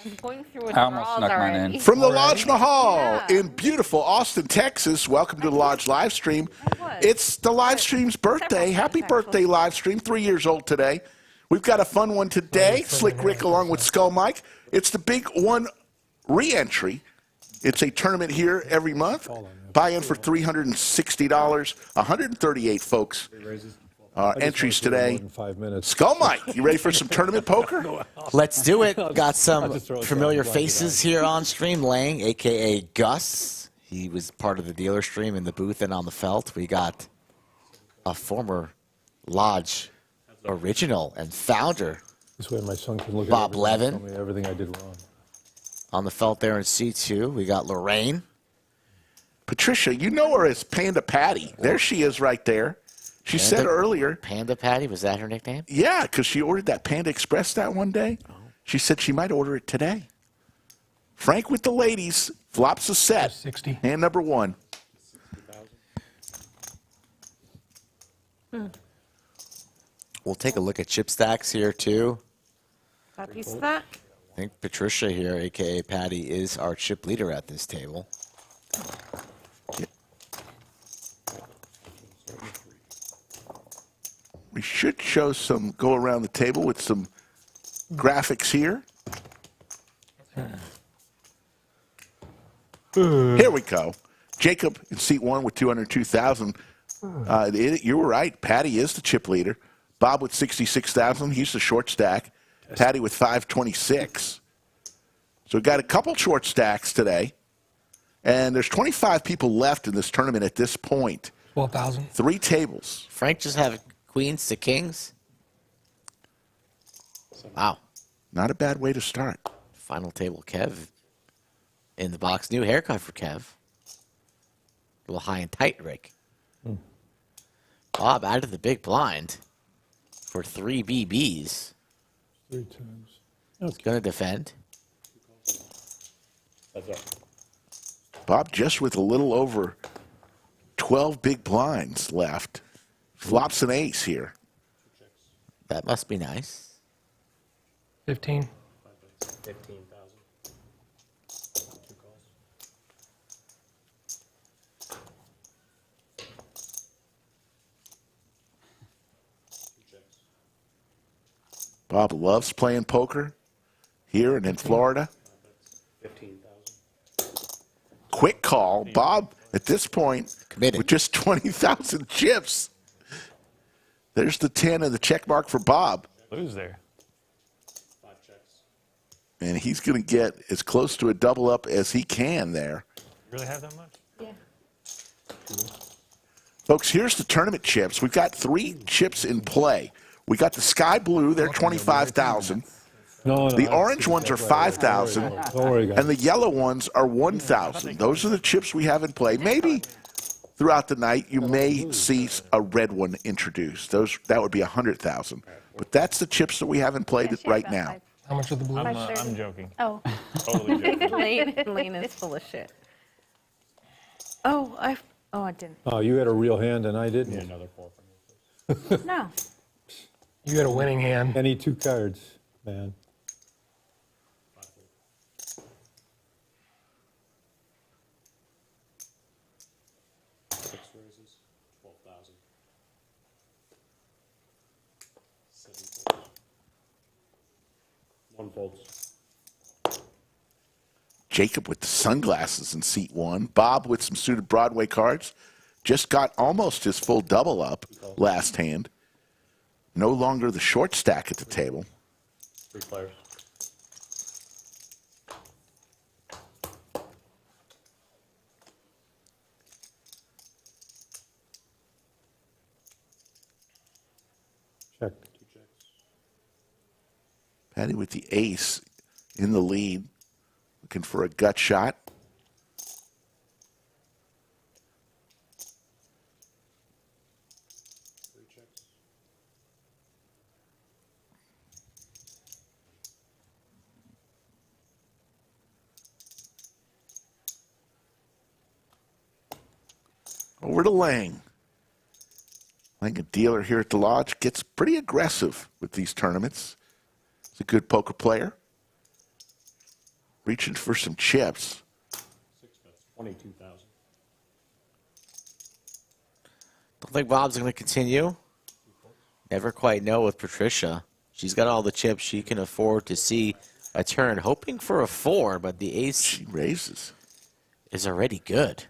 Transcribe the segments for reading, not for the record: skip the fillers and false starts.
I'm going through I almost snuck mine in. From the Lodge Mahal Yeah. in beautiful Austin, Texas, welcome to the Lodge live stream. It's the live stream's birthday. Happy birthday, live stream. 3 years old today. We've got a fun one today. Slick Rick along with Skull Mike. It's the Big One re-entry. It's a tournament here every month. Buy in for $360. 138 folks. Entries today. Skull Mike, you ready for some tournament poker? Let's do it. Got some familiar faces here on stream. Lang, a.k.a. Gus. He was part of the dealer stream in the booth and on the felt. We got a former Lodge original and founder, This way my son can look Bob at Levin. tell me everything I did wrong. On the felt there in C2, we got Lorraine. Patricia, you know her as Panda Patty. There she is right there. She said earlier. Panda Patty, was that her nickname? Yeah, because she ordered that Panda Express that one day. She said she might order it today. Frank with the ladies. Flops a set. 60. Hand number one. We'll take a look at chip stacks here, too. Copy stack. I think Patricia here, a.k.a. Patty, is our chip leader at this table. We should show some, go around the table with some graphics here. Here we go. Jacob in seat one with 202,000. You were right. Patty is the chip leader. Bob with 66,000. He's the short stack. Patty with 526. So we've got a couple short stacks today. And there's 25 people left in this tournament at this point. 12,000. 3 tables. Frank just have queens to kings. Wow. Not a bad way to start. Final table, Kev. In the box, new haircut for Kev. A little high and tight, Rick. Bob out of the big blind for 3 BBs. 3 times. He's going to defend. Bob just with a little over 12 big blinds left. Flops an ace here. That must be nice. 15. 15,000. 2 calls. Bob loves playing poker here and in Florida. 15,000. Quick call. Bob, at this point, Committed. with just 20,000 chips. There's the 10 and the check mark for Bob. Lose there. 5 checks. And he's going to get as close to a double up as he can there. Really have that much? Yeah. Folks, here's the tournament chips. We've got 3 chips in play. We got the sky blue, they're 25,000. No, The orange ones are 5,000. Don't worry, guys. And the yellow ones are 1,000. Those are the chips we have in play. Maybe throughout the night you may see a red one introduced. That would be 100,000. But that's the chips that we have in play right now. How much are the blue? I'm joking. Oh. Totally joking. Lane is full of shit. Oh, I didn't. Oh, you had a real hand and I didn't. Another 4 from you. No. You had a winning hand. Any 2 cards, man. 6 raises. 12,000. 7 folds. 1 folds. Jacob with the sunglasses in seat 1. Bob with some suited Broadway cards. Just got almost his full double up last hand. No longer the short stack at the table. 3 players. Check. 2 checks. Patty with the ace in the lead. Looking for a gut shot. Over to Lang. Lang, a dealer here at the Lodge, gets pretty aggressive with these tournaments. He's a good poker player. reaching for some chips. 6 bets, 22,000. Don't think Bob's going to continue. Never quite know with Patricia. She's got all the chips she can afford to see a turn, hoping for a 4, but the ace She raises. is already good.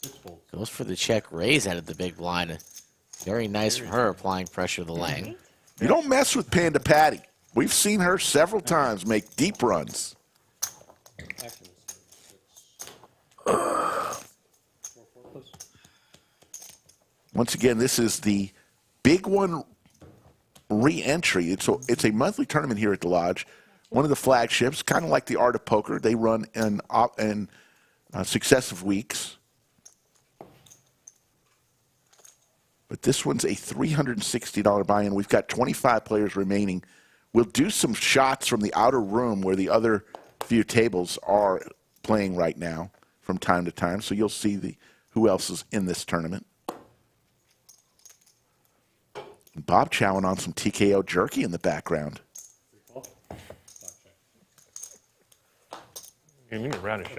6 folds. Goes for the check raise out of the big blind. Very nice from her, applying pressure to the lane. You don't mess with Panda Patty. We've seen her several times make deep runs. Action is 36. 4, please. Once again, this is the big one re-entry. It's a monthly tournament here at the Lodge. One of the flagships, kind of like the Art of Poker. They run in successive weeks. But this one's a $360 buy-in. We've got 25 players remaining. We'll do some shots from the outer room where the other few tables are playing right now from time to time. So you'll see who else is in this tournament. And Bob chowing on some TKO jerky in the background. 3 call. 5 check. We need a round of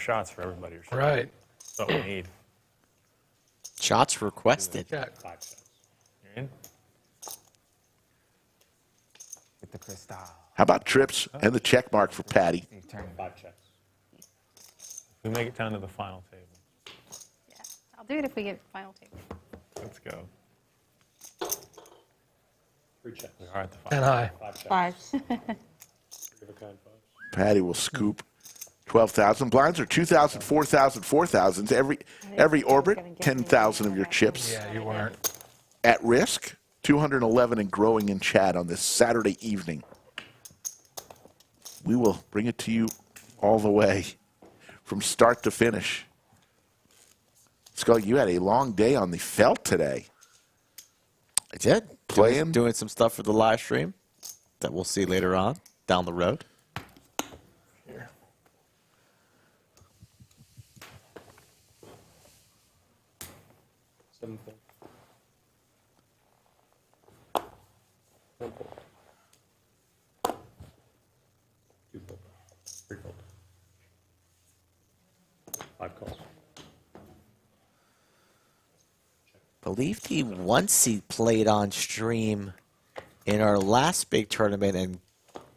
shots for everybody. Right. That's what we need. Shots requested. Check. 5 checks. You're in? Get the crystal. How about trips and the check mark for Patty? 5 checks. We make it down to the final table. Yeah, I'll do it if we get final table. Let's go. 3 checks. We are at the 10 final. high. 5 checks. Fives. Give a kind 5s. Patty will scoop 12,000. Blinds are 2,000, 4,000, 4,000. Every orbit, 10,000 of your chips Yeah, you weren't. at risk. 211 and growing in chat on this Saturday evening. We will bring it to you all the way from start to finish. Skull, you had a long day on the felt today. I did. Playing? Doing some stuff for the live stream that we'll see later on down the road. Here. 7 fold. 1 fold. 2 fold. 3 fold. 5 calls. Believed he once he played on stream in our last big tournament and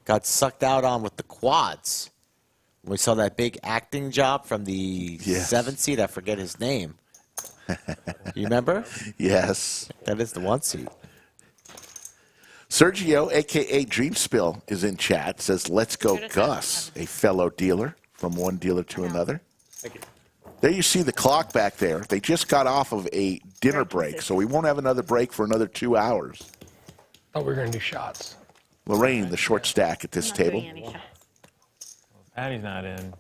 got sucked out on with the quads. We saw that big acting job from the Yes. 7th seed. I forget his name. You remember? Yes. That is the 1 seed. Sergio, a.k.a. Dreamspill, is in chat. Says, let's go Should have said Gus, a fellow dealer from one dealer to another. Thank you. There you see the clock back there. They just got off of a dinner break, so we won't have another break for another 2 hours. Thought we were going to do shots. Lorraine, the short stack at this I'm not table. doing any shots. Patty's not in.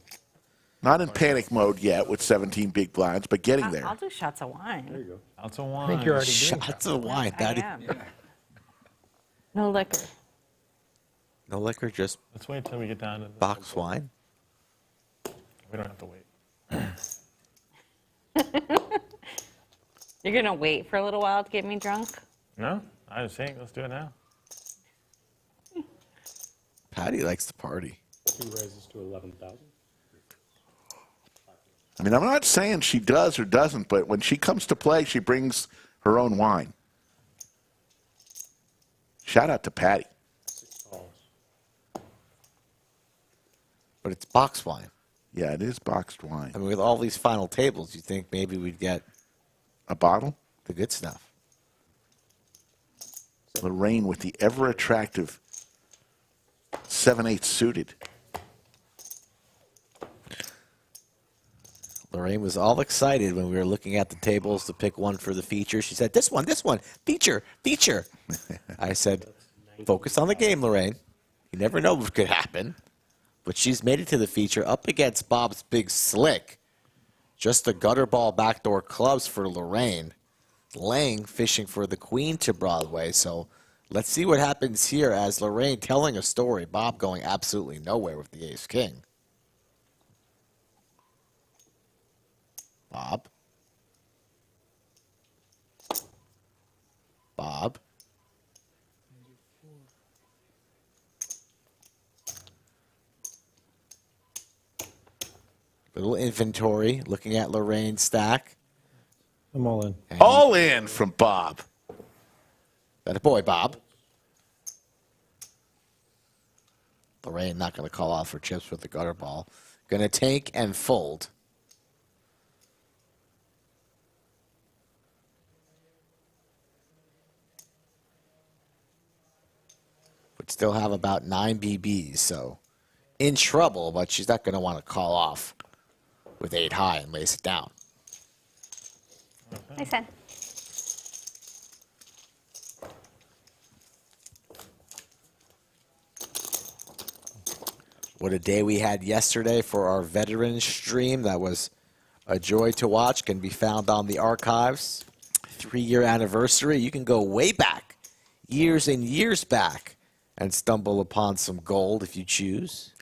Not in panic mode yet with 17 big blinds, but getting I'll there. do shots of wine. There you go. Lots of I wine. think you're already doing Shots of wine. I Daddy. am. No liquor. No liquor, just Let's wait till we get down to the... box wine. We don't have to wait. You're going to wait for a little while to get me drunk? No? I was saying, let's do it now. Patty likes to party. 2 raises to 11,000. I mean, I'm not saying she does or doesn't, but when she comes to play, she brings her own wine. Shout out to Patty. 6 calls. But it's box wine. Yeah, it is boxed wine. I mean, with all these final tables, you think maybe we'd get A bottle? the good stuff. Lorraine with the ever-attractive 7/8 suited. Lorraine was all excited when we were looking at the tables to pick one for the feature. She said, this one, feature, feature. I said, focus on the game, Lorraine. You never know what could happen. But she's made it to the feature up against Bob's big slick. Just the gutter ball backdoor clubs for Lorraine. Lang fishing for the queen to Broadway. So let's see what happens here as Lorraine telling a story. Bob going absolutely nowhere with the ace-king. Bob. Bob. Little inventory, looking at Lorraine's stack. I'm all in. And All in from Bob. that a boy, Bob. Lorraine not going to call out for chips with the gutter ball. Going to take and fold. Would still have about 9 BBs, so in trouble, but she's not going to want to call off with 8 high and lace it down. Nice hand. What a day we had yesterday for our veteran stream. That was a joy to watch. Can be found on the archives. 3-year anniversary. You can go way back, years and years back, and stumble upon some gold if you choose.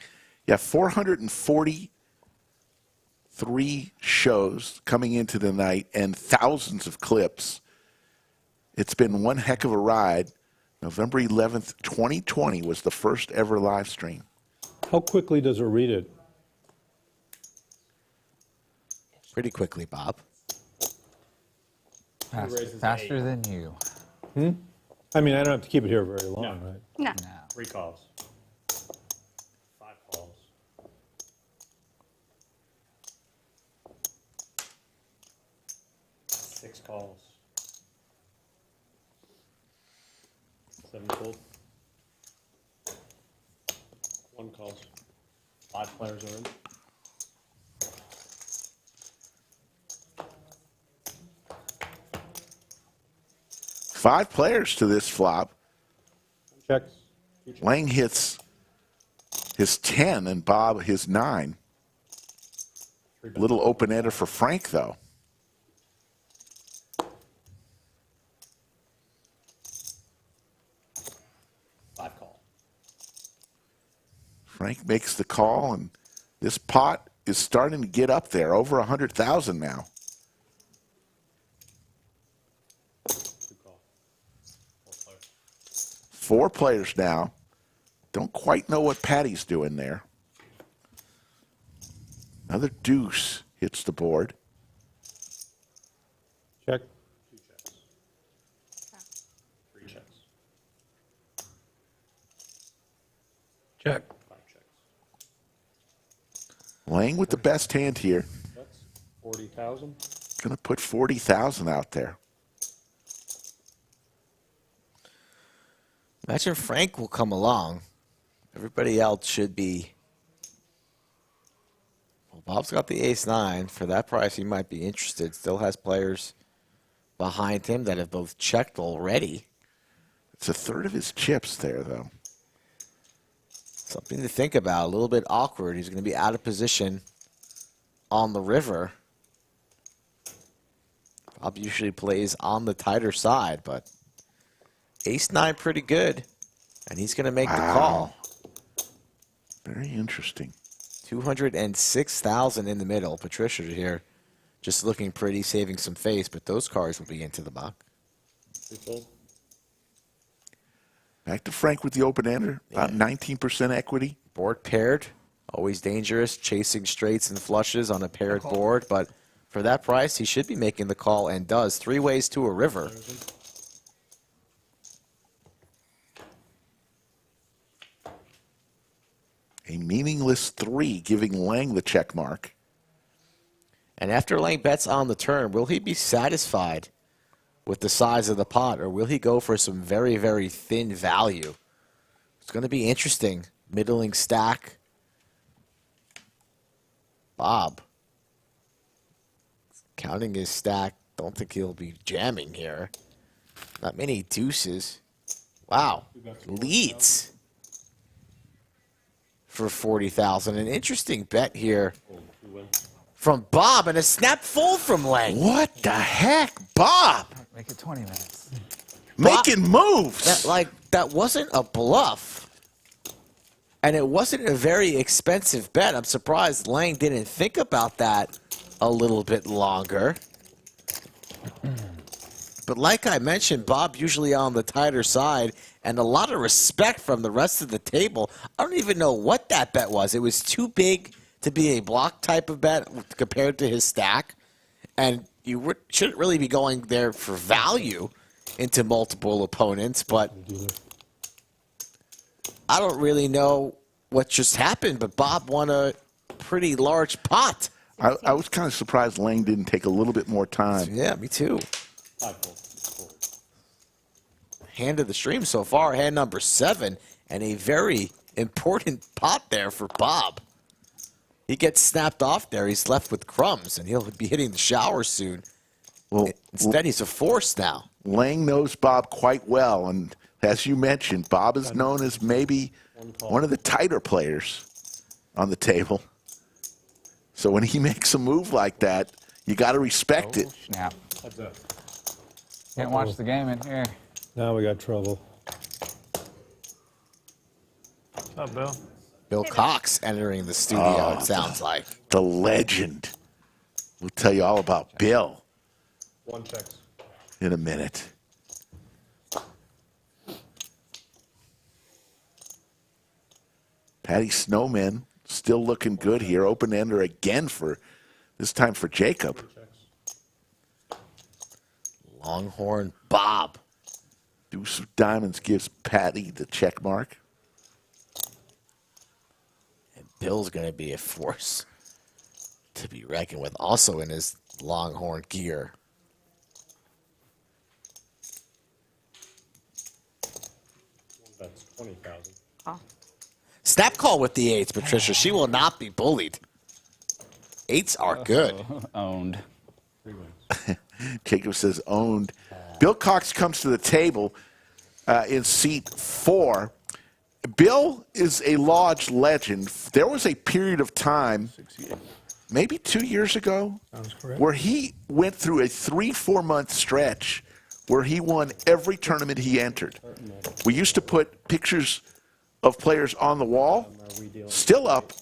Yeah, 443 shows coming into the night and thousands of clips. It's been one heck of a ride. November 11th, 2020 was the first ever live stream. How quickly does it read it? Pretty quickly, Bob. Faster than you. I mean, I don't have to keep it here very long, right? No. No. 3 calls. 5 calls. 6 calls. 7 calls. 1 calls. 5 players are in. Five players to this flop. Checks. Lang hits his 10 and Bob his 9. Little open-ender for Frank, though. Frank makes the call, and this pot is starting to get up there, over 100,000 now. Four players now. Don't quite know what Patty's doing there. Another deuce hits the board. Check. 2 checks. 3 checks. Check. 5 checks. Lang with the best hand here. That's 40,000. Gonna put 40,000 out there. Imagine Frank will come along. Everybody else should be. Well, Bob's got the ace-9. For that price, he might be interested. Still has players behind him that have both checked already. It's a third of his chips there, though. Something to think about. A little bit awkward. He's going to be out of position on the river. Bob usually plays on the tighter side, but ace-9 pretty good. And he's going to make the call. Very interesting. 206,000 in the middle. Patricia here just looking pretty, saving some face, but those cards will be into the buck. 3 fold. Back to Frank with the open-ender. About 19% equity. Board paired. Always dangerous, chasing straights and flushes on a paired board, but for that price, he should be making the call and does. 3 ways to a river. A meaningless 3, giving Lang the check mark. And after Lang bets on the turn, will he be satisfied with the size of the pot, or will he go for some very, very thin value? It's going to be interesting. Middling stack. Bob. Counting his stack, don't think he'll be jamming here. Not many deuces. Wow. Leads for 40,000. An interesting bet here from Bob and a snap fold from Lang. What the heck? Bob! Make it 20 minutes. Making moves! That wasn't a bluff. And it wasn't a very expensive bet. I'm surprised Lang didn't think about that a little bit longer. But like I mentioned, Bob usually on the tighter side, and a lot of respect from the rest of the table. I don't even know what that bet was. It was too big to be a block type of bet compared to his stack, and you shouldn't really be going there for value into multiple opponents, but I don't really know what just happened, but Bob won a pretty large pot. I was kind of surprised Lang didn't take a little bit more time. Yeah, me too. 5-4. Hand of the stream so far, hand number 7, and a very important pot there for Bob. He gets snapped off there. He's left with crumbs, and he'll be hitting the shower soon. Well, Instead, he's a force now. Lang knows Bob quite well, and as you mentioned, Bob is known as maybe one of the tighter players on the table. So when he makes a move like that, you got to respect it. Snap. Heads up. Can't watch the game in here. Now we got trouble. What's up, Bill? Bill Cox entering the studio, it sounds like. The legend. We'll tell you all about Bill 1 checks. in a minute. Patty Snowman still looking good here. Open ender again for this time for Jacob. Longhorn Bob. Deuce of diamonds gives Patty the check mark. And Bill's going to be a force to be reckoned with, also in his Longhorn gear. That's 20,000. Oh. Snap call with the 8s, Patricia. She will not be bullied. 8s are good. Owned. 3 wins. Jacob says owned. Bill Cox comes to the table in seat 4. Bill is a lodge legend. There was a period of time, maybe 2 years ago, where he went through a 3-4 month stretch where he won every tournament he entered. We used to put pictures of players on the wall. Still up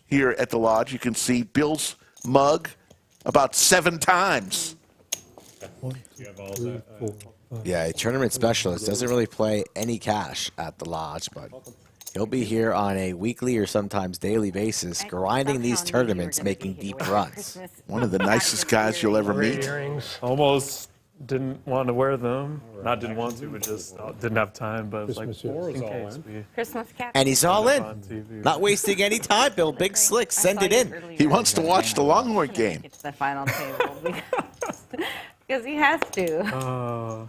here at the lodge, you can see Bill's mug about 7 times. You have all that. Yeah, a tournament specialist doesn't really play any cash at the lodge, but he'll be here on a weekly or sometimes daily basis, grinding these tournaments, making deep runs. One of the nicest guys you'll ever meet. Earrings. Almost didn't want to wear them. Not didn't want to, but just didn't have time. But it's like, Christmas in is all case in. we Christmas cat. And he's all on in. TV. Not wasting any time, Bill. Big slick. Send it in. He wants to watch the Longhorn game. It's the final table because he has to.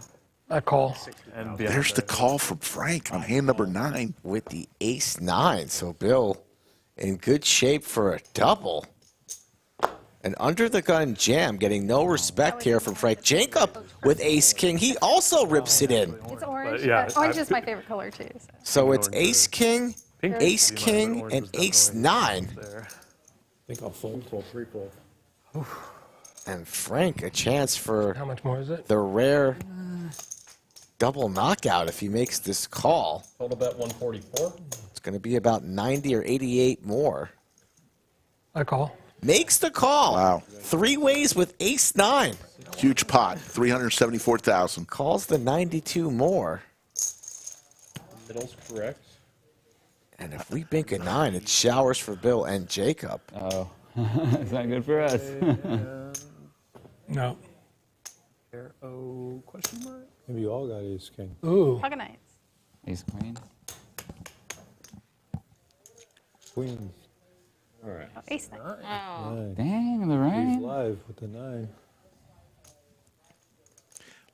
I call. And There's the call from Frank on hand number 9. With the ace-9. So Bill in good shape for a double. An under-the-gun jam, getting no respect here from Frank. Jacob with ace-king. He also rips it in. It's orange. yeah, but orange is my favorite color too. So. So it's ace-king, Pink ace-king, orange and was definitely ace-9. there. I think I'll fold. 3-4. And Frank, a chance for How much more is it? the rare double knockout if he makes this call. Total bet 144. It's going to be about 90 or 88 more. I call. Makes the call. Wow. 3 ways with ace-9. Huge pot, 374,000. Calls the 92 more. Middle's correct. And if we bink a 9, it showers for Bill and Jacob. Oh, it's not good for us. No. Oh, question mark? Maybe you all got ace king. Ooh. Pocket knights. Ace queen. Queen. All right. Oh, ace knight. Nine. Dang, the He's rain. live with the 9.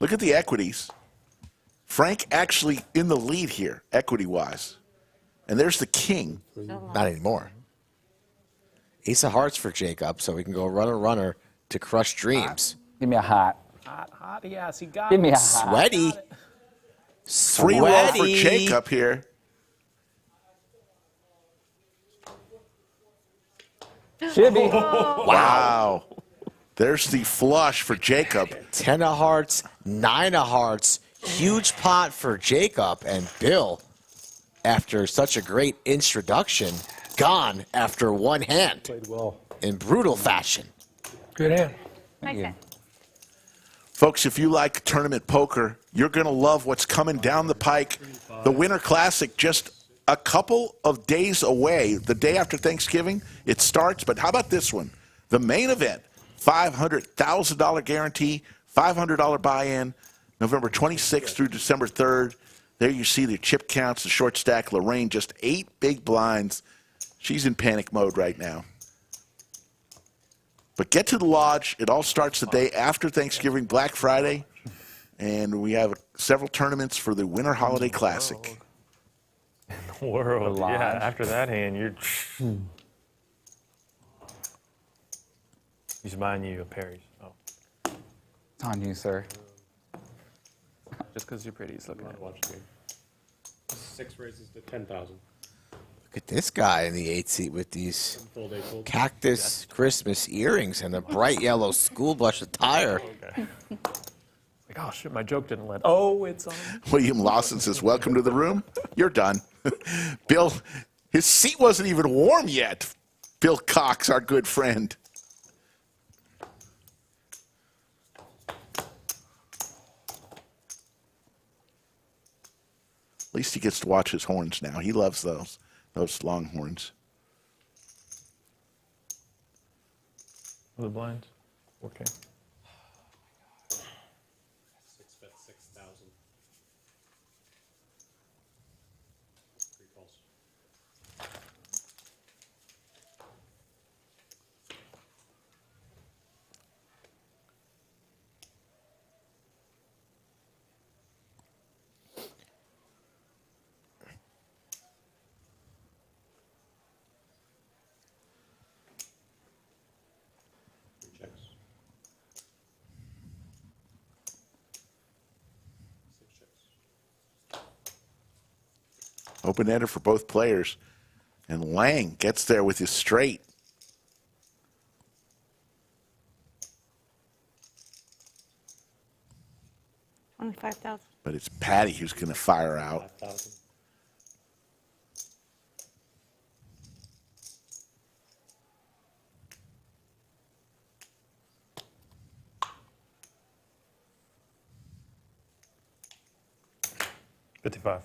Look at the equities. Frank actually in the lead here, equity-wise. And there's the king. Not anymore. Ace of hearts for Jacob, so we can go runner to crush dreams. Give me a hot. Hot, yes, he got Give me a hot. Sweaty. 3 roll for Sweaty. Jacob here. Shibby. Wow. There's the flush for Jacob. 10 of hearts, 9 of hearts. Huge pot for Jacob, and Bill, after such a great introduction, gone after one hand Played well. in brutal fashion. Good hand. Nice you. hand. Folks, if you like tournament poker, you're going to love what's coming down the pike. The Winter Classic just a couple of days away. The day after Thanksgiving, it starts. But how about this one? The main event, $500,000 guarantee, $500 buy-in, November 26th through December 3rd. There you see the chip counts, the short stack. Lorraine, just 8 big blinds. She's in panic mode right now. But get to the lodge. It all starts the day after Thanksgiving, Black Friday. And we have several tournaments for the Winter Holiday Classic. World. Lodge. Yeah, after that hand, you're. He's buying you a Perry's. Oh. It's on you, sir. Just because you're pretty, he's looking at it. Watch the game. 6 raises to 10,000. Look at this guy in the 8th seat with these Full day full. cactus Christmas earrings and a bright yellow school bus attire. Okay. Like, oh shit, my joke didn't land. Oh, it's on. William Lawson says, welcome to the room. You're done. Bill, his seat wasn't even warm yet. Bill Cox, our good friend. At least he gets to watch his horns now. He loves those long horns. The blinds. 4K. 6 bet 6,000. 3 calls. Checks. 6 checks. Open ender for both players. And Lang gets there with his straight. $25,000. But it's Patty who's going to fire out. 5,000. $55.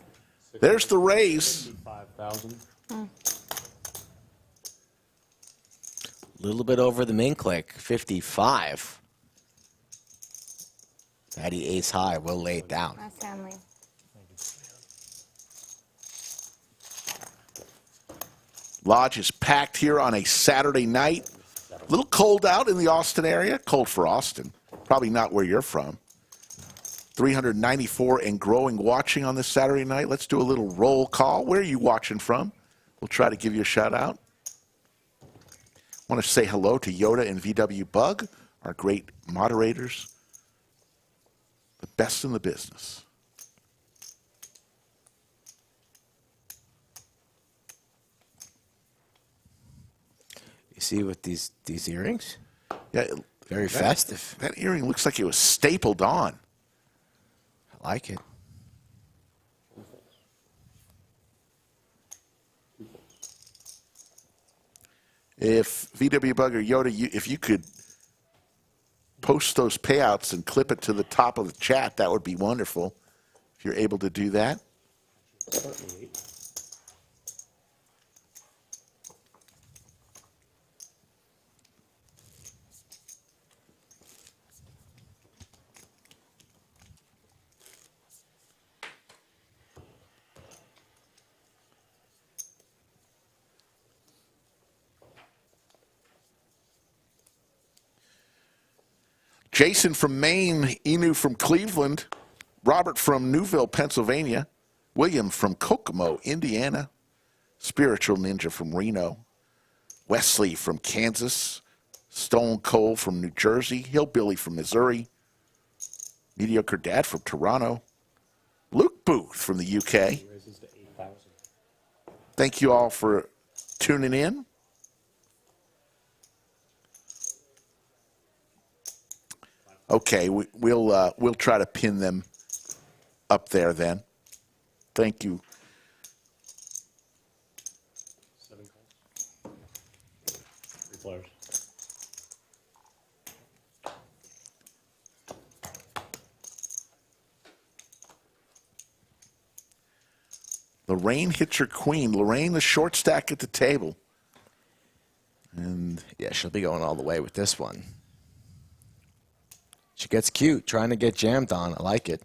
There's the raise. 5,000. A little bit over the min click, 55. Patty ace high, will lay it down. Nice handling. Lodge is packed here on a Saturday night. A little cold out in the Austin area. Cold for Austin. Probably not where you're from. 394 and growing watching on this Saturday night. Let's do a little roll call. Where are you watching from? We'll try to give you a shout out. Want to say hello to Yoda and VW Bug, our great moderators. The best in the business. You see with these earrings? Yeah, Very festive. that earring looks like it was stapled on. I like it. If VW Bug or Yoda, if you could post those payouts and clip it to the top of the chat, that would be wonderful. If you're able to do that. Certainly. Jason from Maine, Inu from Cleveland, Robert from Newville, Pennsylvania, William from Kokomo, Indiana, Spiritual Ninja from Reno, Wesley from Kansas, Stone Cold from New Jersey, Hillbilly from Missouri, Mediocre Dad from Toronto, Luke Booth from the UK. Raises to 8,000. Thank you all for tuning in. Okay, we'll try to pin them up there then. Thank you. 7 calls. 3 players. The Lorraine hits her queen. Lorraine, the short stack at the table. And Yeah, she'll be going all the way with this one. She gets cute, trying to get jammed on. I like it.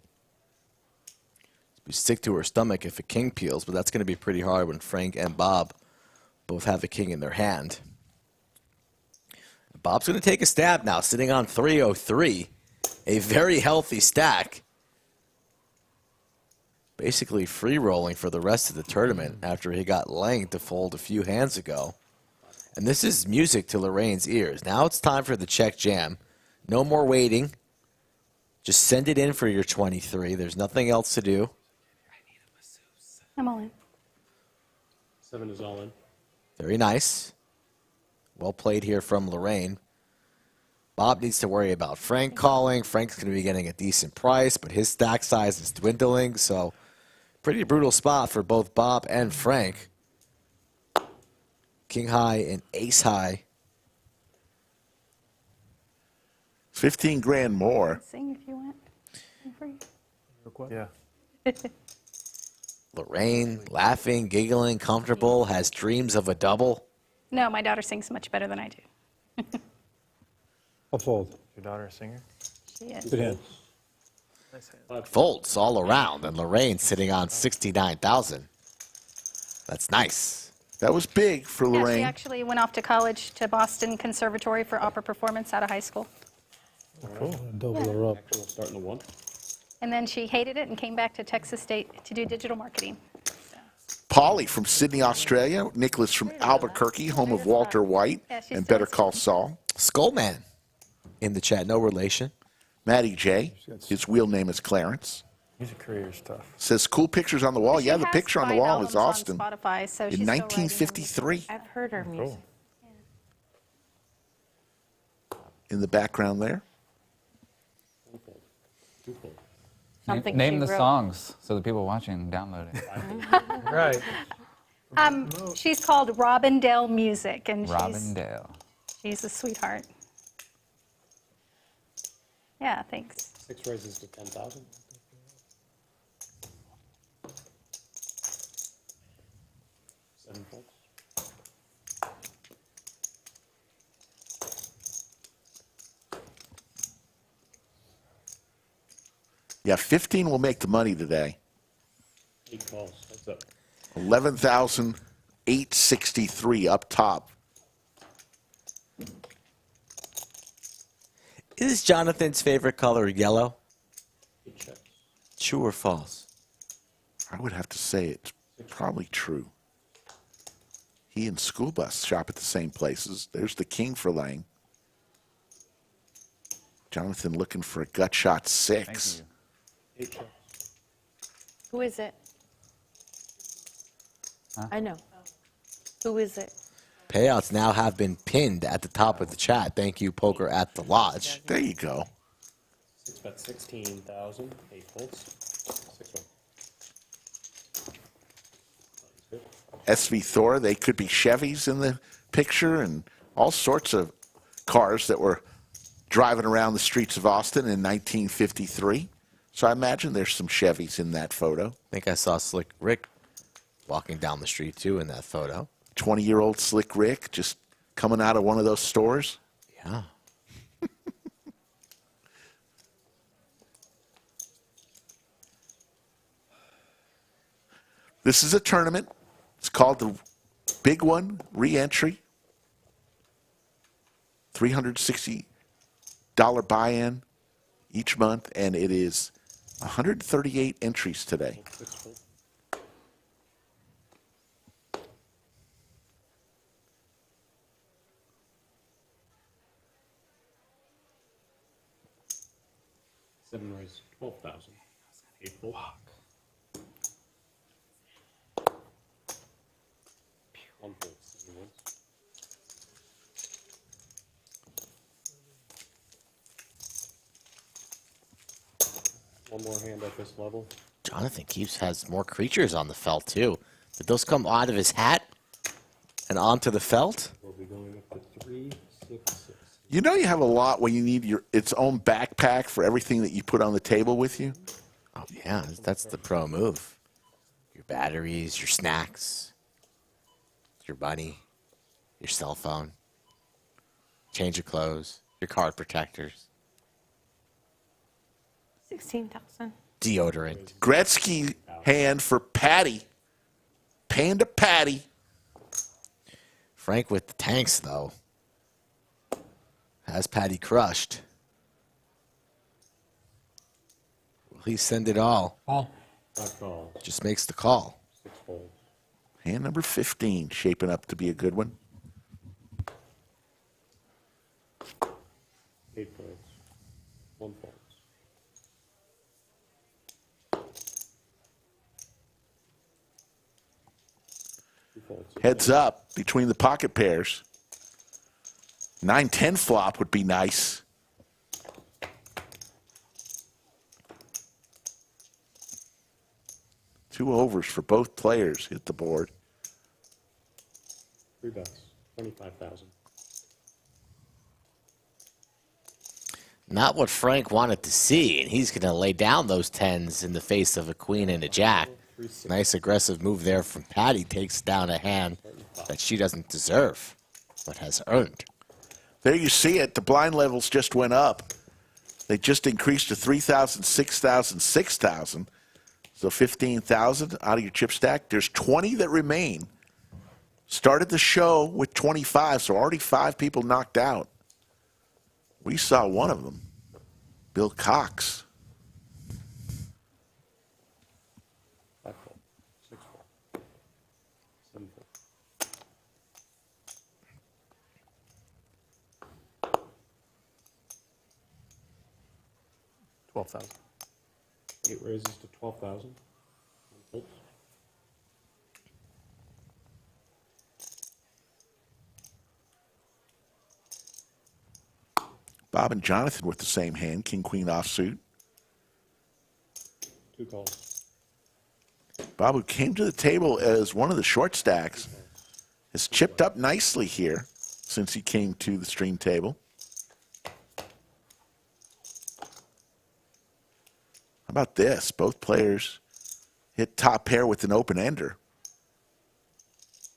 We stick to her stomach if a king peels, but that's going to be pretty hard when Frank and Bob both have a king in their hand. Bob's going to take a stab now, sitting on 303. A very healthy stack. Basically free rolling for the rest of the tournament after he got Lang to fold a few hands ago. And this is music to Lorraine's ears. Now it's time for the check jam. No more waiting. Just send it in for your 23. There's nothing else to do. I'm all in. 7 is all in. Very nice. Well played here from Lorraine. Bob needs to worry about Frank calling. Frank's going to be getting a decent price, but his stack size is dwindling, so pretty brutal spot for both Bob and Frank. King high and ace high. 15 grand more. Sing if you want. Sing for you. Yeah. Lorraine, laughing, giggling, comfortable, has dreams of a double. No, my daughter sings much better than I do. I'll fold. Your daughter a singer? She is. Good hand. Nice hand. Folds all around, and Lorraine sitting on 69,000. That's nice. That was big for Yeah, she Lorraine. actually went off to college to Boston Conservatory for opera performance out of high school. Double her up. Actual starting to 1. And then she hated it and came back to Texas State to do digital marketing. Polly from Sydney, Australia. Nicholas from Albuquerque, home of Walter White Yeah, she's and still Better in Call school. Saul. Skullman in the chat, no relation. Matty J. His real name is Clarence. Music career stuff. Says cool pictures on the wall. She Yeah, the has picture on the 5 wall is albums on Austin Spotify, so she's in still writing 1953. I've heard her music. In the background there. 1 fold. 2 fold. Something Name she the wrote. songs so the people watching download it. Right. She's called Robindale Music, and Robindale. she's a sweetheart. Yeah, thanks. 6 raises to 10,000. Seven folds. Yeah, 15 will make the money today. 8 calls. What's up? 11,863 up top. Is Jonathan's favorite color yellow? 8 checks. True or false? I would have to say it's probably true. He and School Bus shop at the same places. There's the king for Lang. Jonathan looking for a gut shot 6. 8 checks. Who is it? Huh? I know. Who is it? Payouts now have been pinned at the top of the chat. Thank you, Poker at the Lodge. There you go. 6 bet 16,000. 8 folds. 6 1. SV Thor, they could be Chevys in the picture and all sorts of cars that were driving around the streets of Austin in 1953. So I imagine there's some Chevys in that photo. I think I saw Slick Rick walking down the street, too, in that photo. 20-year-old Slick Rick just coming out of one of those stores. Yeah. This is a tournament. It's called the Big One Re-Entry. $360 buy-in each month, and it is 138 entries today. 6 fold. Seven raise 12,000. 8 fold. 1 fold. 7 wins. One more hand at this level. Jonathan Keeps has more creatures on the felt, too. Did those come out of his hat and onto the felt? We'll be going up to 3, 6, 6. You know you have a lot when you need its own backpack for everything that you put on the table with you? Oh, yeah, that's the pro move. Your your batteries, your snacks, your money, your cell phone, change of clothes, your card protectors, 16,000. deodorant. Gretzky hand for Patty. Panda Patty. Frank with the tanks, though. Has Patty crushed? Will he send it all? All. Not call. Just makes the call. 6 folds. Hand number 15 shaping up to be a good one. 8 folds. 1 folds. Heads up between the pocket pairs. 9-10 flop would be nice. Two overs for both players hit the board. 3 bets. 25,000. Not what Frank wanted to see, and he's going to lay down those tens in the face of a queen and a jack. Nice aggressive move there from Patty. Takes down a hand that she doesn't deserve, but has earned. There you see it. The blind levels just went up. They just increased to 3,000, 6,000, 6,000. So 15,000 out of your chip stack. There's 20 that remain. Started the show with 25, so already 5 people knocked out. We saw one of them, Bill Cox. 5 fold. 6 fold. 7 fold. 12,000. 8 raises to 12,000. 1 folds. Bob and Jonathan with the same hand, king, queen offsuit. 2 calls. Bob, who came to the table as one of the short stacks, has chipped up nicely here since he came to the stream table. How about this? Both players hit top pair with an open ender.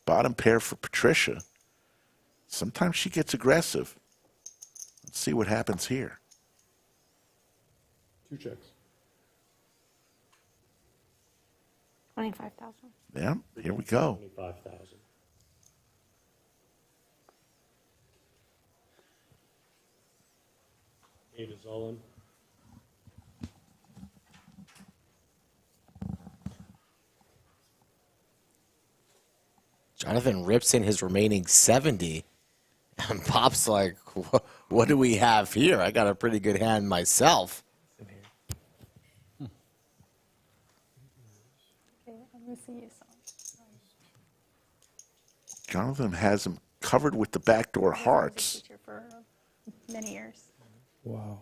Bottom pair for Patricia. Sometimes she gets aggressive. Let's see what happens here. 2 checks. 25,000. Yeah, here we go. 25,000. Eight is all in. Jonathan rips in his remaining 70, and Pop's like, what do we have here? I got a pretty good hand myself. Okay, I'm going to see you some. Jonathan has him covered with the backdoor I was a hearts. teacher for many years. Wow.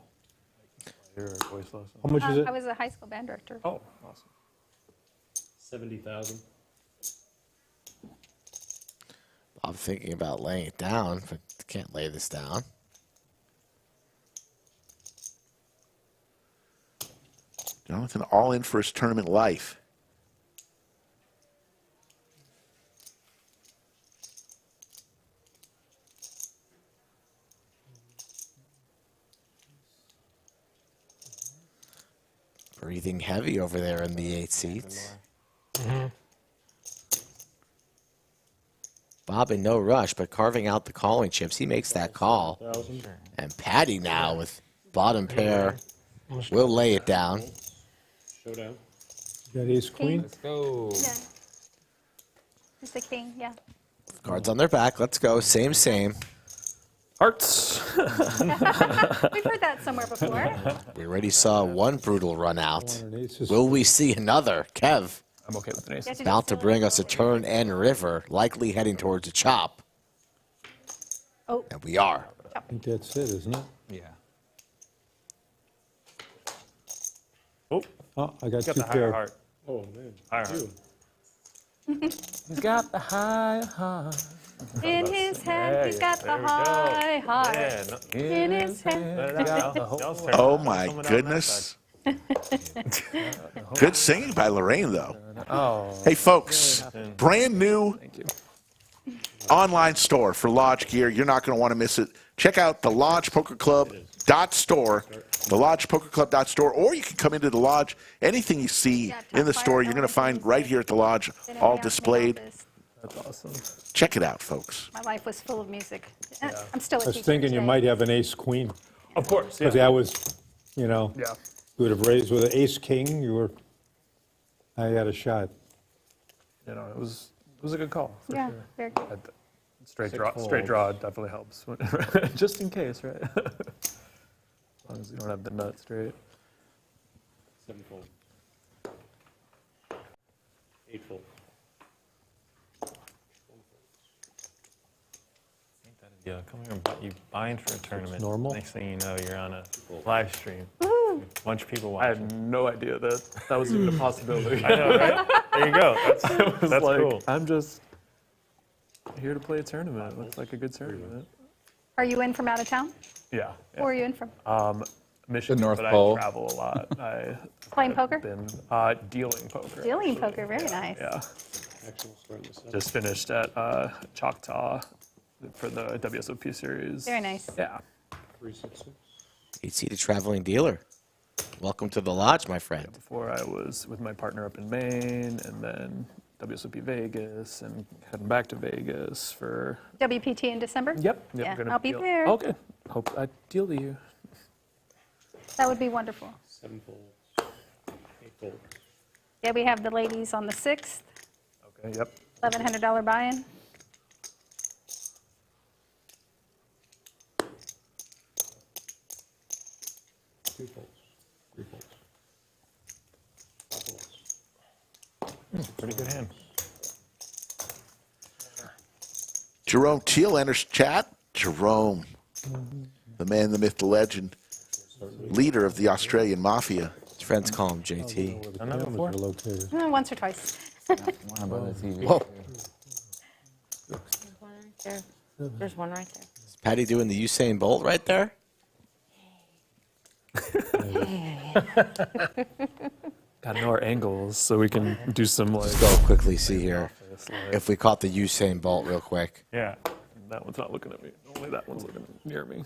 Your voice lesson. How much is it? I was a high school band director. Oh, awesome. 70,000. I'm thinking about laying it down, but can't lay this down. Jonathan all in for his tournament life. Breathing heavy over there in the 8 seats. Bob in no rush, but carving out the calling chips. He makes that call. 1,000. And Patty now with bottom pair will lay it down. Showdown. You got ace queen? Let's go. Yeah. It's the king, yeah. Cards on their back. Let's go. Same, same. Hearts. We've heard that somewhere before. We already saw one brutal run out. One and ace is Will we see another? Kev, I'm okay with an ace. You have to about to do bring us a turn and river, likely heading towards a chop. Oh. And we are. I think that's it, isn't it? Yeah. Oh, Oh, I got got two the higher pair. heart. Oh, man. Higher heart. Two. He's got the high heart. In his hand, he's got the There we go. high heart. Yeah, no, In his hand. there we go. Oh my goodness. Good singing by Lorraine, though. Oh. Hey, folks, brand new Thank you. online store for Lodge gear. You're not going to want to miss it. Check out the lodgepokerclub.store, the lodgepokerclub.store, or you can come into the Lodge. Anything you see in the store, you're going to find right here at the Lodge, all displayed. That's awesome. Check it out, folks. My life was full of music. I'm still a I was teacher thinking you today. might have an ace-queen. Of course, Because yeah. that was, you know, Yeah. you would have raised with an ace-king, I had a shot. You know, it was a good call. For Yeah, sure. very good. But straight draw definitely helps. Just in case, right? As long as you don't have the nut straight. 7 fold. 8 fold. Yeah, come here. You bind for a tournament. normal? Next thing you know, you're on a live stream. A bunch of people watching. I had no idea that was even a possibility. I know, right? There you go. That's like, cool. I'm just here to play a tournament. It looks like a good tournament. Are you in from out of town? Yeah. Where are you in from? Michigan, The North but Pole. I travel a lot. Playing I've poker? been dealing poker. Dealing poker, very nice. Yeah. Actual starting to set. Just finished at Choctaw for the WSOP series. Very nice. Yeah. 366. 8-seated traveling dealer. Welcome to the Lodge, my friend. Before I was with my partner up in Maine, and then WSOP Vegas, and heading back to Vegas for. WPT in December? Yep. Yeah, gonna I'll be deal. there. Okay. Hope I deal to you. That would be wonderful. 7 folds. 8 folds. Yeah, we have the ladies on the 6th, Okay. Yep. $1,100 buy-in. Two folds. 3 folds. 5 folds. Pretty good hand. Jerome Teal enters chat. Jerome, the man, the myth, the legend, leader of the Australian Mafia. His friends call him JT. Done that before? Located. Once or twice. One above the TV. Whoa. There's one right there. There's one right there. Is Patty doing the Usain Bolt right there? Gotta know our angles so we can do some like. Let's go quickly see here if we caught the Usain Bolt real quick. Yeah. That one's not looking at me. Only that one's looking near me.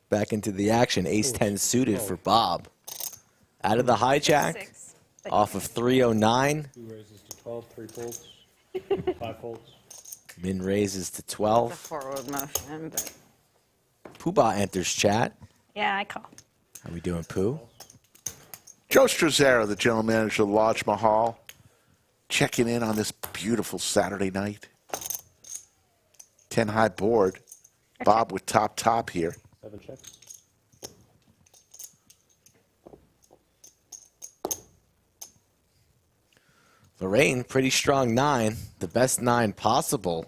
Back into the action. Ace-10 suited for Bob. Out of the hijack. 6. Off of 309. 2 raises to 12. 3 folds. 5 folds. Min raises to The 12. forward motion, but Poobah enters chat. Yeah, I call. How we doing, Pooh? Joe Strazzera, the general manager of Lodge Mahal, checking in on this beautiful Saturday night. 10 high board. Bob with top here. 7 checks. Lorraine, pretty strong 9. The best 9 possible.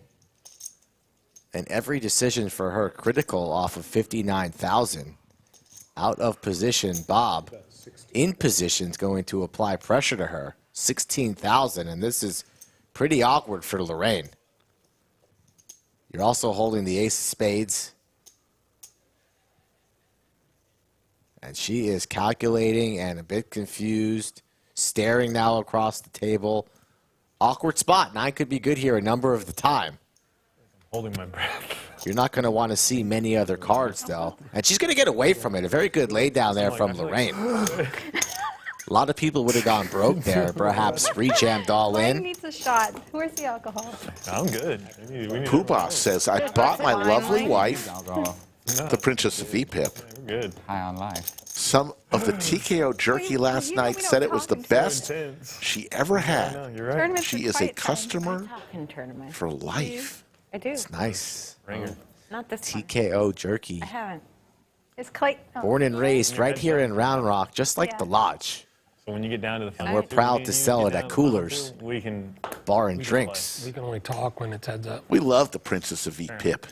And every decision for her critical off of 59,000. Out of position, Bob. In position's going to apply pressure to her. 16,000, and this is pretty awkward for Lorraine. You're also holding the ace of spades. And she is calculating and a bit confused, staring now across the table. Awkward spot. 9 could be good here a number of the time. Holding my breath. You're not going to want to see many other cards, though. And she's going to get away from it. A very good lay down there from Lorraine. A lot of people would have gone broke there, perhaps re-jammed all Ryan in. needs a shot. Where's the alcohol? I'm good. We need Poobah says, I bought my lovely wife, Alcohol. the Princess of V-Pip. We're good. High on life. Some of the TKO jerky last night said it was the best Intense. she ever No, had. you're right. Tournaments She are is a quiet time. customer talking tournament. for life. I do. It's nice. Ringer. Not this one. TKO Jerky. I haven't. Is Clay? Oh. Born and raised right here in Round Rock, just like Yeah. the Lodge. So when you get down to the final we're two, proud me to and you sell get it down at to the final Coolers. two, We can. Bar and We can drinks. We can only talk when it's heads up. We love the Princess of V-Pip.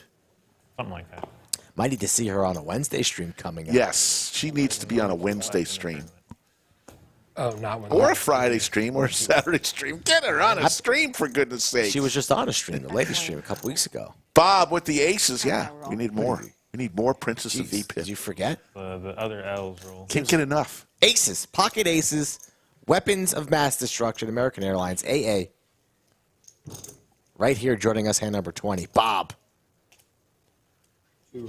Something like that. Might need to see her on a Wednesday stream coming up. Yes, she needs to be on a Wednesday stream. Oh, not when. Or a Friday stream or a Saturday stream. Get her on a stream, for goodness sake. She was just on a stream, a lady stream, a couple weeks ago. Bob with the aces. Yeah, we need more. We need more Princess of Jeez, V-Pip. did you forget? The other L's roll. Can't get enough. Aces, pocket aces, weapons of mass destruction, American Airlines, AA. Right here, joining us, hand number 20, Bob.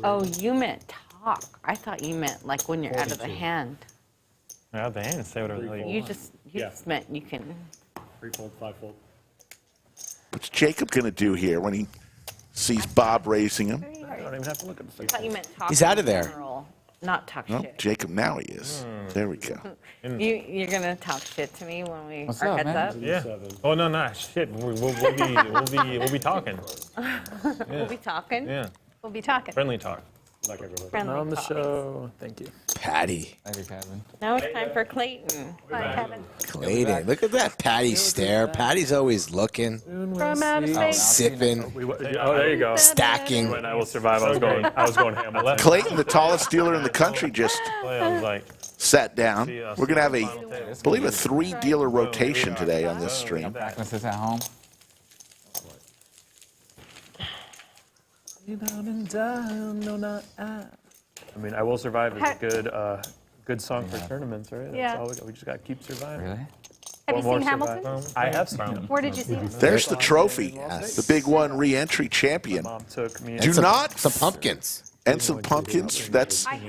Oh, you meant talk. I thought you meant like when you're out of the hand. Out the hand, say whatever the hell You want. just meant you can. 3-fold, 5-fold. What's Jacob going to do here when he sees Bob raising him? I don't even have to look at the I thing. thought you meant talk. He's out in of there. general, not talk Well, shit. Jacob, now he is. There we go. You're gonna talk shit to me when we What's are up, heads man? up. Yeah. Oh no, shit. We'll be talking. We'll be talking. Yeah. We'll be talking. Friendly talk. Like everybody. Friendly On the talk. show. Thank you. Patty. Thank you, Kevin. Now it's time for Clayton. Hi, Kevin. Clayton. Look at that Patty stare. Patty's always looking, From outer space. sipping, Oh, there you go. stacking. When I will survive, I was going ham. Clayton, the tallest dealer in the country, just I was like, sat down. We're going to have I believe a 3-dealer rotation today on this stream. This is at home. I mean, I will survive is a good song for tournaments, right? That's Yeah. all we just got to keep surviving. Really? Have you More seen Hamilton? survival. I have seen him. Where did you see him? There's the trophy, the Big One re-entry champion. Mom took me. Do some, not some pumpkins. and some pumpkins.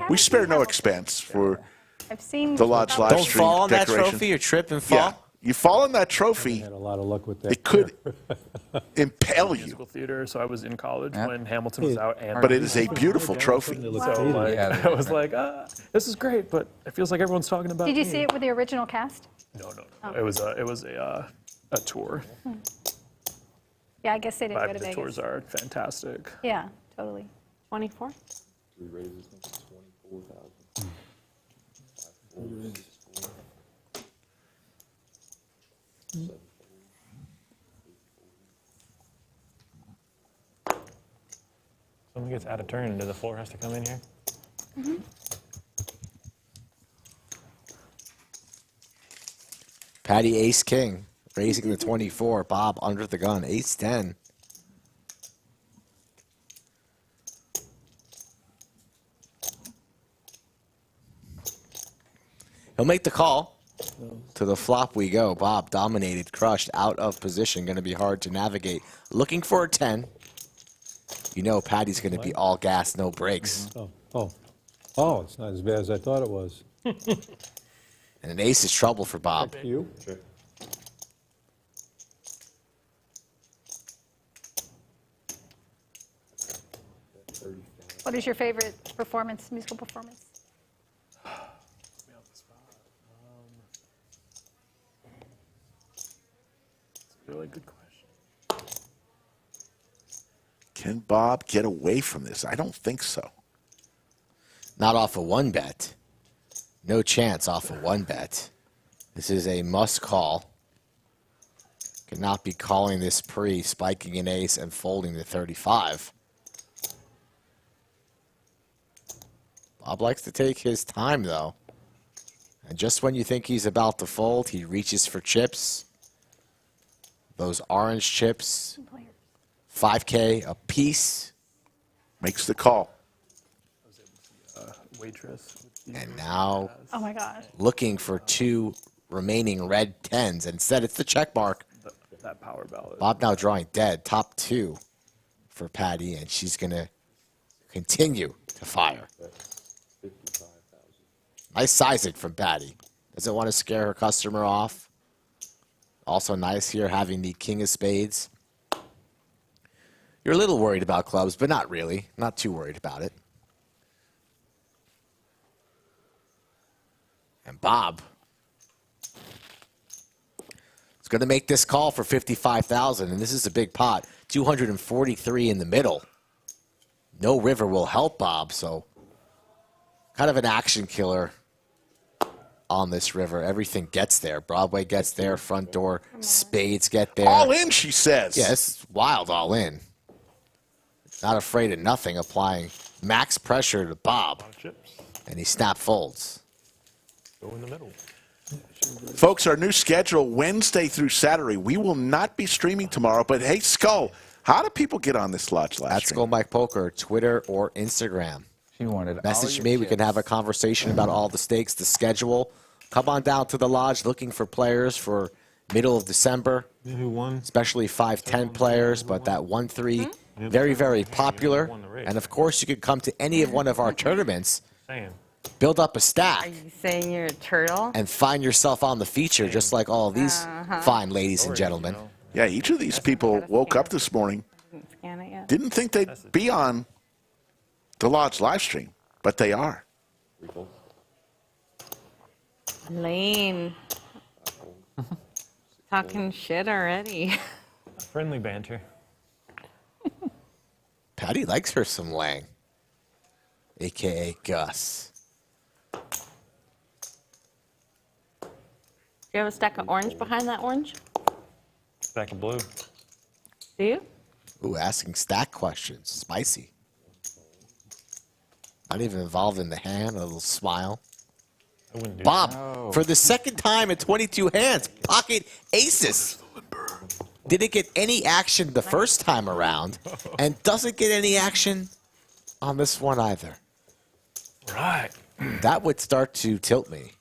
We spare no expense for I've seen the Lodge live Don't stream fall on that decoration. trophy or trip and fall. Yeah, you fall on that trophy, Had a lot of luck with that. it could impale you. musical theater, so I was in college Yep. when Hamilton was out, and But it is a beautiful trophy. so like, Yeah, I was like, this is great, but it feels like everyone's talking about. Did you me. see it with the original cast? No. It was a tour. Yeah, I guess they didn't go to The Vegas. tours are fantastic. Yeah, totally. 24. someone gets out of turn. Does the floor has to come in here? Patty ace king, raising the 24. Bob under the gun, ace 10. He'll make the call. To the flop we go. Bob dominated, crushed, out of position. Going to be hard to navigate. Looking for a 10. You know Patty's going to be all gas, no brakes. Oh, it's not as bad as I thought it was. And an ace is trouble for Bob. You? What is your favorite performance, musical performance? Really good question. Can Bob get away from this? I don't think so. Not off a one bet. No chance off a one bet. This is a must call. Cannot be calling this pre, spiking an ace and folding the 35. Bob likes to take his time, though. And just when you think he's about to fold, he reaches for chips. Those orange chips, 5K a piece. Makes the call. Waitress. And now Oh my gosh. looking for 2 remaining red 10s. Instead, it's the check mark. That power ballot. Bob now drawing dead, top 2 for Patty, and she's going to continue to fire. Nice sizing from Patty. Doesn't want to scare her customer off. Also nice here having the king of spades. You're a little worried about clubs, but not really. Not too worried about it. And Bob is going to make this call for $55,000, and this is a big pot. 243 in the middle. No river will help Bob, so kind of an action killer on this river. Everything gets there. Broadway gets there. Front door. Spades get there. All in, she says. Yeah, it's wild all in. Not afraid of nothing, applying max pressure to Bob. Chips. And he snap folds. Go in the middle. Folks, our new schedule, Wednesday through Saturday. We will not be streaming tomorrow, but hey, Skull, how do people get on this Lodge live At stream? Skull Mike Poker, Twitter or Instagram. She wanted Message all me. your We can chips. have a conversation about all the stakes, the schedule. Come on down to the Lodge looking for players for middle of December, Who won? especially 5-10 players, but that 1-3, very, very popular. And, of course, you could come to any of one of our tournaments, build up a Are stack, you saying you're a turtle? and find yourself on the feature, just like all of these fine ladies and gentlemen. Yeah, each of these people woke up this morning, Didn't scan it yet. didn't think they'd be on the Lodge live stream, but they are. Lane. Talking shit already. Friendly banter. Patty likes her some Lang, a.k.a. Gus. Do you have a stack of orange behind that orange? Stack of blue. Do you? Ooh, asking stack questions. Spicy. Not even involved in the hand, a little smile. I wouldn't do Bob, for the second time in 22 hands, pocket aces. Didn't get any action the first time around, and doesn't get any action on this one either. Right. That would start to tilt me.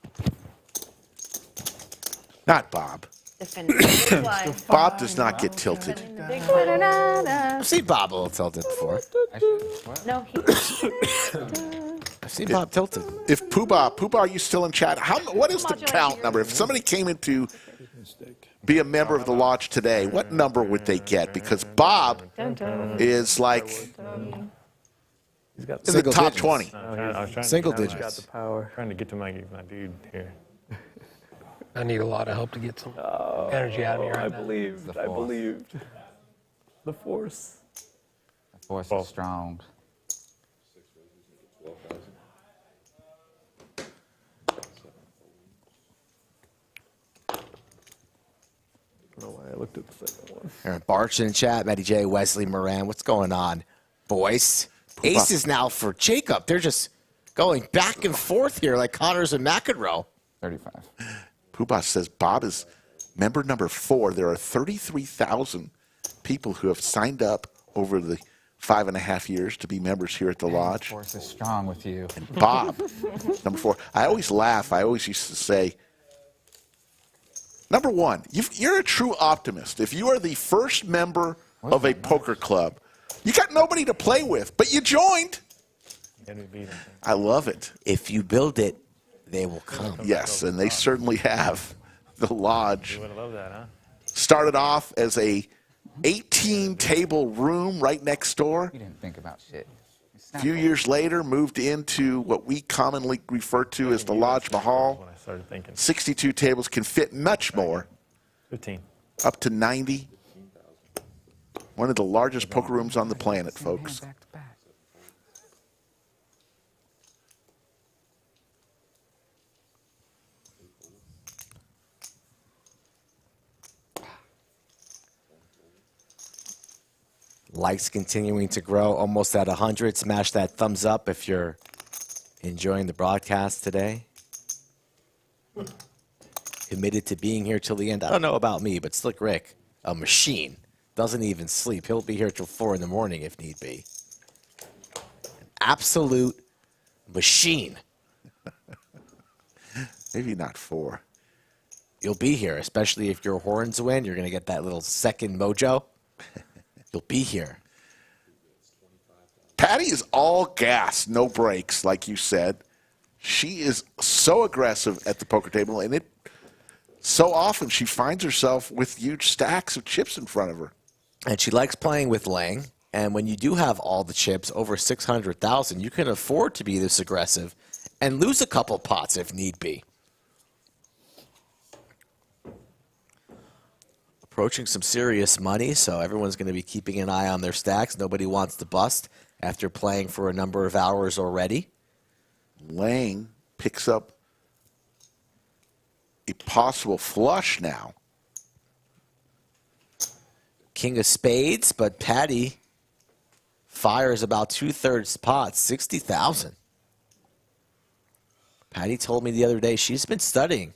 Not Bob. Defending the big blind. Bob does not get tilted. Defending the big blind. I've seen Bob a little tilted before. No, he. I've seen Bob tilted. If Poobah, are you still in chat? What is the count number? If somebody came in to be a member of the Lodge today, what number would they get? Because Bob is like in the Single top digits. 20. I was trying Single to, digits. Got the power. Trying to get to my dude here. I need a lot of help to get some energy out of me right I now. believed. I believed. The force. The force is strong. I don't know why I looked at the second one. Aaron Barch in chat, Matty J, Wesley Moran. What's going on, boys? Aces now for Jacob. They're just going back and forth here like Connors and McEnroe. 35. Poobah says Bob is member number 4. There are 33,000 people who have signed up over the 5.5 years to be members here at the The Lodge. force is strong with you. Bob, number 4. I always laugh. I always used to say, number 1, you're a true optimist. If you are the first member of a poker club, you got nobody to play with, but you joined. I love it. If you build it, they will come. Yes, and they certainly have. The Lodge You would love that, huh? started off as a 18-table room right next door. You didn't think about shit. A few years later, moved into what we commonly refer to as the Lodge Mahal. When I started thinking. 62 tables can fit much more, 15. up to 90. One of the largest poker rooms on the planet, folks. Back to back. Likes continuing to grow, almost at 100. Smash that thumbs up if you're enjoying the broadcast today. Committed to being here till the end. I don't know about me, but Slick Rick, a machine, doesn't even sleep. He'll be here till 4 in the morning if need be. An absolute machine. Maybe not 4. You'll be here, especially if your horns win. You're going to get that little second mojo. You'll be here. Patty is all gas, no brakes, like you said. She is so aggressive at the poker table, and so often she finds herself with huge stacks of chips in front of her. And she likes playing with Lang. And when you do have all the chips, over 600,000, you can afford to be this aggressive and lose a couple pots if need be. Approaching some serious money, so everyone's going to be keeping an eye on their stacks. Nobody wants to bust after playing for a number of hours already. Lang picks up a possible flush now. King of spades, but Patty fires about 2/3 pots, 60,000. Patty told me the other day she's been studying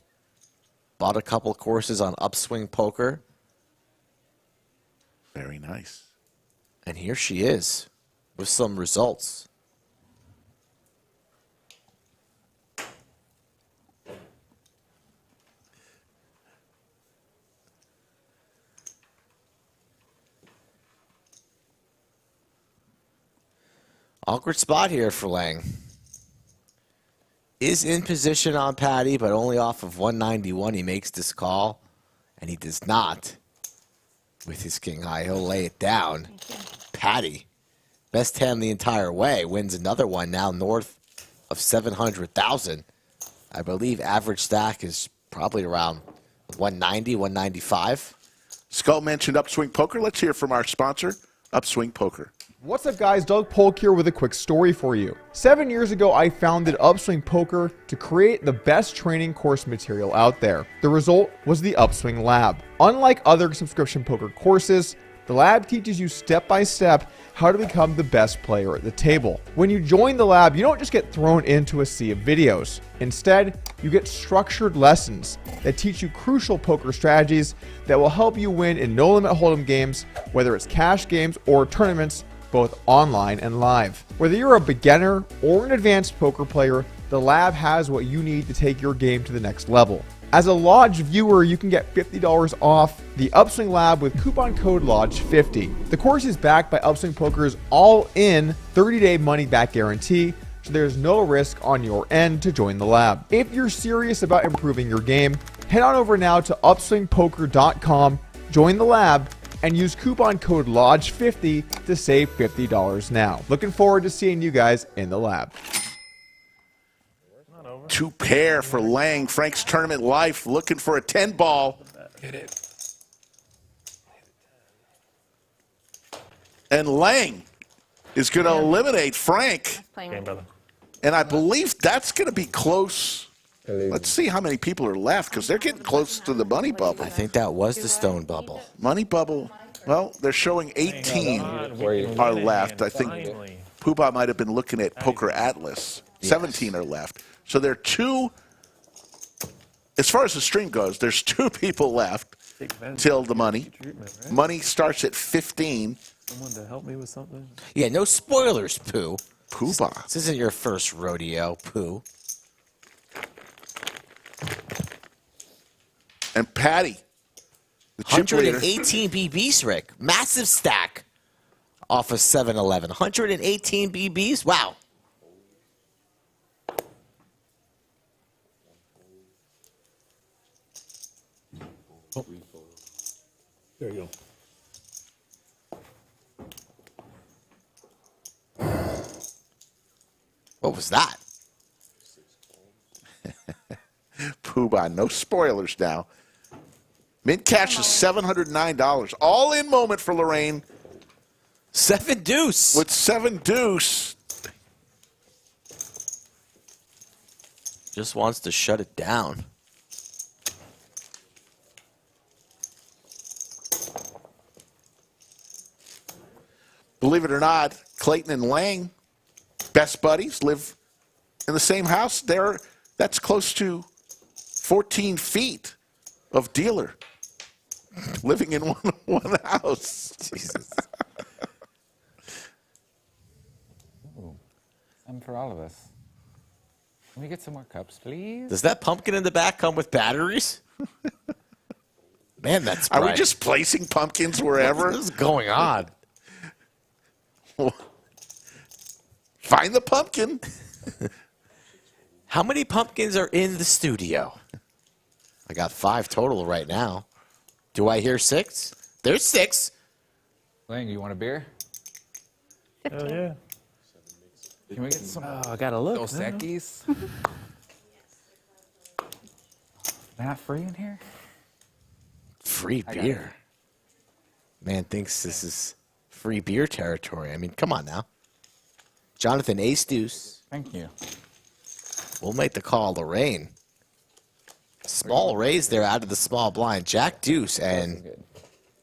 Bought a couple courses on Upswing Poker. Very nice. And here she is with some results. Awkward spot here for Lang. Is in position on Patty, but only off of 191. He makes this call, and he does not. With his king high, he'll lay it down. Patty, best hand the entire way, wins another one now north of 700,000. I believe average stack is probably around 190, 195. Skull mentioned Upswing Poker. Let's hear from our sponsor, Upswing Poker. What's up, guys? Doug Polk here with a quick story for you. 7 years ago, I founded Upswing Poker to create the best training course material out there. The result was the Upswing Lab. Unlike other subscription poker courses, the lab teaches you step by step how to become the best player at the table. When you join the lab, you don't just get thrown into a sea of videos. Instead, you get structured lessons that teach you crucial poker strategies that will help you win in no-limit hold'em games, whether it's cash games or tournaments, both online and live. Whether you're a beginner or an advanced poker player, the lab has what you need to take your game to the next level. As a Lodge viewer, you can get $50 off the Upswing Lab with coupon code LODGE50. The course is backed by Upswing Poker's all-in 30-day money-back guarantee, so there's no risk on your end to join the lab. If you're serious about improving your game, head on over now to upswingpoker.com, join the lab, and use coupon code LODGE50 to save $50 now. Looking forward to seeing you guys in the lab. Two pair for Lang. Frank's Tournament Life looking for a 10 ball. Hit it. And Lang is going to eliminate Frank. Game, brother. And I believe that's going to be close. Let's see how many people are left, because they're getting close to the money bubble. I think that was the stone bubble. Money bubble, well, they're showing 18 are left. I think Poobah might have been looking at Poker Atlas. 17 are left. So there are two, as far as the stream goes, there's two people left till the money. Money starts at 15. Someone to help me with something? Yeah, no spoilers, Pooh. Poobah. This isn't your first rodeo, Pooh. And Patty, the chip leader. 118 BBs, Rick. Massive stack off of 7-11. 118 BBs? Wow. There you go. What was that? Poobah, no spoilers now. Mint cash is $709. All in moment for Lorraine. 7 deuce. With 7 deuce. Just wants to shut it down. Believe it or not, Clayton and Lang, best buddies, live in the same house. That's close to 14 feet of dealer living in one house. Jesus. Some for all of us. Can we get some more cups, please? Does that pumpkin in the back come with batteries? Man, that's bright. Are we just placing pumpkins wherever? What is going on? Find the pumpkin. How many pumpkins are in the studio? I got 5 total right now. Do I hear 6? There's 6. Lang, you want a beer? Oh, yeah. Can we get some I gotta look. Dos Equis? They're not free in here? Free beer. Man thinks this is free beer territory. I mean, come on now. Jonathan, ace deuce. Thank you. We'll make the call, Lorraine. Small raise there out of the small blind. Jack deuce, and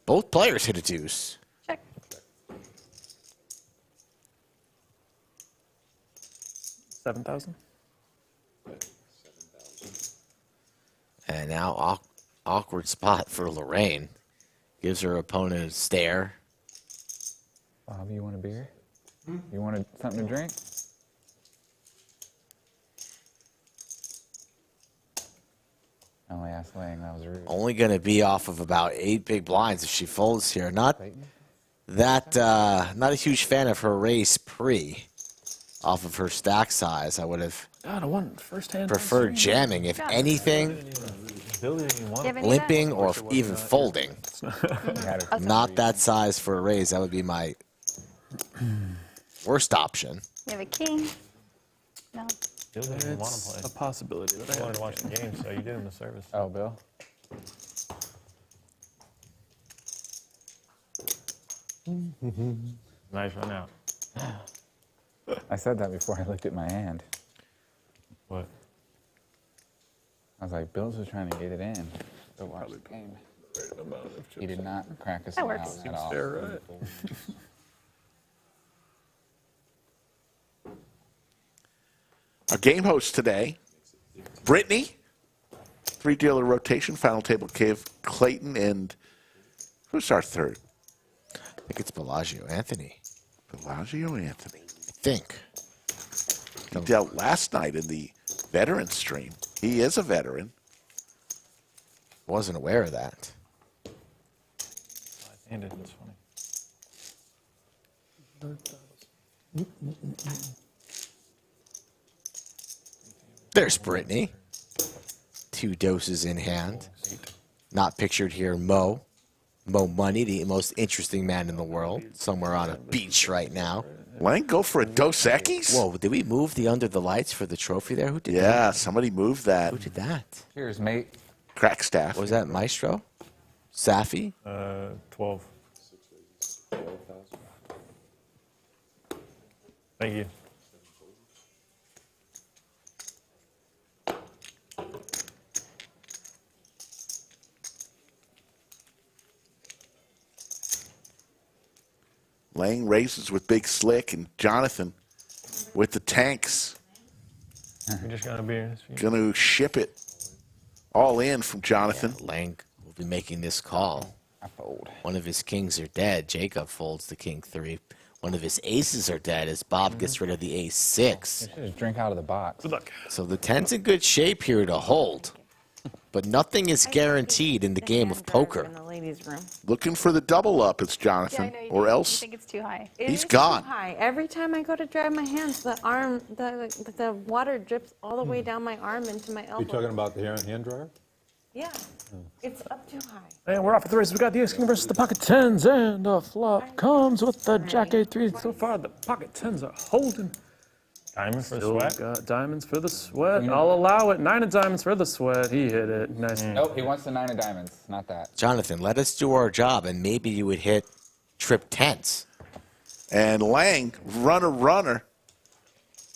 both players hit a deuce. Check. $7,000. And now awkward spot for Lorraine. Gives her opponent a stare. Bob, you want a beer? You want something to drink? I only asked Lang, that was rude. Only going to be off of about 8 big blinds if she folds here. Not a huge fan of her race pre. Off of her stack size, I would have preferred jamming. If anything, limping or even folding. Not that size for a raise. That would be my worst option. You have a king. No. Bill doesn't want to play. A possibility. He wanted to watch the game, so you did him a service. Oh, Bill? Nice run out. I said that before I looked at my hand. What? I was like, Bill's just trying to get it in. Go watch the game. He did not crack us That out works. at all. Fair, right? Our game host today, Brittany. 3-dealer rotation, final table cave, Clayton, and who's our third? I think it's Bellagio Anthony. Bellagio Anthony. I think. He dealt last night in the veteran stream. He is a veteran. Wasn't aware of that. Handed, that's funny. There's Brittany. 2 doses in hand. Not pictured here, Mo. Mo Money, the most interesting man in the world. Somewhere on a beach right now. Lang, go for a Dos Equis? Whoa, did we move the under the lights for the trophy there? Who did that? Yeah, somebody moved that. Who did that? Cheers, mate. Crackstaff. Was that Maestro? Safi? 12. Thank you. Lang raises with Big Slick, and Jonathan with the tanks. We just got a beer. Going to ship it all in from Jonathan. Yeah, Lang will be making this call. I fold. One of his kings are dead. Jacob folds the king 3. One of his aces are dead as Bob gets rid of the ace 6. You should just drink out of the box. Good luck. So the 10's in good shape here to hold. But nothing is guaranteed in the game of poker. In the ladies' room. Looking for the double up, it's Yeah, I Jonathan. know you Or do. else You think it's too high. he's It is gone. too high. Every time I go to dry my hands, the water drips all the way down my arm into my elbow. You talking about the hand dryer? Yeah, it's up too high. And we're off at the race. We got the Ace King versus the Pocket 10s, and a flop comes with the Jack A3. So far, the Pocket 10s are holding. Diamond for the Still sweat. got diamonds for the sweat. I'll allow it. 9 of diamonds for the sweat. He hit it. Nice. Nope, he wants the 9 of diamonds, not that. Jonathan, let us do our job, and maybe you would hit trip 10s. And Lang, runner.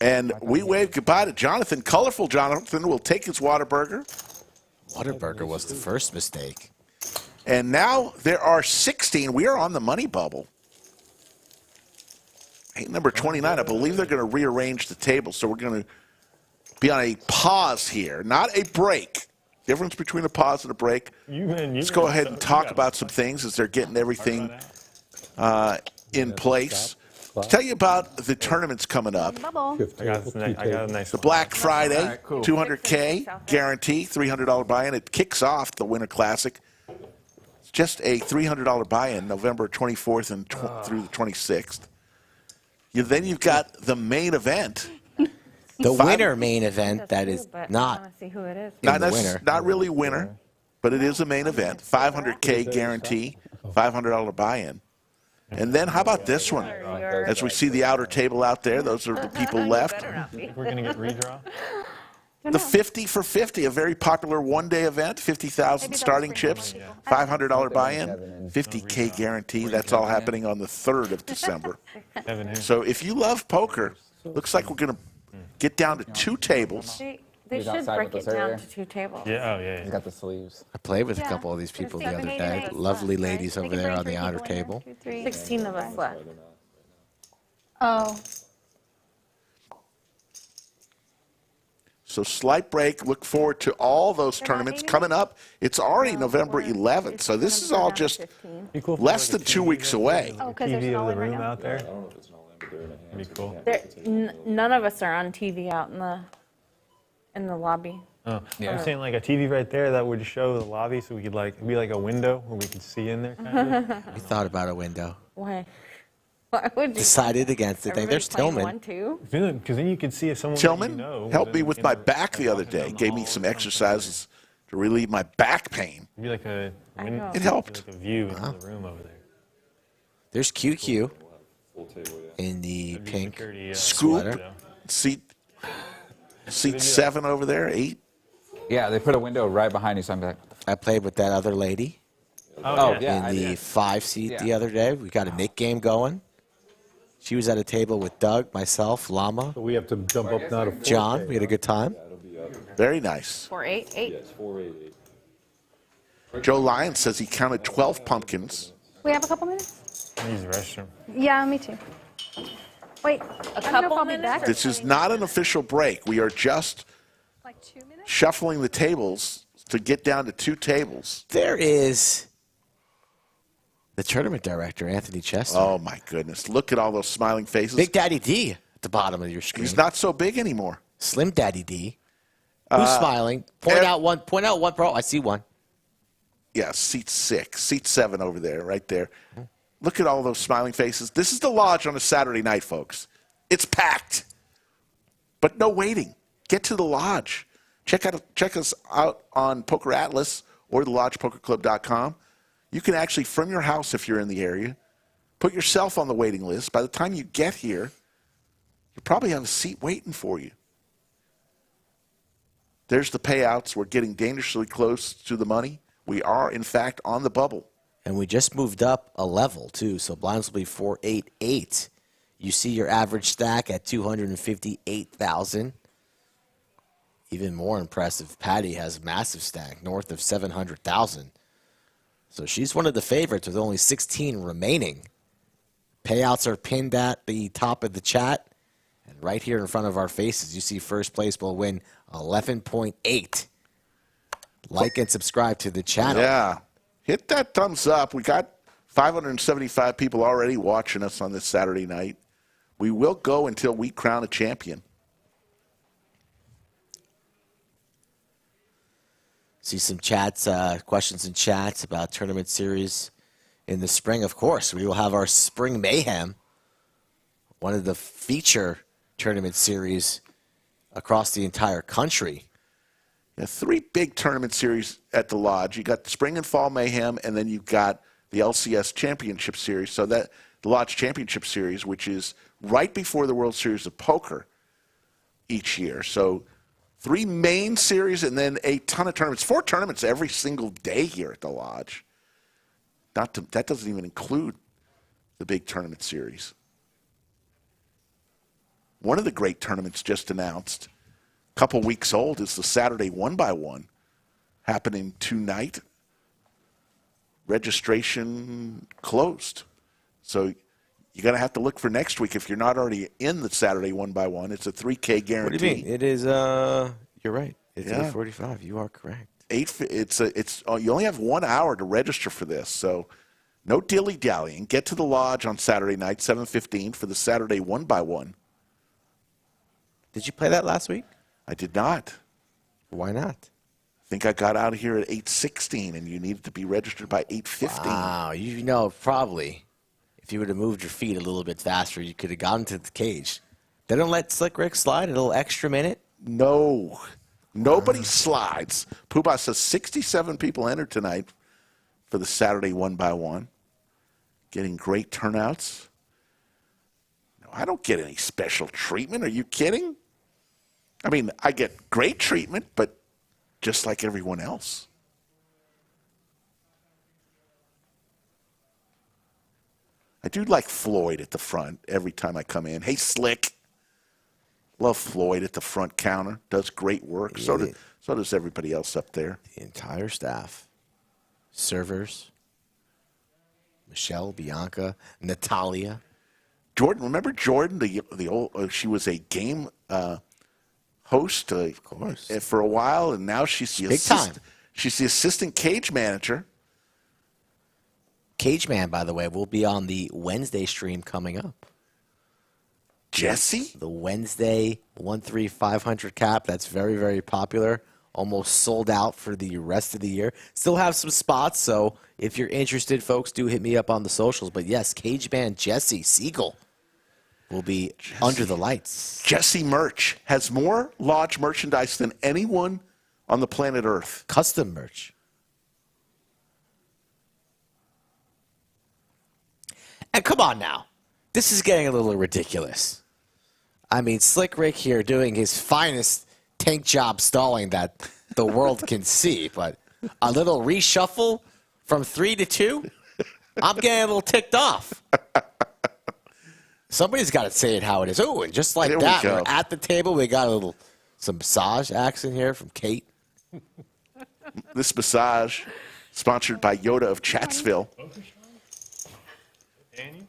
And we wave goodbye to Jonathan. Colorful Jonathan will take his Whataburger. Whataburger was the first mistake. And now there are 16. We are on the money bubble. Hey, number 29, I believe they're going to rearrange the table, so we're going to be on a pause here, not a break. Difference between a pause and a break. Let's go ahead and talk about some things as they're getting everything in place. Let's tell you about the tournaments coming up. Bubble. I got a nice The one. Black Friday, 200K guarantee, $300 buy-in. It kicks off the Winter Classic. It's just a $300 buy-in, November 24th and through the 26th. Then you've got the main event. The winner main event that is But I not want to see who it is. in the winner. Not really winner, but it is a main event. 500K guarantee, $500 buy-in. And then how about this one? As we see the outer table out there, those are the people left. We're going to get redraw. The 50 for 50, a very popular one-day event, 50,000 starting chips, $500 buy-in, 50K guarantee. That's all happening on the 3rd of December. Kevin here. So if you love poker, looks like we're going to get down to 2 tables. They He's should outside break with it us down earlier. to 2 tables. Yeah, oh, yeah. He's got the sleeves. I played with a Yeah. couple of these people the There's other 7, 8, day. 8 Lovely left, ladies right? over there on the outer table. 16 of us left. Oh, So slight break. Look forward to all those tournaments coming up. It's already November 11th, so this is all just less than 2 weeks away. Oh, because there's an all-in right now. Out there. Be cool. None of us are on TV out in the lobby. Oh, yeah. I'm saying like a TV right there that would show the lobby, so we could like it'd be like a window where we could see in there. Kind of. We thought about a window. Why? Why would you? Decided against it. There's Tillman. One, too? Because then you could see if someone Tillman helped me with my back the other day. Gave me some exercises to relieve my back pain. It'd be like a window. It helped. Like a view into the room over there. There's QQ in the pink Scoop. sweater. Seat 7 over there, 8. Yeah, they put a window right behind you, so I'm like, I played with that other lady yeah, in the 5 seat the other day. We got a Nick game going. She was at a table with Doug, myself, Llama, So we have to jump up now to 4K. John. We had a good time. Very nice. 4, 8, 8. Joe Lyons says he counted 12 pumpkins. We have a couple minutes? Use the restroom. Yeah, me too. Wait, I don't know if I'll be back. This is not an official break. We are just Like 2 minutes? shuffling the tables to get down to 2 tables. There is the tournament director, Anthony Chester. Oh, my goodness. Look at all those smiling faces. Big Daddy D at the bottom of your screen. He's not so big anymore. Slim Daddy D. Who's smiling? Point out one, bro. I see one. Yeah, seat 6, seat 7 over there, right there. Look at all those smiling faces. This is the lodge on a Saturday night, folks. It's packed, but no waiting. Get to the lodge. Check us out on Poker Atlas or thelodgepokerclub.com. You can actually, from your house if you're in the area, put yourself on the waiting list. By the time you get here, you probably have a seat waiting for you. There's the payouts. We're getting dangerously close to the money. We are, in fact, on the bubble. And we just moved up a level, too, so blinds will be 488. You see your average stack at 258,000. Even more impressive, Patty has a massive stack, north of 700,000. So she's one of the favorites with only 16 remaining. Payouts are pinned at the top of the chat. And right here in front of our faces, you see first place will win 11.8. Like and subscribe to the channel. Yeah. Hit that thumbs up. We got 575 people already watching us on this Saturday night. We will go until we crown a champion. See some chats, questions in chats about tournament series in the spring. Of course, we will have our Spring Mayhem, one of the feature tournament series across the entire country. Yeah, 3 big tournament series at the lodge. You got the Spring and Fall Mayhem, and then you've got the LCS Championship Series. So that the Lodge Championship Series, which is right before the World Series of Poker each year. So 3 main series and then a ton of tournaments. 4 tournaments every single day here at the lodge. That doesn't even include the big tournament series. One of the great tournaments just announced, a couple weeks old, is the Saturday 1x1 happening tonight. Registration closed. So you're going to have to look for next week if you're not already in the Saturday 1x1. It's a $3K guarantee. What do you mean? It is, you're right. It's 8:45. You are correct. You only have 1 hour to register for this, so no dilly-dallying. Get to the lodge on Saturday night, 7:15, for the Saturday 1x1. Did you play that last week? I did not. Why not? I think I got out of here at 8:16, and you needed to be registered by 8:15. Wow, you know, probably if you would have moved your feet a little bit faster, you could have gotten to the cage. They don't let Slick Rick slide a little extra minute? No. Nobody slides. Poobah says 67 people entered tonight for the Saturday 1x1. Getting great turnouts. No, I don't get any special treatment. Are you kidding? I mean, I get great treatment, but just like everyone else. I do like Floyd at the front every time I come in. Hey, Slick. Love Floyd at the front counter. Does great work. So does everybody else up there. The entire staff. Servers. Michelle, Bianca, Natalia. Jordan, remember Jordan? The old she was a game host for a while, and now she's the She's the assistant cage manager. Cage Man, by the way, will be on the Wednesday stream coming up. Jesse? The Wednesday 1-3-500 cap. That's very, very popular. Almost sold out for the rest of the year. Still have some spots, so if you're interested, folks, do hit me up on the socials. But yes, Cage Man Jesse Siegel will be under the lights. Jesse merch has more lodge merchandise than anyone on the planet Earth. Custom merch. And come on now. This is getting a little ridiculous. I mean, Slick Rick here doing his finest tank job stalling that the world can see. But a little reshuffle from 3 to 2, I'm getting a little ticked off. Somebody's got to say it how it is. Oh, and just like that, we're at the table. We got some massage action here from Kate. This massage, sponsored by Yoda of Chatsville.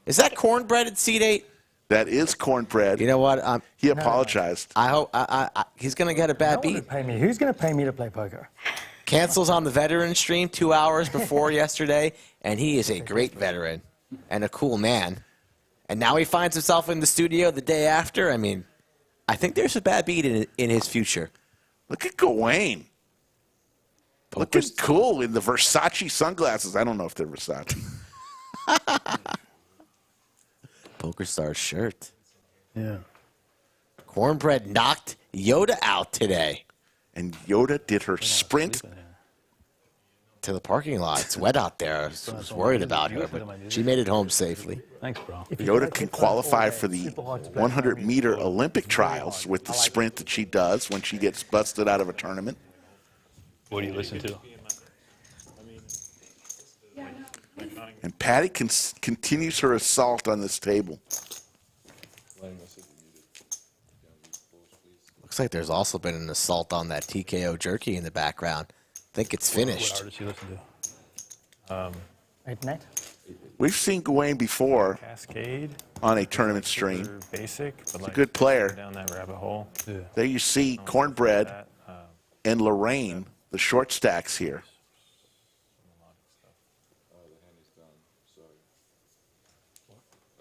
Is that cornbread at Seat 8? That is cornbread. You know what? He apologized. I hope he's going to get a bad beat. Pay me. Who's going to pay me to play poker? Cancels on the veteran stream 2 hours before yesterday, and he is a great veteran and a cool man. And now he finds himself in the studio the day after. I mean, I think there's a bad beat in his future. Look at Gawain. Looking cool in the Versace sunglasses. I don't know if they're Versace. Poker Star shirt. Yeah. Cornbread knocked Yoda out today. And Yoda did her sprint to the parking lot. It's wet out there. I was worried about her, but she made it home safely. Thanks, bro. Yoda can qualify for the 100-meter Olympic trials with the sprint that she does when she gets busted out of a tournament. What do you listen to? And Patty continues her assault on this table. Looks like there's also been an assault on that TKO Jerky in the background. I think it's finished. What artist you listen to? 8-8. We've seen Gawain before Cascade on a tournament stream. Basic, but He's a good player. Down that rabbit hole. Yeah. There you see Cornbread and Lorraine, the short stacks here.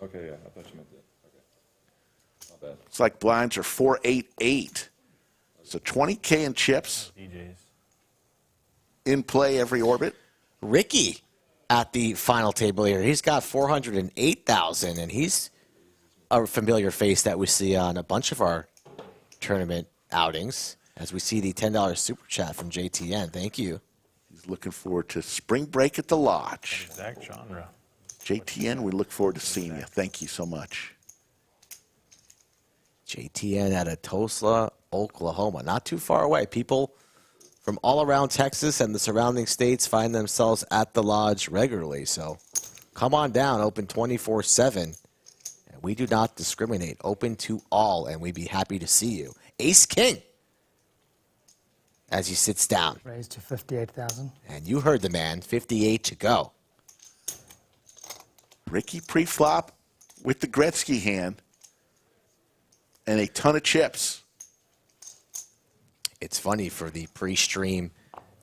Okay, yeah, I thought you meant that. Okay. Not bad. It's like blinds are 4-8-8. So 20K in chips in play every orbit. Ricky at the final table here. He's got 408,000, and he's a familiar face that we see on a bunch of our tournament outings as we see the $10 super chat from JTN. Thank you. He's looking forward to spring break at the lodge. Exact genre. JTN, we look forward to seeing you. Thank you so much. JTN out of Tulsa, Oklahoma. Not too far away. People from all around Texas and the surrounding states find themselves at the lodge regularly. So come on down, open 24/7. And we do not discriminate. Open to all, and we'd be happy to see you. Ace King as he sits down. Raised to 58,000. And you heard the man, 58 to go. Ricky pre-flop with the Gretzky hand and a ton of chips. It's funny for the pre-stream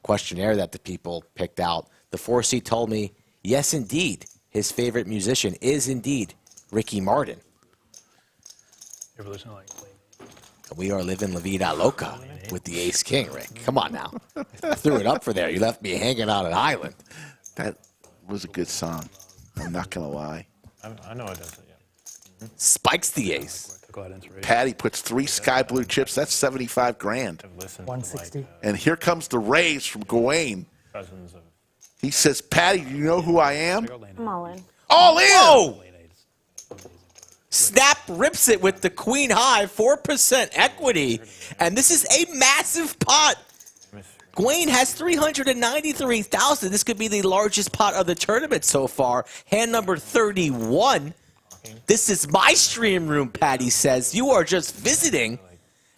questionnaire that the people picked out. The 4C told me, yes, indeed, his favorite musician is indeed Ricky Martin. You ever listen to like We are living La Vida Loca with the Ace King, Rick. Come on now. I threw it up for there. You left me hanging on an island. That was a good song. I'm not going to lie. I know it doesn't, yeah. Spikes the ace. Patty puts 3 sky blue chips. That's 75 grand. 160. And here comes the raise from Gawain. He says, Patty, do you know who I am? I'm all in. All in! Whoa! Snap rips it with the queen high, 4% equity. And this is a massive pot. Gawain has 393,000. This could be the largest pot of the tournament so far. Hand number 31. This is my stream room, Patty says. You are just visiting.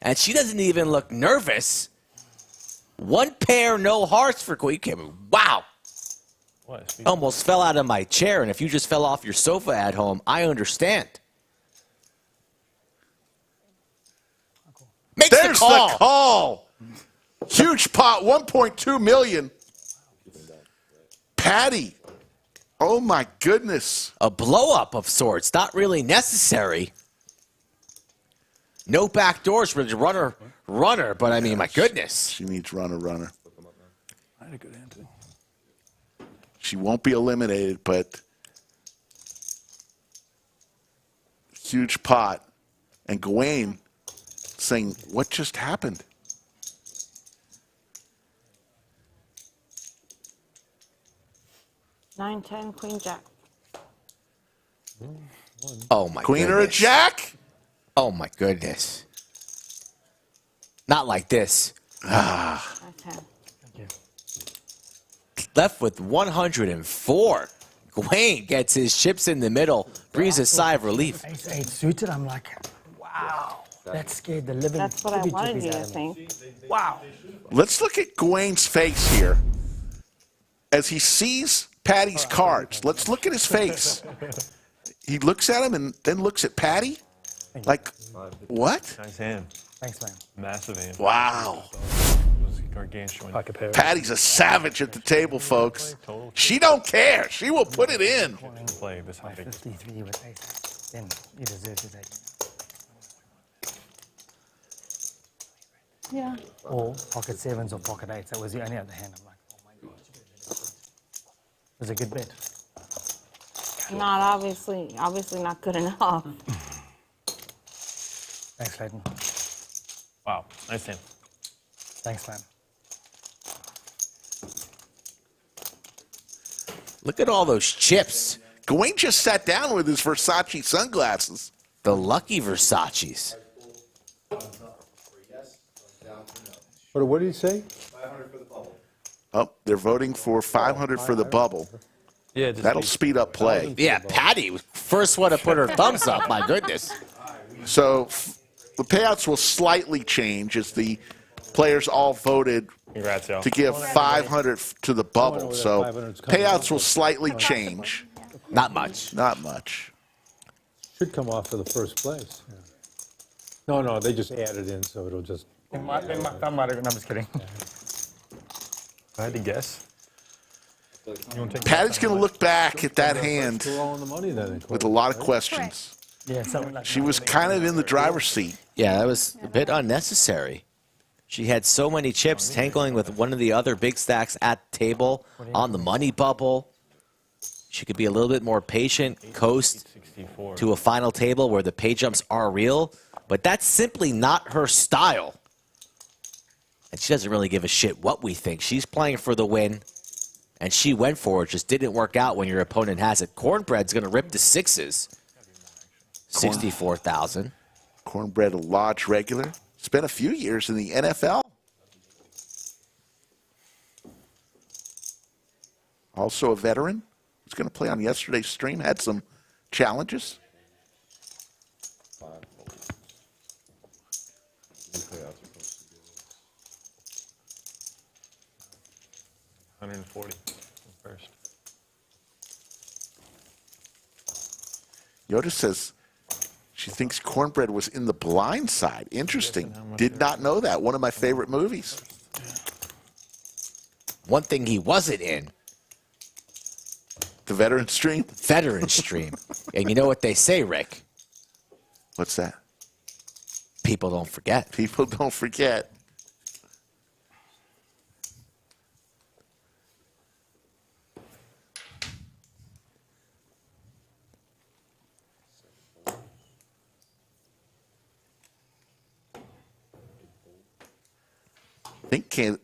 And she doesn't even look nervous. 1 pair, no hearts for Gawain. Wow. Almost fell out of my chair. And if you just fell off your sofa at home, I understand. Makes There's the call. the call. Huge pot, 1.2 million. Patty. Oh my goodness. A blow up of sorts. Not really necessary. No back doors for the runner, but I mean, my goodness. She needs runner. I had a good hand too. She won't be eliminated, but huge pot. And Gawain saying, what just happened? Nine, 10, queen, jack. Oh my Queen goodness. or a jack? Oh my goodness. Not like this. Nine, 10. Left with 104. Gawain gets his chips in the middle, breathes a sigh of relief. Ace 8 suited, I'm like, wow. That scared the living That's what I wanted chibby you to chibbies out of me. think. Wow. Let's look at Gawain's face here as he sees Patty's cards. Let's look at his face. He looks at him and then looks at Patty like, what? Nice hand. Thanks, man. Massive hand. Wow. It was gargantuan. Pocket pair. Patty's a savage at the table, folks. She don't care. She will put it in. Play this high. 53 with ace. Then you deserve to take it. Yeah. Or pocket 7s or pocket 8s. That was the only other hand. I'm like, oh my God. It was a good bet. Not obviously not good enough. Thanks, Clayton. Wow. Nice hand. Thanks, man. Look at all those chips. Gawain just sat down with his Versace sunglasses. The lucky Versaces. What did he say? Oh, they're voting for 500 for the bubble. Yeah, just That'll speed up play. Yeah, Patty was first one to put her thumbs up. My goodness. So the payouts will slightly change as the players all voted Congrats, y'all. to give 500 to the bubble. So payouts will slightly change. Not much. Not much. Should come off for the first place. Yeah. No, they just added in, so it'll just. I'm just kidding. If I had to guess. You wanna take Patty's going to look back at that hand We're all in the money then. with a lot of questions. Yeah, something like She that. was kind of in the driver's seat. Yeah, that was a bit unnecessary. She had so many chips tangling with one of the other big stacks at the table on the money bubble. She could be a little bit more patient, coast to a final table where the pay jumps are real, but that's simply not her style. And she doesn't really give a shit what we think. She's playing for the win, and she went for it. Just didn't work out when your opponent has it. Cornbread's going to rip the sixes. 64,000. Cornbread, a Lodge regular. Spent a few years in the NFL. Also a veteran. Was going to play on yesterday's stream. Had some challenges. $140 first. Yoda says she thinks Cornbread was in The Blind Side. Interesting. Did not know that. One of my favorite movies. One thing he wasn't in, The Veteran Stream. veteran stream. And you know what they say, Rick? What's that? People don't forget. People don't forget. I think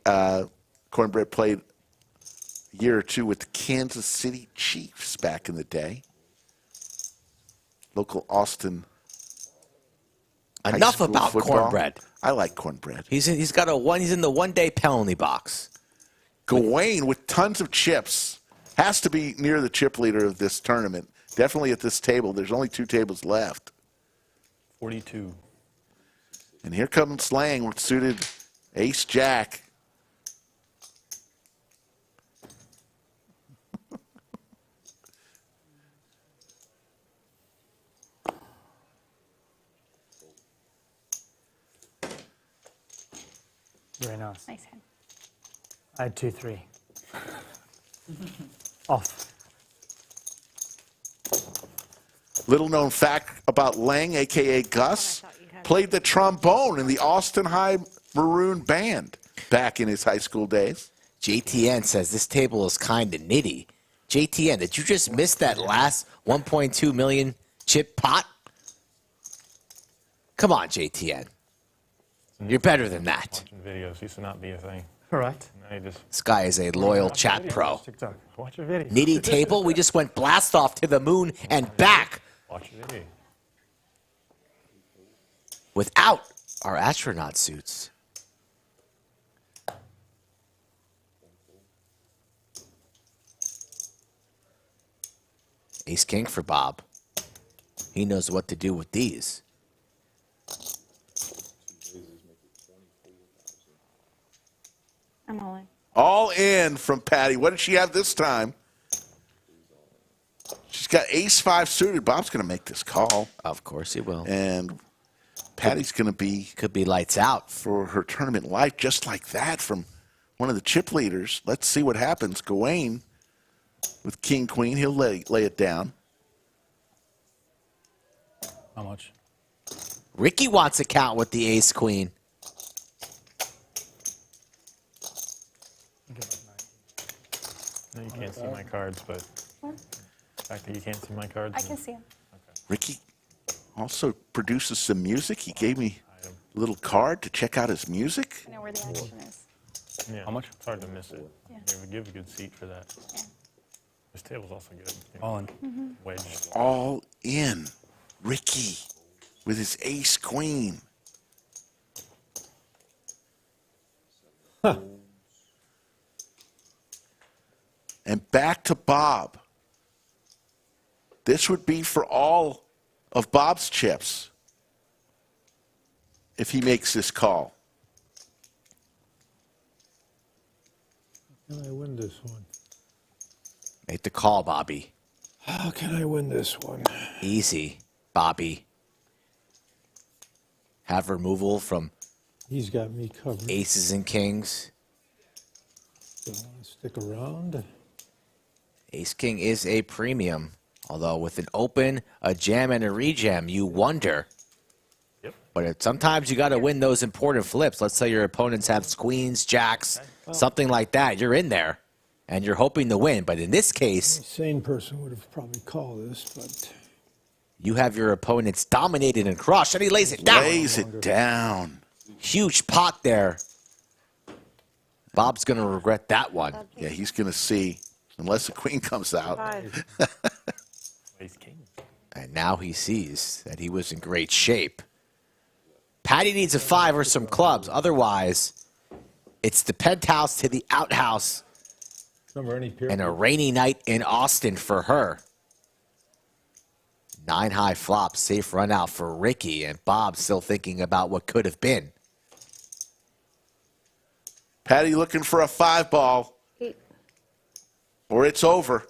Cornbread played a year or two with the Kansas City Chiefs back in the day. Local Austin. Enough high school about football. Cornbread. I like Cornbread. He's in the one-day penalty box. Gawain with tons of chips has to be near the chip leader of this tournament. Definitely at this table. There's only 2 tables left. 42. And here comes Lang with suited ace jack. Very nice. Nice hand. I had 2-3. Off. Little known fact about Lang, a.k.a. Gus, played the trombone in the Austin High Maroon Band back in his high school days. JTN says this table is kind of nitty. JTN, did you just miss that last 1.2 million chip pot? Come on, JTN. You're better than that. Watching videos used to not be a thing. All right. Now you just This guy is a loyal chat pro. TikTok. Watch your video. Nitty table, we just went blast off to the moon and back Watch your video. without our astronaut suits. Ace king for Bob. He knows what to do with these. I'm all in. All in from Patty. What did she have this time? She's got ace-5 suited. Bob's going to make this call. Of course he will. And Patty's going to be... Could be lights out. For her tournament life, just like that from one of the chip leaders. Let's see what happens. Gawain with king-queen. He'll lay it down. How much? Ricky wants to count with the ace-queen. No, you can't see my cards, but the fact that you can't see my cards. I can see him. Ricky also produces some music. He gave me a little card to check out his music. I know where the action is. Yeah, How much? It's hard to miss it. Yeah. They would give a good seat for that. Yeah. This table's also good. All in. Wedge. All in. Ricky with his ace-queen. And back to Bob. This would be for all of Bob's chips if he makes this call. How can I win this one? Make the call, Bobby. How can I win this one? Easy, Bobby. Have removal from He's got me covered. aces and kings. Do I want to stick around? Ace-king is a premium. Although with an open, a jam, and a rejam, you wonder. Yep. But sometimes you got to win those important flips. Let's say your opponents have queens, jacks, something like that. You're in there, and you're hoping to win. But in this case, A sane person would have probably called this, but you have your opponents dominated and crushed, and he lays it down. Lays it down. Huge pot there. Bob's going to regret that one. Yeah, he's going to see, unless the queen comes out. 5. Ace king. And now he sees that he was in great shape. Patty needs a 5 or some clubs. Otherwise, it's the penthouse to the outhouse remember any period? and a rainy night in Austin for her. 9 high flops, safe run out for Ricky, and Bob still thinking about what could have been. Patty looking for a 5-ball, 8. or it's over.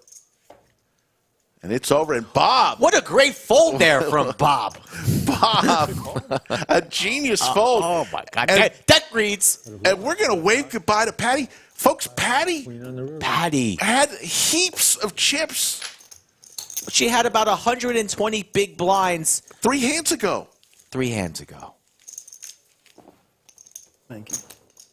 And it's over. And Bob. What a great fold there from Bob. Bob. A genius fold. Oh, my God. And- Deck reads. And we're going to wave goodbye to Patty. Folks, Patty Patty. had heaps of chips She had about 120 big blinds 3 hands ago. 3 hands ago. Thank you.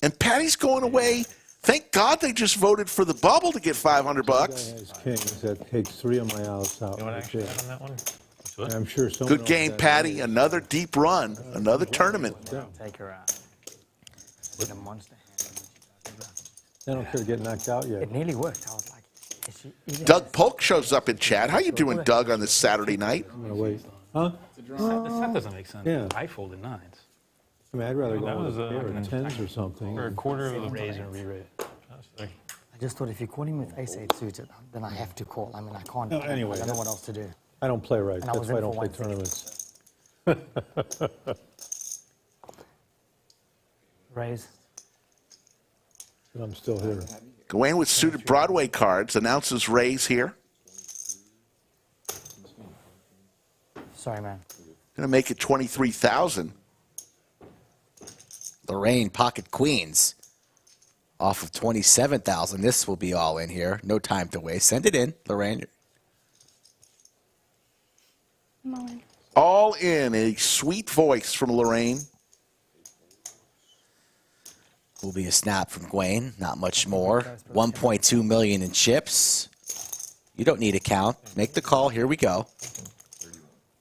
And Patty's going away. Thank God they just voted for the bubble to get $500. Has kings. That takes 3 of my outs out. You know what I right actually there. had on that one? And I'm sure someone Good game, else Patty. Another deep run. Another tournament. Take her out. With a monster hand. I don't care to get knocked out yet. It nearly worked. I was like, is she even Doug Polk shows up in chat. How you doing, Doug, on this Saturday night? I'm going to wait. Huh? The set doesn't make sense. Yeah. I folded 9s. I mean, I'd rather That go was, with a pair of 10s or something. For a quarter of the raise and re-raise. I just thought if you call him with ace-8 suited, then I have to call. I mean, I can't. No, anyway, I don't know what else to do. I don't play right. And I That's was why I in don't for play 160. tournaments. Raise. And I'm still here. Gawain with suited Broadway cards announces raise here. Sorry, man. Going to make it 23,000. Lorraine, pocket queens. Off of 27,000. This will be all in here. No time to waste. Send it in, Lorraine. All in. A sweet voice from Lorraine. Will be a snap from Gawain. Not much more. 1.2 million in chips. You don't need a count. Make the call. Here we go.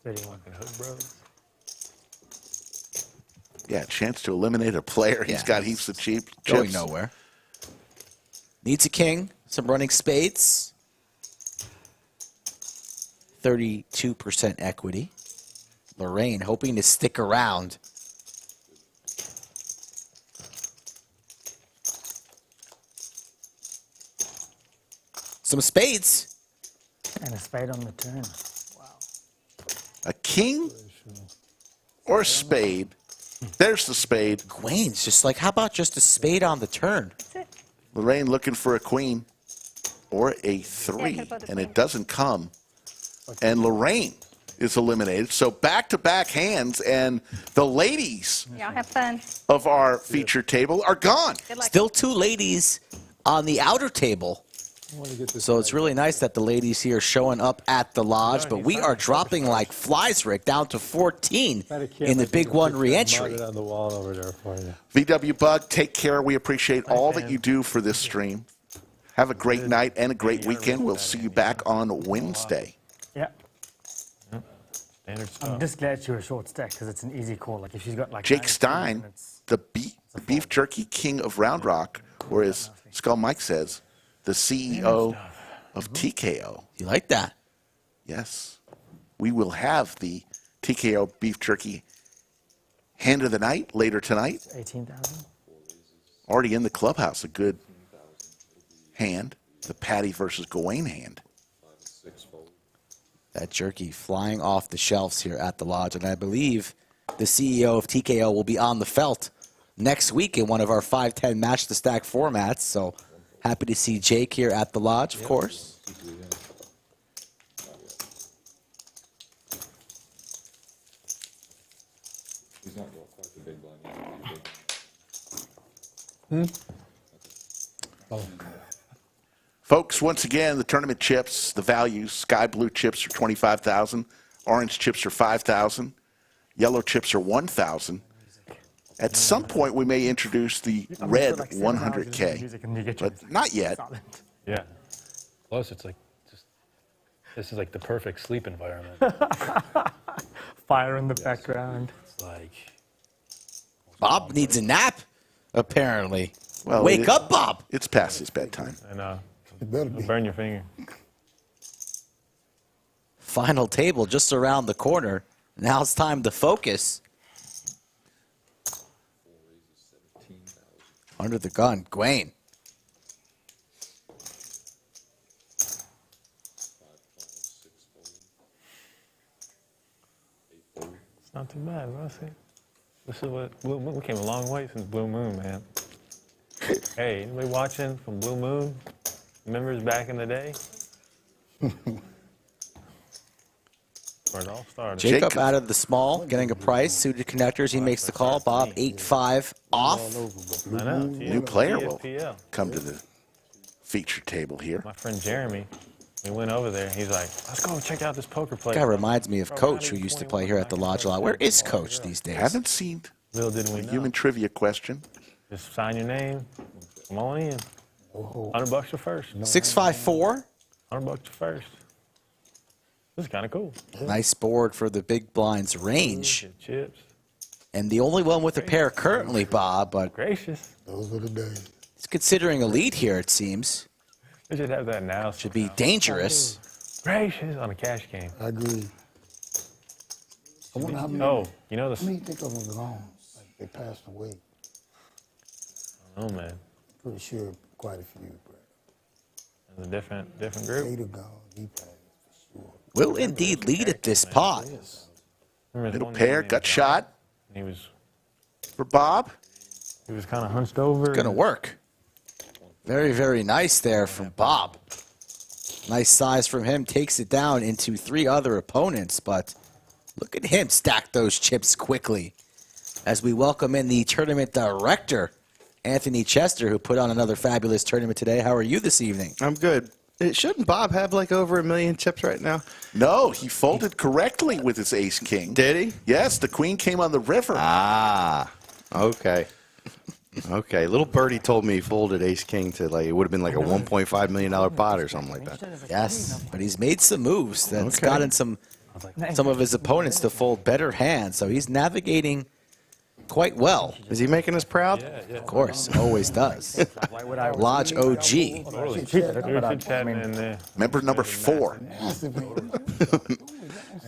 31. Yeah, chance to eliminate a player. He's got heaps of chips. Going nowhere. Needs a king. Some running spades. 32% equity. Lorraine hoping to stick around. Some spades. And a spade on the turn. Wow. A king or a spade. There's the spade. Gawain's just like, how about just a spade on the turn? Lorraine looking for a queen or a 3, and it doesn't come. And Lorraine is eliminated. So back-to-back hands, and the ladies Y'all have fun. of our feature table are gone. Still 2 ladies on the outer table. So it's really nice that the ladies here are showing up at the lodge, but we are dropping like flies, Rick, down to 14 in the big one re-entry. On the wall over there for you. VW Bug, take care. We appreciate all that you do for this stream. Have a great night and a great weekend. We'll see you back on Wednesday. Yeah. I'm just glad you're a short stack because it's an easy call. Like if she's got like Jake Stein, the beef jerky king of Round Rock, or as Skull Mike says, the CEO of TKO. You like that? Yes. We will have the TKO beef jerky hand of the night later tonight. 18,000. Already in the clubhouse, a good hand. The Patty versus Gawain hand. That jerky flying off the shelves here at the lodge. And I believe the CEO of TKO will be on the felt next week in one of our 5-10 match the stack formats. So happy to see Jake here at the lodge, of course. He's not quite the big blind. Folks, once again, the tournament chips, the values, sky blue chips are 25,000, orange chips are 5,000, yellow chips are 1,000. At some point, we may introduce the red 100K, but not yet. Yeah. Plus, it's like this is like the perfect sleep environment. Fire in the background. It's like Bob needs a nap, apparently. Well, Wake up, Bob. It's past his bedtime. I know. Burn your finger. Final table just around the corner. Now it's time to focus. Under the gun, Gawain. It's not too bad, bro. See, this is what Blue Moon. We came a long way since Blue Moon, man. Hey, anybody watching from Blue Moon? Members back in the day? Where it all started. Jacob out of the small, getting a price. Suited connectors, he makes the call. Bob, 8-5 off. I know. New player will TSPL. come to the feature table here. My friend Jeremy, we went over there. He's like, let's go check out this poker place. Guy reminds me of Coach, who used to play here at the lodge a lot. Where is Coach these days? Haven't seen Little didn't we a know. human trivia question. Just sign your name. Come on in. $100 your first. 654. $100 your first. This is kind of cool. Nice board for the big blinds range. Chips. And the only one with a pair currently, Bob, but Gracious. Those were the days. he's considering a lead here, it seems. We should have that now. Should be dangerous. Gracious on a cash game. I agree. I wonder how many, you know how this. many think of them gone? Like they passed away. Oh man, Pretty sure quite a few, bro. it's a different group. Jada gone. He passed for sure. Will indeed lead at this pot. Middle pair, gut shot He was for Bob. kind of hunched over. Gonna work. Very, very nice there from Bob. Nice size from him. Takes it down into 3 other opponents, but look at him stack those chips quickly. as we welcome in the tournament director, Anthony Chester, who put on another fabulous tournament today. How are you this evening? I'm good. Shouldn't Bob have like over 1 million chips right now? No, he folded correctly with his ace-king. Did he? Yes, the queen came on the river. Ah, okay. Okay, little birdie told me he folded ace-king to like, it would have been like a $1.5 million pot or something like that. Yes, but he's made some moves that's Okay. gotten some of his opponents to fold better hands, so he's navigating quite well. Is he making us proud? Of course, always does. Lodge OG. Member number 4.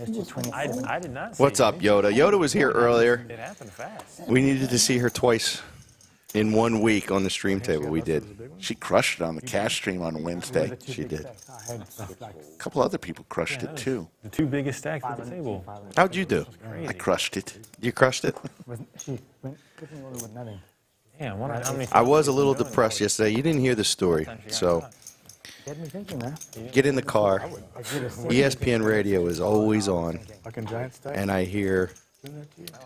I did not see What's up, Yoda? Yoda was here earlier. It happened fast. We needed to see her twice in 1 week on the stream table. We did. She crushed it on the cash stream on Wednesday. She did. A couple other people crushed it too. The 2 biggest stacks at the table. How'd you do? I crushed it. You crushed it? Damn, I wonder how many. I was a little depressed yesterday. You didn't hear the story, so get in the car. ESPN radio is always on, and I hear Oh,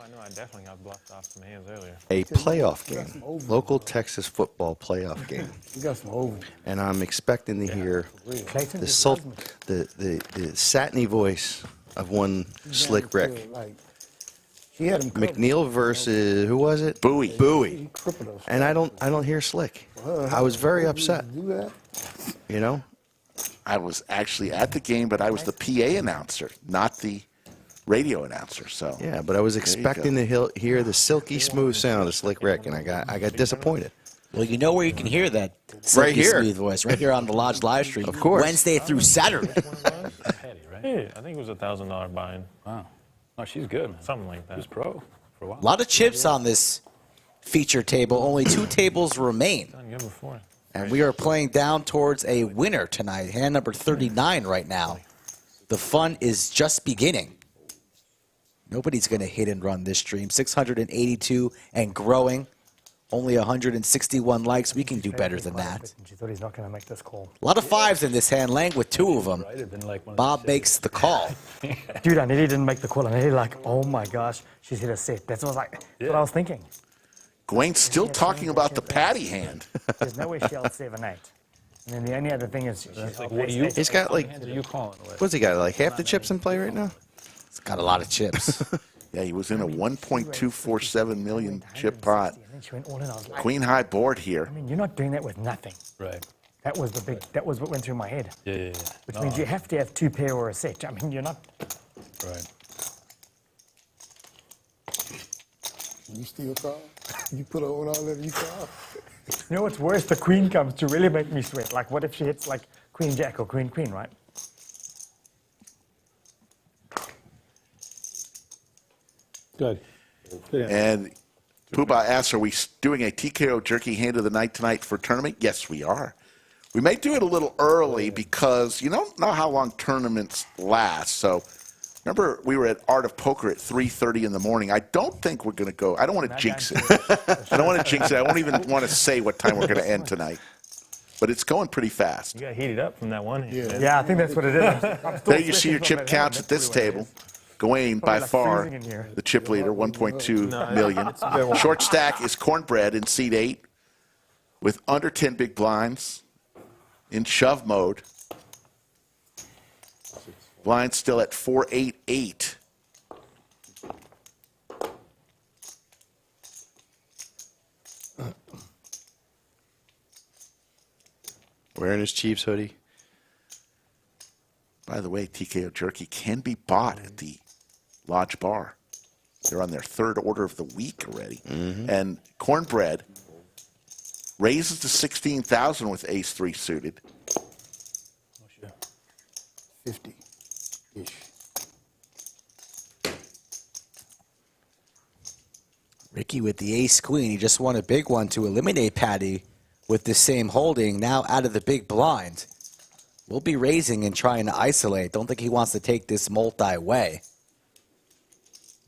I know. I definitely got bluffed off some hands earlier. a playoff game, local Texas football playoff game, and I'm expecting to hear the satiny voice of one Slick Rick. McNeil versus who was it? Bowie. Bowie. And I don't hear Slick. I was very upset. You know? I was actually at the game, but I was the PA announcer, not the radio announcer. So Yeah, but I was expecting to hear the silky smooth sound of Slick Rick, and I got disappointed. Well, you know where you can hear that silky Right here. smooth voice? Right here on the Lodge live stream. Of course. Wednesday through Saturday. Yeah, I think it was a $1,000 buy-in. Wow. Oh, she's good, man. Something like that. She's pro for a while. A lot of chips on this feature table. Only 2 tables remain. Done good before. And we are playing down towards a winner tonight. Hand number 39 right now. The fun is just beginning. Nobody's going to hit and run this stream. 682 and growing. Only 161 likes. We can do better than that. She thought he's not going to make this call. A lot of 5s in this hand, Lang, with 2 of them. Bob makes the call. Dude, I nearly didn't make the call. I nearly like, oh my gosh, she's hit a set. That's what I was thinking. Gawain's still talking about the patty hand. There's no way she held 7-8. And then the only other thing is He's got like, what's he got? Like half the chips in play right now? It's got a lot of chips. Yeah, he was in a 1.247 million chip pot. And then she went all in. I was like, Queen high board here. I mean, you're not doing that with nothing. Right. That was what went through my head. Yeah. Which means you have to have 2 pair or a set. I mean, you're not. Right. You still call? You put on all that, you call? You know what's worse? The queen comes to really make me sweat. Like, what if she hits like queen jack or queen queen, right? Good. Good answer. And Poobah asks, are we doing a TKO Jerky hand of the night tonight for tournament? Yes, we are. We may do it a little early because you don't know how long tournaments last. So remember, we were at Art of Poker at 3:30 in the morning. I don't think we're going to go. I don't want to jinx it. I don't want to jinx it. I won't even want to say what time we're going to end tonight. But it's going pretty fast. You got heated up from that one hand. Yeah, I think that's what it is. There you see your chip counts at this table. Gawain, by far, the chip leader, 1.2 million. Short stack is Cornbread in seat 8 with under 10 big blinds in shove mode. Blind still at 488. Wearing his Chiefs hoodie. By the way, TKO Jerky can be bought at the Lodge Bar. They're on their 3rd order of the week already. And Cornbread raises to 16,000 with ace-3 suited. 50-ish. Ricky with the ace-queen. He just won a big one to eliminate Patty with the same holding. Now out of the big blind. We'll be raising and trying to isolate. Don't think he wants to take this multi-way.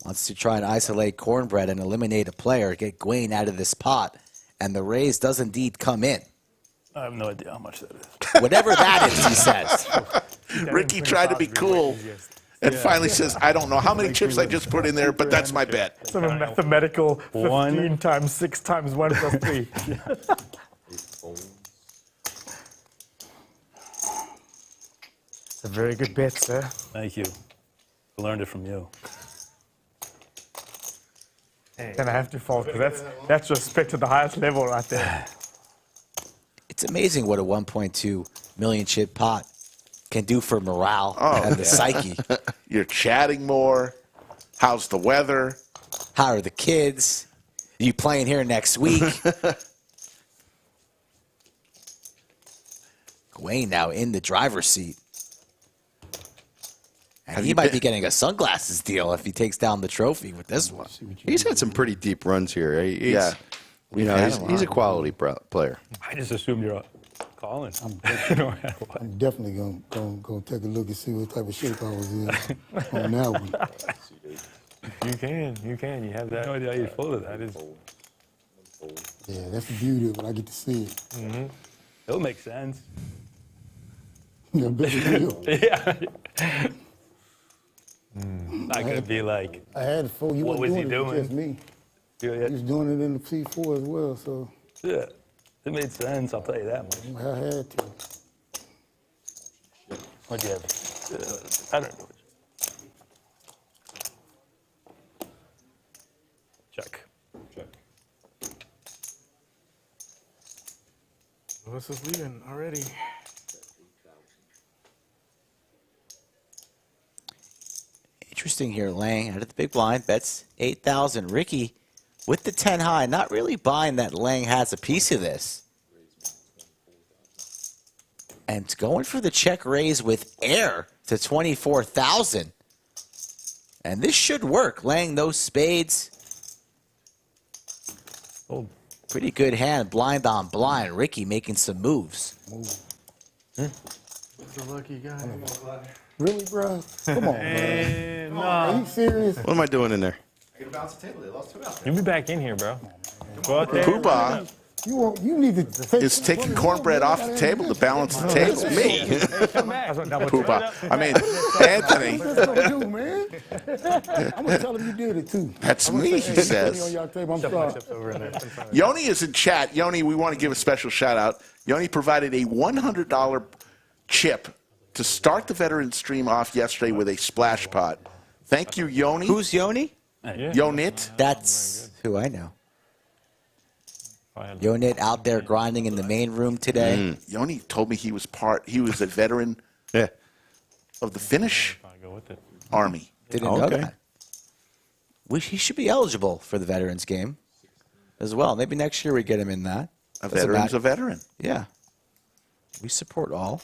Wants to try and isolate Cornbread and eliminate a player, get Gawain out of this pot, and the raise does indeed come in. I have no idea how much that is. Whatever that is, he says. Ricky tried to be cool and finally says, I don't know how many chips I just put in there, but that's my bet. Some mathematical 15 times 6 times 1 plus 3. It's a very good bet, sir. Thank you. I learned it from you. Then I have to fold, because that's respect to the highest level right there. It's amazing what a 1.2 million chip pot can do for morale and the psyche. You're chatting more. How's the weather? How are the kids? Are you playing here next week? Gawain now in the driver's seat. And he might be getting a sunglasses deal if he takes down the trophy with this one. He's had some pretty deep runs here. You know, he's a quality player. I just assumed you're calling. I'm definitely gonna take a look and see what type of shape I was in on that one. You can. You have that. No idea how you folded that. Yeah, that's the beauty of it. I get to see it. Mm-hmm. It'll make sense. Yeah, I bet it will. Yeah. Not gonna be like. I had 4. What was he doing? Just me. He was doing it in the C4 as well, so. Yeah, it made sense. I'll tell you that much. I had to. What'd you have? I don't know. Check. Lewis is leaving already. Interesting here, Lang out of the big blind, bets 8,000. Ricky with the 10 high, not really buying that Lang has a piece of this. And it's going for the check raise with air to 24,000. And this should work. Lang those spades. Oh, pretty good hand, blind on blind. Ricky making some moves. He's a lucky guy. Really, bro? Come on, man. Are you serious? What am I doing in there? I gotta bounce the table. They lost 2 out. You'll be back in here, bro. Go out there. Poobah You need to take is taking cornbread off the table to balance the table. Me. Poobah. I mean, Anthony. What you gonna do, man? I'm gonna tell him you did it too. That's I'm gonna me, say, he hey, says. on your table, I'm sorry. Yoni is in chat. Yoni, we want to give a special shout out. Yoni provided a $100 chip to start the veteran stream off yesterday with a splash pot. Thank you, Yoni. Who's Yoni? Yonit. That's who I know. Yonit out there grinding in the main room today. Yoni told me he was a veteran of the Finnish army. Didn't know that. He should be eligible for the veterans game as well. Maybe next year we get him in that. A veteran's a veteran. Yeah. We support all.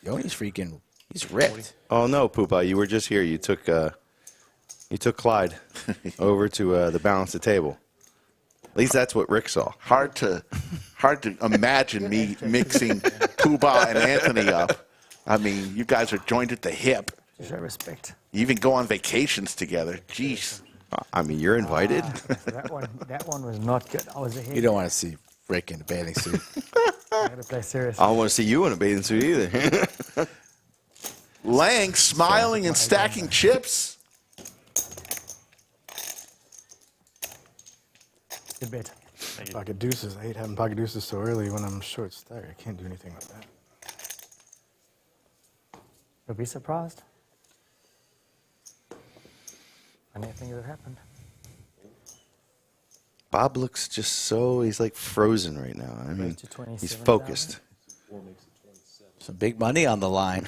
Yoni's freaking, he's ripped. Oh no, Poopa, you were just here. You took Clyde over to the balance the table. At least that's what Rick saw. Hard to imagine me mixing Poobah and Anthony up. I mean, you guys are joined at the hip. Show respect. You even go on vacations together. Jeez. I mean, you're invited. That one was not good. I was ahead. You don't want to see Rick in a bathing suit. I gotta play serious. I don't want to see you in a bathing suit either. Lang smiling and stacking chips. Good bet. Pocket deuces. I hate having pocket deuces so early when I'm short stack. I can't do anything with that. You'll be surprised. Funny things have happened. Bob looks just so, he's like frozen right now. I mean, he's focused. Some big money on the line.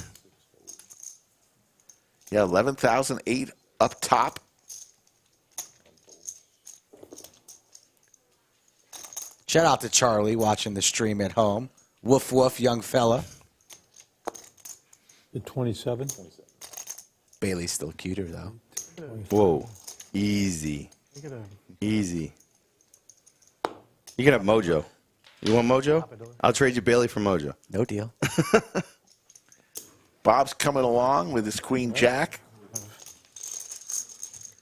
Yeah, 11,008 up top. Shout out to Charlie watching the stream at home. Woof woof, young fella. The 27? Bailey's still cuter though. Whoa, easy, easy. You can have Mojo. You want Mojo? I'll trade you Bailey for Mojo. No deal. Bob's coming along with his queen jack.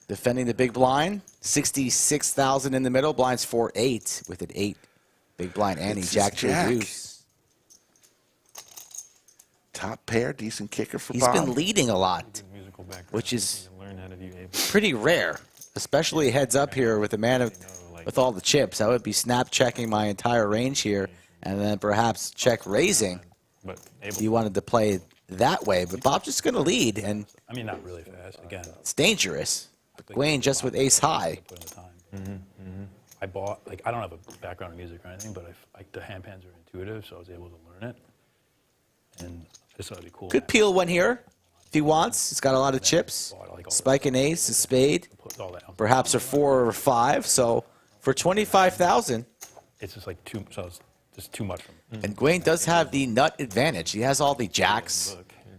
Defending the big blind. 66,000 in the middle. Blinds 4-8 with an 8. Big blind Annie. Jack to a deuce. Top pair, decent kicker for He's Bob. been leading a lot, which is pretty rare, especially heads up here with a man with all the chips. I would be snap checking my entire range here and then perhaps check raising if you wanted to play it that way. But Bob's just going to lead, and I mean, not really fast. Again, it's dangerous. But Gawain just with ace high. I bought, like, I don't have a background in music or anything, but the hand pans are intuitive, so I was able to learn it. And this thought it'd be cool. Could peel one here if he wants. He's got a lot of chips. Spike an ace, a spade, perhaps a 4 or 5. So for 25,000, it's just like too. So it's just too much for me. and Gawain does have the nut advantage. He has all the jacks,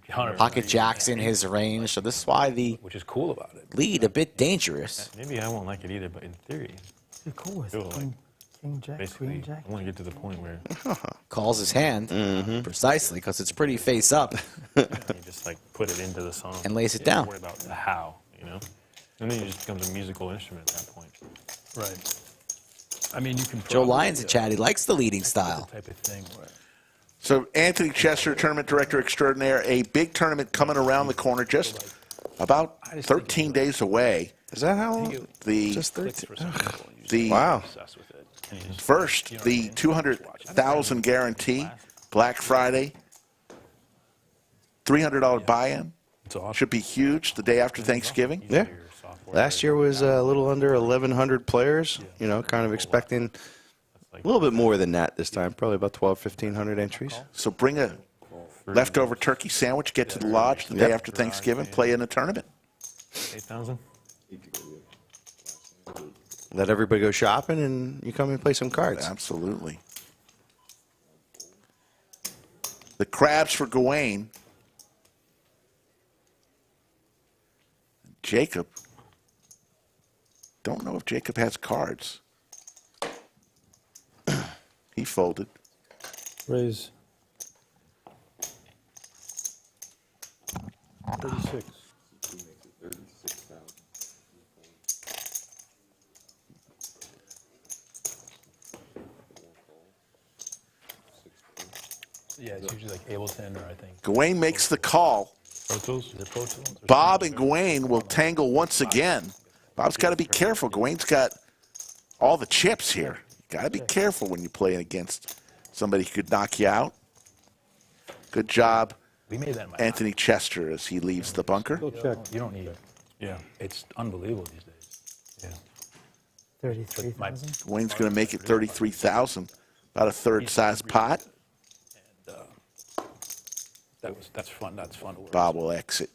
pocket jacks in his range. So this is why the which is cool about it. Lead a bit dangerous. Maybe I won't like it either, but in theory, Of course. feel like King Jack, basically, Queen Jack. I want to get to the point where Calls his hand precisely because it's pretty face up you just like put it into the song and lays it You don't down. worry about the how, you know, and then it just becomes a musical instrument at that point. Right. I mean, you can. Joe Lyons in chat. He likes the leading style. Type of thing. Where So Anthony Chester, tournament director extraordinaire, a big tournament coming around the corner, just about 13 days away. Is that how? The Just 13. Wow. First, the 200,000 guarantee, Black Friday, $300 buy-in. Should be huge the day after Thanksgiving. Yeah. Last year was a little under 1,100 players. You know, kind of expecting a little bit more than that this time. Probably about 1,500 entries. So bring a leftover turkey sandwich, get to the lodge the day after Thanksgiving, play in a tournament. 8,000. Let everybody go shopping, and you come and play some cards. Absolutely. The crabs for Gawain. Jacob. Don't know if Jacob has cards. He folded. Raise 36. yeah, it's usually like Ableton or I think. Gawain makes the call. Pro Tools? Is it Pro Tools? Bob and Gawain will tangle once again. Bob's got to be careful. Gawain's got all the chips here. You got to be careful when you're playing against somebody who could knock you out. Good job, We made that in my Anthony Chester, as he leaves the bunker. You don't need it. Yeah. It's unbelievable these days. Yeah. 33,000. Gawain's going to make it 33,000, about a third size pot. That's fun. That's fun to work. Bob will exit.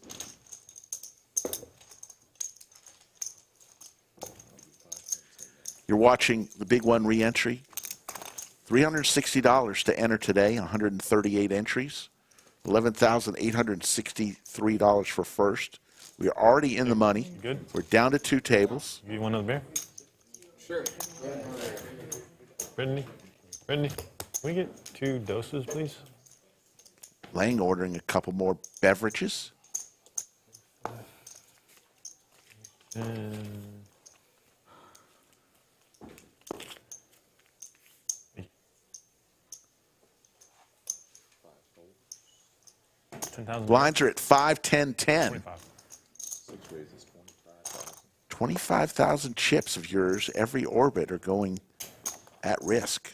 You're watching the Big One re-entry. $360 to enter today, 138 entries. $11,863 for first. We are already in the money. Good. We're down to 2 tables. You want another beer? Sure. Brittany, can we get 2 doses, please? Lang ordering a couple more beverages. And 10,000. Blinds are at 5, 10, 10. 25,000 chips of yours, every orbit, are going at risk.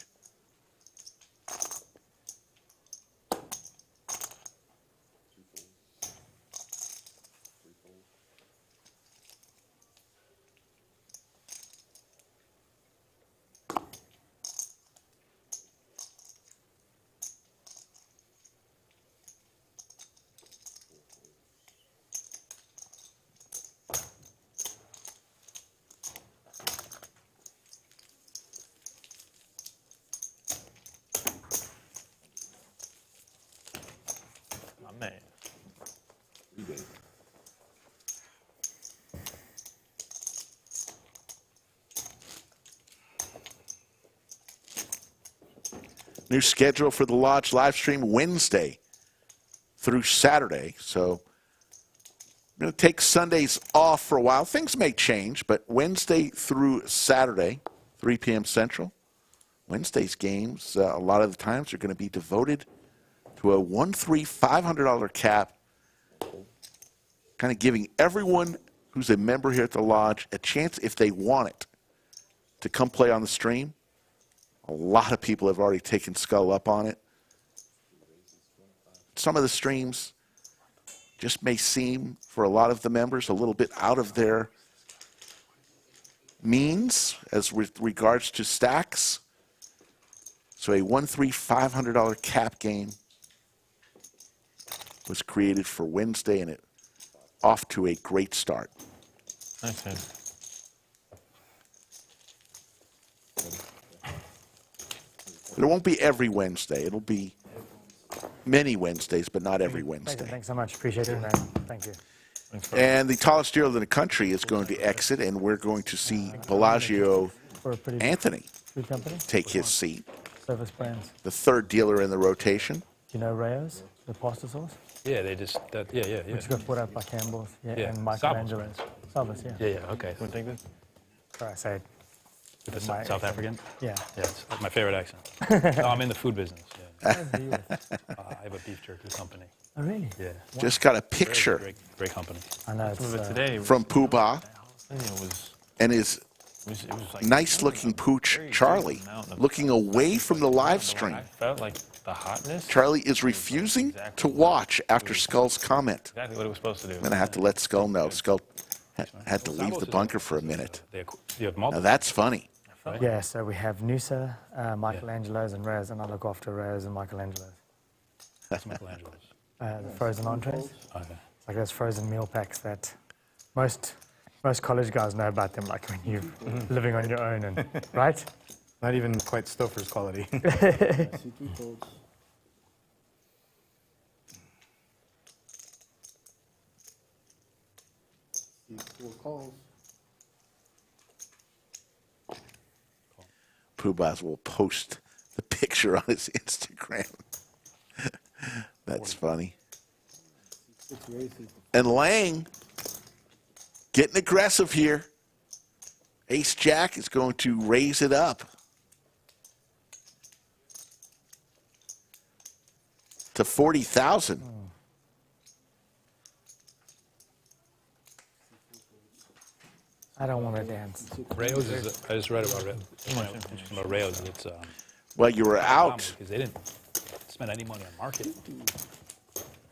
My man. New schedule for the Lodge live stream Wednesday through Saturday. So we're going to take Sundays off for a while. Things may change, but Wednesday through Saturday, 3 p.m. Central. Wednesday's games, a lot of the times, are going to be devoted to to a 1-3 $500 cap, kind of giving everyone who's a member here at the Lodge a chance, if they want it, to come play on the stream. A lot of people have already taken Skull up on it. Some of the streams just may seem, for a lot of the members, a little bit out of their means as regards to stacks. So a 1-3 $500 cap game was created for Wednesday, and it off to a great start. Okay. It won't be every Wednesday. It'll be many Wednesdays, but not every Wednesday. Thanks so much. Appreciate it, man. Thank you. And the tallest dealer in the country is going to exit, and we're going to see Bellagio Anthony take his seat. Service brands. The third dealer in the rotation. Do you know Rayo's, the pasta sauce? Yeah, they just, yeah. Which got put out by Campbell's. Yeah. And Michelangelo's. Salvas, yeah. Yeah, okay. Want to take this? Sorry, I said. With the South African? Yeah. Yeah, it's my favorite accent. No, I'm in the food business. Yeah. I have a beef jerky company. Oh, really? Yeah. Just got a picture Great company. I know. It's, today from Poobah was and his like nice-looking pooch, Charlie, looking away from the live stream. I felt like the hotness. Charlie is refusing to watch after Skull's comment. Exactly what it was supposed to do. I'm going to have to let Skull know. Skull had to leave the bunker for a minute. You have Now, that's funny. Yeah, so we have Noosa, Michelangelo's, and Rayo's, and I look after Rayo's and Michelangelo's. That's Michelangelo's. The frozen entrees. Okay. It's like those frozen meal packs that most college guys know about them, like when you're living on your own, and right? Not even quite Stouffer's quality. Poobahs will post the picture on his Instagram. That's funny. And Lang getting aggressive here. Ace Jack is going to raise it up to 40,000. I don't want to dance. Rayo's is, I just read about it. Interesting about Rayo's. It's, Well, you were out. because they didn't spend any money on marketing.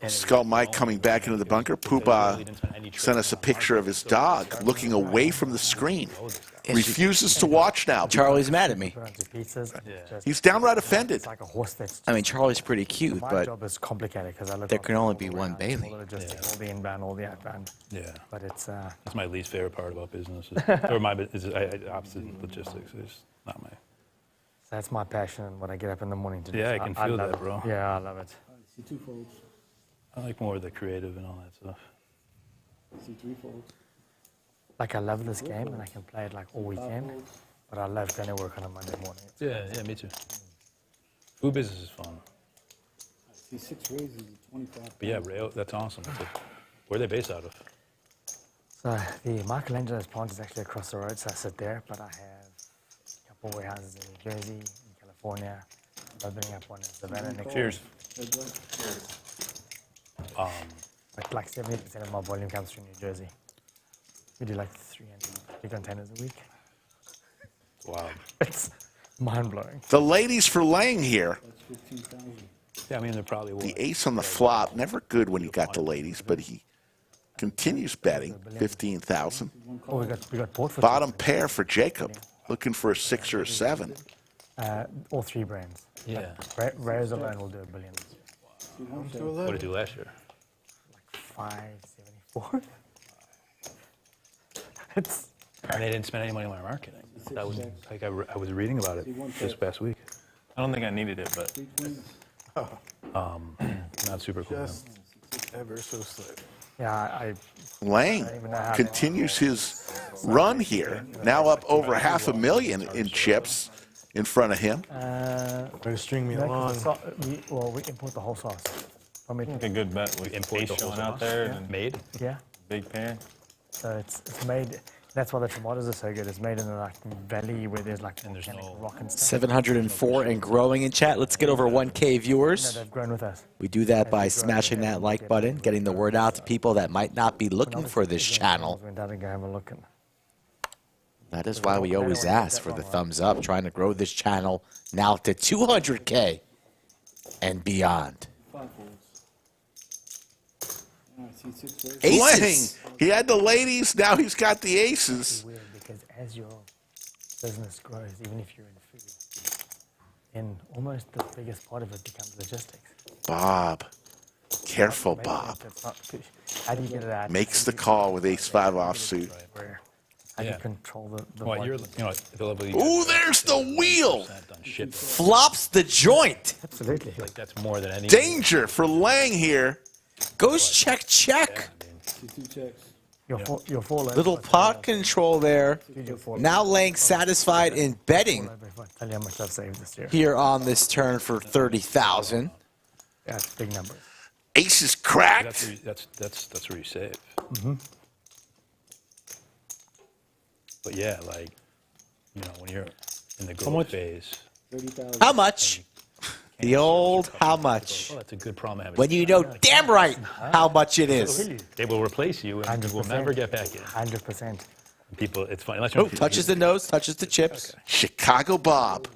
Skull Mike coming back into the bunker. Poobah sent us a picture of his dog looking away from the screen. Refuses to watch now. Charlie's mad at me. He's downright offended. It's like a horse that's. I mean, Charlie's pretty cute, My but job is complicated because I look there after can only all be the one rounds, Bailey. all the logistics, all the inbound, all the outbound. Yeah. But it's. That's my least favorite part about business. Or my opposite logistics. It's not my. That's my passion and what I get up in the morning to do. Yeah, I So can feel love that, it. bro. Yeah, I love it. I like more of the creative and all that stuff. Like I love this game and I can play it like all weekend, but I love going to work on a Monday morning. Yeah, me too. Food business is fun. But yeah, Rayo, that's awesome. Where are they based out of? So the Michelangelo's plant is actually across the road, so I sit there, but I have a couple warehouses in New Jersey, in California. I'm opening up one in Savannah next year. Cheers. Like 70% of my volume comes from New Jersey. We do like 300 containers a week. Wow. It's mind-blowing. The ladies for Lang here. Yeah, I mean, they're probably The ace on the flop, never good when you got the ladies, but he continues betting 15,000. Oh, we got bought for Bottom pair for Jacob, looking for a 6 or a 7. all three brands. Yeah. Rares alone will do $1 billion. What did it do last year? Like 574. It's. And they didn't spend any money on marketing. That was like I was reading about it this past week. I don't think I needed it, but not super cool. Ever so slightly. Yeah, Lang continues his run here, now up over $500,000 in chips in front of him. Better string me along. We import the whole sauce. I think a good bet with import showing out there and made. Yeah. Big pan. So it's made. That's why the tomatoes are so good. It's made in a like valley where there's like volcanic rock and stuff. 704 and growing in chat. Let's get over 1K viewers. They've grown with us. We do that by smashing that like button, getting the word out to people that might not be looking for this channel. Went out and go have a look. That is why we always ask for the thumbs up, trying to grow this channel now to 200K and beyond. Aces. He had the ladies, now he's got the aces. Weird because as your business grows, even if you're in food, then almost the biggest part of it becomes logistics. Bob. Careful, Bob. How do you get it out? Makes the call with ace-5 offsuit. How do you control the Well, you're, volume? you know, the level you Ooh, there's the wheel. Flops the joint. Absolutely. Like that's more than any. Danger for Lang here. Goes check, check. You're full Little pot control there. Now Lang satisfied in betting Tell you how much I've saved this year. here on this turn for 30,000. Yeah, it's big numbers. Aces cracked. That's where you save. Mm-hmm. But yeah, like, you know, when you're in the growth phase. How much? The old how much? Oh, that's a good problem having. When you know damn right how much it is. They will replace you and you will never get back in. 100%. People, it's funny. Unless Oh, touches the nose, touches the chips. Chicago Bob.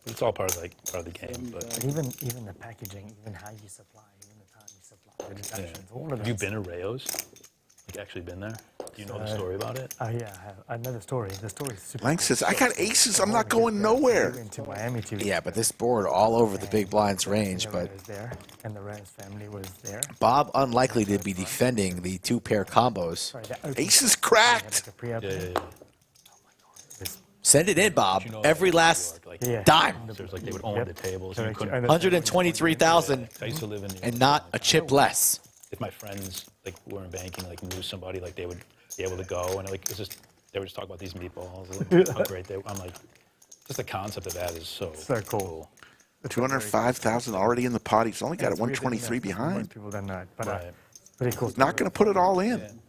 It's all part of the game. But But even the packaging, even how you supply, even the time you supply, the deductions, all of have you that. been to Rayo's? Like actually been there? Do you know the story about it? Oh yeah, I know the story. The story is super. Lang says, I got aces, I'm not going nowhere. To Miami to Yeah, but this board all over the big blinds range, but was there, and the Rose family was there. Bob unlikely to be defending the two-pair combos. Sorry, that opened Aces cracked. like a pre-opening. Send it in, Bob. Every last Yeah. dime. There's like they would own the tables. So You they- couldn't- and 123,000 I used to live in New and York. not a chip less. If my friends like were in banking, like knew somebody, like they would be able to go and like it's just they would just talk about these meatballs, and how great they. I'm like, just the concept of that is so cool. 205,000 already in the pot. He's only got it It's weird that, 123 Most behind. people don't know it, but Right. pretty cool. He's not going to put it all in.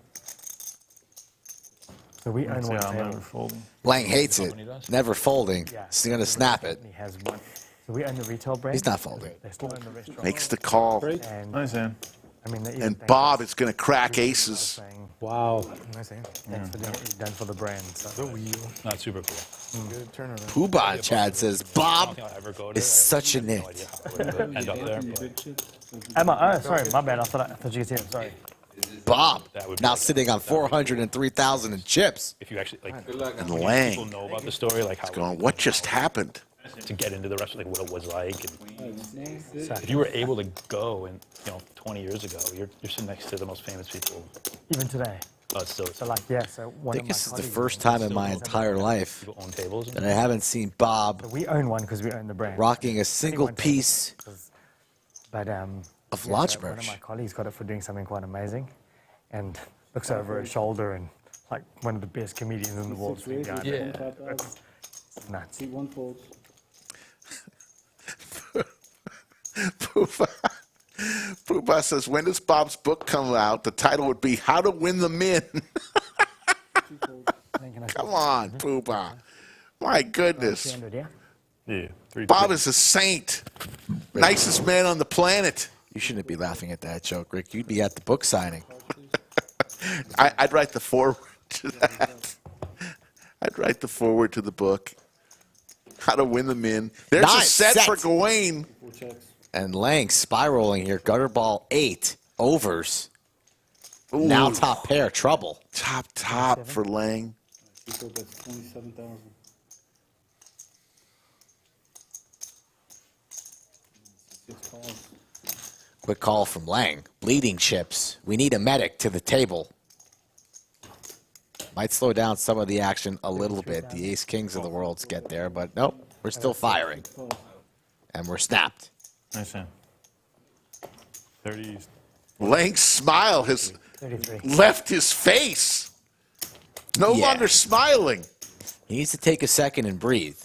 So we own one I'll never table. fold. Lang hates it. Never folding. Yeah. He's going to snap it. He has one. So we own the retail brand. He's not folding. They still own the restaurant. Makes the call. And Nice hand. I mean, they even And thank Bob us is going to crack for aces. saying, Wow. Thanks for doing what you've done for the brand. So not super cool. Good turnaround. Poobah Chad says, Bob I'll ever go to is such a nit. end up there. But sorry, my bad. I thought you could see it. Sorry. Bob That would be now like- sitting on 403,000 in chips. if you actually like, And people Lang know about the story, like how going, what just happened? to get into the restaurant, like what it was like. And if you were able to go and 20 years ago, you're sitting next to the most famous people. Even today. It's still So like, yeah. So I one think of my this is the colleagues first owns time in it. my entire life people own tables. that I haven't seen Bob So we own one because we own the brand. rocking a single Anyone piece But of yeah, lodge so one of merch. my colleagues got it for doing something quite amazing, and looks over his shoulder and like one of the best comedians in the world. It's nuts. Poobah says, when does Bob's book come out? The title would be How to Win the Min. Come on, Poobah. My goodness. 300, yeah. Yeah. Bob is a saint. Nicest man on the planet. You shouldn't be laughing at that joke, Rick. You'd be at the book signing. I'd write the foreword to that. I'd write the foreword to the book. How to Win the Min. There's a Nice set set. for Gawain. And Lang spiraling here. Gutter ball 8 overs. Now Ooh. top pair trouble. Top for Lang. Quick call from Lang. Bleeding chips. We need a medic to the table. Might slow down some of the action a little bit. The ace kings of the worlds get there, but nope, we're still firing. And we're snapped. Nice hand. 30. Lang's smile has 33. left his face. No Yeah. longer smiling. He needs to take a second and breathe.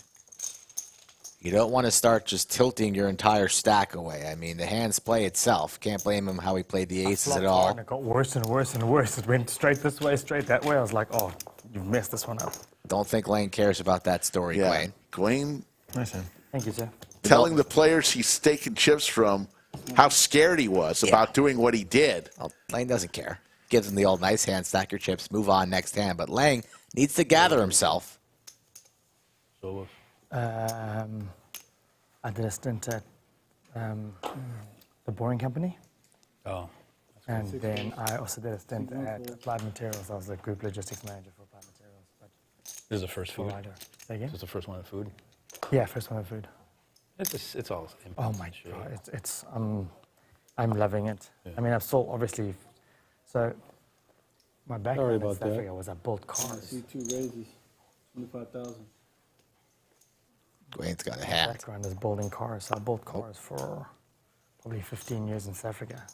You don't want to start just tilting your entire stack away. I mean, the hands play itself. Can't blame him how he played the aces at all. And it got worse and worse and worse. It went straight this way, straight that way. I was like, oh, you've messed this one up. Don't think Lane cares about that story, Yeah. Gawain. Gawain Nice, man. Thank you, sir. telling the players he's staking chips from how scared he was about doing what he did. Well, Lane doesn't care. Gives him the old nice hand, stack your chips, move on next hand. But Lang needs to gather himself. So, I did a stint at the Boring Company. oh, And then I also did a stint at Applied Materials. I was the group logistics manager for Applied Materials. But this is the first food. provider. Say again? This is the first one in food. Yeah, first one in food. It's all. Oh my god, it's I'm loving it. I mean, I'm still obviously. So my background in South Africa was I built cars. C2 raises 25,000. Gawain's got a My hat. background is building cars. So I built cars for probably 15 years in South Africa.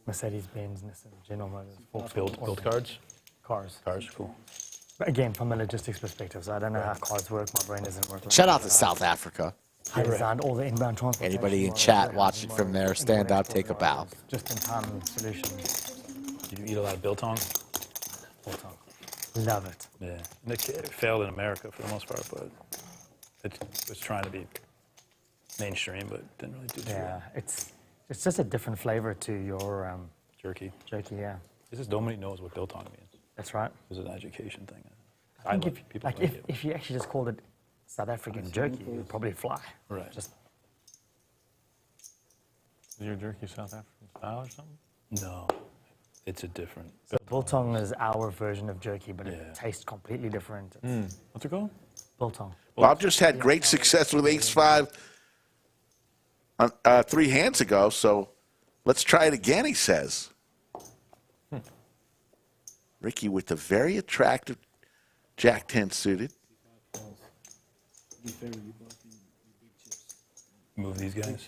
Mercedes-Benz, Nissan, General Motors. Build cards? Cars. Cars, cool. But again, from a logistics perspective, so I don't know how cars work. My brain doesn't work. Shout out to South Africa. I designed all the inbound transport. Anybody in chat watching from there, stand up, take a bow. Just-in-time solutions. Did you eat a lot of biltong? Biltong. Love it. Yeah. And it failed in America for the most part, but it was trying to be mainstream, but didn't really do too Yeah, well. it's just a different flavor to your Jerky. Jerky, yeah. It's just nobody knows what biltong means. That's right. It's an education thing. I think like people like it. if you actually just called it South African jerky, it would probably fly. Right. Just Is your jerky South African style or something? No, it's a different. so biltong is our version of jerky, but it tastes completely different. What's it called? Biltong. Bob just had great success with ace-5 3 hands ago, so let's try it again, he says. Ricky with the very attractive Jack-10 suited. Move these guys.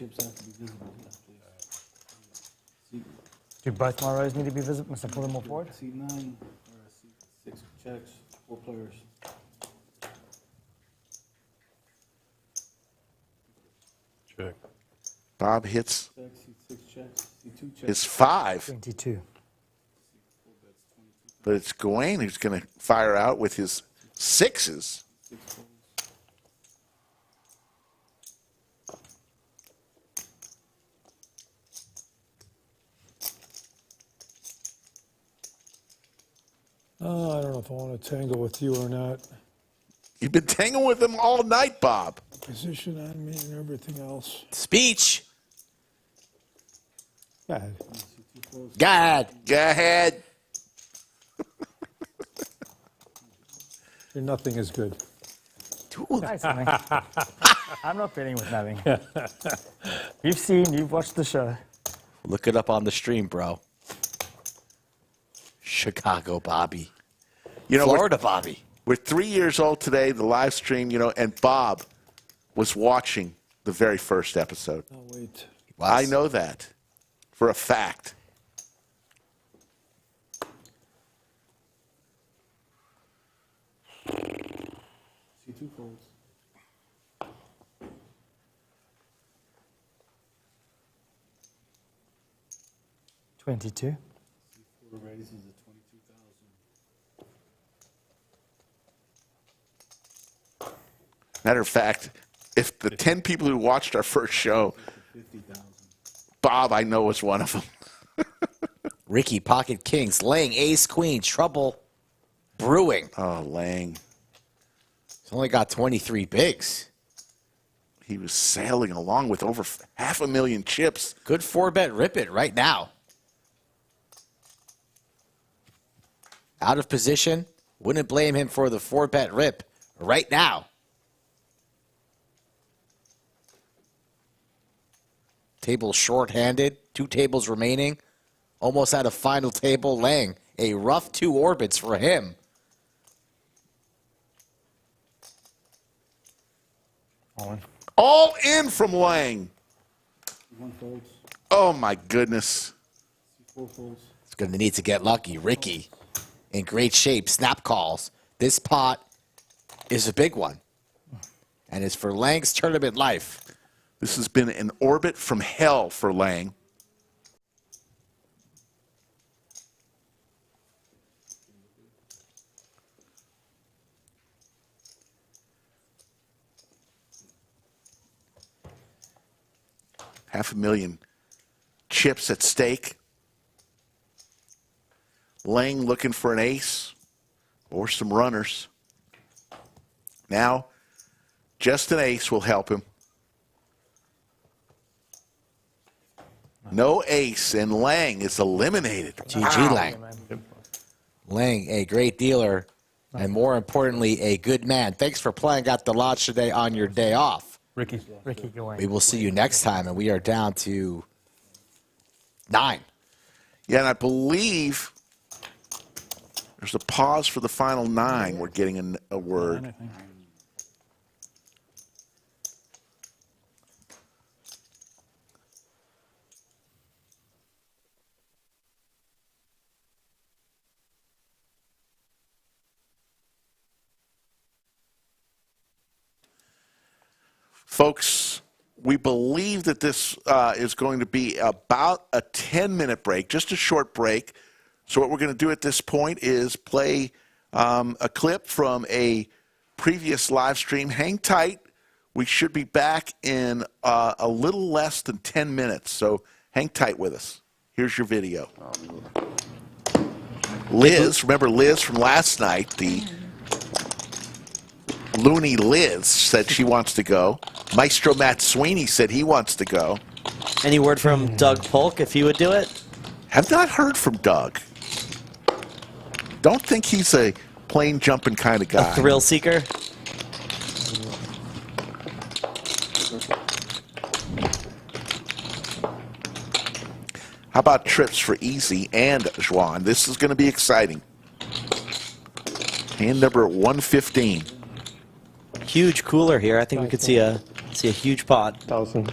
Do both my rows need to be visible? Must I pull them all forward? C9 or C6 checks, 4 players. Check. Bob hits Check, C6 checks, C2 checks. his 5, 22. but it's Gawain who's going to fire out with his 6s. Oh, I don't know if I want to tangle with you or not. You've been tangling with him all night, Bob. Position on me and everything else. Speech. Go ahead. Go ahead. Go ahead. Nothing is good. Nice, honey. I'm not betting with nothing. You've watched the show. Look it up on the stream, bro. Chicago Bobby. Florida Bobby. We're 3 years old today, the live stream, and Bob was watching the very first episode. Oh, wait. I know that for a fact. C2 folds. $22. C4 raises at 22,000. Matter of fact, if the 10 people who watched our first show, Bob, I know, was one of them. Ricky, pocket kings, laying ace, queen, trouble brewing. Oh, Lang. He's only got 23 bigs. He was sailing along with over 500,000 chips. Good 4-bet rip it right now. Out of position. Wouldn't blame him for the 4-bet rip right now. Table short-handed. 2 tables remaining. Almost at a final table. Lang, a rough 2 orbits for him. All in from Lang. C1 folds. Oh, my goodness. C4 folds. He's going to need to get lucky. Ricky, in great shape. Snap calls. This pot is a big one. And it's for Lang's tournament life. This has been an orbit from hell for Lang. 500,000 chips at stake. Lang looking for an ace or some runners. Now, just an ace will help him. No ace, and Lang is eliminated. GG Lang. Lang, a great dealer, and more importantly, a good man. Thanks for playing at the lodge today on your day off. Ricky Gawain. We will see you next time, and we are down to 9. Yeah, and I believe there's a pause for the final 9. We're getting a word. Folks, we believe that this is going to be about a 10-minute break, just a short break. So what we're going to do at this point is play a clip from a previous live stream. Hang tight. We should be back in a little less than 10 minutes, so hang tight with us. Here's your video. Liz, remember Liz from last night, the loony Liz said she wants to go. Maestro Matt Sweeney said he wants to go. Any word from Doug Polk if he would do it? Have not heard from Doug. Don't think he's a plane jumping kind of guy. A thrill seeker? How about trips for Easy and Juan? This is going to be exciting. Hand number 115. Huge cooler here. I think we could see a huge pot. 1,000.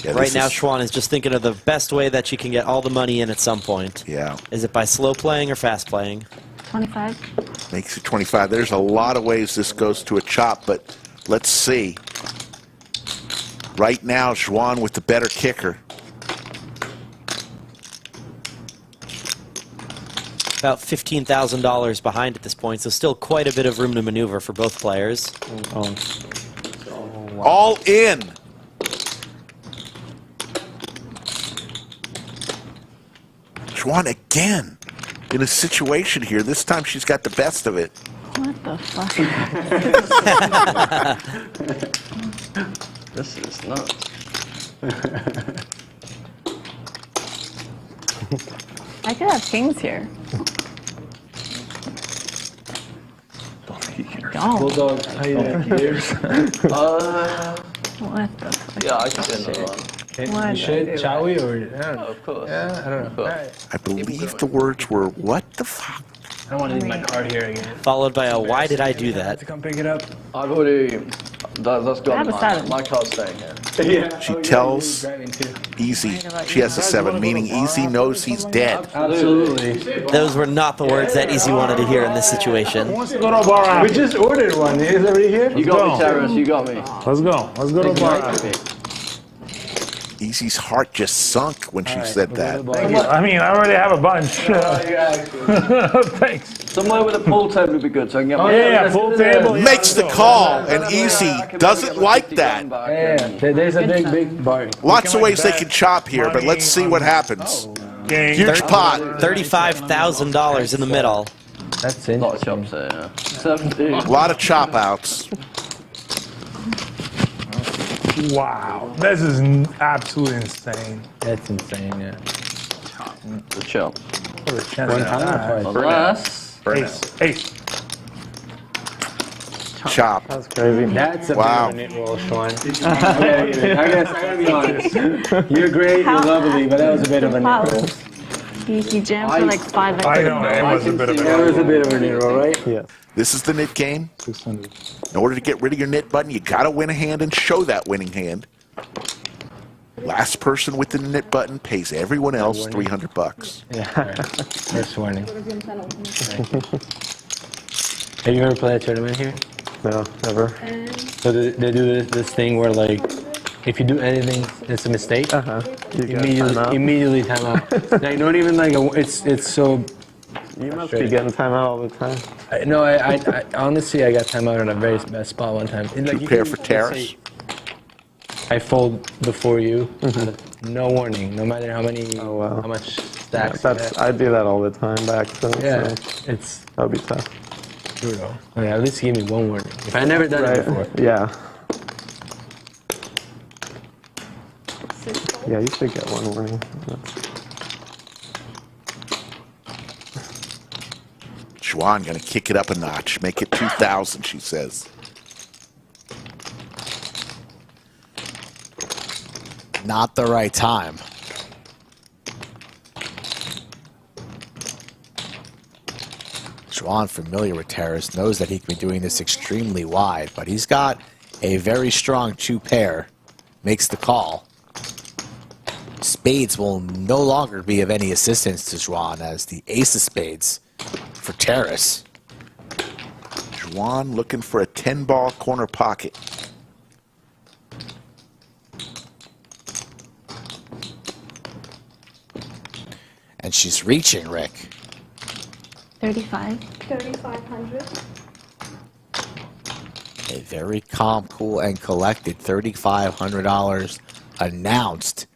Yeah, right now, Schwan is just thinking of the best way that she can get all the money in at some point. Yeah. Is it by slow playing or fast playing? 25. Makes it 25. There's a lot of ways this goes to a chop, but let's see. Right now, Juan with the better kicker. About $15,000 behind at this point, so still quite a bit of room to maneuver for both players. All in. Juan again in a situation here. This time she's got the best of it. What the fuck? This is nuts. I could have kings here. Don't. Bulldog, how you doing? Years? What the fuck? Yeah, I can do another one. What? You should, shall we? Or Of course. yeah, I don't know. All right. I believe the words were, what the fuck? I don't want to leave my card here again. Followed by a, why did I do that? To come pick it up. I've already, that's I got have a seven. my card's staying here. Yeah. She tells Easy she has a 7, meaning Easy knows he's dead. Absolutely. Those were not the words that Easy wanted to hear in this situation. We just ordered one. Is it already here? You got me, Terrence, you got me. Let's go. Let's go to bar. Easy's heart just sunk when she said that. I mean, I already have a bunch. Thanks. Somewhere with a pool table would be good, so I can get my... Yeah, pool table. Yeah, Makes the call, and Easy doesn't like that. Yeah, there's a big bar. Lots of ways they can chop here, but let's see what happens. Huge pot. $35,000 in the middle. That's A it. lot of chops there, yeah. 17. A lot of chop outs. Wow, this is absolutely insane. That's insane, yeah. The chop. Unless ace. Chop. That's crazy. That's a Wow. bit of a knit roll, Sean. I gotta be honest. You're great, you're lovely, but that was a bit of a knit roll. He jammed for like 5 I know, it was a bit of That was a bit of a knit roll, right? Yeah. This is the knit game. 600. In order to get rid of your knit button, you got to win a hand and show that winning hand. Last person with the knit button pays everyone else $300. Yeah. First warning. Have you ever played a tournament here? No, never. So they do this thing where like if you do anything that's a mistake, You get timeout. immediately time out. Like, not even like it's so. You must be getting timeout all the time. No, I honestly I got timeout in a very bad spot one time. And, like, Two pair for Terrace. I fold before you, no warning, no matter how many, how much stacks. I do that all the time back then. Yeah, so it's that would be tough. brutal. Okay, at least give me one warning. If I never done it before. Yeah. Yeah, you should get one warning. Juan gonna kick it up a notch, make it 2,000. She says. Not the right time. Juan, familiar with Terrace, knows that he can be doing this extremely wide, but he's got a very strong 2-pair. Makes the call. Spades will no longer be of any assistance to Juan as the ace of spades for Terrace. Juan looking for a 10-ball corner pocket. And she's reaching, Rick. 3,500. A very calm, cool, and collected $3,500 announced.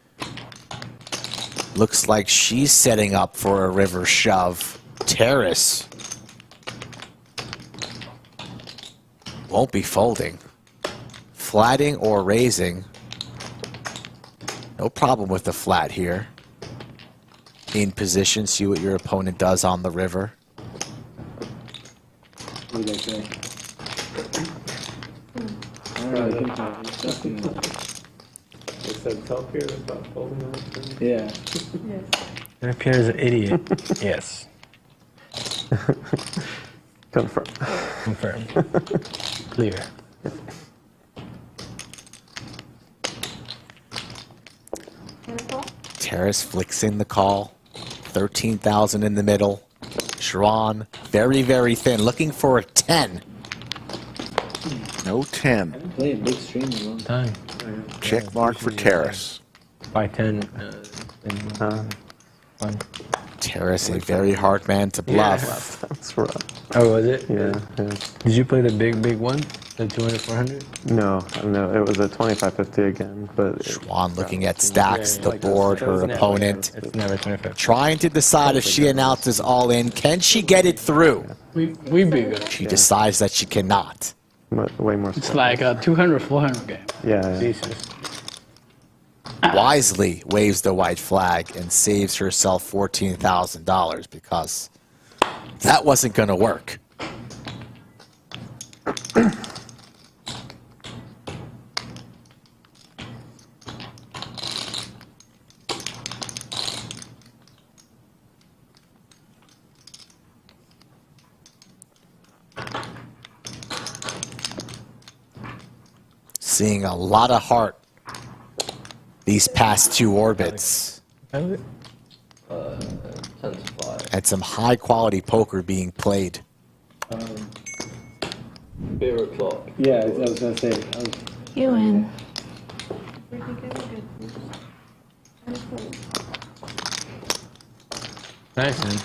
Looks like she's setting up for a river shove. Terrace won't be folding. Flatting or raising. No problem with the flat here. In position, see what your opponent does on the river. What did I say? They said tell Pierre to stop folding on the screen. Yeah. That Pierre is an idiot. Yes. Confirm. Confirmed. Clear. Terrace flicks in the call. 13,000 in the middle. Schwan, very, very thin. Looking for a 10. No 10. Play a big stream in a long time. Check mark for Terrace. By 10. Terrace, a very hard man to bluff. That's rough. Oh, was it? Yeah. Did you play the big one? The 200, 400? No, it was a 2550 again. But Schwan looking at stacks, the board, her opponent. It's never 25. Trying to decide if she announces all in. Can she get it through? We be good. She decides that she cannot. Way more. It's like a 200, 400 game. Yeah. Jesus. Wisely waves the white flag and saves herself $14,000 because that wasn't going to work. Seeing a lot of heart these past two orbits. And some high quality poker being played. Bear o'clock. Yeah, I was going to say. You win. Nice, man.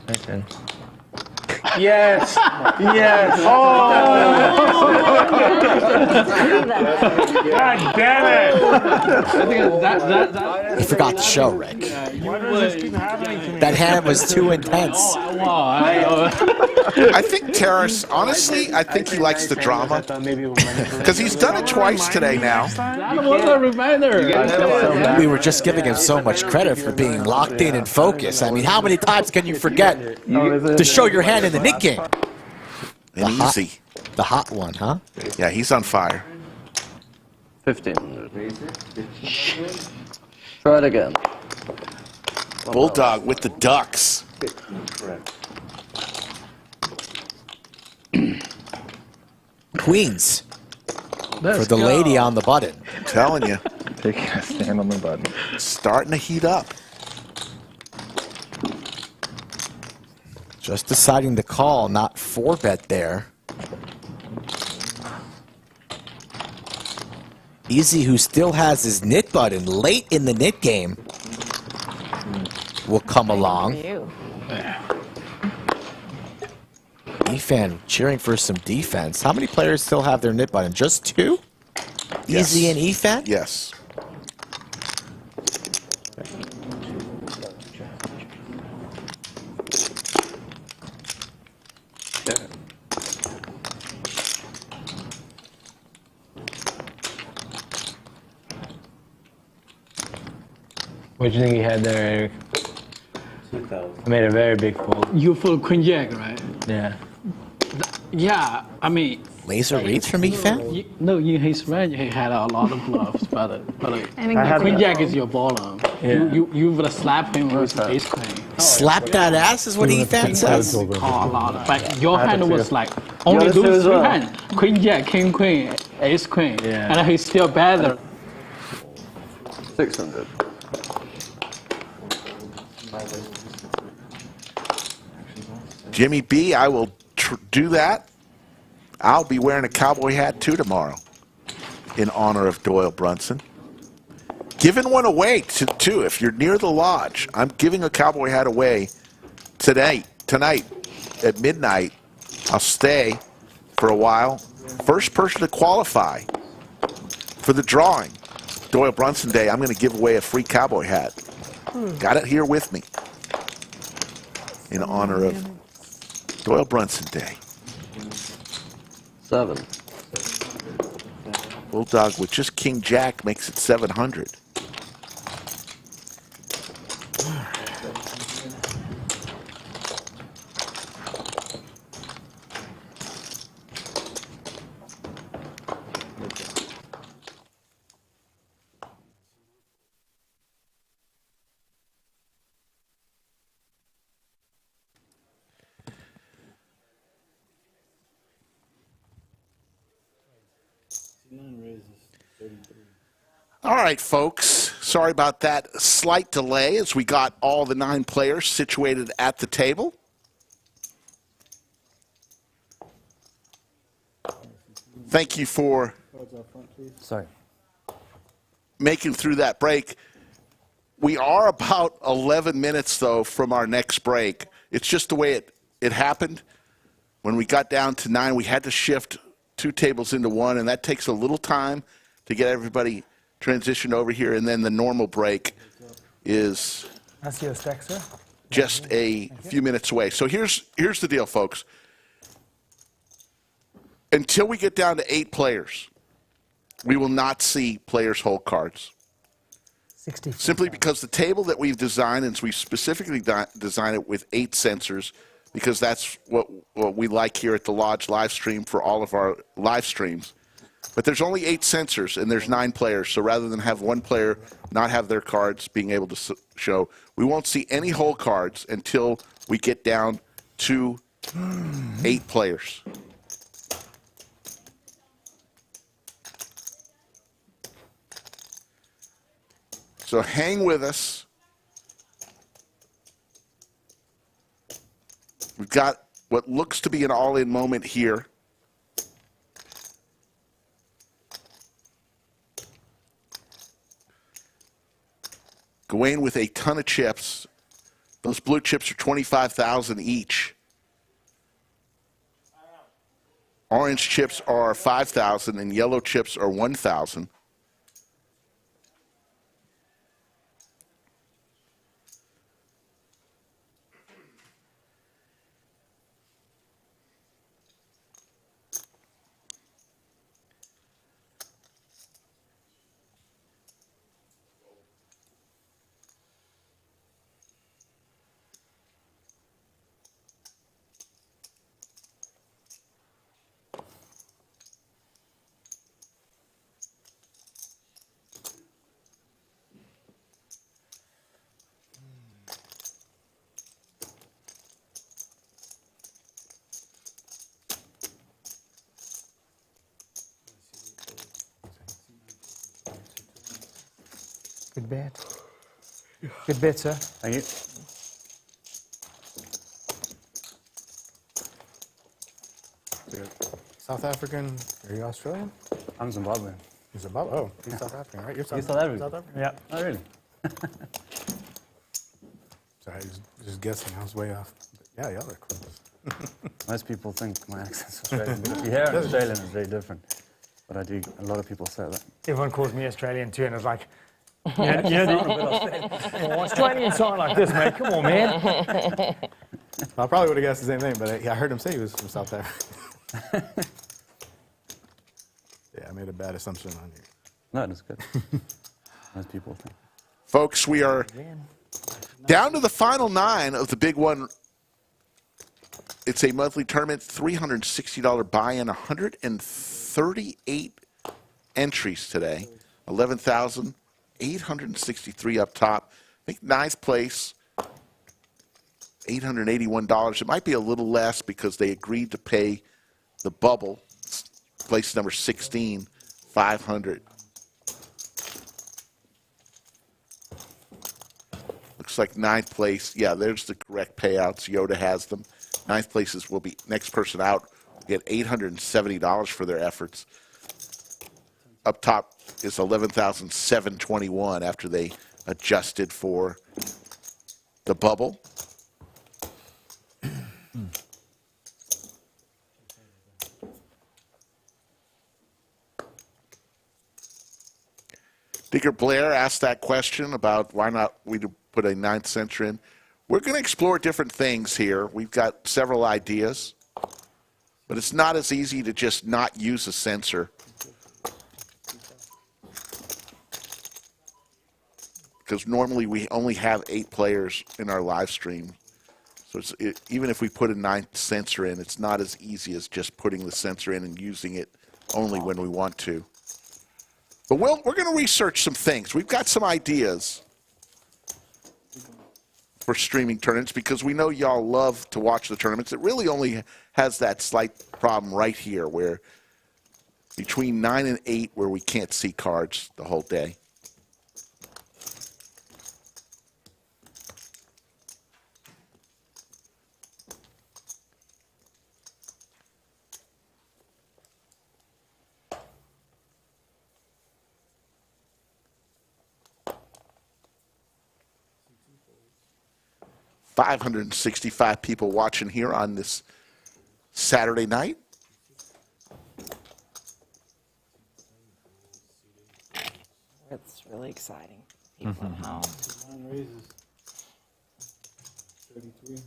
Nice, man. Yes! Yes! Oh! God damn it! You forgot to show, Rick. That hand was too intense. I think Terrace, honestly, I think he likes the drama. Because he's done it twice today now. That was a reminder. We were just giving him so much credit for being locked in and focused. I mean, how many times can you forget to show your hand in the Nick game? Easy. The hot one, huh? Yeah, he's on fire. 15. Try it again. Bulldog with the ducks. Queens for the lady on the button. I'm telling you. Taking a stand on the button. Starting to heat up. Just deciding to call, not 4-bet there. Easy, who still has his knit button late in the knit game, will come along. Efan cheering for some defense. How many players still have their knit button? Just 2? Yes. Easy and Efan? Yes. What do you think he had there, Eric? 2,000. I made a very big fold. You fold Queen Jack, right? Yeah. Yeah, I mean. Laser reads from Efan? No, he's right. He had a lot of bluffs, but And Queen Jack is your bottom. Yeah. You would slap him with Ace Queen. Slap that ass is what Efan says? Call a lot. But your hand was like only those 3 hands: Queen Jack, King Queen, Ace Queen, Yeah. and he's still better. 600. Jimmy B, I will do that. I'll be wearing a cowboy hat too tomorrow in honor of Doyle Brunson. Giving one away too. If you're near the lodge, I'm giving a cowboy hat away tonight at midnight. I'll stay for a while. First person to qualify for the drawing, Doyle Brunson Day, I'm going to give away a free cowboy hat. Got it here with me in honor of Doyle Brunson Day. 7. Bulldog with just King Jack makes it 700. All right, folks. Sorry about that slight delay as we got all the 9 players situated at the table. Thank you for making through that break. We are about 11 minutes, though, from our next break. It's just the way it happened. When we got down to 9, we had to shift 2 tables into 1, and that takes a little time to get everybody transitioned over here, and then the normal break is That's your stack, sir. just a few minutes away. So here's the deal, folks. Until we get down to 8 players, we will not see players hold cards. Simply because the table that we've designed, and we specifically designed it with 8 sensors, because that's what we like here at the Lodge live stream for all of our live streams. But there's only 8 sensors, and there's 9 players. So rather than have one player not have their cards being able to show, we won't see any hold cards until we get down to 8 players. So hang with us. We've got what looks to be an all-in moment here. Gawain with a ton of chips. Those blue chips are 25,000 each. Orange chips are 5,000 and yellow chips are 1,000. Good bet. Good bet, sir. Thank you. South African. Are you Australian? I'm Zimbabwean. He's above. Oh, he's South African, right? You're He's South African. South African? Yeah. Oh, really? Sorry, just guessing. I was way off. But yeah, y'all are close. Most people think my accent's Australian, but if you hear an Australian, it's very different. But I do, a lot of people say that. Everyone calls me Australian too, and it's like, Australian sound like this, mate. Come on, man. I probably would have guessed the same thing, but I heard him say he was from South Africa. Yeah, I made a bad assumption on you. No, that's good. Most people think. Folks, we are down to the final 9 of the big one. It's a monthly tournament, $360 buy-in, 138 entries today, 11,863 up top. I think ninth place, $881. It might be a little less because they agreed to pay the bubble, place number 16, $500. Looks like ninth place. Yeah, there's the correct payouts. Yoda has them. Ninth places will be, next person out will get $870 for their efforts. Up top is $11,721 after they adjusted for the bubble. Digger Blair asked that question about why not we put a ninth sensor in. We're going to explore different things here. We've got several ideas, but it's not as easy to just not use a sensor. Because normally we only have 8 players in our live stream. So even if we put a ninth sensor in, it's not as easy as just putting the sensor in and using it only when we want to. But we're going to research some things. We've got some ideas for streaming tournaments because we know y'all love to watch the tournaments. It really only has that slight problem right here where between 9 and 8 where we can't see cards the whole day. $565 people watching here on this Saturday night. It's really exciting. People at home. 9 raises. 33.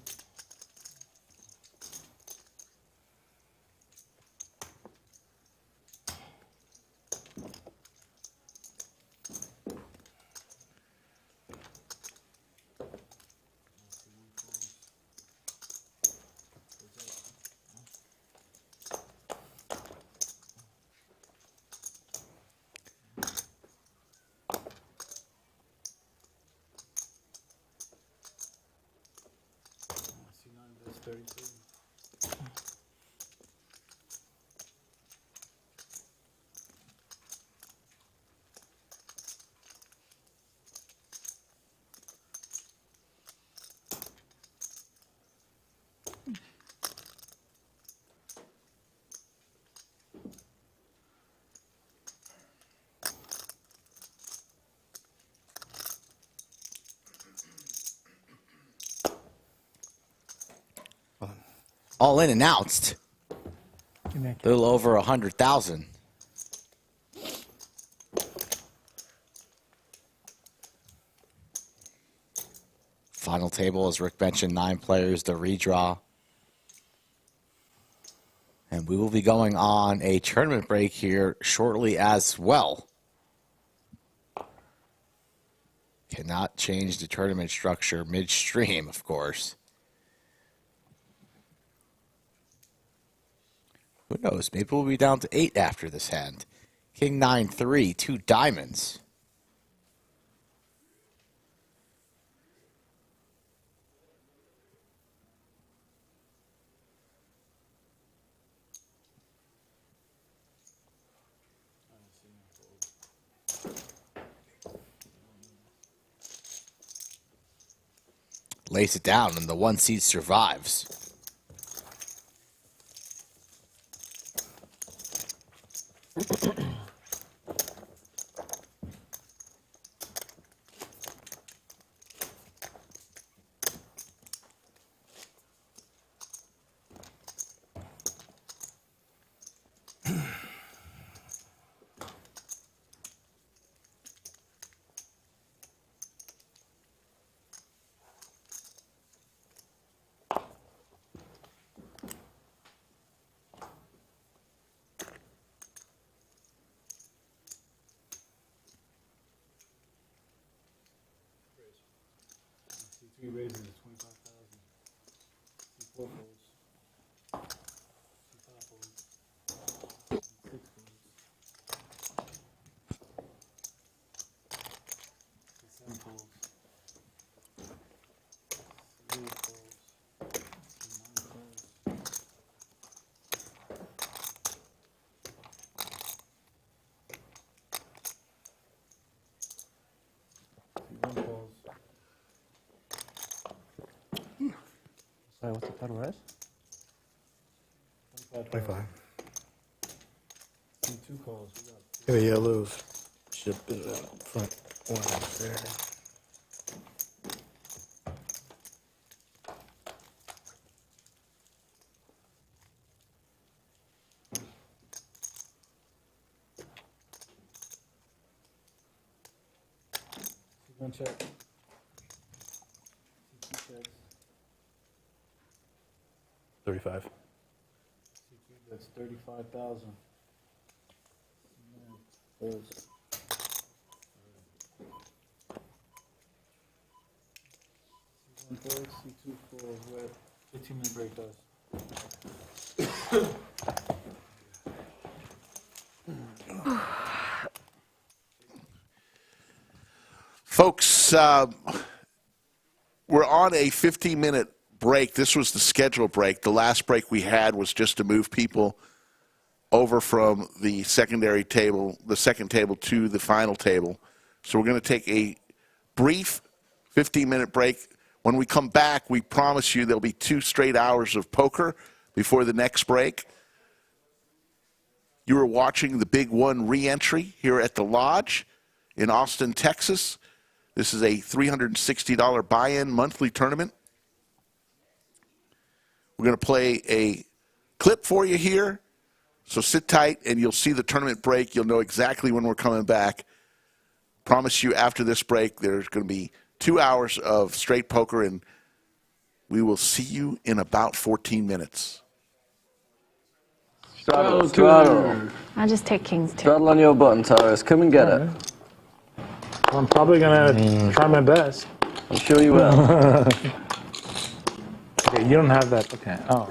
All in announced. A little over 100,000. Final table, as Rick mentioned, 9 players, the redraw. And we will be going on a tournament break here shortly as well. Cannot change the tournament structure midstream, of course. Who knows? Maybe we'll be down to 8 after this hand. King 9-3, 2 diamonds. Lays it down, and the 1 seed survives. Three raises is 25,000. Four folds. Five folds. Six folds. Seven folds. Eight folds. Nine folds. One folds. Sorry, what's the total raise? 25. See two calls. Yeah, yellows. Ship it up front. One there. One check. See two checks. 35. That's 35,000. Those. C1 fold, C2 fold, what 15-minute break does. Folks, we're on a 15-minute break. This was the scheduled break. The last break we had was just to move people over from the secondary table, the second table, to the final table. So we're going to take a brief 15-minute break. When we come back, we promise you there'll be 2 straight hours of poker before the next break. You are watching the Big One re-entry here at the Lodge in Austin, Texas. This is a $360 buy-in monthly tournament. We're going to play a clip for you here, so sit tight and you'll see the tournament break. You'll know exactly when we're coming back. Promise you after this break there's going to be 2 hours of straight poker, and we will see you in about 14 minutes. Straddle, straddle. I'll just take kings too. Straddle on your button, Taurus. Come and get it. I'm probably gonna try my best. I'm sure you will. Okay, you don't have that. Okay. Oh.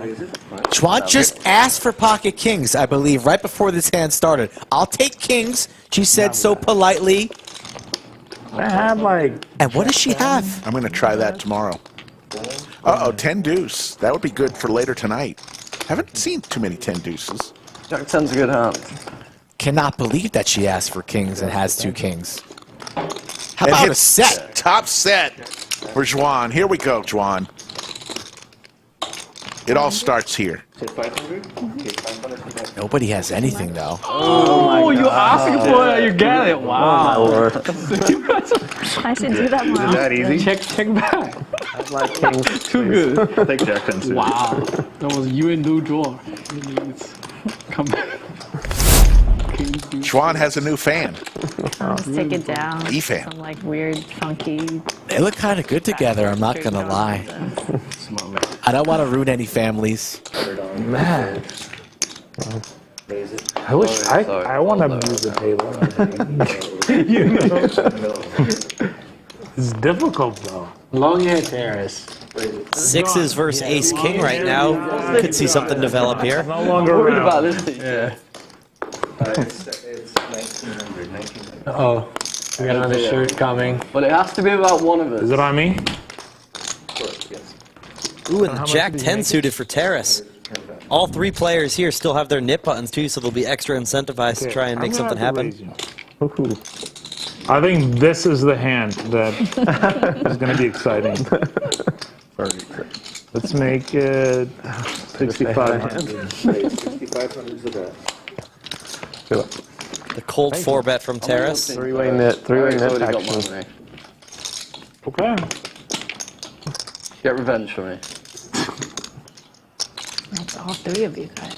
Juan just asked for pocket kings, I believe, right before this hand started. I'll take kings, she said so politely. I have like... And what does she have? I'm going to try that tomorrow. Uh-oh, 10 deuce. That would be good for later tonight. Haven't seen too many 10 deuces. Jack 10's a good hand. Cannot believe that she asked for kings and has 2 kings. How about a set? Top set for Juan. Here we go, Juan. It all starts here. Nobody has anything, though. Oh, you asking for it, you get it. Wow. I should do that more. Is that easy? Check back. I'd like kings. Too good. I'll take Jack 10 suited. Wow. That was you and no draw. Come back. Juan has a new fan. I'll just take it down. E-fan. Some like weird, funky. They look kind of good together, I'm not going to lie. I don't want to ruin any families. Man. I wish I want to move the table. You know? It's difficult, though. Long hair terrace. Sixes versus ace king right now. Could see something develop here. No longer worried around. about this. Yeah. It's 1900. Uh-oh. We got another shirt coming. But it has to be about one of us. Is it on me? Ooh, and the Jack 10 suited for Terrace. All 3 players here still have their nip buttons too, so they'll be extra incentivized to try and make something happen. I think this is the hand that is going to be exciting. Let's make it 6,500. 6,500 is the bet. The cold 4-bet from Terrace. Three-way net action. Okay. Get revenge for me. That's all 3 of you guys.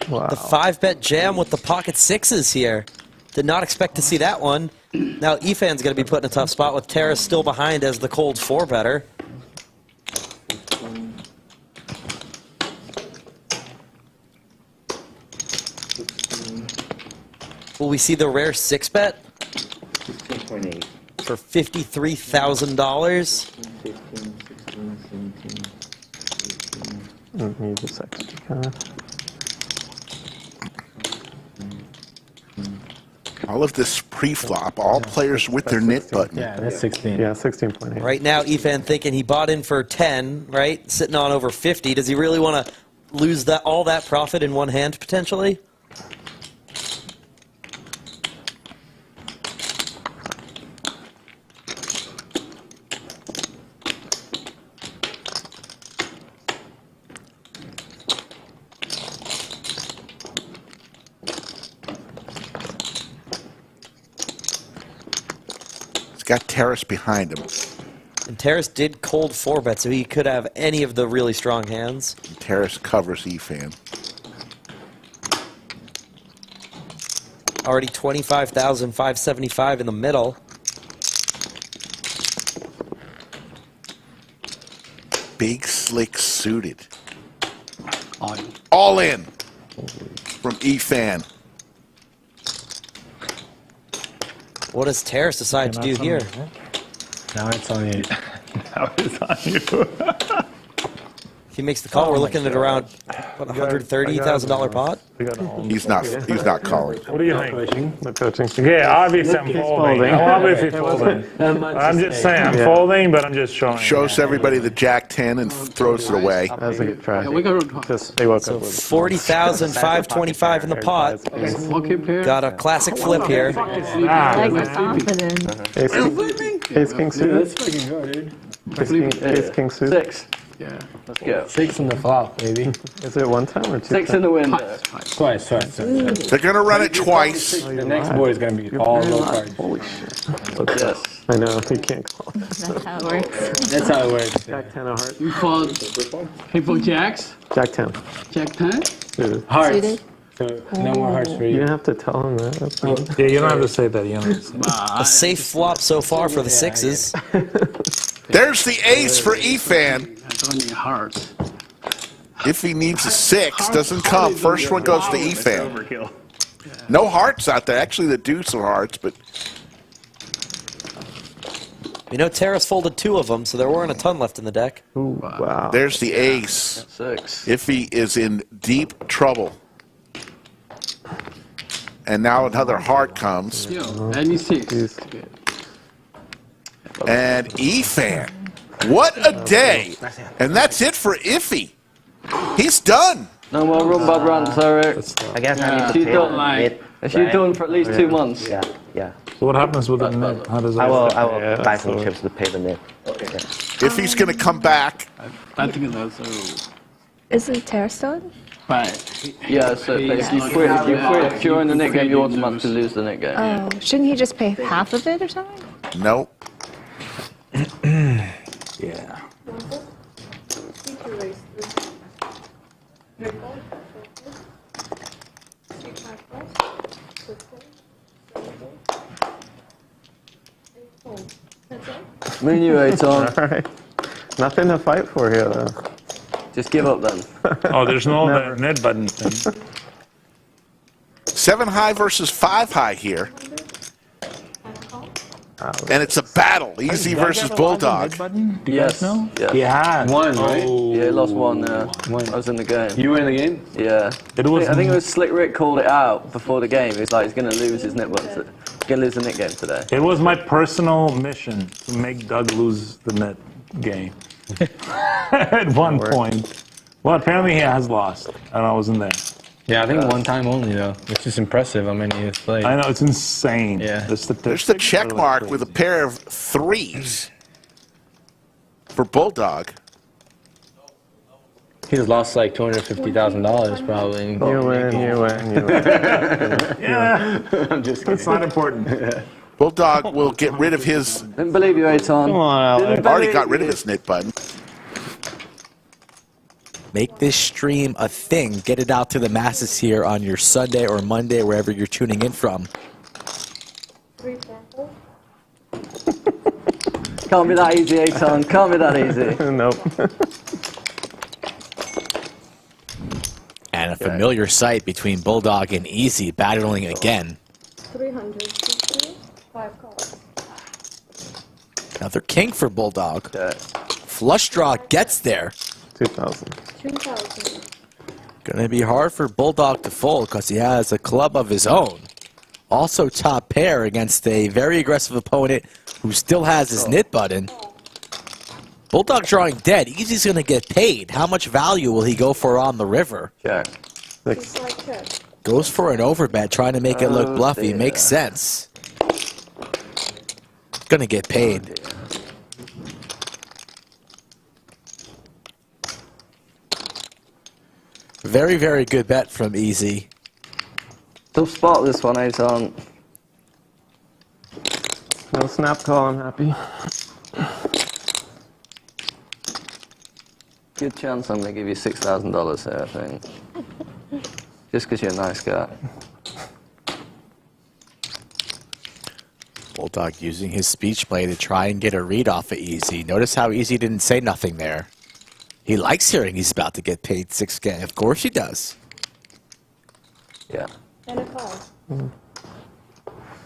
The 5-bet jam with the pocket 6s here. Did not expect to see that one. Now Efan's going to be put in a tough spot with Terrace still behind as the cold 4-better. Will we see the rare 6-bet? 16.8. For $53,000. Need this extra kind. All of this pre-flop, all players with their knit button. Yeah, that's 16. Yeah, 16.8. Right now, Efan thinking he bought in for 10, right? Sitting on over 50. Does he really want to lose all that profit in one hand, potentially? Got Terrace behind him. And Terrace did cold 4-bet, so he could have any of the really strong hands. And Terrace covers Efan. Already 25,575 in the middle. Big slick suited. All in from Efan. What does Terrace decide to do here? Now it's on you. Now it's on you. If he makes the call, we're looking at around what, $130,000 pot. He's not calling. What do you think? The coaching. Yeah, obviously I'm folding. I'm obviously folding. I'm just saying I'm folding, but I'm just showing. Shows everybody the Jack 10 and throws it away. That's a good try. Just they woke So 40,525 in the pot. Got a classic flip here. Like the confidence. Ace King suited. That's fucking good, dude. Ace King suited. 6. Yeah, let's go. 6 in the flop, baby. Is it one time or two? 6 in the window. Twice. They're going to run it twice. The next board is going to be all low cards. Holy shit. Yes. I know, you can't call it. That's how it works. That's how it works. Jack 10 of hearts. You fold. People jacks. Jack 10. Jack 10. Suited. Hearts. Suited. So no more hearts for You you. didn't have to tell him that. That's fine. Yeah, you don't have to say that. You know. A safe flop so far for the sixes. There's the ace for Efan. I don't need hearts. If he needs a 6, doesn't come. First one goes to Efan. No hearts out there. Actually, the deuce of hearts, but You know, Terrace folded 2 of them, so there weren't a ton left in the deck. Ooh, wow. there's the ace. 6. If he is in deep trouble. And now another heart comes. Yo, any 6. And Efan. What a day. And that's it for Iffy. He's done. No more rumba runs, Eric. I guess I need If to you've pay done, it, if you've done for at least 2 months. Yeah, yeah. So what happens with the net? How does that? I will Yeah, buy some so- chips to pay the net. If he's going to come back. I think that's Isn't Terrace still in? Right. Yeah, so if you quit during the net game, you automatically lose the net game. Oh, shouldn't he just pay half of it or something? Nope. Yeah. Me and you, Aton. All right. Nothing to fight for here, though. Just give up then. Oh, there's no net button thing. 7 high versus 5 high here. And it's a battle. Easy versus Bulldog. Yes. He Yeah. had one, right? Yeah, he lost one. I was in the game. You were in the game? Yeah. I think it was Slick Rick called it out before the game. He was like, he's going to lose his net button. He's going to lose the net game today. It was my personal mission to make Doug lose the net game. At one point. Well, apparently he has lost, and I wasn't there. Yeah, I think one time only, though. Which is impressive how many he's played. I know, it's insane. Yeah. There's the check mark with a pair of 3s for Bulldog. He's lost like $250,000 probably. You win. Yeah. I'm just kidding. It's not important. Bulldog will get rid of his. Didn't believe you, Aton. Come on, Alex. Already got rid of his knit button. Make this stream a thing. Get it out to the masses here on your Sunday or Monday, wherever you're tuning in from. Can't be that easy, Aton. Can't be that easy. Nope. And a familiar sight between Bulldog and Easy battling again. 350, 5 cards. Another king for Bulldog. Flush draw gets there. 2,000. 2,000. Gonna be hard for Bulldog to fold because he has a club of his own. Also top pair against a very aggressive opponent who still has his nit button. Bulldog drawing dead. Easy's gonna get paid. How much value will he go for on the river? Check. 6. Goes for an overbet, trying to make it look bluffy. Makes sense. Gonna get paid. Very, very good bet from Easy. Tough spot this one, Aton. No snap call, I'm happy. Good chance I'm going to give you $6,000 here, I think. Just because you're a nice guy. Bulldog using his speech play to try and get a read off of Easy. Notice how Easy didn't say nothing there. He likes hearing he's about to get paid 6K. Of course he does. Yeah. And a card.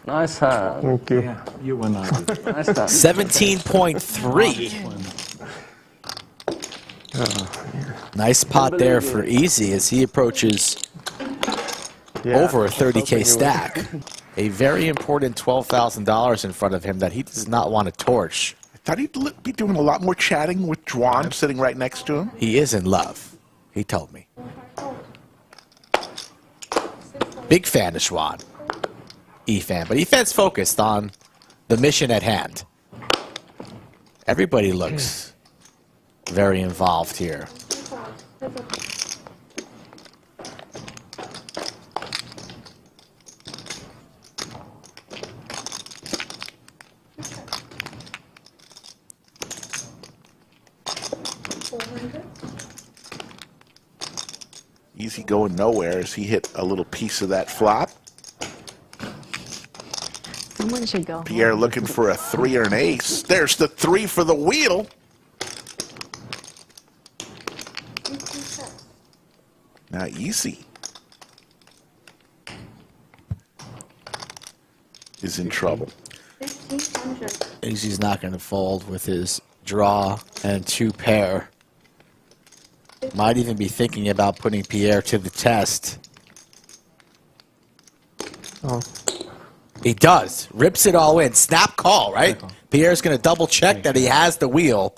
Nice hand. Thank you. Yeah, you win that. Nice hand. 17.3. Nice pot there for Easy as he approaches over a 30K stack. A very important $12,000 in front of him that he does not want to torch. I thought he'd be doing a lot more chatting with Juan sitting right next to him. He is in love, he told me. Big fan of Schwan. E-fan, but E-fan's focused on the mission at hand. Everybody looks very involved here. Easy going nowhere as he hit a little piece of that flop. Someone should go. Pierre looking for a 3 or an ace. There's the 3 for the wheel. Now Easy is in trouble. 1,500. Easy's not going to fold with his draw and 2 pair. Might even be thinking about putting Pierre to the test. Oh. He does. Rips it all in. Snap call, right? Pierre's going to double check that he has the wheel.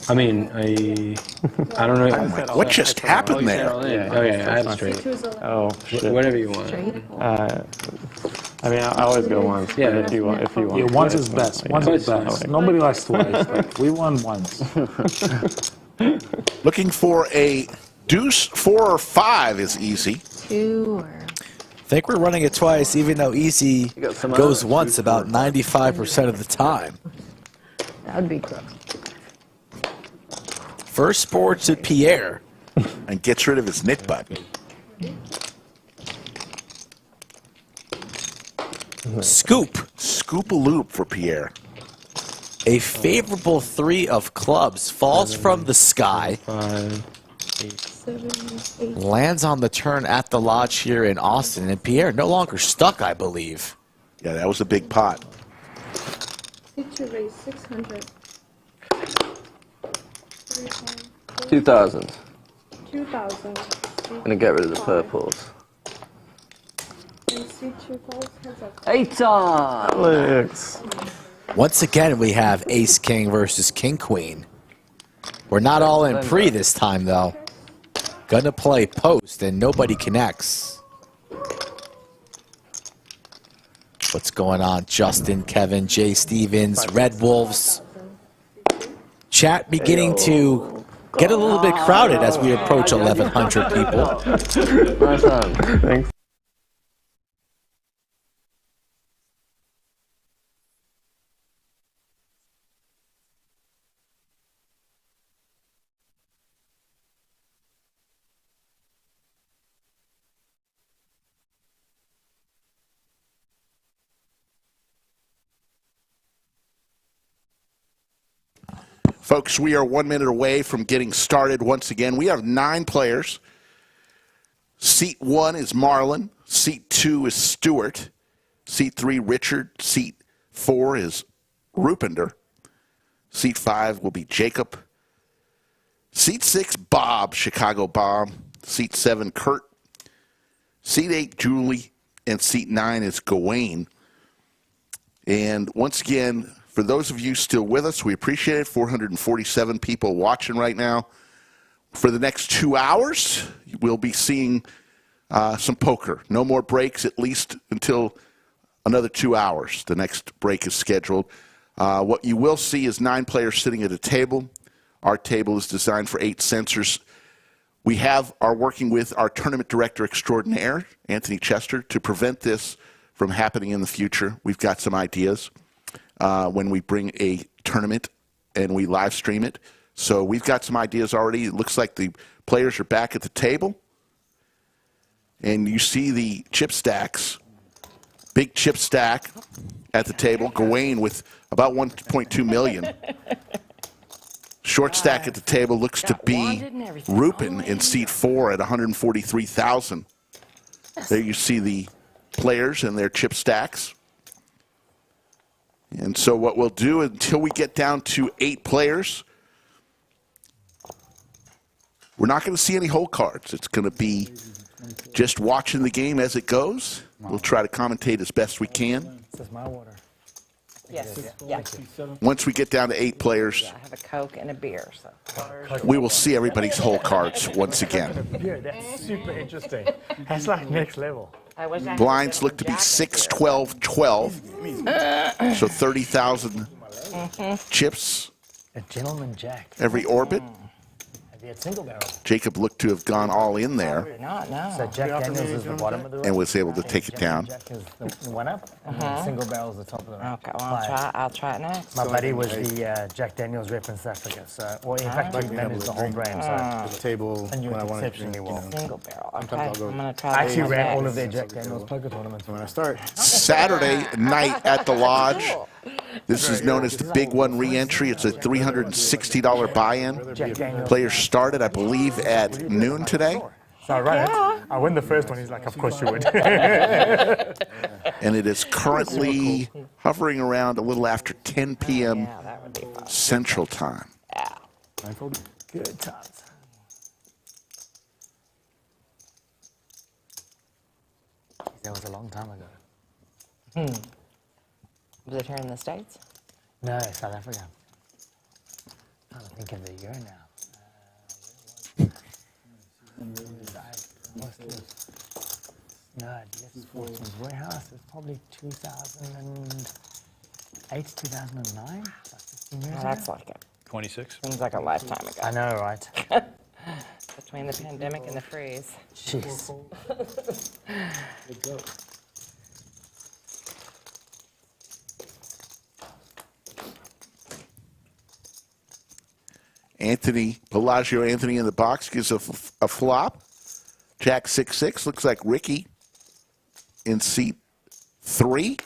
I mean, I don't know. Oh my, what just happened there? Yeah, okay, I have straight. Oh, shit. Whatever you want. I mean, I always go once. Yeah, if you want. Yeah, once is best. Once is best. Nobody likes twice. Like, we won once. Looking for a deuce, 4 or 5 is Easy. 2 or... I think we're running it twice, even though Easy goes once about 95% of the time. That would be gross. First board to Pierre. And gets rid of his nit button. Scoop. Scoop-a-loop for Pierre. A favorable 3 of clubs falls from the sky. 5, 8. 7, 8. Lands on the turn at the lodge here in Austin. And Pierre no longer stuck, I believe. Yeah, that was a big pot. Did you raise 600? 2,000. 2,000. I'm going to get rid of the purples. And C2 calls heads up. Aton! Alex. Once again, we have Ace-King versus King-Queen. We're not all in pre this time, though. Gonna play post, and nobody connects. What's going on? Justin, Kevin, Jay Stevens, Red Wolves. Chat beginning to get a little bit crowded as we approach 1,100 people. Nice hand. Thanks. Folks, we are 1 minute away from getting started once again. We have 9 players. Seat 1 is Marlon. Seat 2 is Stuart. Seat 3, Richard. Seat 4 is Rupinder. Seat 5 will be Jacob. Seat 6, Bob, Chicago Bob. Seat 7, Kurt. Seat 8, Julie. And seat 9 is Gawain. And once again, for those of you still with us, we appreciate it. 447 people watching right now. For the next 2 hours, we'll be seeing some poker. No more breaks, at least until another 2 hours. The next break is scheduled. What you will see is 9 players sitting at a table. Our table is designed for 8 sensors. We are working with our tournament director extraordinaire, Anthony Chester, to prevent this from happening in the future. We've got some ideas when we bring a tournament and we live stream it. So we've got some ideas already. It looks like the players are back at the table. And you see the chip stacks, big chip stack at the table. Gawain with about 1.2 million. Short stack at the table looks to be Rupin in seat 4 at 143,000. There you see the players and their chip stacks. And so what we'll do until we get down to 8 players, we're not going to see any hole cards. It's going to be just watching the game as it goes. We'll try to commentate as best we can. This is my water. Yes. Yeah. Once we get down to 8 players, I have a Coke and a beer. So. we will see everybody's hole cards once again. Yeah, that's super interesting. That's like next level. Blinds look to be 6, 12, 12. So 30,000 chips. A gentleman jack. Every orbit. Have you had single barrel? Jacob looked to have gone all in there. Not, no. So Jack Daniels is the bottom of the row. And was able to take it down. Jack is the one up, and single barrel is the top of the row. Okay, well, I'll try it next. My buddy was the Jack Daniels rep in South Africa, so, well, in fact, he managed the whole brand, so. The table I knew when it I wanted to exceptionally drink, well. Single barrel. Okay, Sometimes I'll I'm go. going to try I actually this ran all next. of their Jack Daniels poker tournaments. When I start. Saturday night at the Lodge. This is known as the Big One re-entry. It's a $360 buy-in. Players started, I believe, at noon today. So I ran it. I win the first one. He's like, of course you would. And it is currently hovering around a little after 10 p.m. Central Time. Good times. That was a long time ago. Was it here in the States? No, South Africa. I'm trying to think of the year now. No, yes, Fortune's Warehouse. It's probably 2008, 2009. Like 15 years ago. That's like it. 26? Seems like a lifetime ago. I know, right? Between the pandemic and the freeze. Jeez. Pelagio Anthony in the box gives a flop. Jack 6-6. Looks like Ricky in seat 3.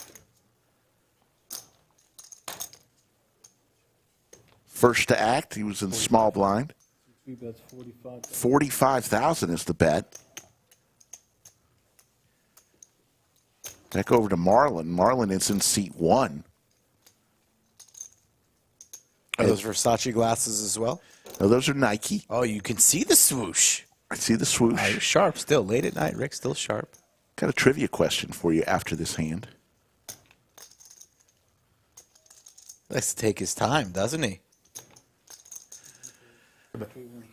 First to act. He was in small blind. 45,000 is the bet. Back over to Marlon. Marlon is in seat 1. Are those Versace glasses as well? No, those are Nike. Oh, you can see the swoosh. I see the swoosh. You're sharp still. Late at night, Rick, still sharp. Got a trivia question for you after this hand. Likes to take his time, doesn't he?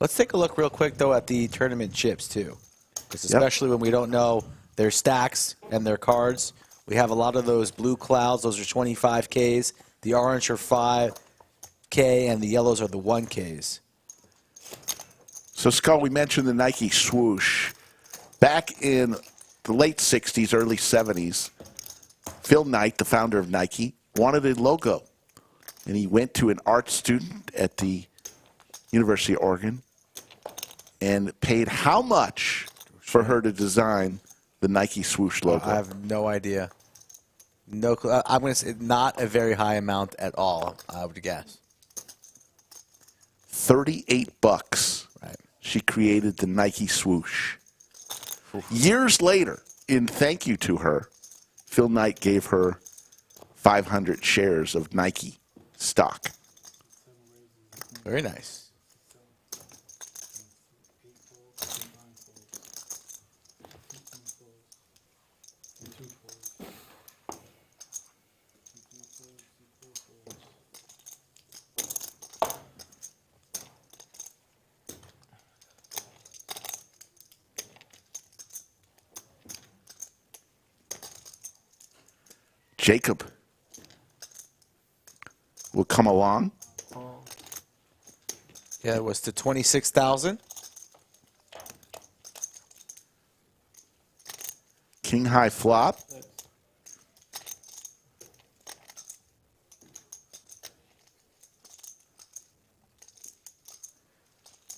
Let's take a look real quick, though, at the tournament chips, too. Because especially when we don't know their stacks and their cards, we have a lot of those blue clouds. Those are 25Ks. The orange are 5K, and the yellows are the 1Ks. So, Skull, we mentioned the Nike swoosh. Back in the late 60s, early 70s, Phil Knight, the founder of Nike, wanted a logo. And he went to an art student at the University of Oregon and paid how much for her to design the Nike swoosh logo? I have no idea. No clue. I'm going to say not a very high amount at all, I would guess. $38. Right. She created the Nike swoosh. Years later, in thank you to her, Phil Knight gave her 500 shares of Nike stock. Very nice. Jacob will come along. Yeah, it was to 26,000. King high flop.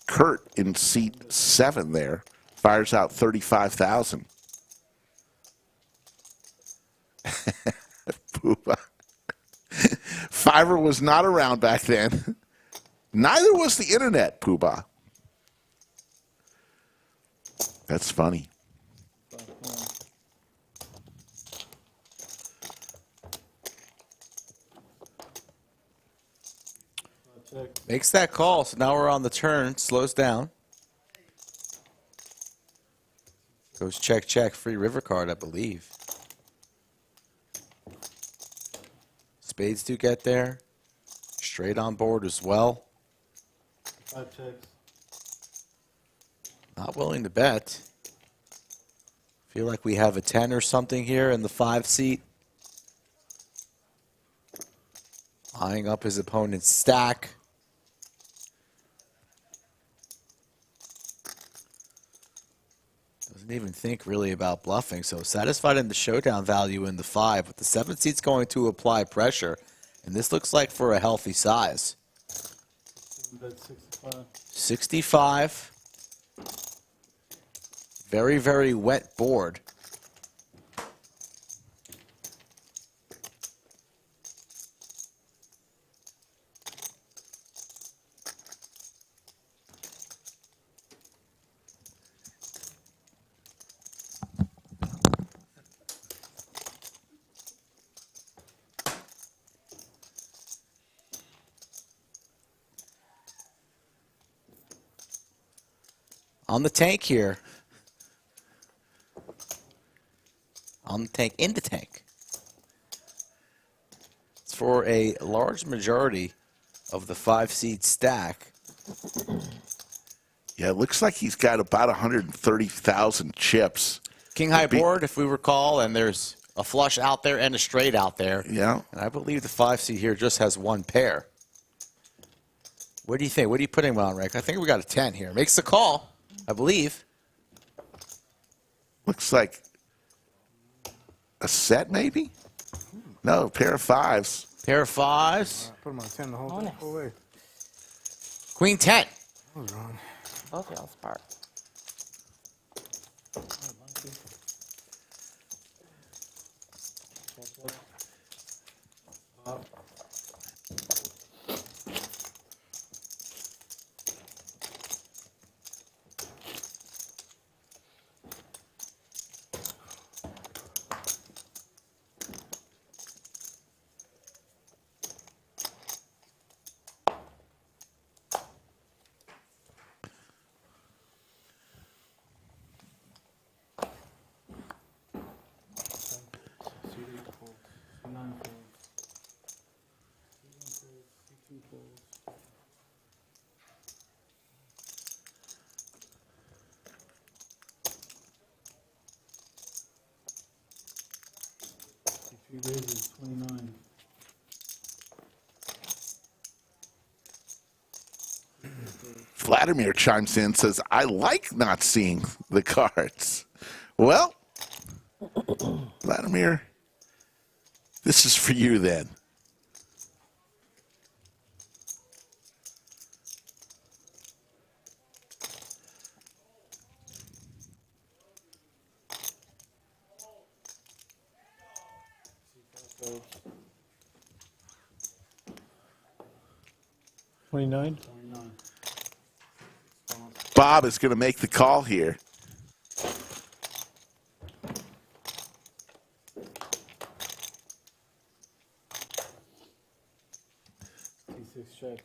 Kurt in seat 7 there fires out 35,000. Fiverr was not around back then. Neither was the internet, Poobah. That's funny. Makes that call, so now we're on the turn. Slows down. Goes check, check. Free river card, I believe. Spades do get there. Straight on board as well. 5 checks. Not willing to bet. Feel like we have a 10 or something here in the 5 seat. Eyeing up his opponent's stack. Doesn't even think really about bluffing. So satisfied in the showdown value in the 5. But the 7 seat's going to apply pressure. And this looks like for a healthy size. Bet 65. 65. Very, very wet board. On the tank here. On the tank, in the tank. It's for a large majority of the 5-seed stack. Yeah, it looks like he's got about 130,000 chips. King high board, if we recall, and there's a flush out there and a straight out there. Yeah. And I believe the 5-seed here just has one pair. What do you think? What are you putting him on, Rick? I think we got a 10 here. Makes the call, I believe. Looks like a set, maybe? No, pair of 5s. Pair of 5s. Put him on 10 the whole way. Queen 10. That was wrong. Both y'all smart. He raises 29. Vladimir chimes in, says, I like not seeing the cards. Well, Vladimir, this is for you then. $29? Bob is going to make the call here. T6 checks.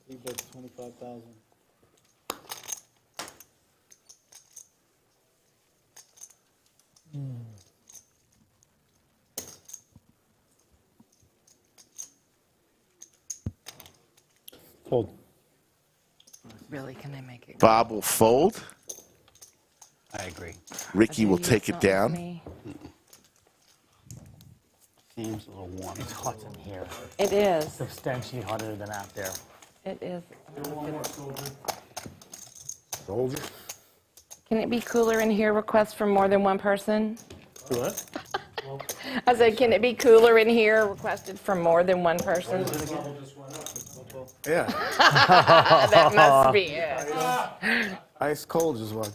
He bets 25,000. Fold. Really, can I make it? Bob will fold. I agree. Ricky will take it down. Seems a little warm. It's hot in here. It is. Substantially hotter than out there. It is. Soldier. Can it be cooler in here? Request from more than one person? What? I said, can it be cooler in here? Requested from more than one person? Yeah. That must be it. Ice cold is what.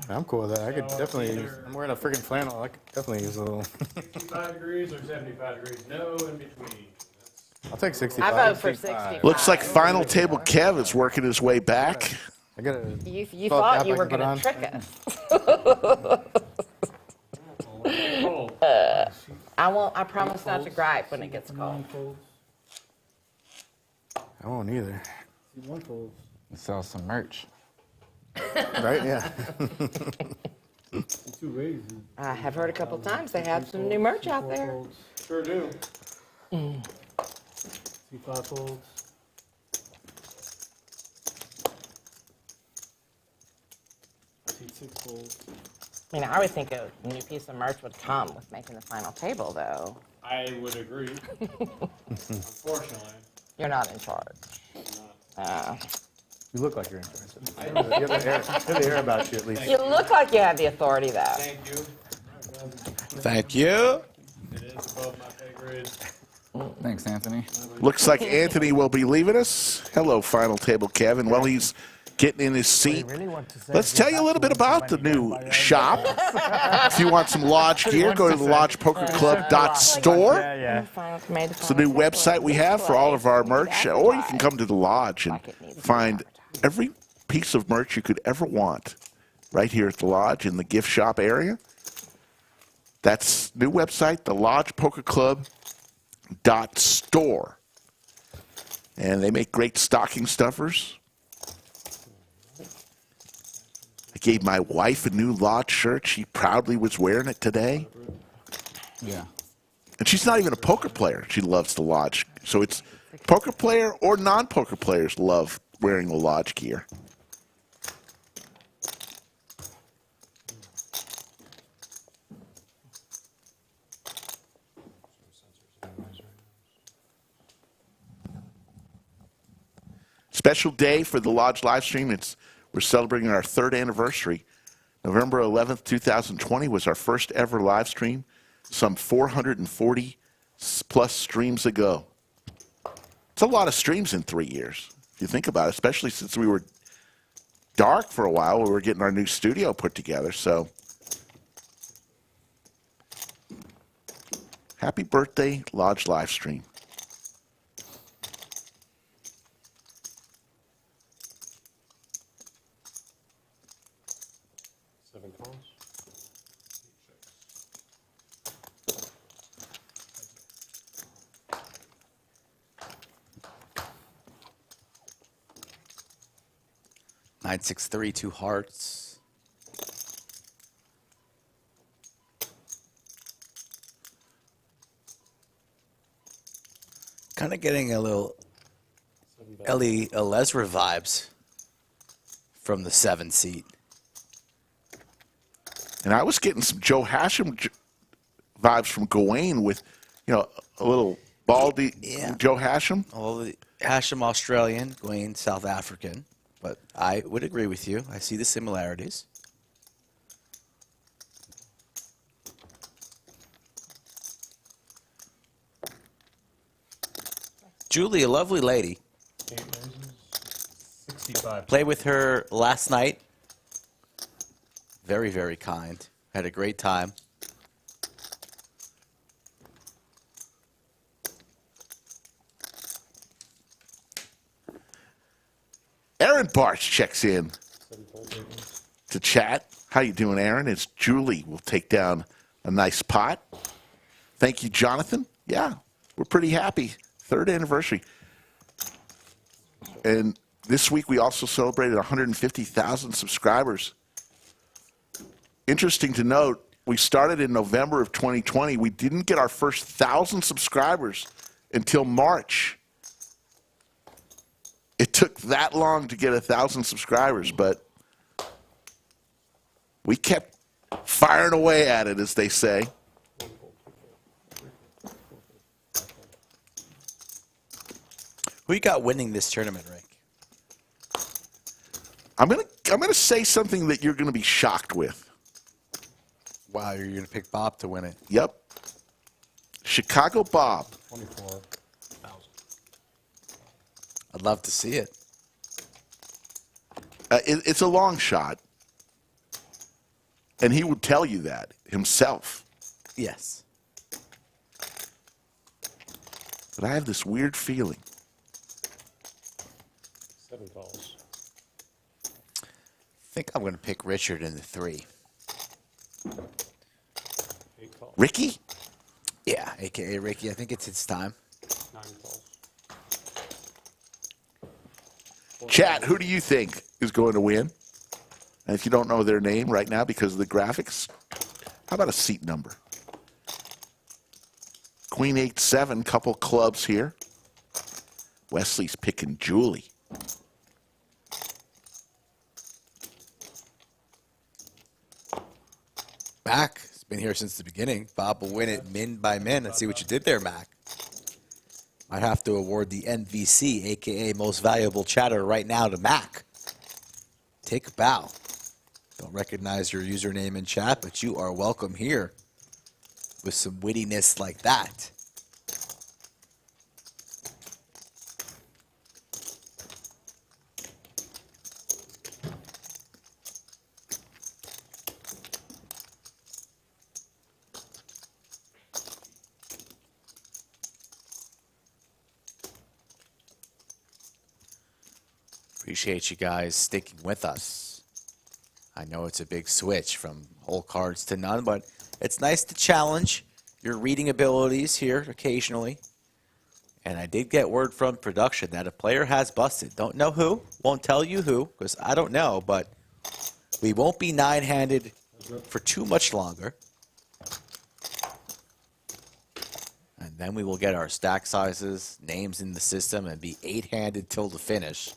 I'm cool with that. I could definitely use, I'm wearing a freaking flannel. I could definitely use a little. 65 degrees or 75 degrees? No in between. I'll take 65. I vote for 65. Looks like final table Kev is working his way back. I got You thought you were going to trick us. I promise not to gripe when it gets cold. I won't either. Sell some merch. Right? Yeah. I have heard a couple times they have some new merch out there. Sure do. C5 folds. C6 folds. I mean, I would think a new piece of merch would come with making the final table, though. I would agree. Unfortunately. You're not in charge. You look like you're in charge. You have the air about you, at least. You look like you have the authority, though. Thank you. Thank you. It is above my pay grade. Thanks, Anthony. Looks like Anthony will be leaving us. Hello, final table Kevin. Well, he's getting in his seat. Let's tell you a little bit about the new shop. If you want some lodge gear, go to the lodgepokerclub.store. It's the new website we have for all of our merch, or you can come to the lodge and find every piece of merch you could ever want right here at the lodge in the gift shop area. That's new website, the lodgepokerclub.store. And they make great stocking stuffers. I gave my wife a new lodge shirt. She proudly was wearing it today. Yeah. And she's not even a poker player. She loves the lodge. So it's poker player or non-poker players love wearing the lodge gear. Special day for the Lodge live stream. We're celebrating our 3rd anniversary. November 11th, 2020 was our first ever live stream, some 440 plus streams ago. It's a lot of streams in 3 years, if you think about it, especially since we were dark for a while. We were getting our new studio put together, so happy birthday, Lodge live stream. Nine, 6, 3, 2 hearts. Kind of getting a little Ellie Alezra vibes from the 7 seat. And I was getting some Joe Hashem vibes from Gawain with, a little baldy Joe Hashem. Well, the Hashem Australian, Gawain South African. But I would agree with you. I see the similarities. Julie, a lovely lady. 65. Played with her last night. Very, very kind. Had a great time. Aaron Barch checks in to chat. How you doing, Aaron? It's Julie. We'll take down a nice pot. Thank you, Jonathan. Yeah, we're pretty happy. 3rd anniversary. And this week we also celebrated 150,000 subscribers. Interesting to note, we started in November of 2020. We didn't get our first 1,000 subscribers until March. It took that long to get 1,000 subscribers, but we kept firing away at it, as they say. Who you got winning this tournament, Rick? I'm gonna say something that you're gonna be shocked with. Wow, you're going to pick Bob to win it. Yep. Chicago Bob. 24,000. I'd love to see it. It's a long shot. And he would tell you that himself. Yes. But I have this weird feeling. 7 calls. I think I'm going to pick Richard in the 3. 8 calls. Ricky? Yeah, a.k.a. Ricky. I think it's his time. 9 calls. Chat, who do you think is going to win? And if you don't know their name right now because of the graphics, how about a seat number? Queen 8-7, couple clubs here. Wesley's picking Julie. Mac has been here since the beginning. Bob will win it min by min. Let's see what you did there, Mac. Might have to award the MVC, a.k.a. Most Valuable Chatter, right now to Mac. Take a bow. Don't recognize your username in chat, but you are welcome here with some wittiness like that. Appreciate you guys sticking with us. I know it's a big switch from whole cards to none, but it's nice to challenge your reading abilities here occasionally. And I did get word from production that a player has busted. Don't know who, won't tell you who, because I don't know, but we won't be 9-handed for too much longer. And then we will get our stack sizes, names in the system, and be 8-handed till the finish.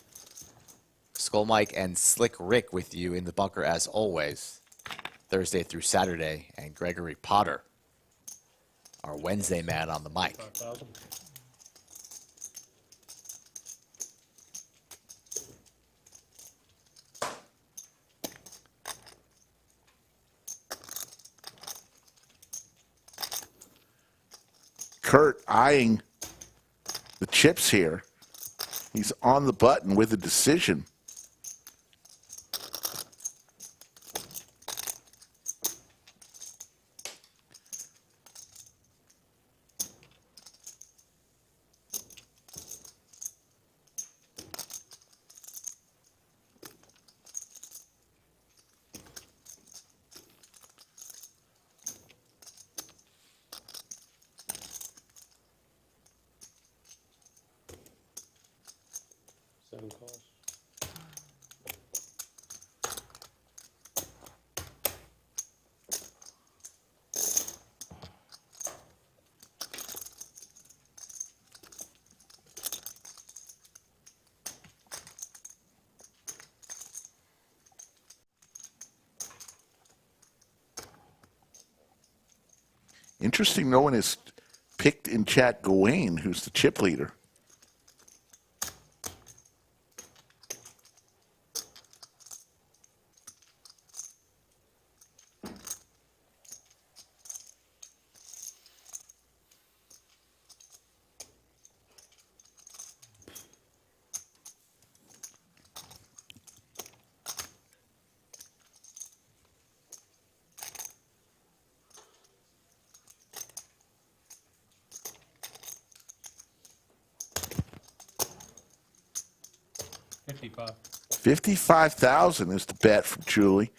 Skull Mike and Slick Rick with you in the bunker as always, Thursday through Saturday, and Gregory Potter, our Wednesday man on the mic. 5,000. Kurt eyeing the chips here. He's on the button with a decision. Calls. Interesting, no one has picked in chat Gawain, who's the chip leader. $55. $55,000 is the bet from Julie.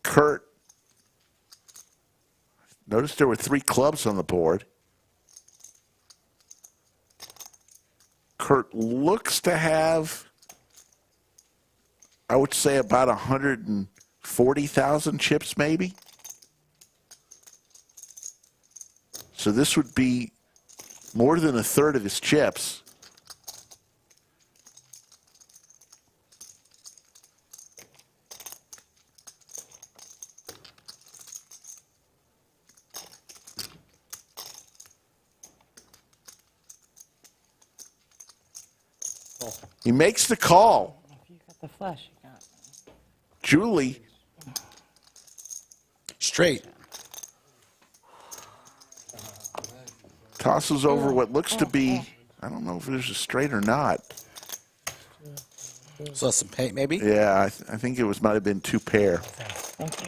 Kurt. Notice there were 3 clubs on the board. Kurt looks to have, I would say, about 140,000 chips, maybe. So this would be more than a third of his chips. He makes the call. If you got the flush, you got Julie. Straight. Tosses over what looks to be, I don't know if there's a straight or not. So some paint, maybe? Yeah, I think it might have been 2 pair. Thank you.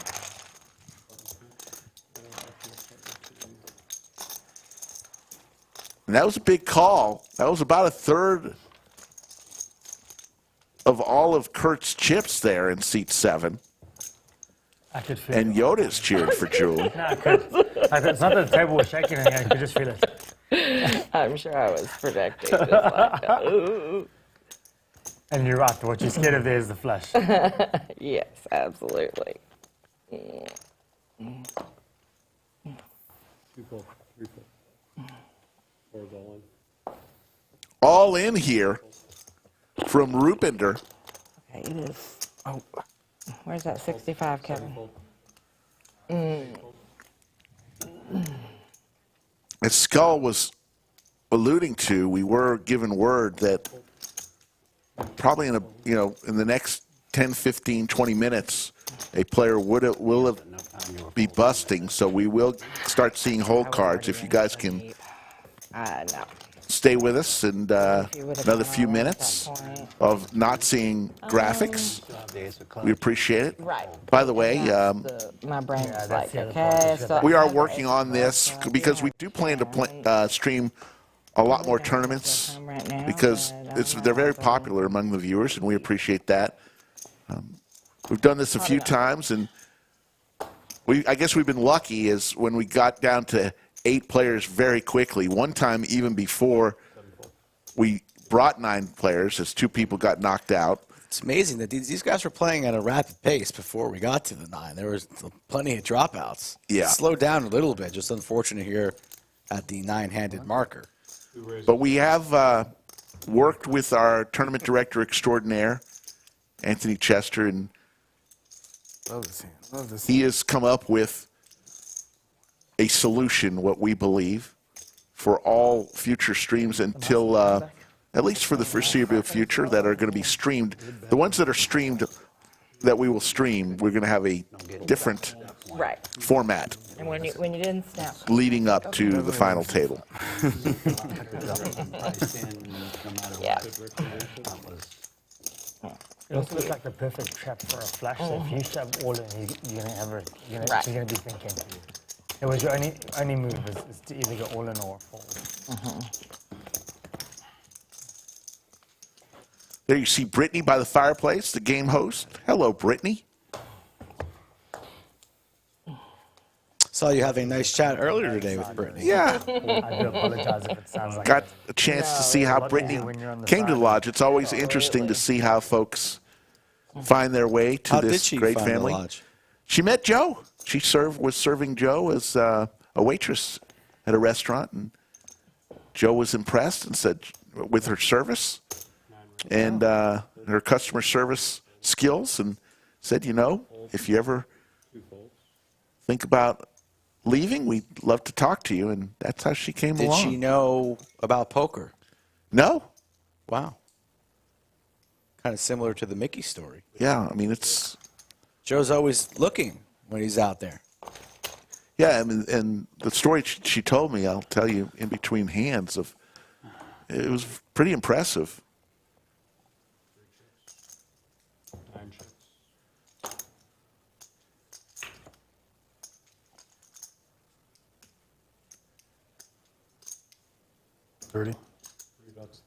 And that was a big call. That was about a third of all of Kurt's chips there in seat 7. I could feel And it. Yoda's cheered for Julie. No, I could. It's not that the table was shaking, and I could just feel it. I'm sure I was projecting. Just like, ooh. And you're right. What you're scared of there is the flush. Yes, absolutely. All in here from Rupinder. Okay, it is. Oh, where's that 65, Kevin? As Skull was alluding to, we were given word that probably in the next 10, 15, 20 minutes, a player will be busting. So we will start seeing hold cards. If you guys can No. stay with us and another few minutes of not seeing graphics, we appreciate it. Right. By the way, My brain was like, okay, so we are working on this because we do plan to stream a lot more tournaments because they're very popular among the viewers, and we appreciate that. We've done this a few times, and I guess we've been lucky is when we got down to 8 players very quickly. One time, even before we brought 9 players, as 2 people got knocked out. It's amazing that these guys were playing at a rapid pace before we got to the 9. There was plenty of dropouts. Yeah. It slowed down a little bit. Just unfortunate here at the 9-handed marker. But we have worked with our tournament director extraordinaire, Anthony Chester, and he has come up with a solution, what we believe, for all future streams until, at least for the foreseeable future, that are going to be streamed. The ones that are streamed, that we will stream, we're going to have a different format And when you didn't snap. leading up to the final table. Yeah. It also looks like the perfect trap for a flush. So if you shove all in, you're gonna be thinking. It was your only move is to either go all in or fold. There you see Brittany by the fireplace, the game host. Hello, Brittany. Saw you having a nice chat earlier today with Brittany. Yeah. I do apologize if it sounds like Got a chance to see how Brittany came to the lodge. It's always interesting to see how folks find their way to How did this she great find the family. lodge? She met Joe. She was serving Joe as a waitress at a restaurant, and Joe was impressed and said with her service and her customer service skills, and said, if you ever think about leaving, we'd love to talk to you, and that's how she came along. Did she know about poker? No. Wow. Kind of similar to the Mickey story. Yeah, I mean, it's... Joe's always looking when he's out there. Yeah, I mean, and the story she told me, I'll tell you in between hands, it was pretty impressive. $30.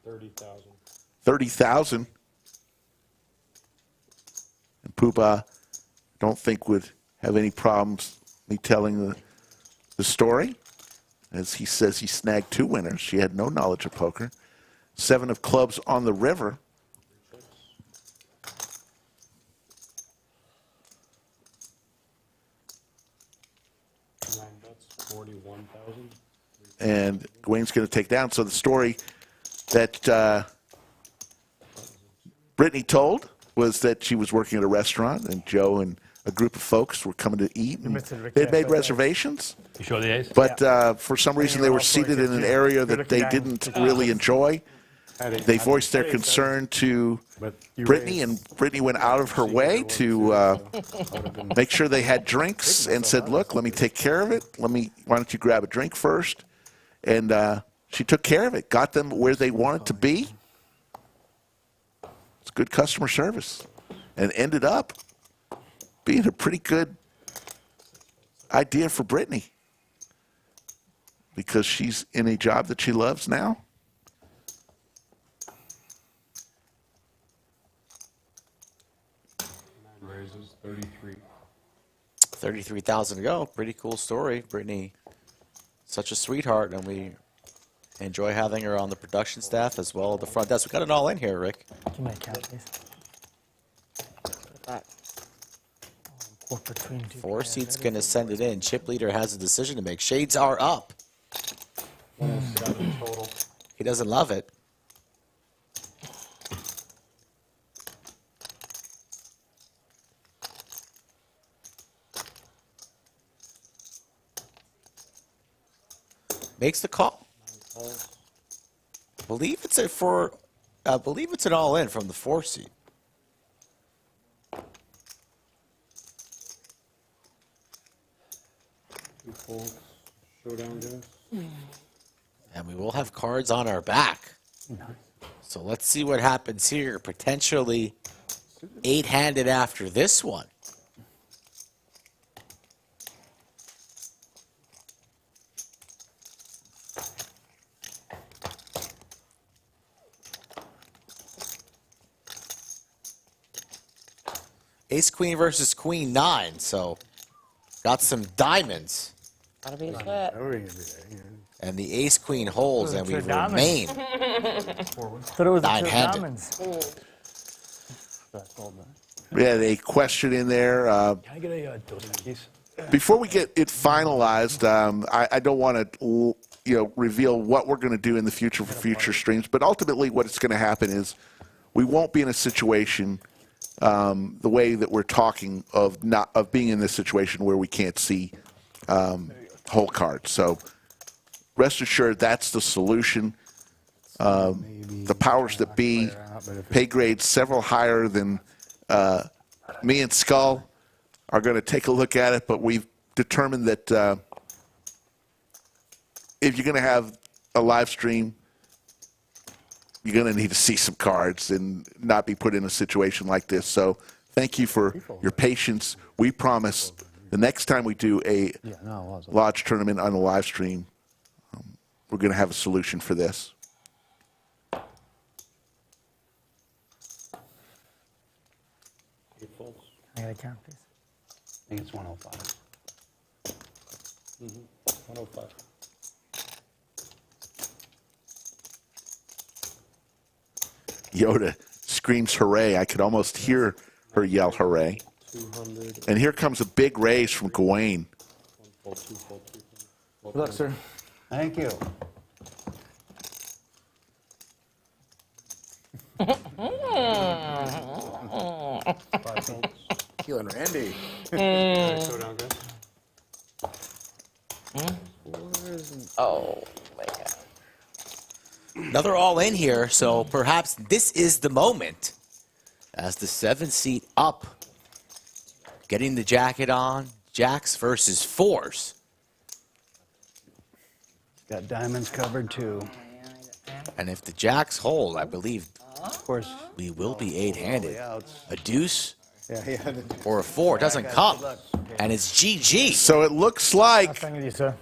$30,000. 30,000. Poopa, don't think would have any problems me telling the story. As he says, he snagged 2 winners. She had no knowledge of poker. 7 of clubs on the river. That's 41,000. And Gawain's going to take down. So the story that Brittany told was that she was working at a restaurant, and Joe and a group of folks were coming to eat. And they'd made reservations. You show the ace? But for some reason, they were seated in an area that they didn't really enjoy. They voiced their concern to Brittany, and Brittany went out of her way to make sure they had drinks and said, look, let me take care of it. Why don't you grab a drink first? And she took care of it, got them where they wanted to be. It's good customer service, and ended up being a pretty good idea for Brittany because she's in a job that she loves now. Raises 33. 33,000 to go. Pretty cool story. Brittany, such a sweetheart, and we enjoy having her on the production staff as well at the front desk. We got it all in here, Rick. Give me a count, please. Four seats going to send it in. Chip leader has a decision to make. Shades are up. 107 total. He doesn't love it. Makes the call. I believe it's an all-in from the 4 seat. Showdown, guys. And we will have cards on our back. So let's see what happens here. Potentially 8-handed after this one. Ace-Queen versus Queen-9, so got some diamonds. Gotta be set. And the Ace-Queen holds, and we remain Thought it was 9-handed. diamonds. We had a question in there. Can I get a Dos Equis? Before we get it finalized, I don't want to reveal what we're going to do in the future for future streams, but ultimately what it's going to happen is we won't be in a situation the way that we're talking of being in this situation where we can't see whole cards. So rest assured that's the solution. The powers that be, pay grades several higher than me and Skull, are going to take a look at it, but we've determined that if you're going to have a live stream, you're going to need to see some cards and not be put in a situation like this. So thank you for your patience. We promise the next time we do a Lodge tournament on a live stream, we're going to have a solution for this. I got a count, please. I think it's 105. 105. Yoda screams hooray. I could almost hear her yell hooray. 200. And here comes a big raise from Gawain. Good luck, sir. Thank you. Killing Randy. Showdown, guys. Oh, my God. Another all-in here, so perhaps this is the moment. As the 7 seat up, getting the jacket on, jacks versus 4s. Got diamonds covered too. And if the jacks hold, I believe Of course. we will be 8-handed. A deuce Yeah. or a 4 doesn't come, and it's GG. So it looks like Thank you, sir.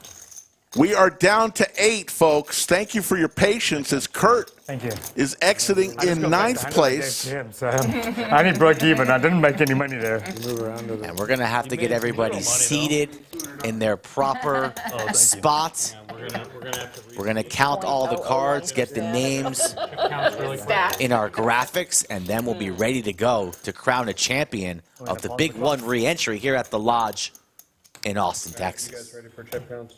We are down to 8, folks. Thank you for your patience as Kurt is exiting in 9th place. I need break even. I didn't make any money there. And we're going to have to get everybody seated in their proper spots. We're going to count all the cards, get the names in our graphics, and then we'll be ready to go to crown a champion of the Big One re-entry here at the Lodge in Austin, Texas. You guys ready for chip counts?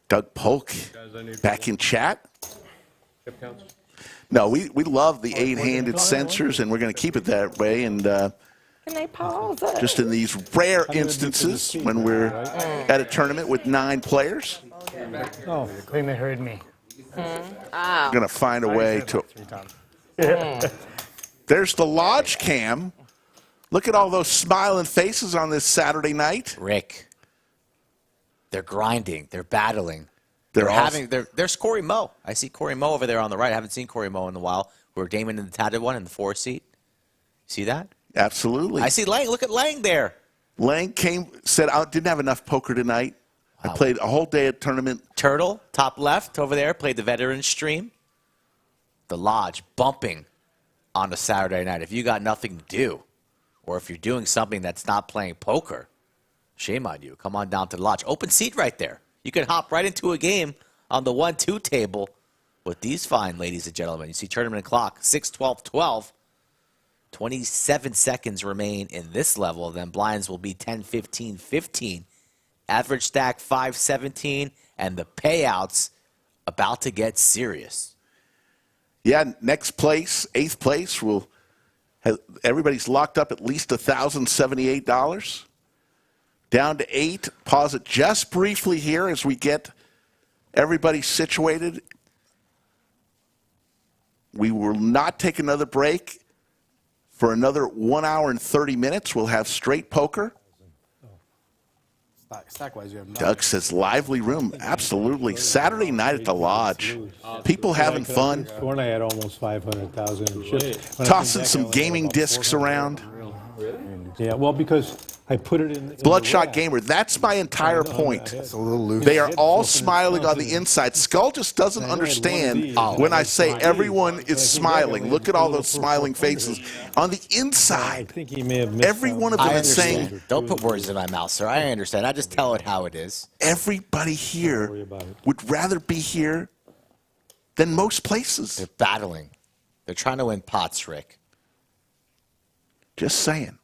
Doug Polk back in chat. Chip counts? No, we love the 8-handed sensors, and we're going to keep it that way. And Can they pause it? just in these rare instances when we're at a tournament with 9 players, Oh, I think they heard me. we're going to find a way to. There's the Lodge cam. Look at all those smiling faces on this Saturday night. Rick, they're grinding. They're battling. There's Corey Moe. I see Corey Moe over there on the right. I haven't seen Corey Moe in a while. We're Damon in the tatted one in the 4 seat. See that? Absolutely. I see Lang. Look at Lang there. Lang said, I didn't have enough poker tonight. I played a whole day at tournament. Turtle, top left over there, played the veteran stream. The Lodge bumping on a Saturday night. If you got nothing to do, or if you're doing something that's not playing poker, shame on you. Come on down to the Lodge. Open seat right there. You can hop right into a game on the 1-2 table with these fine ladies and gentlemen. You see tournament clock, 6-12-12. 27 seconds remain in this level. Then blinds will be 10-15-15. Average stack 5-17. And the payouts about to get serious. Yeah, next place, 8th place, everybody's locked up at least $1,078. Down to 8. Pause it just briefly here as we get everybody situated. We will not take another break for another 1 hour and 30 minutes. We'll have straight poker. Stack-wise, you have Doug says lively room. Absolutely. Saturday night at the Lodge. People having fun. When I had almost 500,000. Tossing some gaming discs around. Yeah, well, because I put it in Bloodshot Gamer, that's my entire point. They are all smiling on the inside. Skull just doesn't understand when I say everyone is smiling. Look at all those smiling faces. On the inside, every one of them is saying... Don't put words in my mouth, sir. I understand. I just tell it how it is. Everybody here would rather be here than most places. They're battling. They're trying to win pots, Rick. Just saying.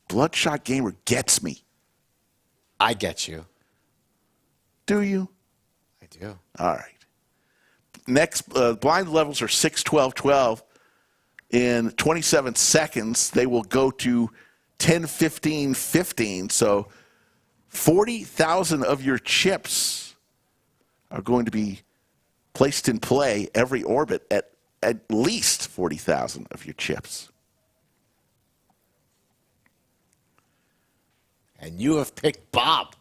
Bloodshot Gamer gets me. I get you. Do you? I do. All right. Next, blind levels are 6, 12, 12. In 27 seconds, they will go to 10, 15, 15. So 40,000 of your chips are going to be placed in play every orbit at least 40,000 of your chips. And you have picked Bob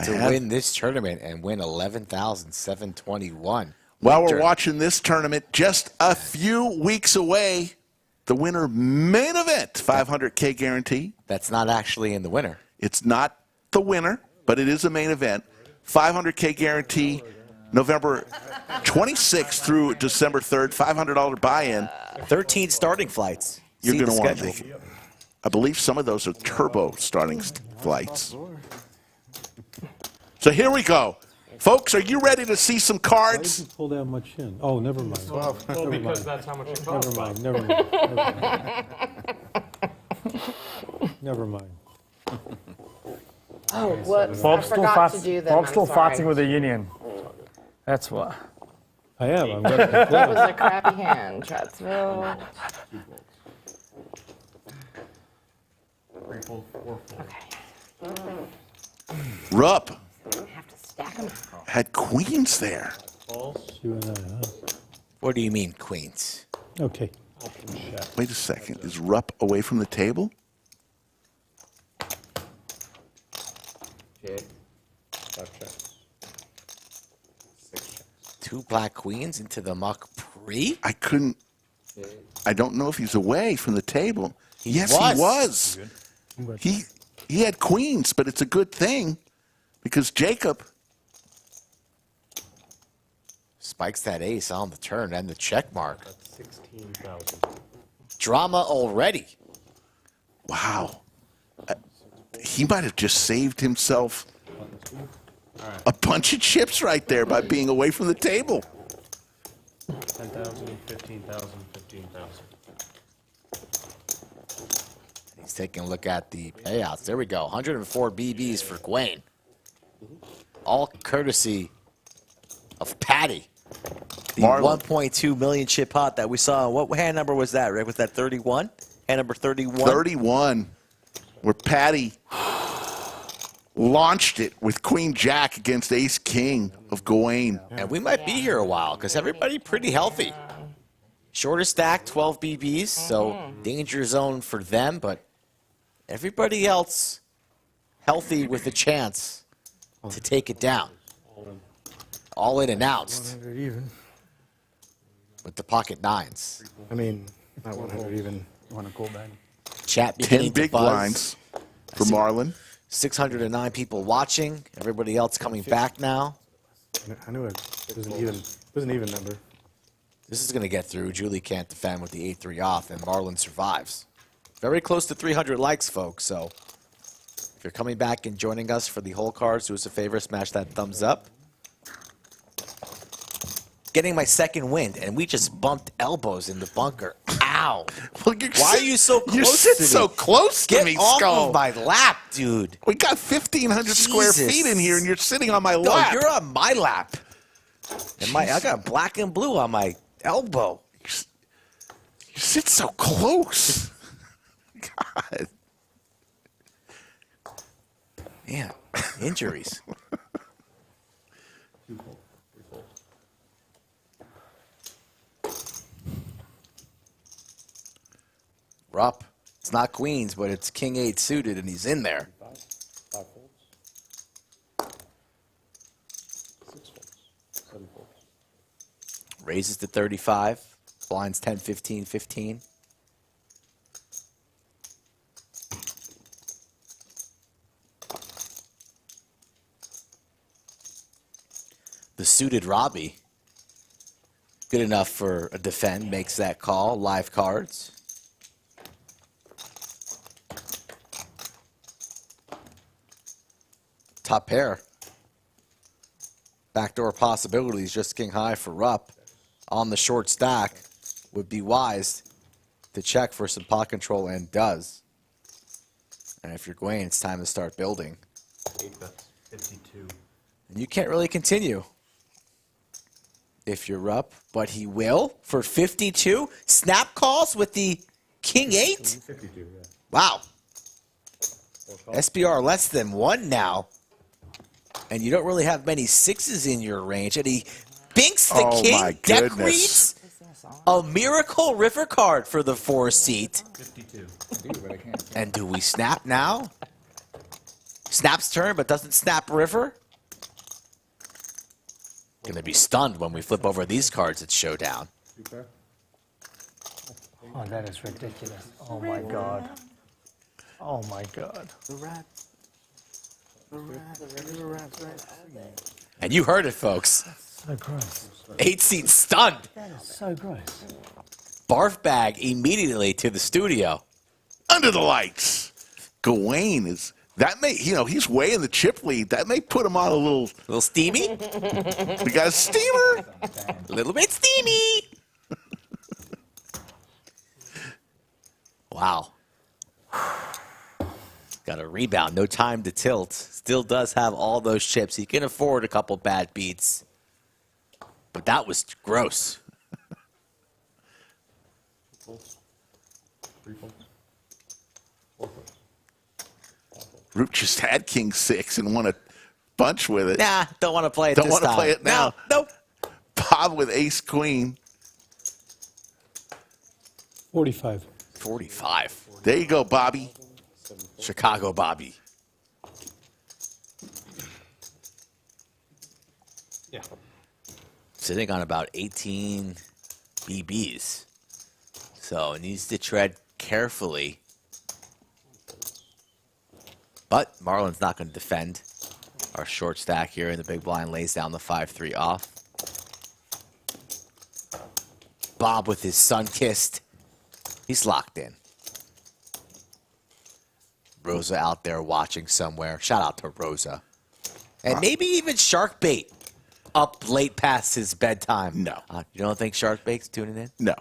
to win this tournament and win $11,721. While we're watching this tournament, just a few weeks away, the winner main event, $500K guarantee. That's not actually in the winner. It's not the winner, but it is a main event. $500K guarantee, November 26th through December 3rd, $500 buy-in. 13 starting flights. You're going to want to make it. I believe some of those are turbo starting flights. So here we go. Folks, are you ready to see some cards? Why did you pull that much in? Oh, never mind. Well, because that's how much it costs. Never mind. Never mind. Oh, whoops. I Bob's forgot to do them. Bob's still I'm sorry. fighting with the union. That's what. I am. That was a crappy hand, Chatsville. Rup Have to stack them. had queens there. What do you mean, queens? Okay. Wait a second. Is Rupp away from the table? Two black queens into the muck pre? I couldn't. I don't know if he's away from the table. Yes, was. he was. he had queens, but it's a good thing because Jacob spikes that ace on the turn and the check mark. That's 16,000. Drama already. Wow. He might have just saved himself a bunch of chips right there by being away from the table. 10,000, 15,000, 15,000. He's taking a look at the payouts. There we go. 104 BBs for Gawain. All courtesy of Patty. The 1.2 million chip pot that we saw. What hand number was that, Rick? Was that 31? Hand number 31? 31, where Patty launched it with Queen Jack against Ace King of Gawain. And we might be here a while because everybody pretty healthy. Shorter stack, 12 BBs, so danger zone for them, but everybody else healthy with a chance to take it down. All in announced 100 even. with the pocket nines. I mean, not 100 even. You want to call back? Chat 10 beginning big to buzz. blinds for Marlon. 609 people watching. Everybody else coming back now. I knew it was an even number. This is going to get through. Julie can't defend with the 8-3 off, and Marlon survives. Very close to 300 likes, folks. So if you're coming back and joining us for the whole cards, do us a favor, smash that thumbs up. Getting my second wind, and we just bumped elbows in the bunker. Ow! Well, Why are you so close You sit to me? so close to Get me, off Skull. of my lap, dude. We got 1,500 square Jesus. feet in here, and you're sitting on my No, lap. you're on my lap. And I got black and blue on my elbow. You sit so close. God. Man, injuries. Rup. It's not queens, but it's king 8 suited, and he's in there. 5 folds. 6 folds. 7 folds. Raises to 35. Blinds 10, 15, 15. The suited Robbie. Good enough for a defend. Makes that call. Live cards. Top pair. Backdoor possibilities. Just king high for Rupp. On the short stack. Would be wise to check for some pot control, and does. And if you're Gawain, it's time to start building. 8 bets. 52. And you can't really continue if you're Rupp, but he will for 52. Snap calls with the king 8. 52, yeah. Wow. SBR less than 1 now. And you don't really have many 6s in your range. And he binks the Oh, king. my Deck goodness. reads a miracle river card for the 4 seat. 52. And do we snap now? Snaps turn, but doesn't snap river? Gonna be stunned when we flip over these cards at Showdown. Oh, that is ridiculous. Oh my god. Oh my god. The rat. The rat. The rat. And you heard it, folks. So gross. 8 seat stunned. That is so gross. Barf bag immediately to the studio. Under the lights. Gawain is, that may, he's way in the chip lead. That may put him on a little steamy. We got a steamer. A little bit steamy. Wow. Got a rebound. No time to tilt. Still does have all those chips. He can afford a couple bad beats. But that was gross. 2 folds. 3 folds. 4 folds. 5 folds. Rup just had king 6 and won a bunch with it. Nah, don't want to play it Don't this want to time. play it now. No, nope. Bob with ace queen. 45. 45. There you go, Bobby. Chicago Bobby. Yeah. Sitting on about 18 BBs. So needs to tread carefully. But Marlon's not going to defend. Our short stack here in the big blind lays down the 5-3 off. Bob with his sun-kissed. He's locked in. Rosa out there watching somewhere. Shout out to Rosa. And maybe even Shark Bait up late past his bedtime. No. You don't think Shark Bait's tuning in? No.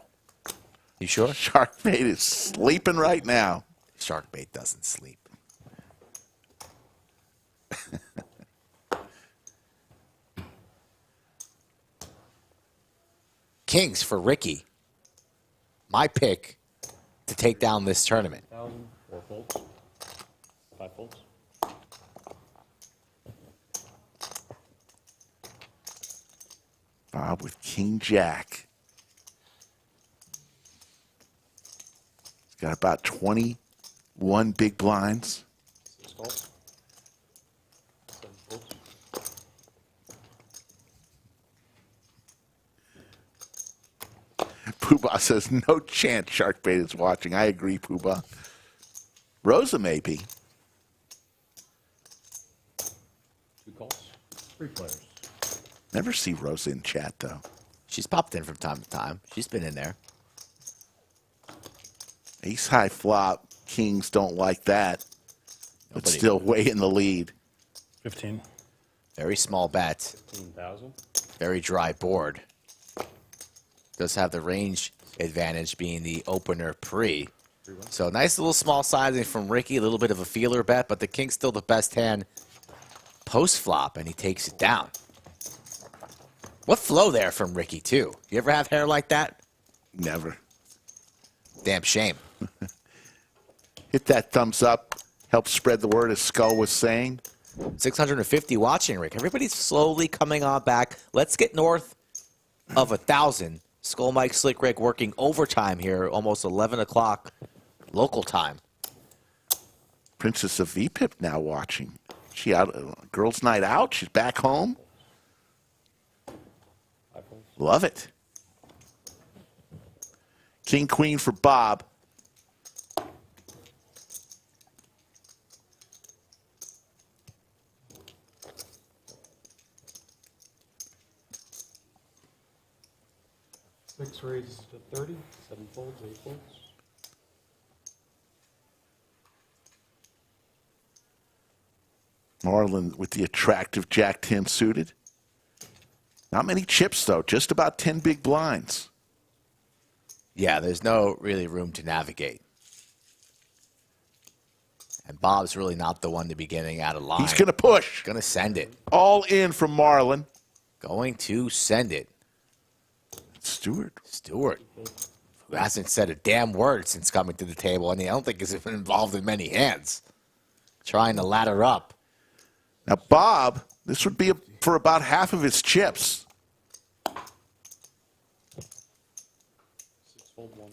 You sure? Shark Bait is sleeping right now. Shark Bait doesn't sleep. Kings for Ricky. My pick to take down this tournament. 1,000, 4 folds, 5 folds. Bob with King Jack. He's got about 21 big blinds. 6 folds. 7 folds. Poobah says, no chance Shark Bait is watching. I agree, Poobah. Rosa may be. 2 calls. 3 players. Never see Rosa in chat, though. She's popped in from time to time. She's been in there. Ace high flop. Kings don't like that. But Nobody. still way in the lead. 15. Very small bet. 15,000. Very dry board. Does have the range advantage being the opener pre. So nice little small sizing from Ricky. A little bit of a feeler bet, but the King's still the best hand post flop, and he takes it down. What flow there from Ricky, too? You ever have hair like that? Never. Damn shame. Hit that thumbs up. Help spread the word, as Skull was saying. 650 watching, Rick. Everybody's slowly coming on back. Let's get north of 1,000. Skull Mike Slick Rick working overtime here, almost 11 o'clock local time. Princess of VPIP now watching. She out, girls' night out. She's back home. Love it. King, queen for Bob. Six raises to 30, 7 folds, 8 folds. Marlon with the attractive Jack-10 suited. Not many chips, though. Just about 10 big blinds. Yeah, there's no really room to navigate. And Bob's really not the one to be getting out of line. He's going to push. Going to send it. All in from Marlon. Going to send it. Stewart, who hasn't said a damn word since coming to the table, and I don't think has been involved in many hands. Trying to ladder up. Now, Bob, this would be for about half of his chips. 6 fold, 1 win.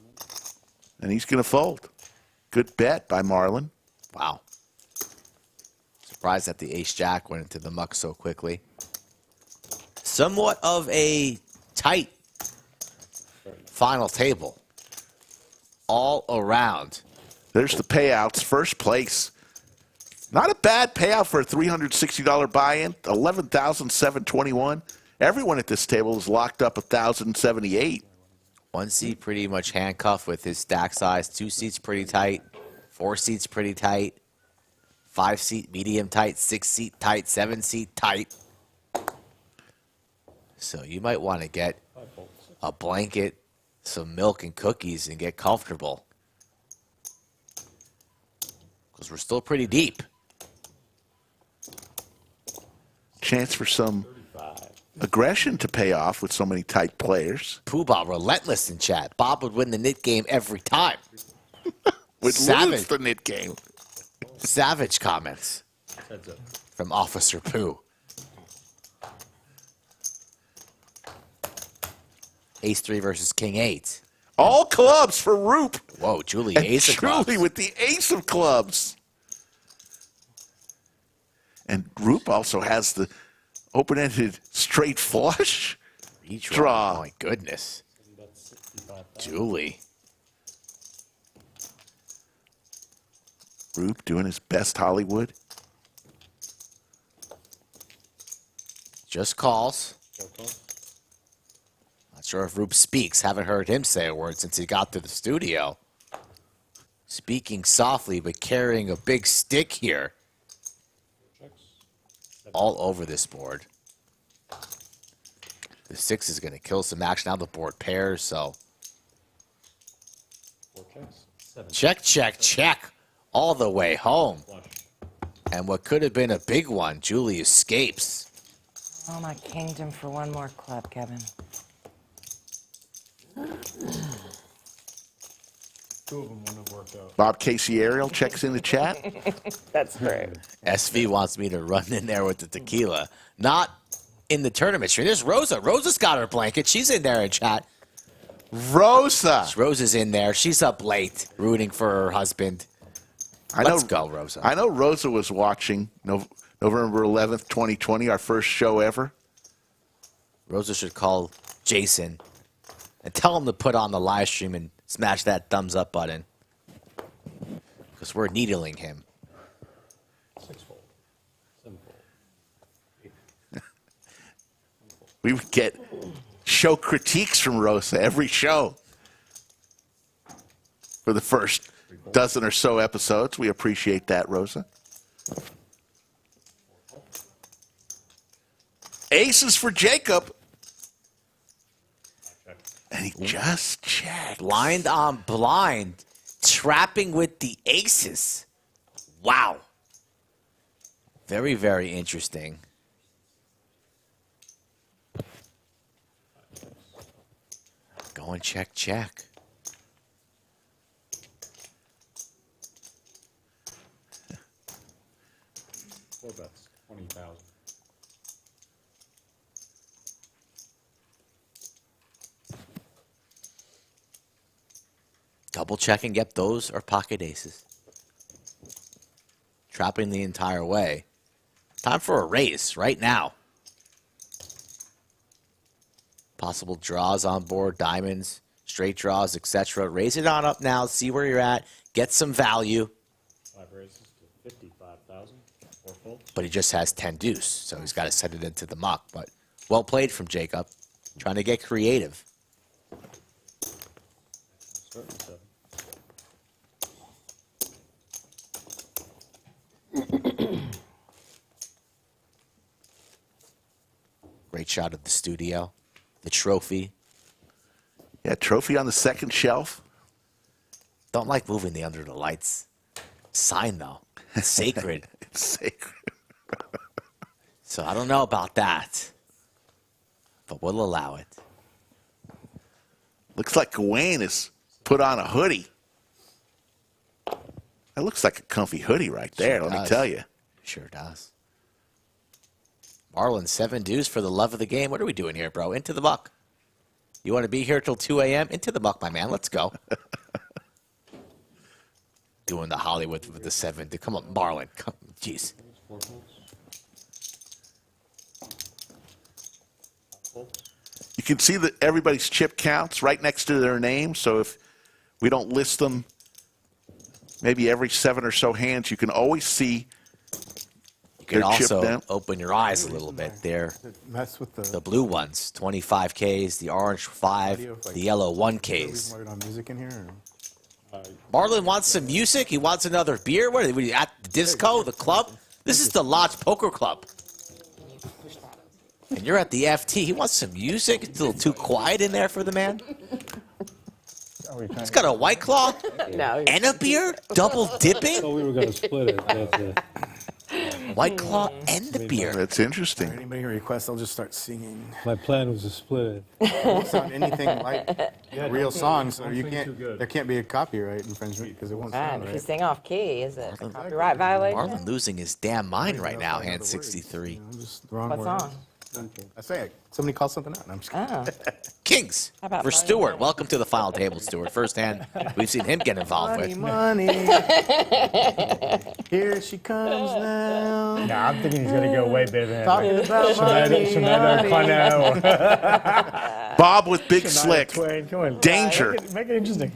And he's going to fold. Good bet by Marlon. Wow. Surprised that the ace-jack went into the muck so quickly. Somewhat of a tight final table. All around. There's the payouts. First place. Not a bad payout for a $360 buy-in. $11,721. Everyone at this table is locked up $1,078. 1 seat pretty much handcuffed with his stack size. 2 seats pretty tight. 4 seats pretty tight. 5 seat medium tight. 6 seat tight. 7 seat tight. So you might want to get a blanket, some milk and cookies, and get comfortable. Because we're still pretty deep. Chance for some aggression to pay off with so many tight players. Poobah relentless in chat. Bob would win the knit game every time. Would lose the knit game. Savage comments Heads up. from Officer Pooh. Ace-3 versus King-8. All clubs for Rup. Whoa, Julie, And ace of clubs. Julie with the ace of clubs. And Rup also has the open-ended straight flush draw. Oh, my goodness. Julie. Rup doing his best Hollywood. Just calls. Not sure if Rup speaks. Haven't heard him say a word since he got to the studio. Speaking softly, but carrying a big stick here. All over this board. The 6 is going to kill some action. Now the board pairs, so. Check, check, check. All the way home. And what could have been a big one, Julie escapes. Oh, my kingdom for one more club, Kevin. Two of them wouldn't have worked out. Bob Casey Ariel checks in the chat. That's true. SV wants me to run in there with the tequila. Not in the tournament stream. There's Rosa. Rosa's got her blanket. She's in there in chat. Rosa. Rosa's in there. She's up late rooting for her husband. Let's go, Rosa. I know Rosa was watching November 11th, 2020, our first show ever. Rosa should call Jason and tell him to put on the live stream and smash that thumbs up button. Because we're needling him. 6-fold. 7-fold. We would get show critiques from Rosa every show. For the first dozen or so episodes. We appreciate that, Rosa. Aces for Jacob. And he just checked. Blind on blind. Trapping with the aces. Wow. Very, very interesting. Go and check, check. Four bets, 20,000. Double checking. Yep, those are pocket aces. Trapping the entire way. Time for a raise right now. Possible draws on board, diamonds, straight draws, etc. Raise it on up now. See where you're at. Get some value. 5 raises to 55,000. 4 fold. But he just has 10 deuce, so he's got to set it into the muck. But well played from Jacob. Trying to get creative. Starting 7. Great shot of the studio. The trophy. Yeah, trophy on the second shelf. Don't like moving the under the lights. Sign, though. It's sacred. It's sacred. So I don't know about that. But we'll allow it. Looks like Gawain has put on a hoodie. That looks like a comfy hoodie right there, let me tell you. Sure does. Marlon, 7 dues for the love of the game. What are we doing here, bro? Into the muck. You want to be here till 2 a.m.? Into the muck, my man. Let's go. Doing the Hollywood with the 7. Come on, Marlon. Come, jeez. You can see that everybody's chip counts right next to their name. So if we don't list them, maybe every 7 or so hands, you can always see. You can also open your eyes a little bit there. Mess with the blue ones, 25Ks, the orange 5, the yellow 1Ks. Music in here? Marlon wants some music. He wants another beer. What are we at the disco, the club? This is the Lodge Poker Club. And you're at the FT. He wants some music. It's a little too quiet in there for the man. He's got a White Claw and a beer, double dipping. Oh, we were going to split it. That's it. White Claw and the beer. That's interesting. Anybody who requests, I'll just start singing. My plan was to split it. It won't sound anything like real songs, so you can't. There can't be a copyright infringement because it won't sound If you right. sing off key, is it a copyright violation? Marlon losing his damn mind right now, hand 63. What song? I say somebody call something out. I'm just kidding. Kings How about for Money Stuart. Money? Welcome to the final table, Stuart. First hand we've seen him get involved with. Money. Here she comes now. Nah, I'm thinking he's going to go way better than Talking about Shemetta Connell. Bob with Big Slick. Twain. Come on. Danger. Make it interesting.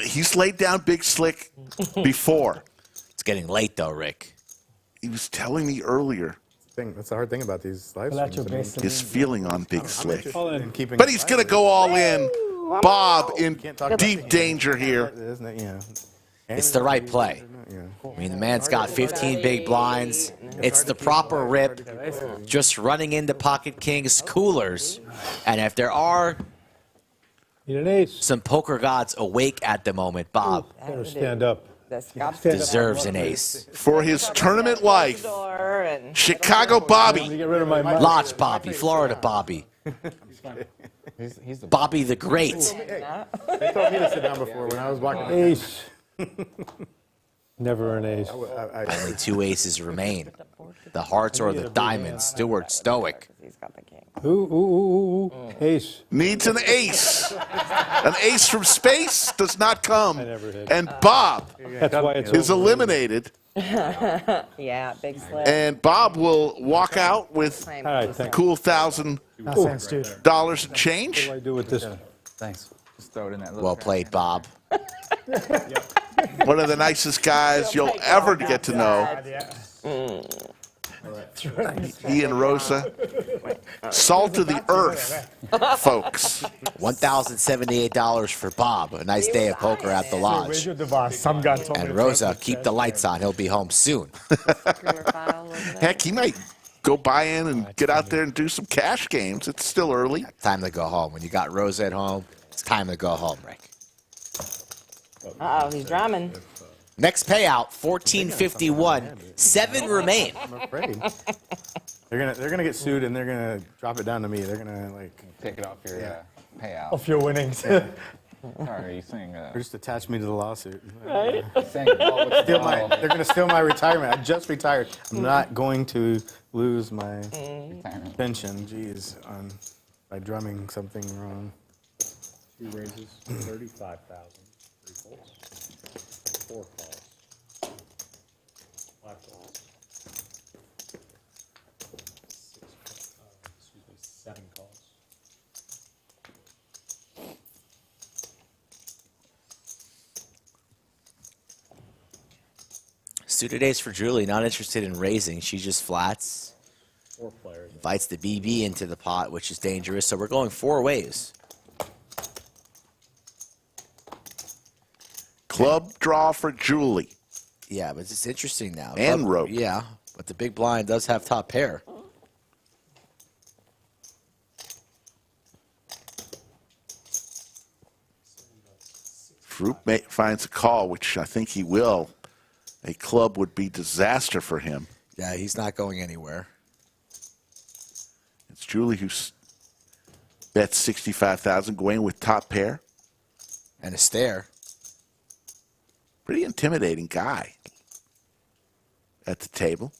He's laid down Big Slick before. It's getting late, though, Rick. He was telling me earlier thing. That's the hard thing about these live Pull out your streams. base His feeling on Big Slick. In keeping But he's going to go all in. Bob in Can't talk about deep danger here. Isn't it? Yeah. It's the right play. I mean, the man's got 15 big blinds. It's the proper rip. Just running into pocket kings, coolers. And if there are some poker gods awake at the moment, Bob Better stand up. deserves an ace. For his tournament life, Chicago Bobby. Lodge Bobby, Florida Bobby. Bobby the Great. They told me to sit down before when I was walking. Ace. Never an ace. Only 2 aces remain. The hearts or the diamonds. Stewart stoic. Ooh. Ace. Needs an ace. An ace from space does not come. And Bob is eliminated. Yeah, big slip. And Bob will walk out with cool $1,000 and change. What do I do with this? Thanks. Just throw it in that little Well played, Bob. One of the nicest guys you'll ever get to know. He and Rosa. Salt of the earth, folks. $1,078 for Bob. A nice day of poker at the lodge. And Rosa, keep the lights on. He'll be home soon. Heck, he might go buy in and get out there and do some cash games. It's still early. Time to go home. When you got Rosa at home, it's time to go home, Rick. Uh-oh, he's drumming. Next payout, $1,451. 7 remain. I'm afraid. They're gonna get sued and they're gonna drop it down to me. They're gonna like take it off your payout. Off your winnings. Sorry, are you saying or just attach me to the lawsuit. Right? They're gonna steal my retirement. I just retired. I'm not going to lose my pension. Jeez, by drumming something wrong. 2 raises, 35,000. 3 folds. 4 calls. 5 calls. 7 calls. Suited ace for Julie, not interested in raising. She just flats. 4 players. Invites the BB into the pot, which is dangerous. So we're going 4 ways. Club draw for Julie. Yeah, but it's interesting now. And rope. Yeah, but the big blind does have top pair. Rup finds a call, which I think he will. A club would be disaster for him. Yeah, he's not going anywhere. It's Julie who bets 65,000, going with top pair. And a stare. Pretty intimidating guy at the table.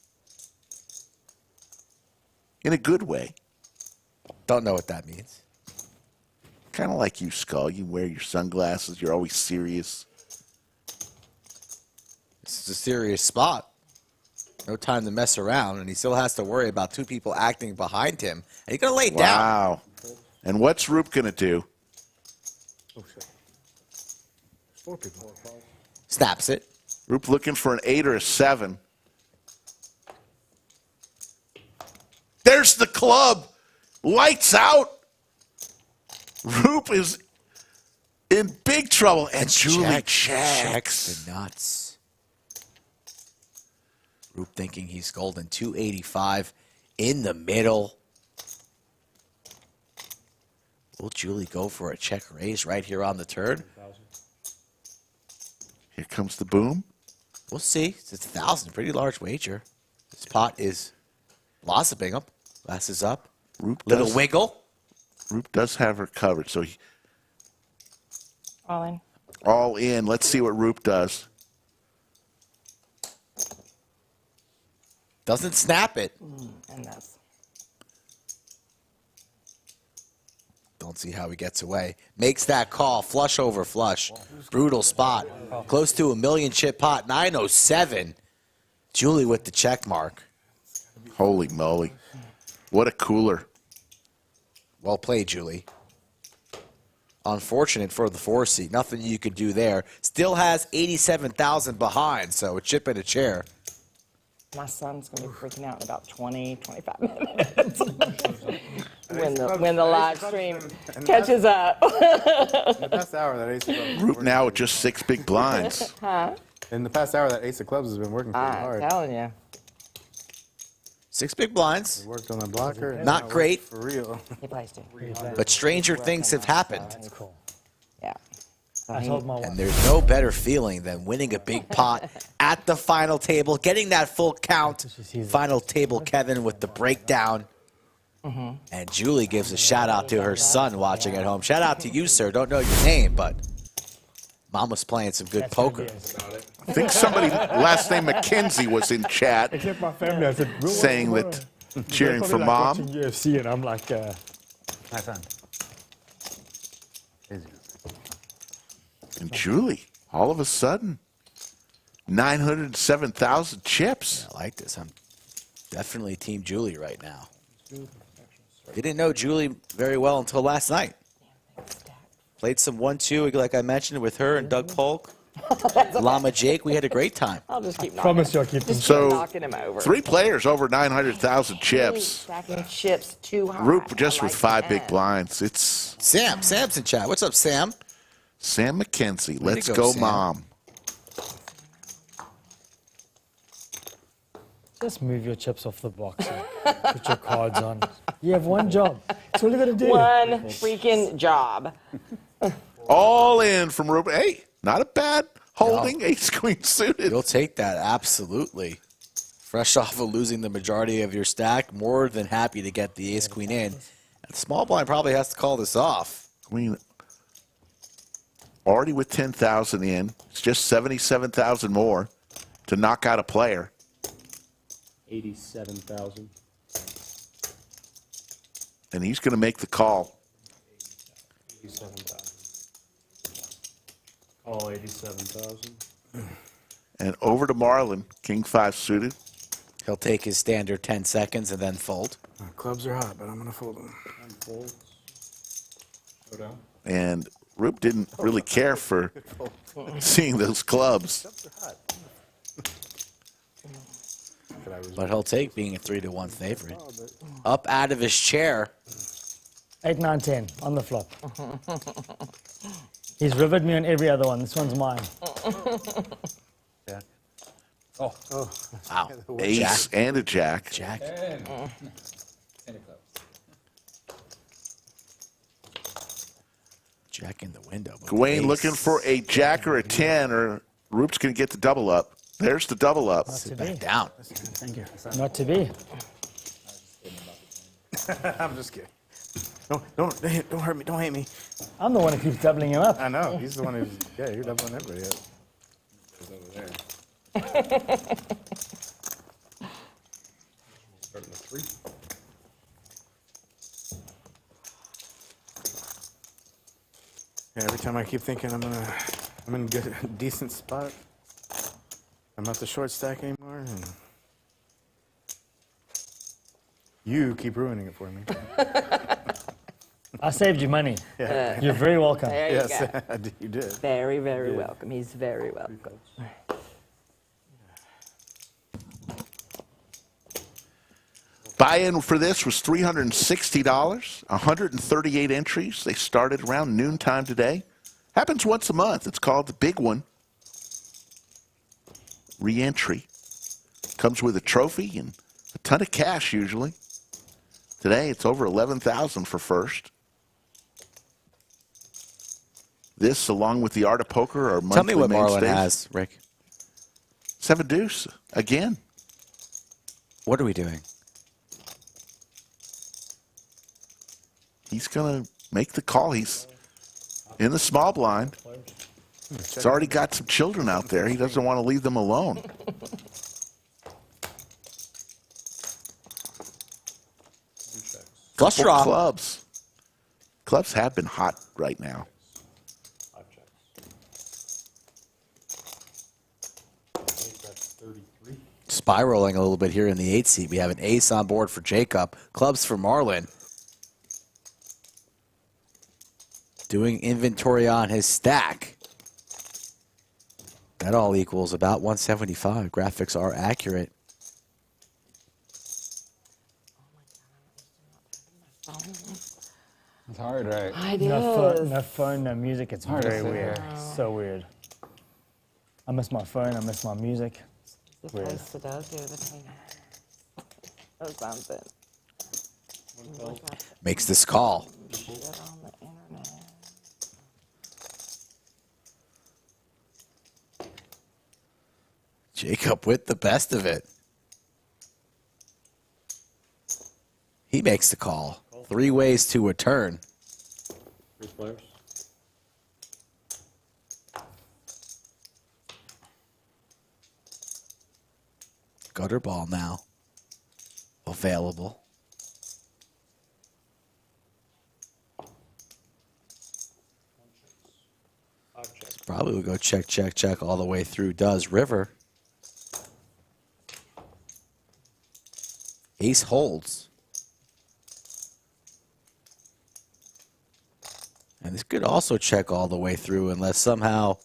In a good way. Don't know what that means. Kind of like you, Skull. You wear your sunglasses. You're always serious. This is a serious spot. No time to mess around, and he still has to worry about 2 people acting behind him. And he's going to lay it down. Wow. And what's Rup going to do? Oh, shit. 4 people. Snaps it. Rup looking for an 8 or a 7. There's the club. Lights out. Rup is in big trouble. And Julie checks. The nuts. Rup thinking he's golden. 285 in the middle. Will Julie go for a check raise right here on the turn? Here comes the boom. We'll see. It's 1,000. Pretty large wager. This pot is blossoming up. Glasses up. Little wiggle. Rup does have her covered, so All in. all in. Let's see what Rup does. Doesn't snap it. And that's. Don't see how he gets away. Makes that call. Flush over flush. Brutal spot. Close to a million chip pot. 907. Julie with the check mark. Holy moly. What a cooler. Well played, Julie. Unfortunate for the 4 seat. Nothing you could do there. Still has 87,000 behind, so a chip and a chair. My son's going to be freaking out in about 20, 25 minutes when the live stream catches up. In the past hour, that ace of clubs. Rup now with just 6 big blinds. Huh? In the past hour, that ace of clubs has been working pretty hard. I'm telling you. 6 big blinds. Worked on the blocker. and Not now great. For real. He plays too. But stranger things have happened. Yeah. And there's no better feeling than winning a big pot at the final table, getting that full count. Final table, Kevin, with the breakdown. And Julie gives a shout out to her son watching at home. Shout out to you, sir. Don't know your name, but Mom was playing some good poker. I think somebody, last name McKenzie, was in chat Except my family, I said, saying that cheering for like Mom. watching UFC, and I'm like, My son. And Julie, all of a sudden, 907,000 chips. I like this. I'm definitely Team Julie right now. Didn't know Julie very well until last night. Played some 1-2, like I mentioned, with her and Doug Polk. Llama Jake, we had a great time. I'll just keep knocking promise you I'll keep them. So, knocking him over. 3 players over 900,000 chips. Stacking chips too high. Rup just I with like 5 big that. blinds. It's Sam's in chat. What's up, Sam? Sam McKenzie. Way to Let's go, go, Sam. Mom. Just move your chips off the box and put your cards on. You have one job. That's all you got to do. One freaking job. All in from Rup. Hey, not a bad holding. Ace queen suited. You'll take that, absolutely. Fresh off of losing the majority of your stack, more than happy to get the ace queen in. And the small blind probably has to call this off. Queen already with 10,000 in. It's just 77,000 more to knock out a player. 87,000. And he's going to make the call. 87,000. Call 87,000. And over to Marlin, king 5 suited. He'll take his standard 10 seconds and then fold. Clubs are hot, but I'm going to fold them. Folds. Go down. And Rup didn't really care for seeing those clubs. But he'll take being a 3-1 favorite. Up out of his chair. 8, 9, 10 on the flop. He's riveted me on every other one. This one's mine. Yeah. Oh. Wow. Ace Jack. and a jack. Jack. Jack in the window. but Gawain the looking ace. for a jack or a 10, or Rup's going to get the double up. There's the double up. Sit back down. Thank you. Not to be. I'm just kidding. Don't hurt me. Don't hate me. I'm the one who keeps doubling him up. I know. He's the one who's, yeah, you're doubling everybody up. He's over there. Starting with 3. Yeah, every time I keep thinking I'm in a decent spot, I'm not the short stack anymore, and you keep ruining it for me. I saved you money. Yeah. You're very welcome. There you Yes, go. you did. Very, very You did. welcome. He's very welcome. Buy-in for this was $360, 138 entries. They started around noontime today. Happens once a month. It's called the big one. Re-entry. Comes with a trophy and a ton of cash usually. Today it's over 11,000 for first. This, along with the Art of Poker, are monthly Tell me what Marlon mainstays. has, Rick. 7 deuce again. What are we doing? He's going to make the call. He's in the small blind. He's already got some children out there. He doesn't want to leave them alone. Flush Couple draw. Clubs. Clubs have been hot right now. 5 checks. That's 33. Spiraling a little bit here in the 8 seat. We have an ace on board for Jacob. Clubs for Marlin. Doing inventory on his stack. That all equals about 175. Graphics are accurate. hard, right? No phone, no music. It's Hard to very say. weird. So weird. I miss my phone. I miss my music. The Weird. place to go to between or something. Makes this call. Shit on the internet. Jacob with the best of it. He makes the call. 3 ways to a turn. 3 players. Gutter ball now. Available. Probably will go check, check, check all the way through. Does river. Ace holds. And this could also check all the way through unless somehow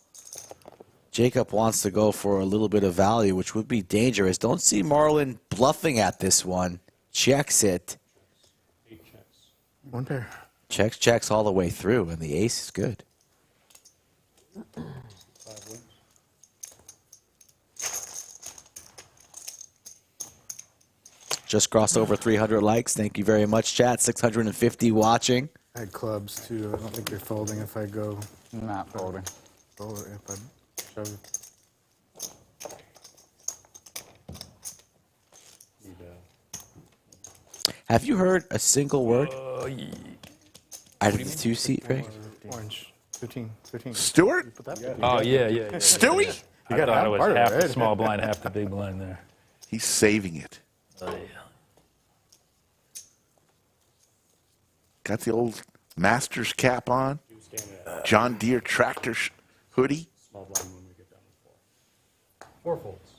Jacob wants to go for a little bit of value, which would be dangerous. Don't see Marlin bluffing at this one. Checks it. 8 checks. 1 pair. Checks, checks all the way through, and the ace is good. 5 wins. Just crossed over 300 likes. Thank you very much, chat. 650 watching. I had clubs too. I don't think they're folding if I go. Not folding. Fold it if I shove. Have you heard a single word out of the 2-seat, Rick? Orange. 15. Stuart? Oh, yeah. Stewie? I thought it was half the small blind, half the big blind there. He's saving it. Oh, yeah. Got the old Masters cap on. John Deere tractor hoodie. Small blind when we get down to 4. 4 folds.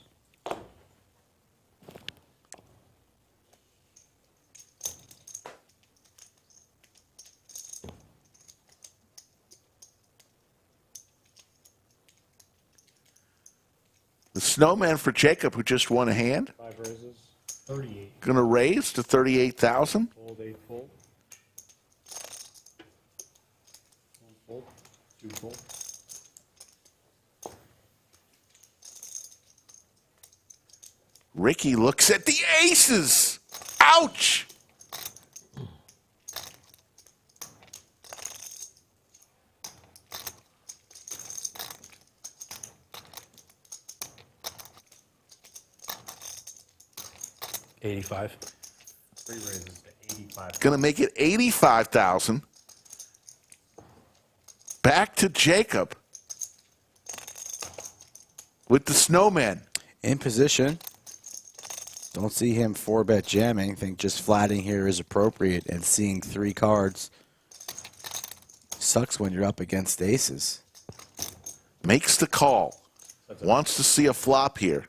The snowman for Jacob, who just won a hand. 5 raises. 38. Going to raise to 38,000. Fold 8 fold. 1 fold. 2 fold. Ricky looks at the aces. Ouch! $85. 3 raises to 85. Going to make it 85,000. Back to Jacob with the snowman. In position. Don't see him 4-bet jamming. Think just flatting here is appropriate, and seeing 3 cards sucks when you're up against aces. Makes the call. Wants to see a flop here.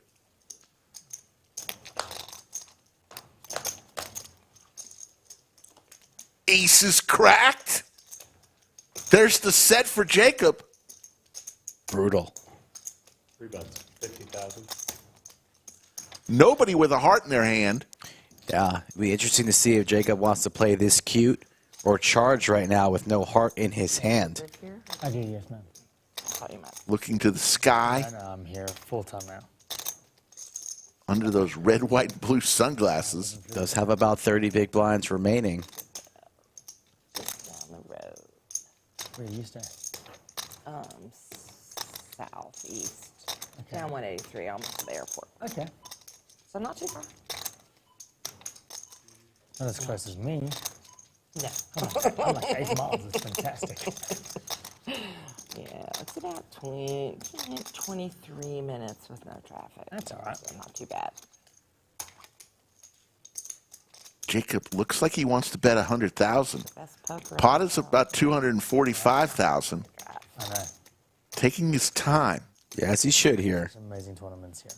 Aces cracked. There's the set for Jacob. Brutal. 3 bets. 50,000. Nobody with a heart in their hand. Yeah, it'll be interesting to see if Jacob wants to play this cute or charge right now with no heart in his hand. I do, yes, ma'am. Looking to the sky. I know, I'm here full time now. Under those red, white, and blue sunglasses. Does have about 30 big blinds remaining. Down the road. Where do you stay? Southeast. Down 183, almost to the airport. Okay. So not too far. Not as close as me. No. I'm like 8 miles. It's fantastic. Yeah, it's about 23 minutes with no traffic. That's all right. So not too bad. Jacob looks like he wants to bet 100,000. Best poker. Pot is about 245,000. I know. Taking his time. Yeah, as he should here. Some amazing tournaments here.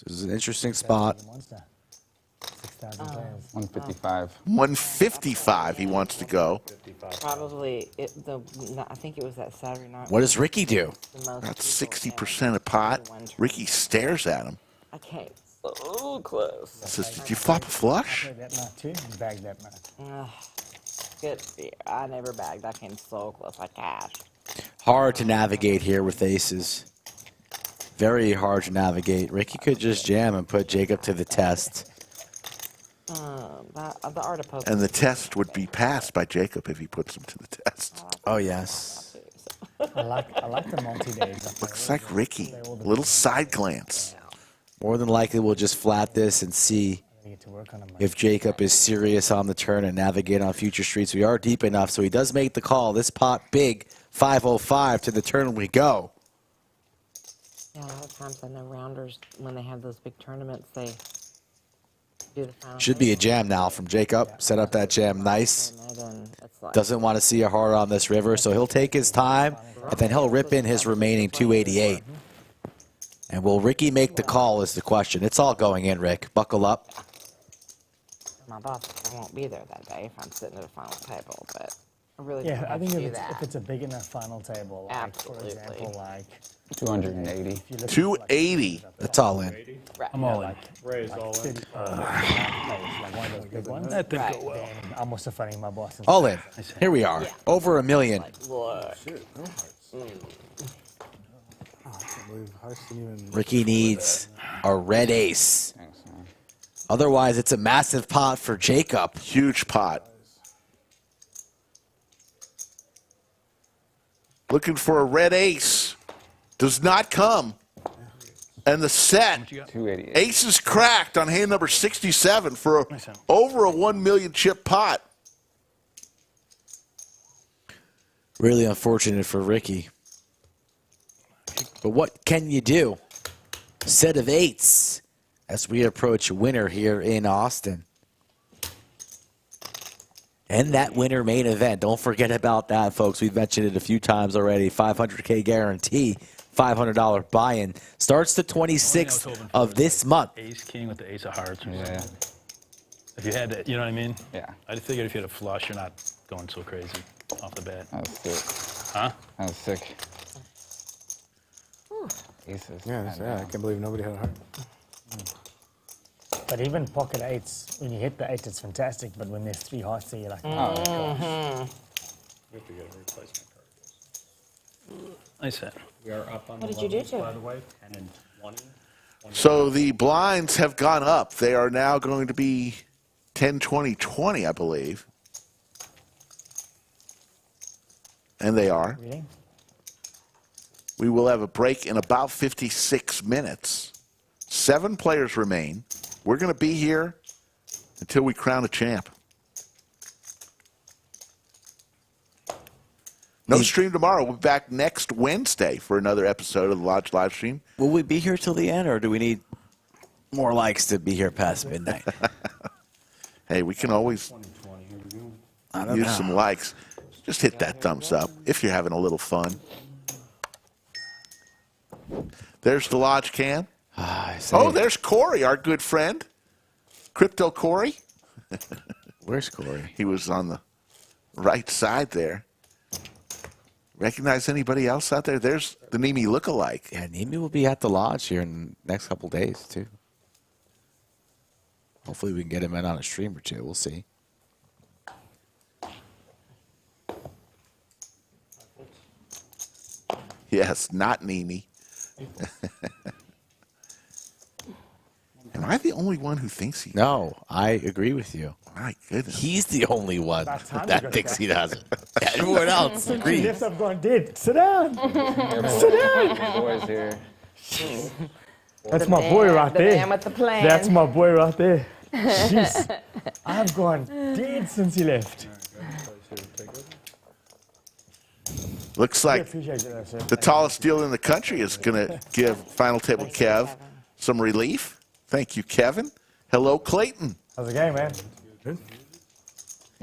This is an interesting spot. 6,000 players. 155. 155 he wants to go. Probably, I think it was that Saturday night. What does Ricky do? The most About 60% of pot. Ricky stares at him. I came so close. Says, did you flop a flush? I played that night too and bagged that night. Good. I never bagged. I came so close. I cashed. Hard to navigate here with aces. Very hard to navigate. Ricky could just jam and put Jacob to the test. The art of poker. And the test would be passed by Jacob if he puts him to the test. Oh, yes. I like the multi-days. Looks like Ricky. Little side glance. More than likely, we'll just flat this and see if Jacob is serious on the turn and navigate on future streets. We are deep enough, so he does make the call. This pot big, 505 to the turn we go. Yeah, a lot of times I know rounders, when they have those big tournaments, they do the final. Should be a jam now from Jacob. Set up that jam nice. Doesn't want to see a heart on this river, so he'll take his time, and then he'll rip in his remaining 288. And will Ricky make the call is the question. It's all going in, Rick. Buckle up. My boss won't be there that day if I'm sitting at a final table, but I really Yeah, don't I have think to if do it's, that. if it's a big enough final table, like for example, like 280. 280. That's all in. I'm all in. Raise all in. Like one of those big ones. That didn't go well. Then I'm also fighting my boss. All in. Here we are. Over $1 million. Ricky needs a red ace. Otherwise, it's a massive pot for Jacob. Huge pot. Looking for a red ace. Does not come. And the set. Ace is cracked on hand number 67 for over a 1 million chip pot. Really unfortunate for Ricky. But what can you do? Set of eights as we approach winner here in Austin. And that winner main event. Don't forget about that, folks. We've mentioned it a few times already. $500K guarantee. $500 buy-in. Starts the 26th of this month. Ace king with the ace of hearts or something. If you had that, you know what I mean? Yeah. I figured if you had a flush, you're not going so crazy off the bat. That was sick. Huh? That was sick. Aces. Yeah, I can't believe nobody had a heart. But even pocket eights, when you hit the eight, it's fantastic. But when there's three hearts there, you're like, oh my gosh. We have to get a replacement card. Nice set. We are up on What the did you do levels, to by it? the way, 10 and 20. So the blinds have gone up. They are now going to be 10, 20, 20, I believe. And they are. Really? We will have a break in about 56 minutes. 7 players remain. We're going to be here until we crown a champ. No stream tomorrow. We'll be back next Wednesday for another episode of the Lodge live stream. Will we be here till the end, or do we need more likes to be here past midnight? Hey, we can always use some likes. Just hit that thumbs up if you're having a little fun. There's the Lodge cam. Oh, there's Corey, our good friend. Crypto Corey. Where's Corey? He was on the right side there. Recognize anybody else out there? There's the Nemi lookalike. Yeah, Nemi will be at the Lodge here in the next couple days, too. Hopefully we can get him in on a stream or two. We'll see. Yes, not Nemi. Am I the only one who thinks he... No, I agree with you. My goodness. He's the only one that thinks he doesn't. Everyone else He agrees. lifts up going, dude, sit down. Sit down. Boys here. That's my boy right the there. man with the plan. That's my boy right there. Jeez. I've gone dead since he left. Looks like the tallest deal in the country is going to give Final Table Kev some relief. Thank you, Kevin. Hello, Clayton. How's the game, man?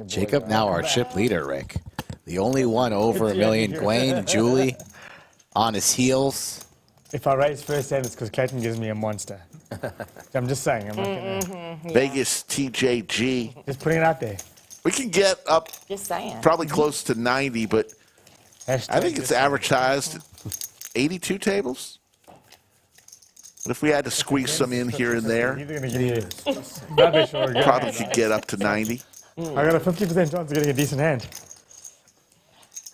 Jacob now our chip leader, Rick. The only one over $1 million. Gwaine, Julie, on his heels. If I raise first hand, it's because Clayton gives me a monster. I'm just saying. I'm not gonna... Vegas TJG. Just putting it out there. We can get up Just saying. probably close to 90, but I think it's advertised 82 tables. But if we had to squeeze some in here and there, probably could get up to 90. I got a 50% chance of getting a decent hand.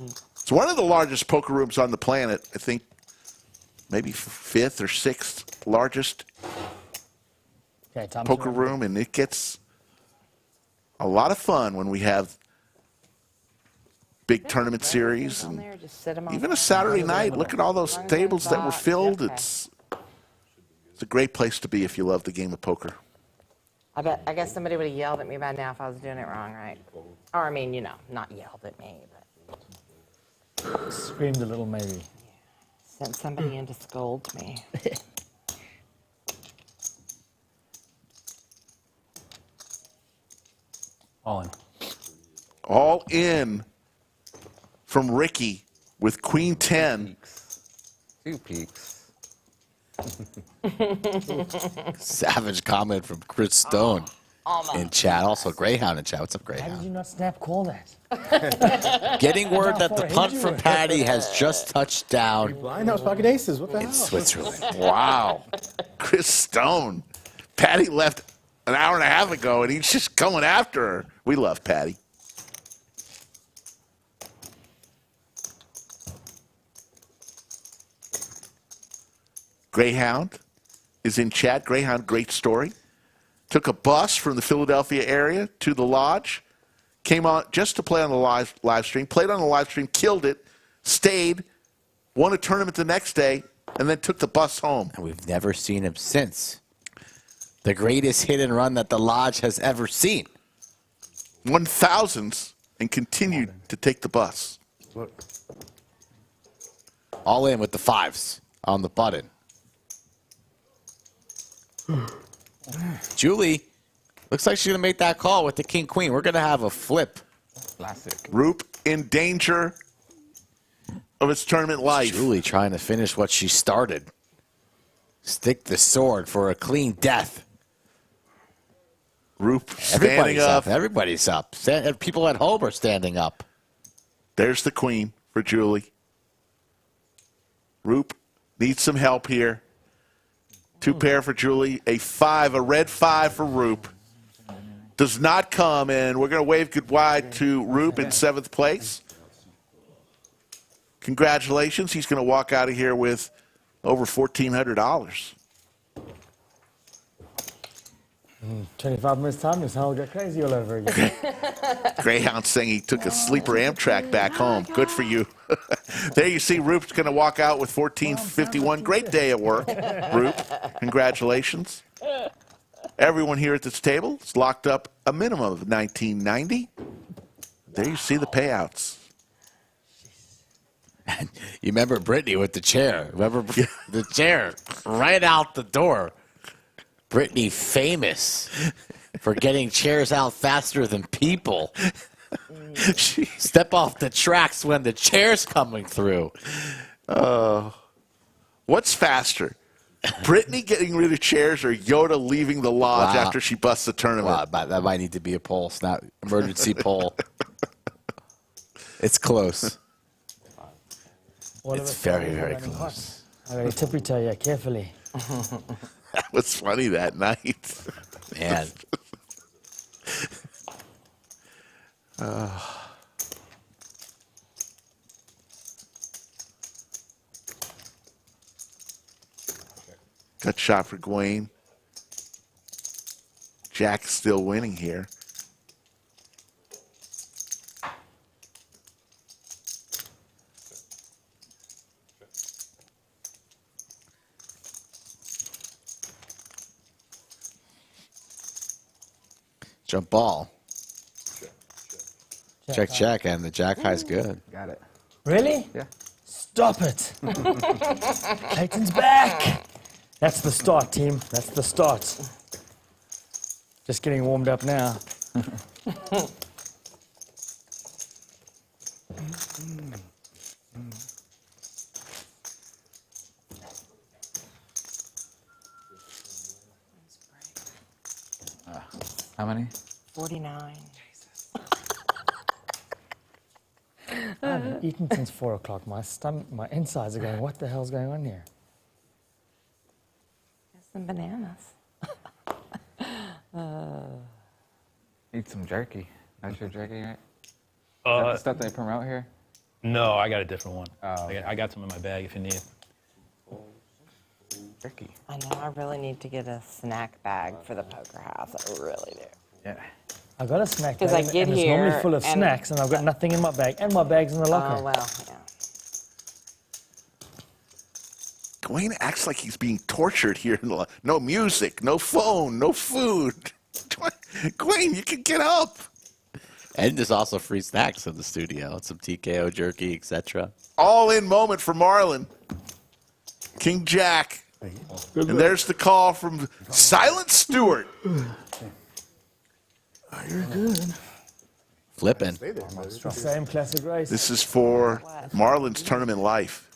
It's one of the largest poker rooms on the planet. I think maybe fifth or sixth largest Okay, time poker to room, and it gets a lot of fun when we have big tournament series and even a Saturday night. Look at all those tables that were filled. It's a great place to be if you love the game of poker. I guess somebody would have yelled at me by now if I was doing it wrong, right? Or I mean, not yelled at me, but screamed a little maybe. Sent somebody in to scold me. All in. All in from Ricky with Queen 10. 2 peaks. Savage comment from Chris Stone in chat. Also, Greyhound in chat. What's up, Why did Greyhound? you not snap call that? Getting word that the punt from Patty has just touched down Blind house pocket aces. What the in hell? Switzerland. Wow. Chris Stone. Patty left an hour and a half ago, and he's just going after her. We love Patty. Greyhound is in chat. Greyhound, great story. Took a bus from the Philadelphia area to the lodge. Came on just to play on the live stream. Played on the live stream, killed it, stayed, won a tournament the next day, and then took the bus home. And we've never seen him since. The greatest hit and run that the lodge has ever seen. Won thousands and continued to take the bus. Look. All in with the 5s on the button. Julie looks like she's going to make that call with the king queen. We're going to have a flip. Classic. Rup in danger of its tournament life. Julie trying to finish what she started. Stick the sword for a clean death. Rup standing up. Everybody's up. People at home are standing up. There's the queen for Julie. Rup needs some help here. 2 pair for Julie. A 5, a red 5 for Rup. Does not come, and we're going to wave goodbye to Rup in 7th place. Congratulations. He's going to walk out of here with over $1,400. 25 minutes time, this whole get crazy all over again. Greyhound saying he took a sleeper Amtrak back home. Good for you. There you see Rup's going to walk out with 1451. Great day at work, Rup. Congratulations. Everyone here at this table is locked up a minimum of $19.90. There you see the payouts. You remember Brittany with the chair. Remember the chair right out the door. Brittany famous for getting chairs out faster than people. Step off the tracks when the chair's coming through. What's faster? Brittany getting rid of chairs or Yoda leaving the lodge after she busts the tournament? Wow, that might need to be a poll, snap emergency poll. It's close. It's very, very close. I gotta tippy toe you carefully. That was funny that night. Man. Gut shot for Gawain. Jack's still winning here. Jump ball. Check, and the jack high's good. Got it. Really? Yeah. Stop it. Clayton's back. That's the start, team. That's the start. Just getting warmed up now. How many? 49. I haven't eaten since 4 o'clock. My stomach, my insides are going, what the hell's going on here? There's some bananas. Eat some jerky. That's your jerky, right? Is that Uh, the stuff they promote here? no, I got a different one. Oh, I got some in my bag if you need. Jerky. I know I really need to get a snack bag for the poker house. I really do. Yeah. I got a snack bag, 'Cause I and get it's here normally full of and- snacks, and I've got nothing in my bag, and my bag's in the locker. Oh, well, yeah. Gawain acts like he's being tortured here. No music, no phone, no food. Gawain, you can get up. And there's also free snacks in the studio. Some TKO jerky, etc. All in moment for Marlon. King Jack. And there's the call from Silent Stuart. You're good. Flipping. Same classic race. This is for Marlon's tournament life.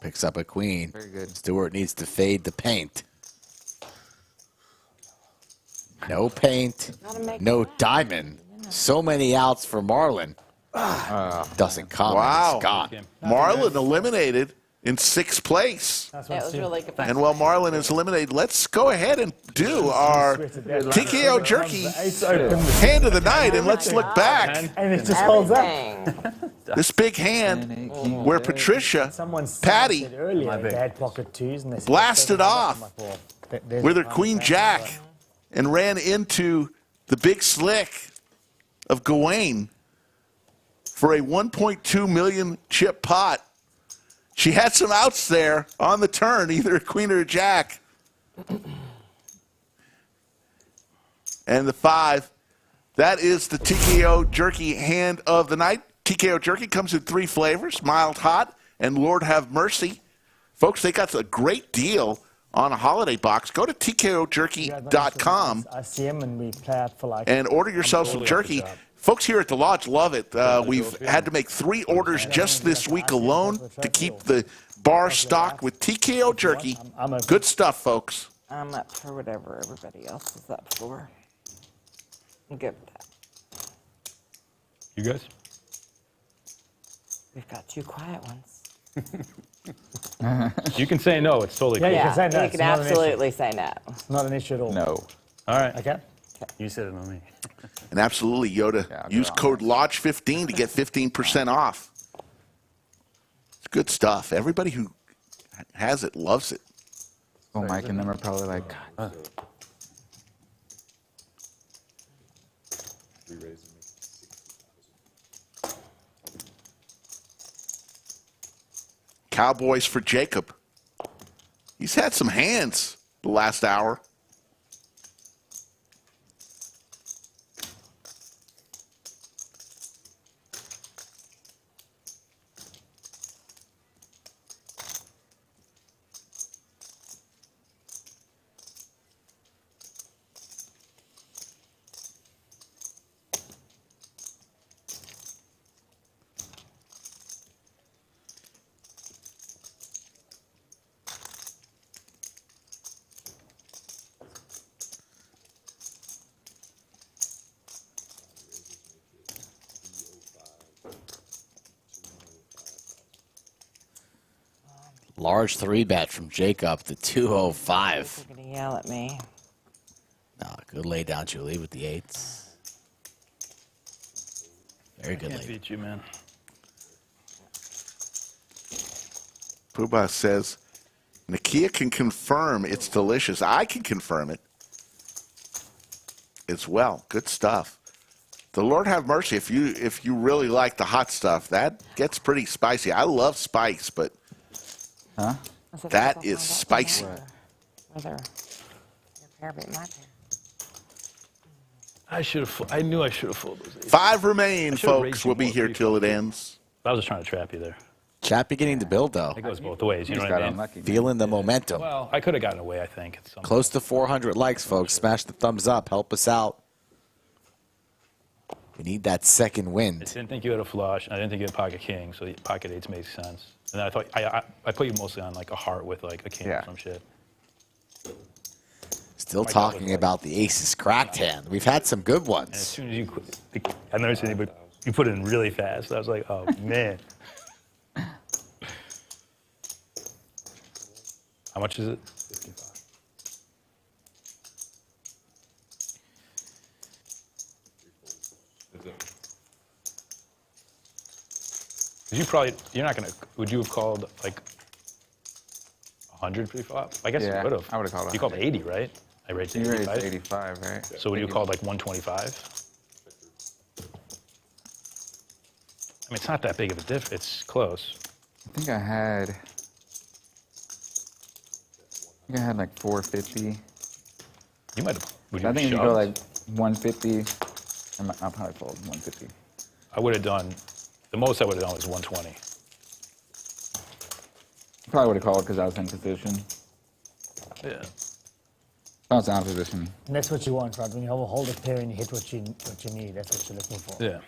Picks up a queen. Very good. Stewart needs to fade the paint. No paint. No diamond. So many outs for Marlon. Doesn't come. Wow. It's gone. Marlon eliminated in 6th place. It was really good. And while Marlon is eliminated, let's go ahead and do our TKO Jerky hand of the night. And let's look back. And it just holds up. This big hand where Patricia, Patty, Bad pocket twos, and they said, blasted off with her Queen Jack and ran into the big slick of Gawain for a 1.2 million chip pot. She had some outs there on the turn, either a queen or a jack. And the 5. That is the TKO Jerky hand of the night. TKO Jerky comes in 3 flavors, mild hot and Lord have mercy. Folks, they got a great deal on a holiday box. Go to tkojerky.com I see him, and we play out for like. and order yourself some jerky. Folks here at the Lodge love it. We've had to make 3 orders just this week alone to keep the bar stocked with TKO Jerky. Good stuff, folks. I'm up for whatever everybody else is up for. I'm good with that. You guys? We've got 2 quiet ones. You can say no. It's totally cool. Yeah, you can say no. You It's can not an issue. absolutely say no. It's not an issue at all. No. All right. Okay. You said it on me. And absolutely, Yoda, use code LODGE15 to get 15% off. It's good stuff. Everybody who has it loves it. Oh, Mike and them are probably like, God. Cowboys for Jacob. He's had some hands the last hour. Large 3-bet from Jacob, the 205. You're going to yell at me. No, good lay down, Julie, with the 8s. Very good Can't lay. beat you, man. Poobah says, Nakia can confirm it's delicious. I can confirm it as well. Good stuff. The Lord have mercy. If you really like the hot stuff, that gets pretty spicy. I love spice, but that is spicy. Whether your pair beat my pair. I knew I should have fooled those 8s. 5 remain, I should've folks. raised We'll you be more, here 3, till it 4. ends. I was just trying to trap you there. Chat beginning to build, though. It goes both ways, you know Just what got I mean? unlucky. Feeling the momentum. Well, I could have gotten away, I think. At some Close to 400 likes, folks. Smash the thumbs up. Help us out. We need that second I wind. didn't think you had a flush. I didn't think you had pocket king, so the pocket 8s makes sense. And then I thought I put you mostly on like a heart with like a king or some shit. Still talking about the aces cracked hand. We've had some good And as ones. soon as you quit, I've never seen anybody. You put it in really fast. I was like, oh man. How much is it? 'Cause you're not gonna. Would you have called like 100 pre-flop? I guess Yeah, you would have. I would have called You called 80, right? I raised 85. You raised 85, right? So would you have called like 125? I mean, it's not that big of a diff. It's close. I think I had like 450. You might have. I think if you go like 150, I'll probably fold 150. I would have done. The most I would have done was 120. Probably would have called because I was in position. Yeah. I was out of position. And that's what you want, right? When you hold a pair and you hit what you need, that's what you're looking for. Yeah.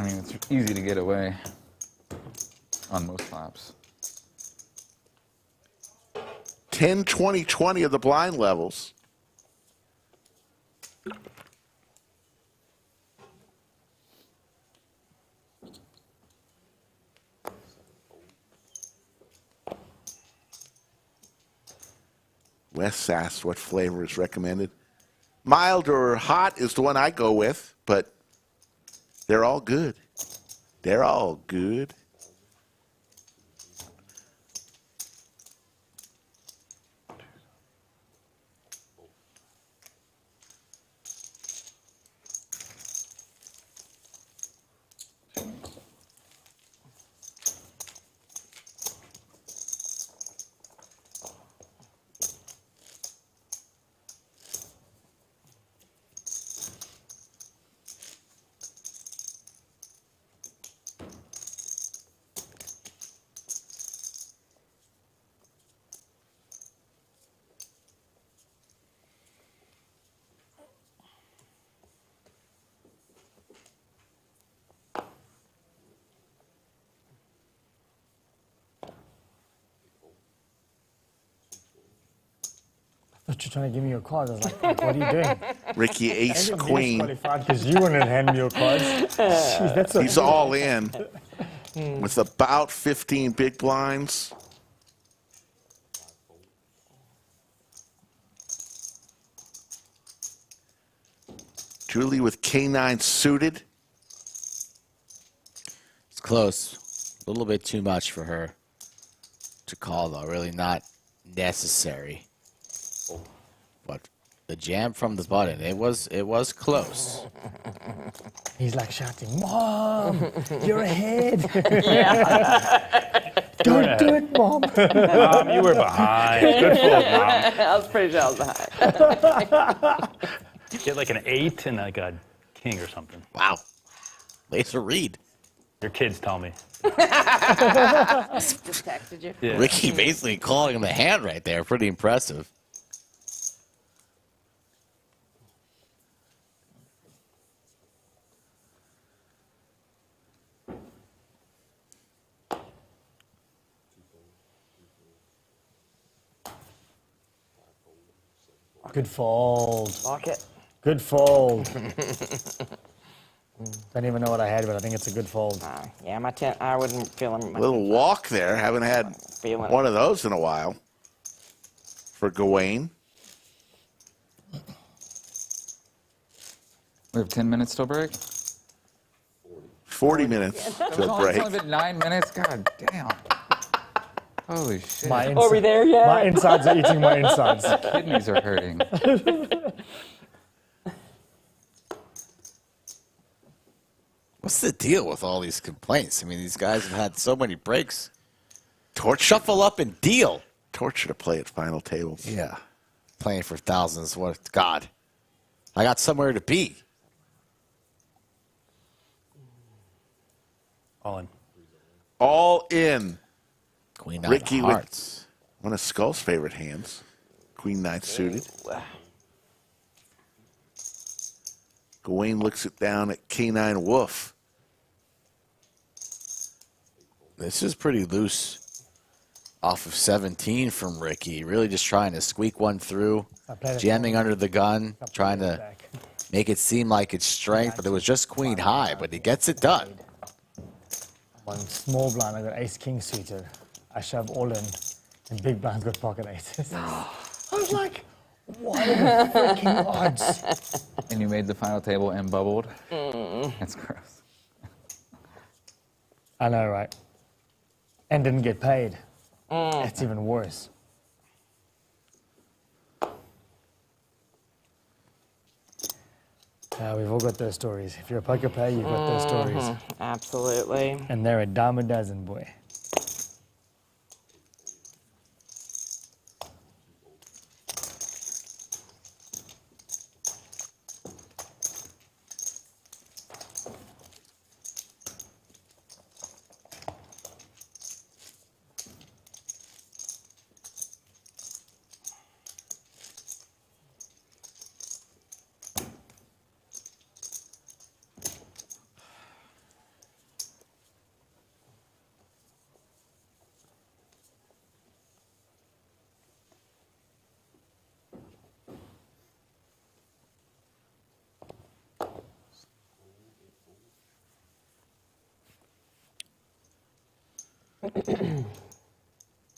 I mean, it's easy to get away on most flops. 10, 20, 20 of the blind levels. Wes asked what flavor is recommended. Mild or hot is the one I go with, but they're all good. They're all good. I thought you were trying to give me your cards. I was like, what are you doing? Ricky ace queen. Because you wanted to hand me your cards. Jeez, that's so He's all in with about 15 big blinds. Julie with K9 suited. It's close. A little bit too much for her to call, though. Really not necessary. But the jam from the button, it was close. He's like shouting, Mom, you're ahead. Don't do it, Mom. Mom, you were behind. Good fold, Mom. I was pretty sure I was behind. Get like an 8 and like a king or something. Wow. Laser read. Your kids tell me. Texted you. Yeah. Ricky basically calling him a hand right there. Pretty impressive. Good fold. Lock it. Good fold. Don't even know what I had, but I think it's a good fold. Yeah, my 10, I wouldn't feel him. Little walk there. Haven't had one of those in a while for Gawain. We have 10 minutes till break? 40 minutes till break. It's only been 9 minutes? God damn. Holy shit. Are we there yet? My insides are eating my insides. My kidneys are hurting. What's the deal with all these complaints? I mean, these guys have had so many breaks. Shuffle up and deal. Torture to play at final tables. Yeah. Playing for thousands. What? God. I got somewhere to be. All in. All in. Queen nine Ricky of with hearts. one of Skull's favorite hands. Queen nine suited. Gawain looks it down at K9 Wolf. This is pretty loose off of 17 from Ricky. Really just trying to squeak one through. Jamming under the gun. Trying to make it seem like it's strength, but it was just queen high, but he gets it done. One small blind, I got ace king suited. I shove all in. And Big Blind's got pocket aces. I was like, what are the freaking odds? And you made the final table and bubbled? That's gross. I know, right? And didn't get paid. That's even worse. We've all got those stories. If you're a poker player, you've got those stories. Absolutely. And they're a dime a dozen, boy.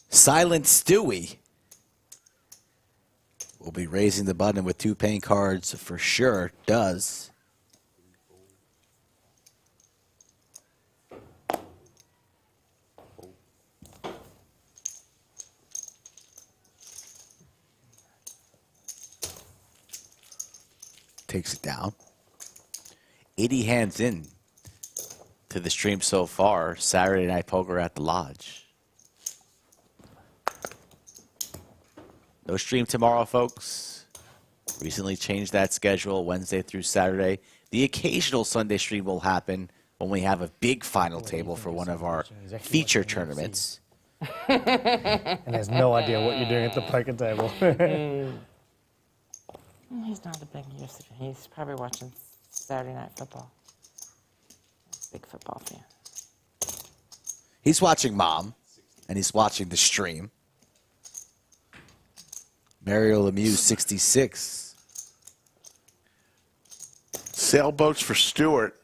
Silent Stewie will be raising the button with 2 paying cards for sure. Does. Takes it down. 80 hands in to the stream so far. Saturday Night Poker at the Lodge. No stream tomorrow, folks. Recently changed that schedule, Wednesday through Saturday. The occasional Sunday stream will happen when we have a big final table for one of our feature tournaments. And has no idea what you're doing at the poker table. He's not a big user. He's probably watching Saturday Night Football. Big football fan. He's watching Mom, and he's watching the stream. Mario Lemieux, 66. Sailboats for Stuart.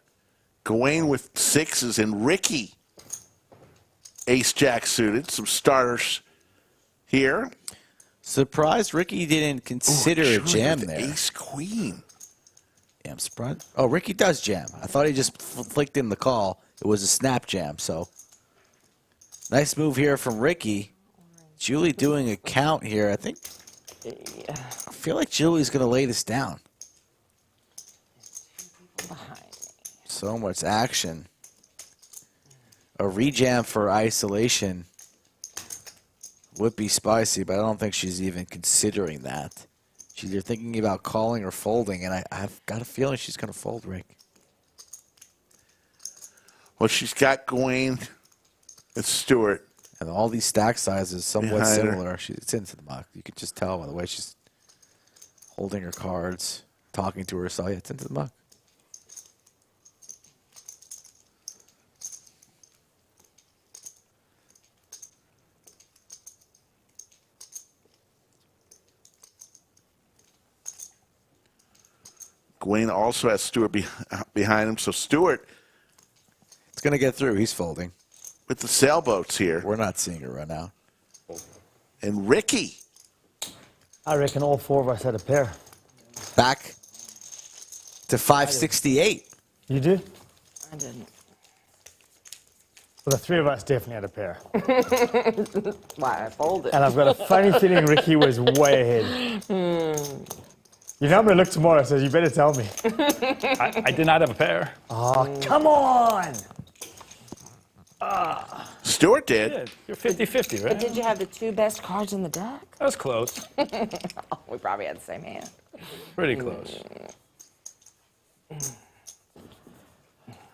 Gawain with 6s and Ricky. Ace-Jack suited. Some starters here. Surprised Ricky didn't consider a jam there. Ace-Queen. Yeah, I'm surprised. Oh, Ricky does jam. I thought he just flicked in the call. It was a snap jam, so. Nice move here from Ricky. Julie doing a count here. I feel like Julie's going to lay this down. So much action. A rejam for isolation would be spicy, but I don't think she's even considering that. She's either thinking about calling or folding, and I've got a feeling she's going to fold, Rick. Well, she's got Gawain and Stuart. And all these stack sizes somewhat Behind her. similar. It's into the muck. You could just tell by the way she's holding her cards, talking to herself. Yeah, it's into the muck. Gawain also has Stuart behind him, so Stuart. It's going to get through. He's folding. With the sailboats here. We're not seeing it right now. And Ricky. I reckon all 4 of us had a pair. Back to 568. You did? I didn't. Well, the 3 of us definitely had a pair. Why, I folded. And I've got a funny feeling Ricky was way ahead. You know I'm going to look tomorrow, so you better tell me. I did not have a pair. Oh, come on! Stuart did. Yeah, you're 50-50, right? But did you have the 2 best cards in the deck? That was close. Oh, we probably had the same hand. Pretty close.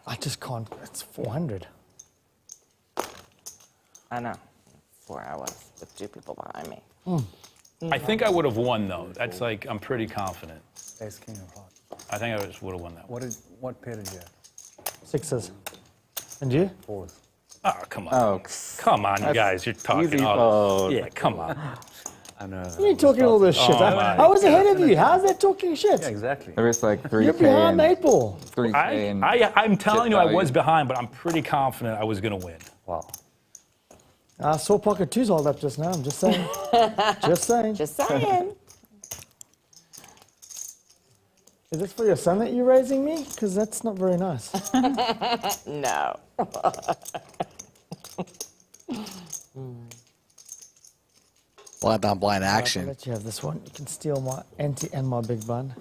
I just can't. It's 400. I know. That's where I was with 2 people behind me. I think I would have won, though. That's like, I'm pretty confident. Ace, king of hearts. I think I just would have won that one. What pair did you have? 6s. And you? 4s. Oh, come on. Oh, come on, you guys. You're talking easy all fold. Yeah, come on. I know. What are you talking all this shit? I was ahead of you. How's that talking shit? Yeah, exactly. There was like 3K. You're behind the 8 ball. 3K and I'm telling chip you, I value. was behind, but I'm pretty confident I was going to win. Wow. I saw pocket twos hold up just now. I'm just saying. Just saying. Just saying. Is this for your son that you're raising me? Because that's not very nice. No. Blind on blind action. I'll let you have this one. You can steal my ante and my big bun.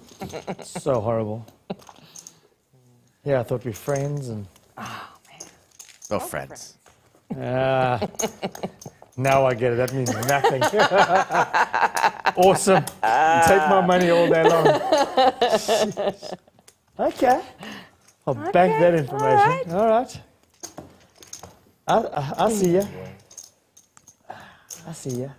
So horrible. Yeah, I thought we'd be friends and. Oh man. No friends. Now I get it. That means nothing. Awesome. Take my money all day long. Okay. I'll bank that information. All right. I see ya. I see ya.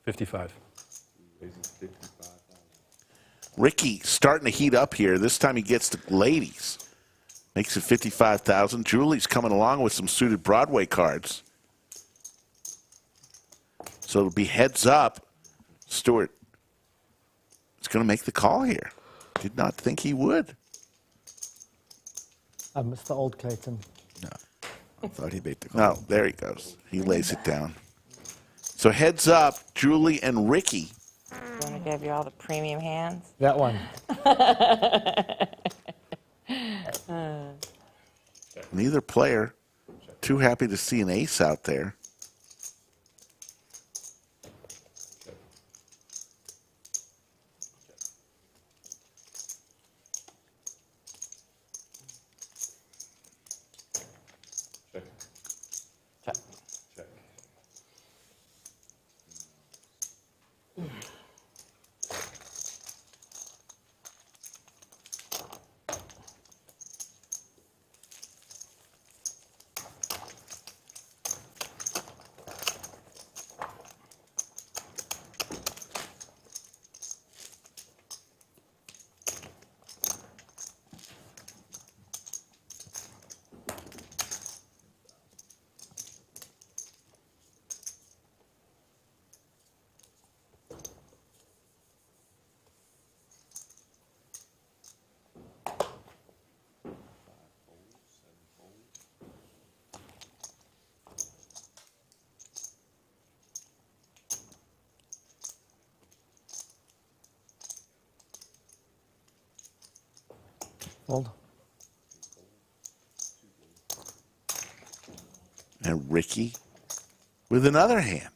$55. Ricky starting to heat up here. This time he gets the ladies. Makes it 55,000. Julie's coming along with some suited Broadway cards. So it'll be heads up. Stuart is going to make the call here. Did not think he would. I missed the old Clayton. No. I thought he made the call. No, there he goes. He lays it down. So heads up, Julie and Ricky. Want to give you all the premium hands? That one. Neither player too happy to see an ace out there. Fold. And Ricky with another hand.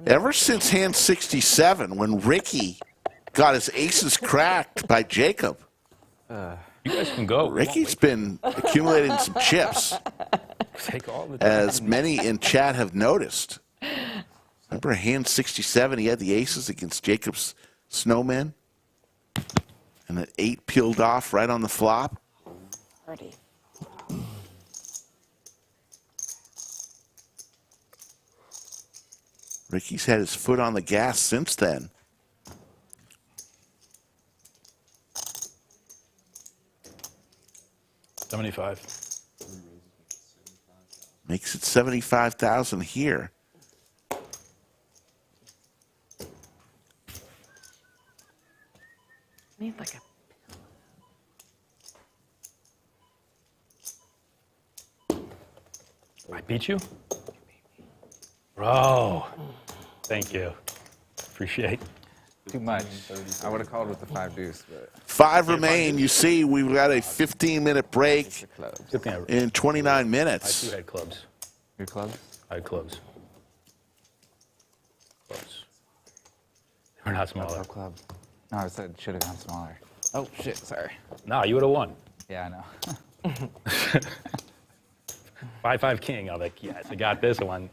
Ever since hand 67, when Ricky got his aces cracked by Jacob, You guys can go. Ricky's been accumulating some chips, Take all the as many in chat have noticed. Remember hand 67, he had the aces against Jacob's Snowmen, and that 8 peeled off right on the flop. Pretty. Ricky's had his foot on the gas since then. $75. Makes it 75,000 here. Need like a. I beat you? Bro. Thank you. Appreciate. Too much. I would have called with the 5 deuce, but 5 remain. You see, we've got a 15-minute break in 29 minutes. I too had clubs. Your clubs? I had clubs. Clubs. They were not smaller. Club. No, I said should have gone smaller. Oh shit! Sorry. No, you would have won. Yeah, I know. 5-5 king. I was like, yes, I got this one.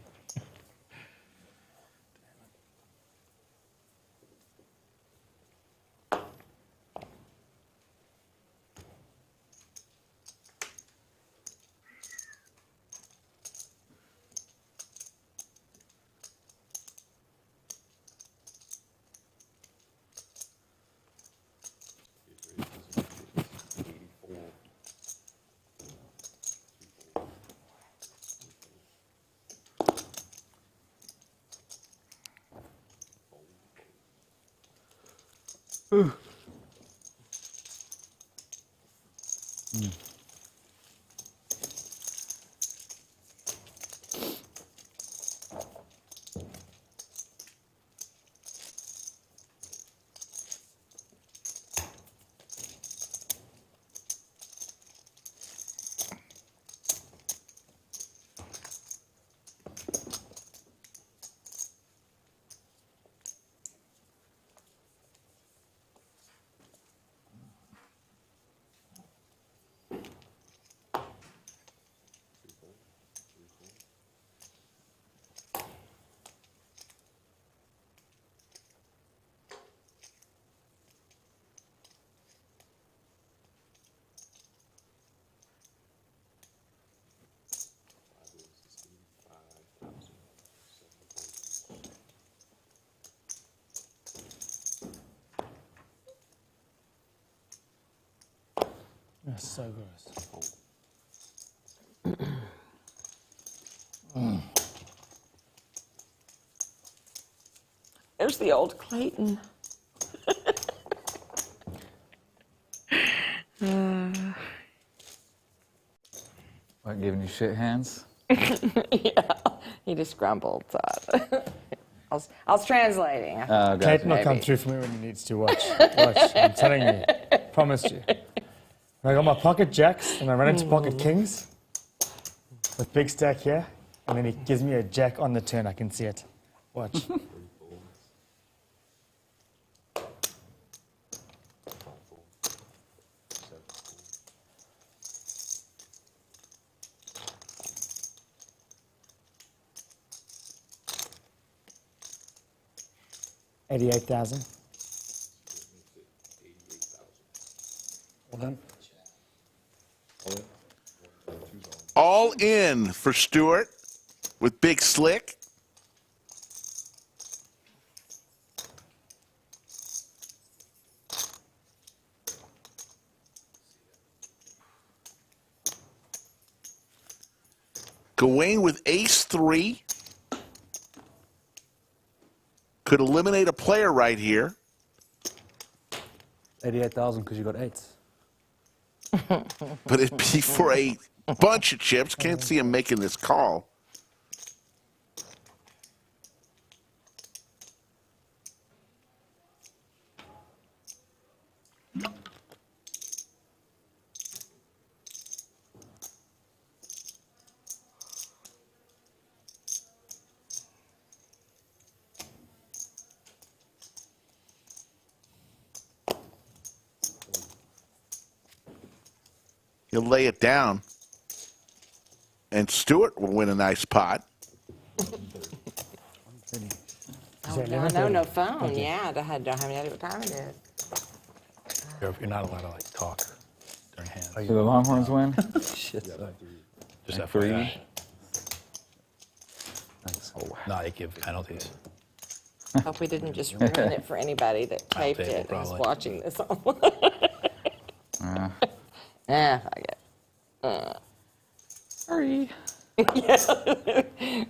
That's so gross. There's the old Clayton. What, giving you shit hands? Yeah, he just grumbled. I was translating. Gotcha. Clayton will come through for me when he needs to. Watch. Watch. I'm telling you. Promised you. When I got my pocket jacks and I run into pocket kings with big stack here, and then he gives me a jack on the turn. I can see it. Watch. $88,000. Well done. All in for Stuart with Big Slick. Gawain with ace-3. Could eliminate a player right here. 88,000 because you got 8s. But it'd be for a bunch of chips. Can't see him making this call. He'll lay it down, and Stuart will win a nice pot. No phone. Yeah, don't have any idea what time it is. You're not allowed to like talk during hands. Do the Longhorns win? Shit. Just Like FYI. Oh. No, they give penalties. Hope we didn't just ruin it for anybody that taped table, it and was probably. watching this. Fuck it. Sorry.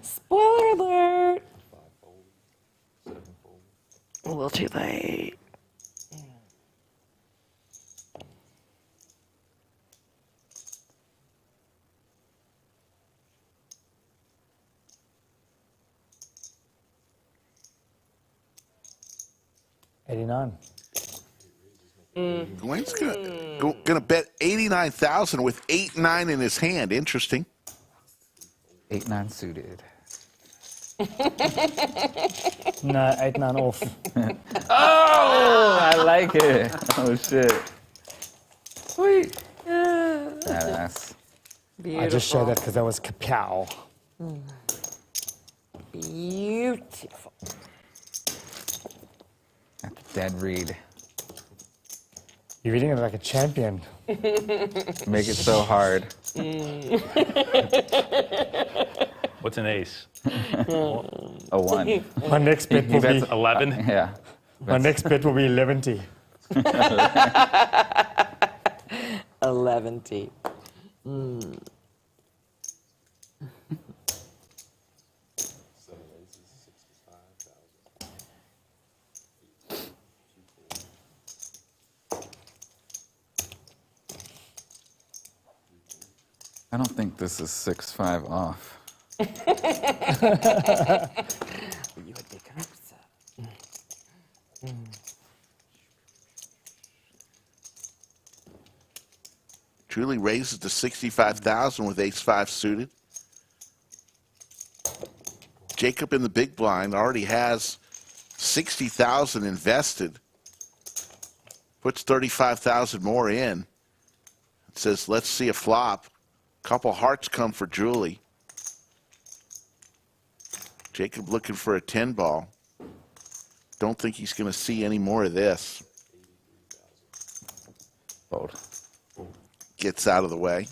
Spoiler alert. A little too late. $89. Gawain's gonna bet 89,000 with 8-9 in his hand. Interesting. 8-9 suited. No, 8-9 off. Oh, I like it. Oh shit. Sweet. Badass. I just showed that because that was kapow. Beautiful. Dead read. You're reading it like a champion. Make it so hard. What's an ace? A 1. My next bet will be 11. Yeah. My next bet will be 11. 11. I don't think this is 6-5 off. You would become so. Julie raises to 65,000 with ace-5 suited. Jacob in the big blind already has 60,000 invested. Puts 35,000 more in. It says, let's see a flop. Couple hearts come for Julie. Jacob looking for a 10 ball. Don't think he's going to see any more of this. Fold. Gets out of the way.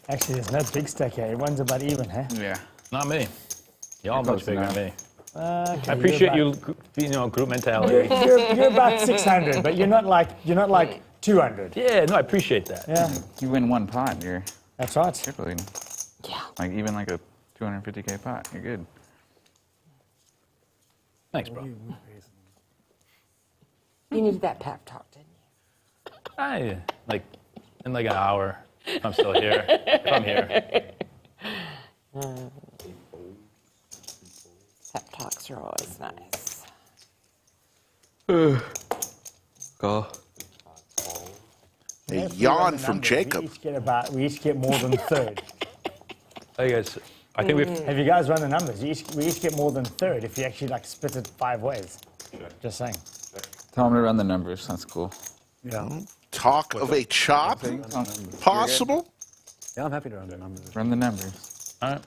Actually, there's no big stack here. Everyone's about even, huh? Yeah. Not me. Y'all much bigger than me. Okay, I appreciate group mentality. You're about 600, but you're not like 200. Yeah, no, I appreciate that. Yeah. You win one pot, That's right. Typically. Yeah. Like even like a 250K pot, you're good. Thanks, bro. You needed that pep talk, didn't you? Like in like an hour, if I'm still here. If I'm here. Pep talks are always nice. Go. A yawn from Jacob. We each get more than a third. Hey guys, I think we've. Have you guys run the numbers? We each get more than a third if you actually like split it 5 ways. Just saying. Tell them to run the numbers. That's cool. Yeah. Talk of a chop possible? Yeah, I'm happy to run the numbers. Run the numbers. All right.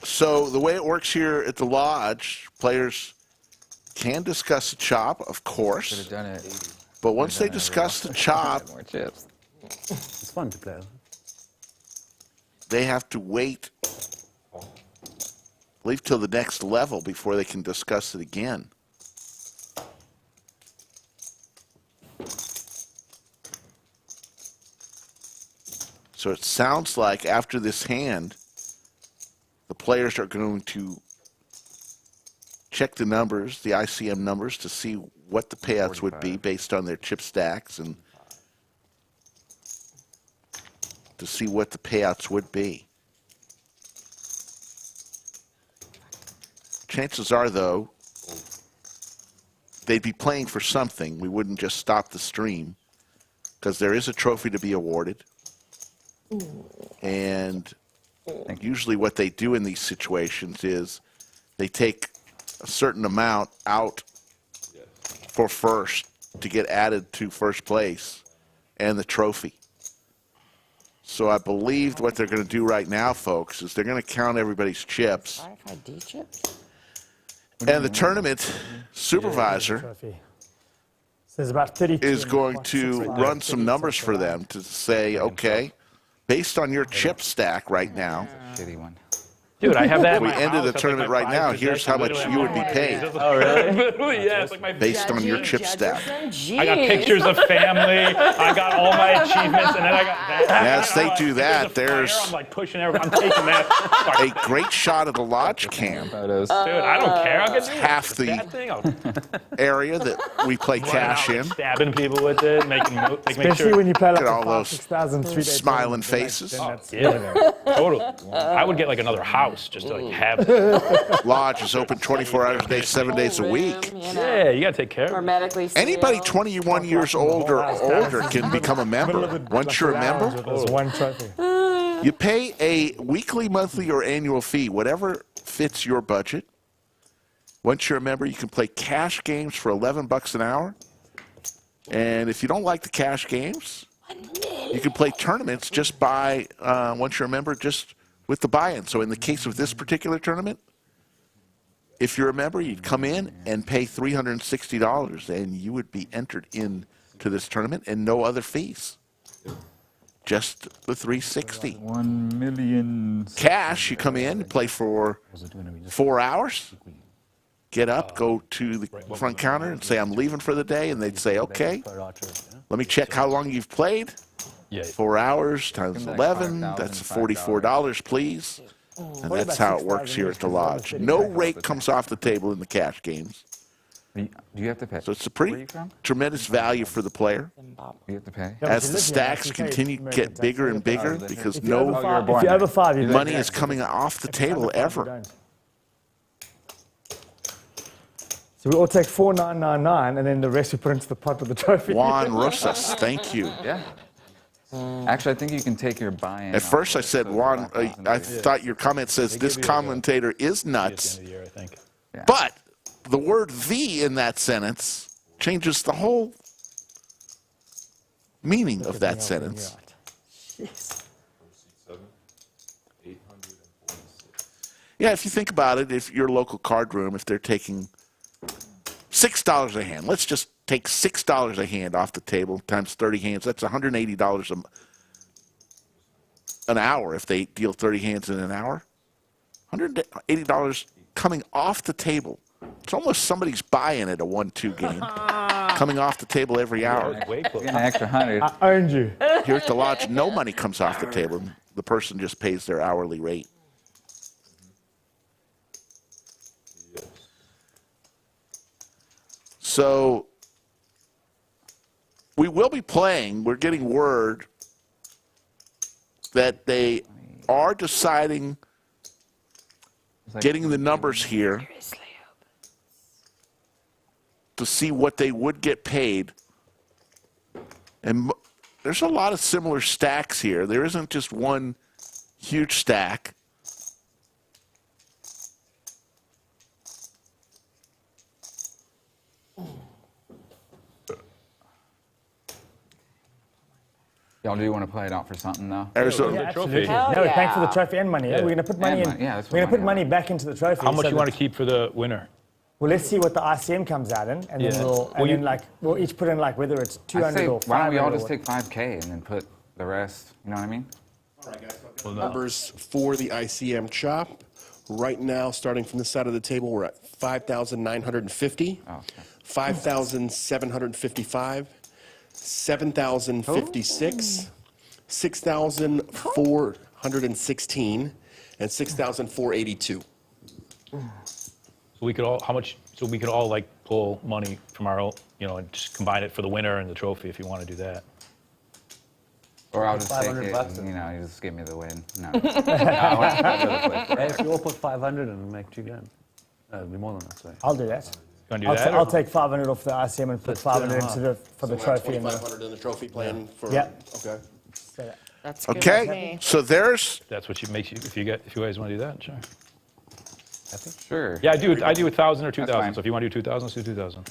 So the way it works here at the lodge, players can discuss the chop, of course. Should have done it. But once they discuss the chop, More chips. It's fun to play. they have to wait, leave till the next level before they can discuss it again. So it sounds like after this hand, the players are going to check the numbers, the ICM numbers, to see what the payouts would be based on their chip stacks and to see what the payouts would be. Chances are, though, they'd be playing for something. We wouldn't just stop the stream because there is a trophy to be awarded. And usually what they do in these situations is they take a certain amount out for first to get added to first place and the trophy. So I believe what they're going to do right now, folks, is they're going to count everybody's chips. RFID chips? And the tournament supervisor There's about 32 is going to run some numbers for them to say, okay, based on your chip stack right now, Shitty one. Dude, I have that. if we ended the tournament right now, here's how much you would be paid. Oh, really? Yeah, it's like my based on your chip stack. I got pictures of family. I got all my achievements, and then I got that. As they do that, there's I'm like pushing everyone. I'm taking that. a great shot of the lodge cam. Dude, I don't care. I'll get half the area that we play cash in. Stabbing people with it, making Especially sure. when you play like Look at all a those 6,000 3-day smiling tournament, faces. Yeah, totally. I would get like another house just to like have it. Lodge is open 24 hours a day, 7 days a week. Yeah, you gotta take care of it. Or medically Anybody sealed. 21 years old or older can become a member. Once you're a member, There's one trophy. you pay a weekly, monthly, or annual fee, whatever fits your budget. Once you're a member, you can play cash games for $11 an hour. And if you don't like the cash games, you can play tournaments just by, once you're a member, just with the buy-in. So in the case of this particular tournament, if you're a member, you'd come in and pay $360, and you would be entered into this tournament and no other fees. Just the 360. 1 million. Cash, you come in, play for 4 hours, get up, go to the front counter and say, I'm leaving for the day. And they'd say, okay, let me check how long you've played. 4 hours times 11, that's $44, please. And that's how it works here at the lodge. No rake comes off the table in the cash games. Do you have to pay? So it's a pretty tremendous value for the player. You have to pay? As the stacks continue to get bigger and bigger, because no money is coming off the table ever. So we all take 4,999, and then the rest we put into the pot with the trophy. Juan Rosas, thank you. Yeah. Actually, I think you can take your buy-in. At first I said, Juan, I thought your comment says this commentator is nuts. But the word "the" in that sentence changes the whole meaning of that sentence. Yeah, if you think about it, if your local card room, if they're taking $6 a hand, let's just take $6 a hand off the table times 30 hands. That's $180 an hour if they deal 30 hands in an hour. $180 coming off the table. It's almost somebody's buy-in at a 1-2 game. Coming off the table every hour. An extra 100. I earned you. Here at the lodge, no money comes off the table. The person just pays their hourly rate. So we will be playing. We're getting word that they are deciding, getting the numbers here to see what they would get paid. And there's a lot of similar stacks here. There isn't just one huge stack. Y'all do want to play it out for something though? Arizona. Yeah, absolutely. No, we're paying for the trophy and money. Yeah. We're going to put money in. Yeah, we're going to put money back into the trophy. How much you want to keep for the winner? Well, let's see what the ICM comes out in, and then we'll each put in like whether it's 200 or 500. Why don't we all just take 5K and then put the rest? You know what I mean? All right, guys. So numbers for the ICM chop. Right now, starting from this side of the table, we're at 5,950, 5,755, 7,056, 6,416, and 6,482. So we could all, how much? So we could all like pull money from our own, you know, and just combine it for the winner and the trophy if you want to do that. Or I'll just take it, and, you know, you just give me the win. No. Hey, if you all put 500 and make $2,000, it'd be more than that. Sorry. I'll do that. You do that, I'll take 500 off the ICM and put 500 into for the trophy. 2,500 in the trophy plan for. Yeah. Okay. That's good. Okay, so there's. That's what makes you. If you guys want to do that, sure. I think sure. Yeah, I do 1,000 or 2,000. So if you want to do 2,000, let's do 2,000.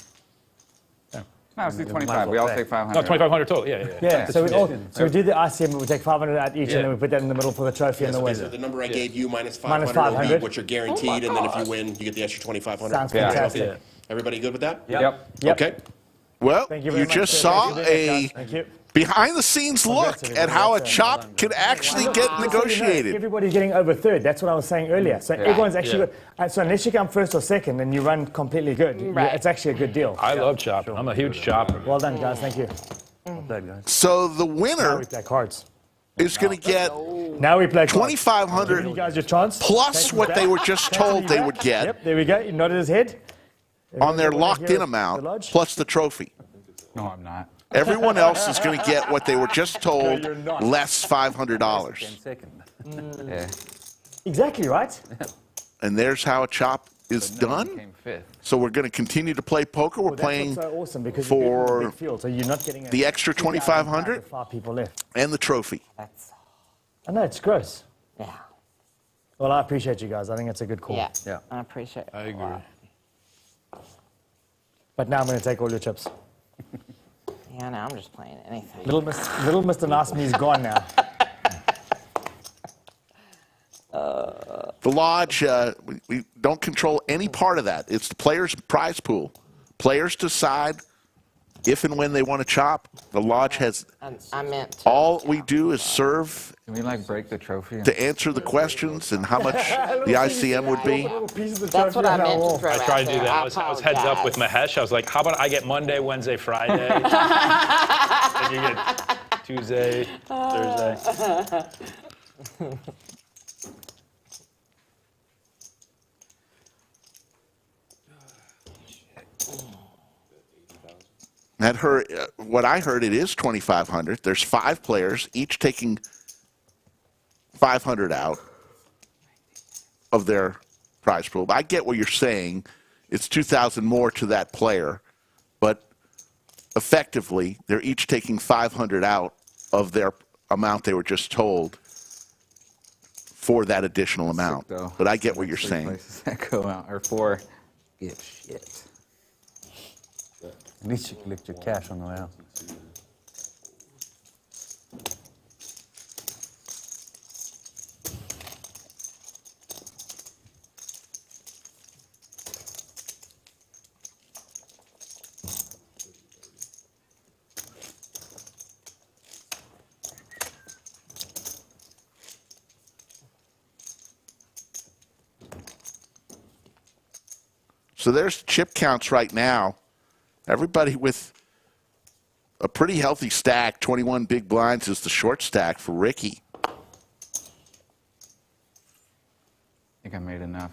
No, let's do 25. We all take 500. No, 2,500 total. Yeah. So we do the ICM, we take 500 out each, and then we put that in the middle for the trophy and the win. So the number I gave you minus 500 will be what you're guaranteed, and then if you win, you get the extra 2,500. Sounds fantastic. Everybody good with that? Yep. Okay. Well, Thank you very much, just sir. saw Thank you. a behind-the-scenes look at how a chop can actually get negotiated. Everybody's getting over third. That's what I was saying earlier. So everyone's actually good. So unless you come first or second and you run completely good, it's actually a good deal. I love chopping. I'm a huge chopper. Well done, guys. Thank you. So the winner we play cards. is going to get now we play 2,500 you guys your chance. plus what they were just told they would get. Yep, there we go. You nodded his head. On their locked-in amount plus the trophy. No, I'm not. Everyone else is going to get what they were just told, less $500. Yeah. Exactly right. And there's how a chop is done. So we're going to continue to play poker. We're playing so awesome because for big field, so you're not getting the extra 2,500 5 people left. and the trophy. I know it's gross. Yeah. Well, I appreciate you guys. I think it's a good call. Yeah. I appreciate it. I agree. But now I'm going to take all your chips. Yeah, now I'm just playing anything. Little Mr. Nice Me is gone now. The lodge, we don't control any part of that. It's the players' prize pool. Players decide if and when they want to chop. The lodge has. I meant. All we do is serve. Can we like break the trophy? To answer the questions and how much the ICM would be. That's what I meant to throw I tried to do that. I was heads up with Mahesh. I was like, how about I get Monday, Wednesday, Friday? And you get Tuesday, Thursday. What I heard, it is 2,500. There's 5 players, each taking 500 out of their prize pool. I get what you're saying. It's 2,000 more to that player, but effectively, they're each taking 500 out of their amount they were just told for that additional amount. But I get what you're saying. That go out, or 4 give shit. At least you collect your cash on the way out. So there's chip counts right now. Everybody with a pretty healthy stack. 21 big blinds is the short stack for Ricky. I think I made enough.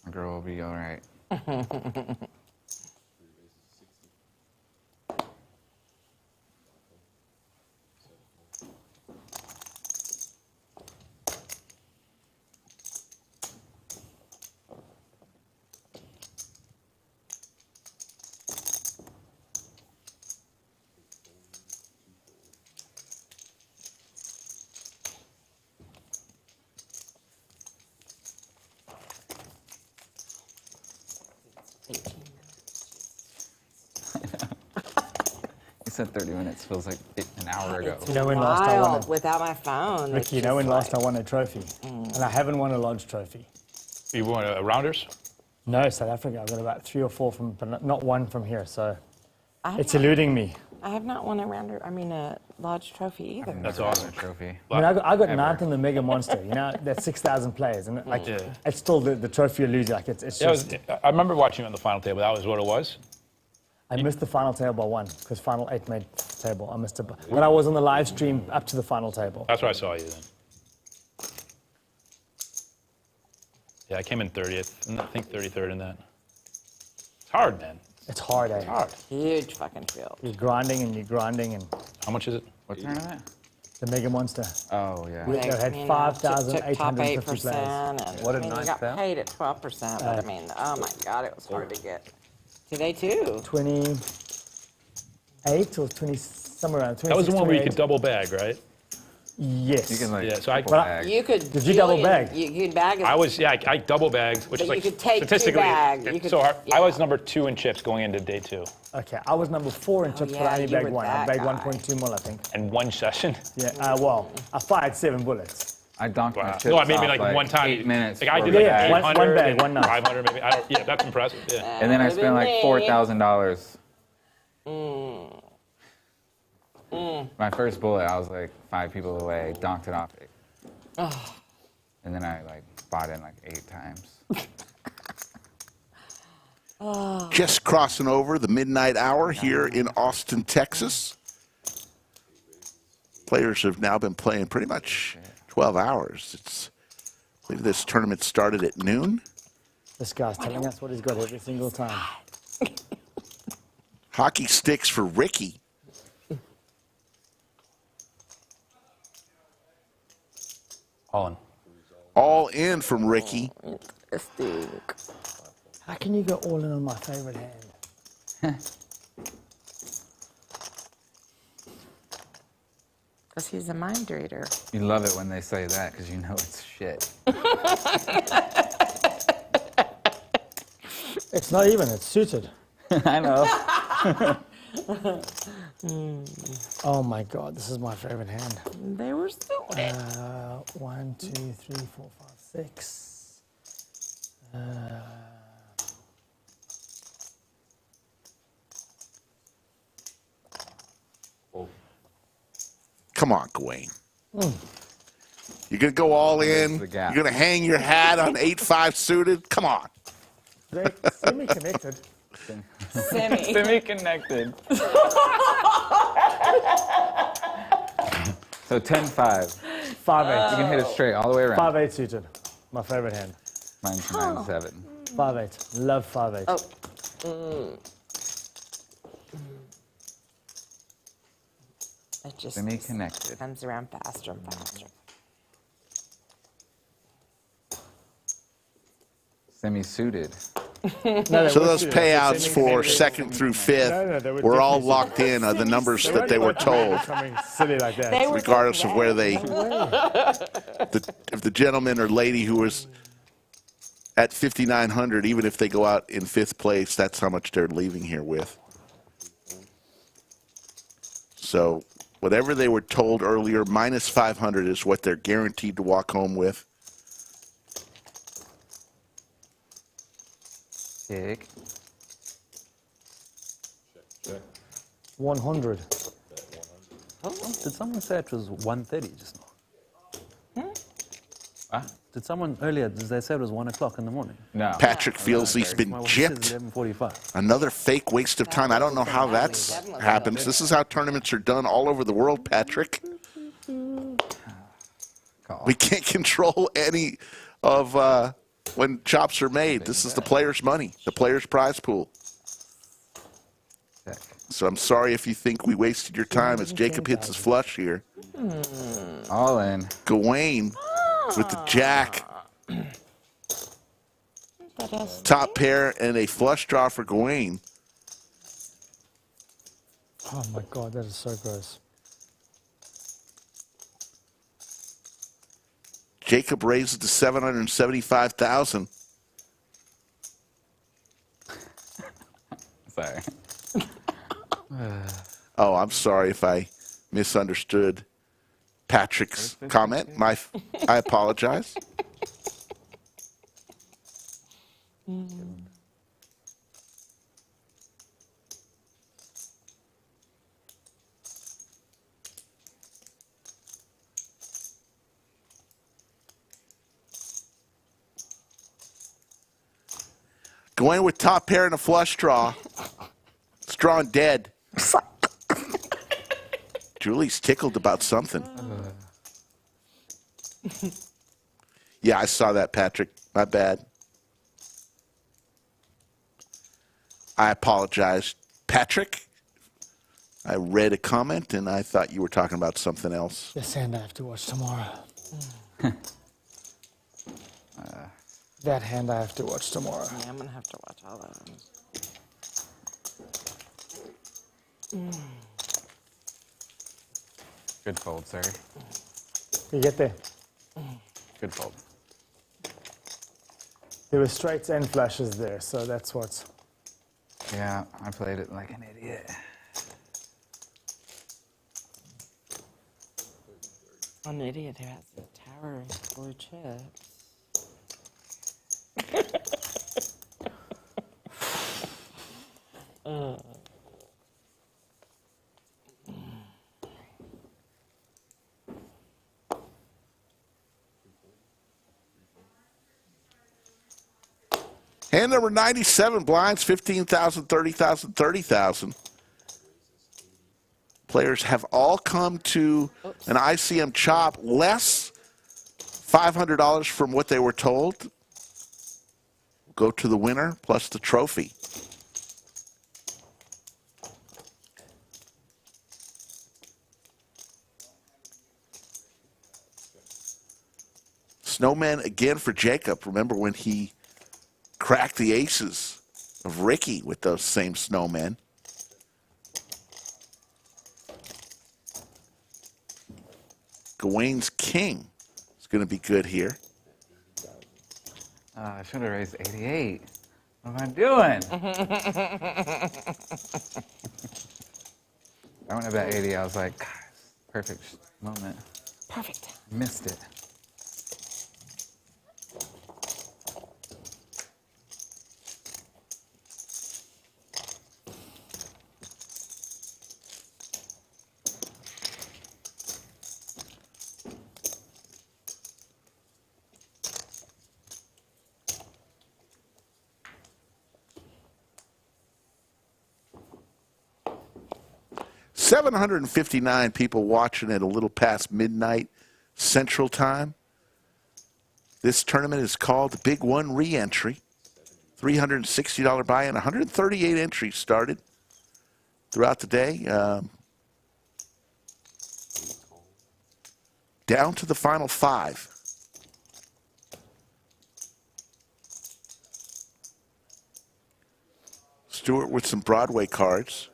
My girl will be all right. You said 30 minutes feels like an hour ago. It's You know when last I won wild without my phone. Ricky, you know when last I won a trophy? And I haven't won a lodge trophy. You won a Rounders? No, South Africa. I've got about 3 or 4 from, but not one from here. So I it's have eluding me. I have not won a lodge trophy either. That's awesome. Trophy. I mean, I got 9th in the Mega Monster. You know, that's 6,000 players, and like it's still the trophy eludes. Like it's Yeah, just. I remember watching you on the final table. That was what it was. I missed the final table by 1 because final 8 made table. I missed it, but I was on the live stream up to the final table. That's where I saw you then. Yeah, I came in 30th, and I think 33rd in that. It's hard, man. It's hard, eh? It's hard. Huge fucking field. You're grinding and you're grinding and. How much is it? What tournament? The Mega Monster. Oh, yeah. We had You know, 5,850 top 8%, players. And, What a I mean, nice you got payout. paid at 12%, but I mean, oh my God, it was hard to get. Today too. 28 or 20, somewhere around 26, That was the one where you 28. could double bag, right? Yes. You can like Yeah, so I- double bag. You could. Did you double bag? You could bag. I was, yeah, I double bagged, which But is you like could take 2 statistically, bag. You it's could- so hard. yeah. I was number 2 in chips going into day 2. Okay, I was number 4 in chips, but yeah, I only you bagged were 1. I that bagged guy. 1.2 mil, I think. And 1 session. Yeah, well, I fired 7 bullets. I donked my Wow. chips No, I mean off like one time. 8 minutes. Like I did before like bag. Yeah, 800 one bag, and one knife. 500 maybe. I don't, yeah, that's impressive. Yeah. And then I spent like Me. $4,000. My first bullet, I was like 5 people away, donked it off. And then I like bought in like 8 times. Just crossing over the midnight hour here in Austin, Texas. Players have now been playing pretty much 12 hours. I believe this tournament started at noon. This guy's telling us what he's got every single time. Hockey sticks for Ricky. All in. All in from Ricky. How can you go all in on my favorite hand? Because he's a mind reader. You love it when they say that because you know it's shit. It's not even, it's suited. I know. Oh my God, this is my favorite hand. They were suited. 1, 2, 3, 4, 5, 6. Come on, Gawain. You're going to go all in? You're going to hang your hat on 8-5 suited? Come on. They're semi-connected. Semi-connected. So 10-5. 5-8. You can hit it straight all the way around. 5-8 suited. My favorite hand. Mine's 9-7. 5-8. Love 5-8. Oh. It just Semi-connected. comes around faster and faster. Semi-suited. So those payouts for second through fifth were all locked in on the numbers that they were told, Silly like that. regardless of where they. If the gentleman or lady who was at 5,900, even if they go out in fifth place, that's how much they're leaving here with. So whatever they were told earlier, minus 500 is what they're guaranteed to walk home with. Check. 100. Did someone say it was 1:30 just now? Did someone earlier, did they say it was 1 o'clock in the morning? No. Patrick feels he's been gypped. 11:45. Another fake waste of time. I don't know how that happens. This is how tournaments are done all over the world, Patrick. We can't control any of when chops are made. This is the player's money, the player's prize pool. So I'm sorry if you think we wasted your time as Jacob hits his flush here. All in. Gawain with the jack. Top pair and a flush draw for Gawain. Oh my God, that is so gross. Jacob raises to 775,000. Sorry. Oh, I'm sorry if I misunderstood Patrick's comment. I apologize. Going with top pair and a flush draw. It's drawn dead. Julie's tickled about something. Yeah, I saw that, Patrick. My bad. I apologize. Patrick, I read a comment and I thought you were talking about something else. This hand I have to watch tomorrow. That hand I have to watch tomorrow. Yeah, I'm going to have to watch all of them. Good fold, sir. You get there. Good fold. There were straights and flushes there, so that's what's... Yeah, I played it like an idiot. An idiot who has a tower of blue chips. Hand number 97, blinds, 15,000, 30,000, 30,000. Players have all come to an ICM chop less $500 from what they were told. Go to the winner plus the trophy. Snowman again for Jacob. Remember when he cracked the aces of Ricky with those same snowmen. Gawain's king is going to be good here. I should have raised 88. What am I doing? I went to bet 80. I was like, God, perfect moment. Perfect. Missed it. $759 people watching at a little past midnight Central Time. This tournament is called the Big One Re-Entry. $360 buy-in, 138 entries started throughout the day. Down to the final 5. Stuart with some Broadway cards.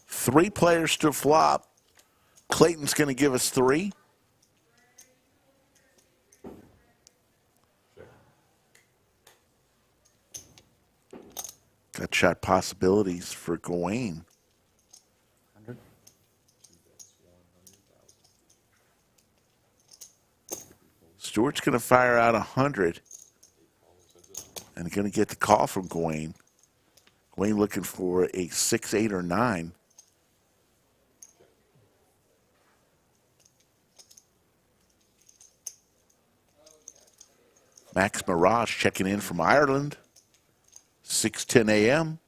Three players to flop. Clayton's going to give us 3. Got shot possibilities for Gawain. 100. Stuart's going to fire out 100 and going to get the call from Gawain. Gawain looking for a 6, 8, or 9. Max Mirage checking in from Ireland. 6:10 a.m.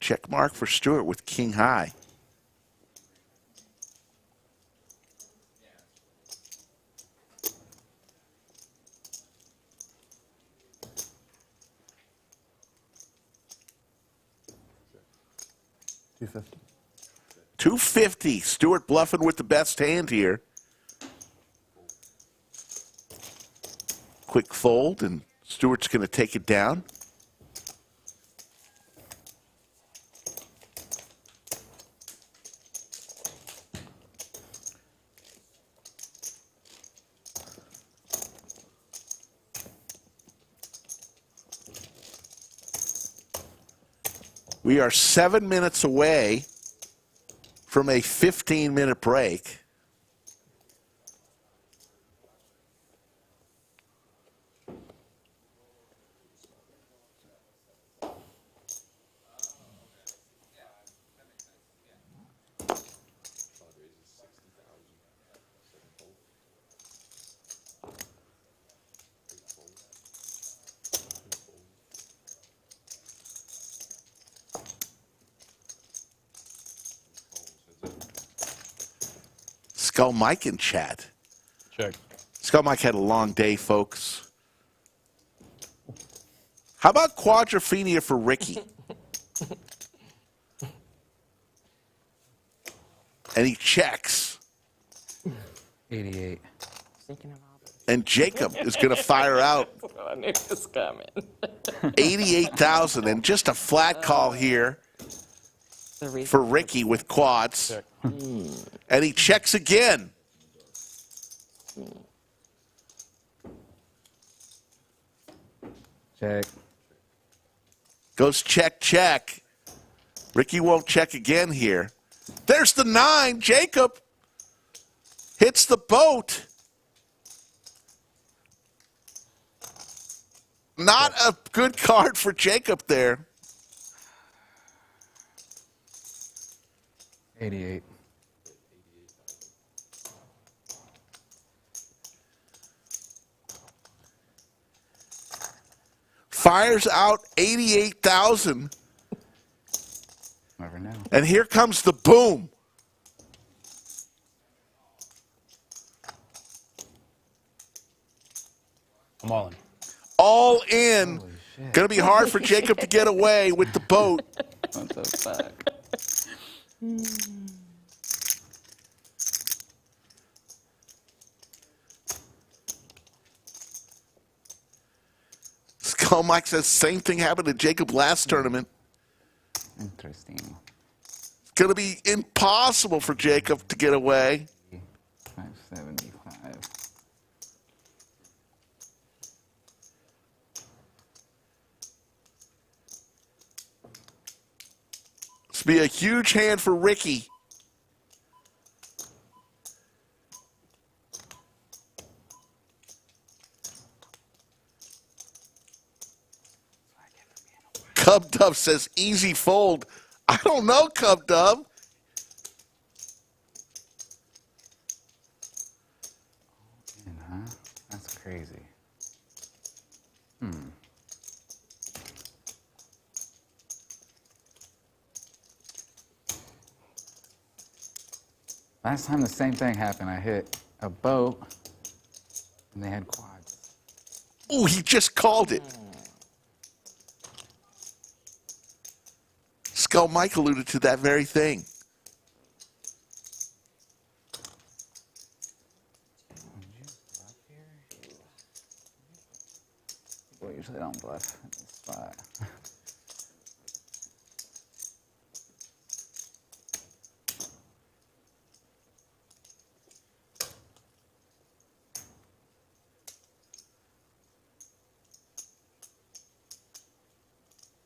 Check mark for Stuart with king high. $250. 250. Stuart bluffing with the best hand here. Quick fold, and Stuart's going to take it down. We are 7 minutes away from a 15-minute break. Skull Mike in chat. Check. Skull Mike had a long day, folks. How about quadrophenia for Ricky? And he checks. 88. And Jacob is going to fire out I knew it was coming. 88,000, and just a flat call here for Ricky with quads. And he checks again. Check. Goes check, check. Ricky won't check again here. There's the 9. Jacob hits the boat. Not a good card for Jacob there. 88. Fires out 88,000. Never know. And here comes the boom. I'm all in. All in. Going to be hard for Jacob to get away with the boat. What the fuck? Skull Mike says same thing happened to Jacob last tournament. Interesting. It's going to be impossible for Jacob to get away. 575. This will be a huge hand for Ricky. Cub Dub says easy fold. I don't know, Cub Dub. Huh? That's crazy. Last time the same thing happened. I hit a boat, and they had quads. Oh, he just called it. Skull Mike alluded to that very thing. Well, usually don't bluff in this spot.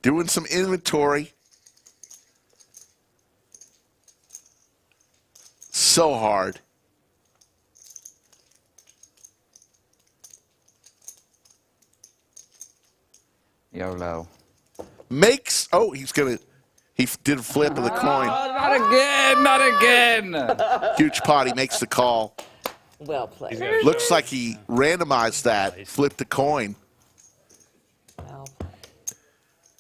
Doing some inventory. So hard. YOLO. Makes, oh, he did a flip of the coin. Oh, not again, not again. Huge pot, he makes the call. Well played. Looks like he randomized that, flipped the coin.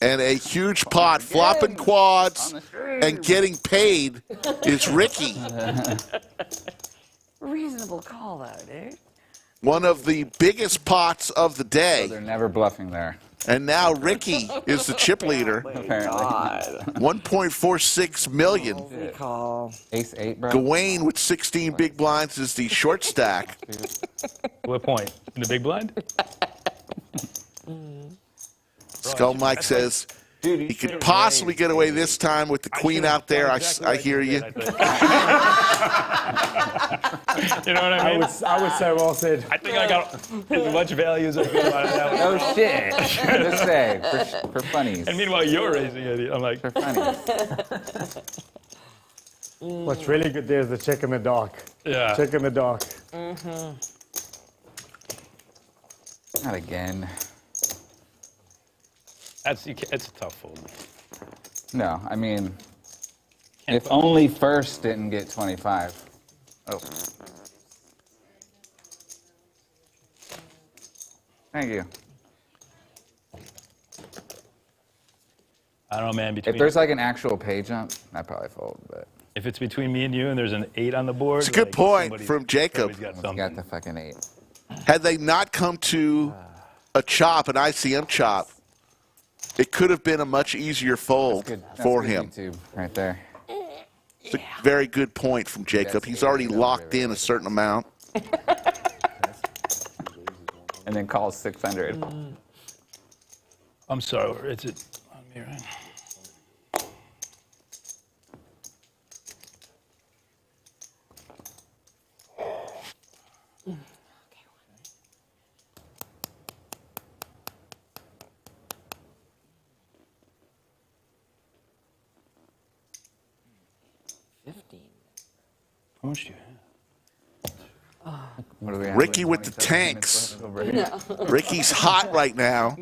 And a huge pot, flopping quads and getting paid is Ricky. Reasonable call, though, dude. One of the biggest pots of the day. So they're never bluffing there. And now Ricky is the chip leader. Apparently. 1.46 million. Call. Ace 8, bro. Gawain with 16 big blinds is the short stack. What point? In the big blind? Skull Mike says he could possibly get away this time with the queen out there. I hear you. You know what I mean? I would say well said. I think I got as much value as I could out of that one. Oh, shit. Just say, for funnies. And meanwhile, you're raising it. I'm like, for funnies. What's really good there is the check in the dark. Yeah. Check in the dark. Not again. It's a tough fold. No, I mean, if only first didn't get 25. Oh. Thank you. I don't know, man. If there's like an actual pay jump, I'd probably fold, but. If it's between me and you and there's an 8 on the board. It's a good point from Jacob. Got the fucking 8. Had they not come to a chop, an ICM chop, it could have been a much easier fold for him. YouTube right there. It's a very good point from Jacob. He's already locked in a certain amount. And then calls 600. I'm sorry, it's on me, right? How much do you have? What do we have? Ricky with the tanks. Ricky's hot right now. A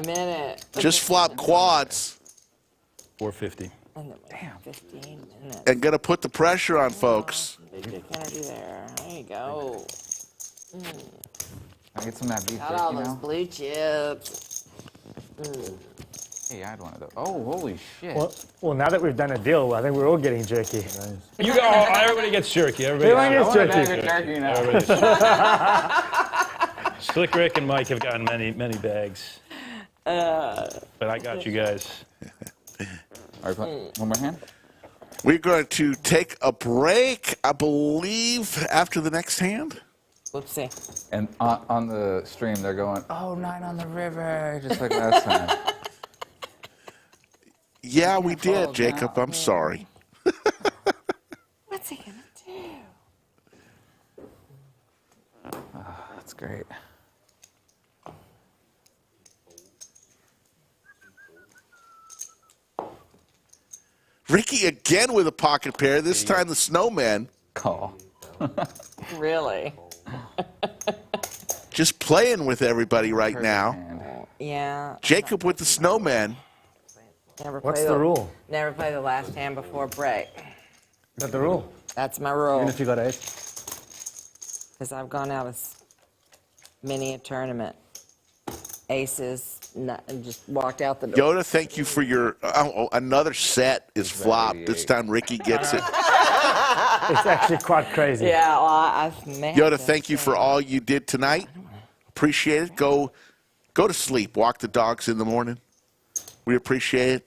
minute. Just flop quads. 450. Damn. 15 minutes. And gonna put the pressure on folks. Big energy there. There you go. I get some of that beef Got jerky all those now? blue chips. Hey, I had one of those. Oh, holy shit. Well, now that we've done a deal, I think we're all getting jerky. You go. Everybody gets jerky. Everybody gets jerky. Slick Rick and Mike have gotten many bags. But I got you guys. All right, one more hand. We're going to take a break, I believe, after the next hand. Whoopsie. And on the stream, they're going, oh, 9 on the river, just like last time. Yeah, we did, Jacob. I'm sorry. What's he gonna do? Oh, that's great. Ricky again with a pocket pair, this time the snowman. Call. Really? Just playing with everybody right now. Yeah. Jacob with the snowman. What's the rule? Never play the last hand before break. Is that the rule? That's my rule. Even if you got ace? Because I've gone out of many a tournament. Aces, and just walked out the door. Yoda, thank you for your... another set is flopped. This time Ricky gets it. It's actually quite crazy. Yeah, well, I Yoda, thank you for all you did tonight. Appreciate it. Go to sleep. Walk the dogs in the morning. We appreciate it.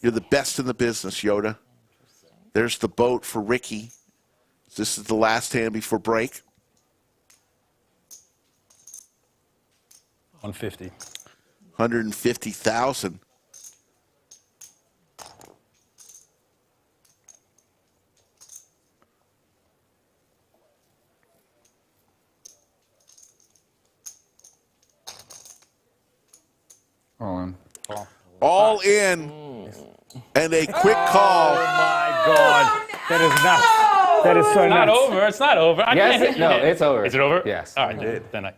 You're the best in the business, Yoda. There's the boat for Ricky. This is the last hand before break. 150. 150,000. All in. All in. And a quick call. Oh my God. That is nuts. That is so It's not nuts. over. It's not over. Yes, no, it's over. Is it over? Yes. All right, good. Then I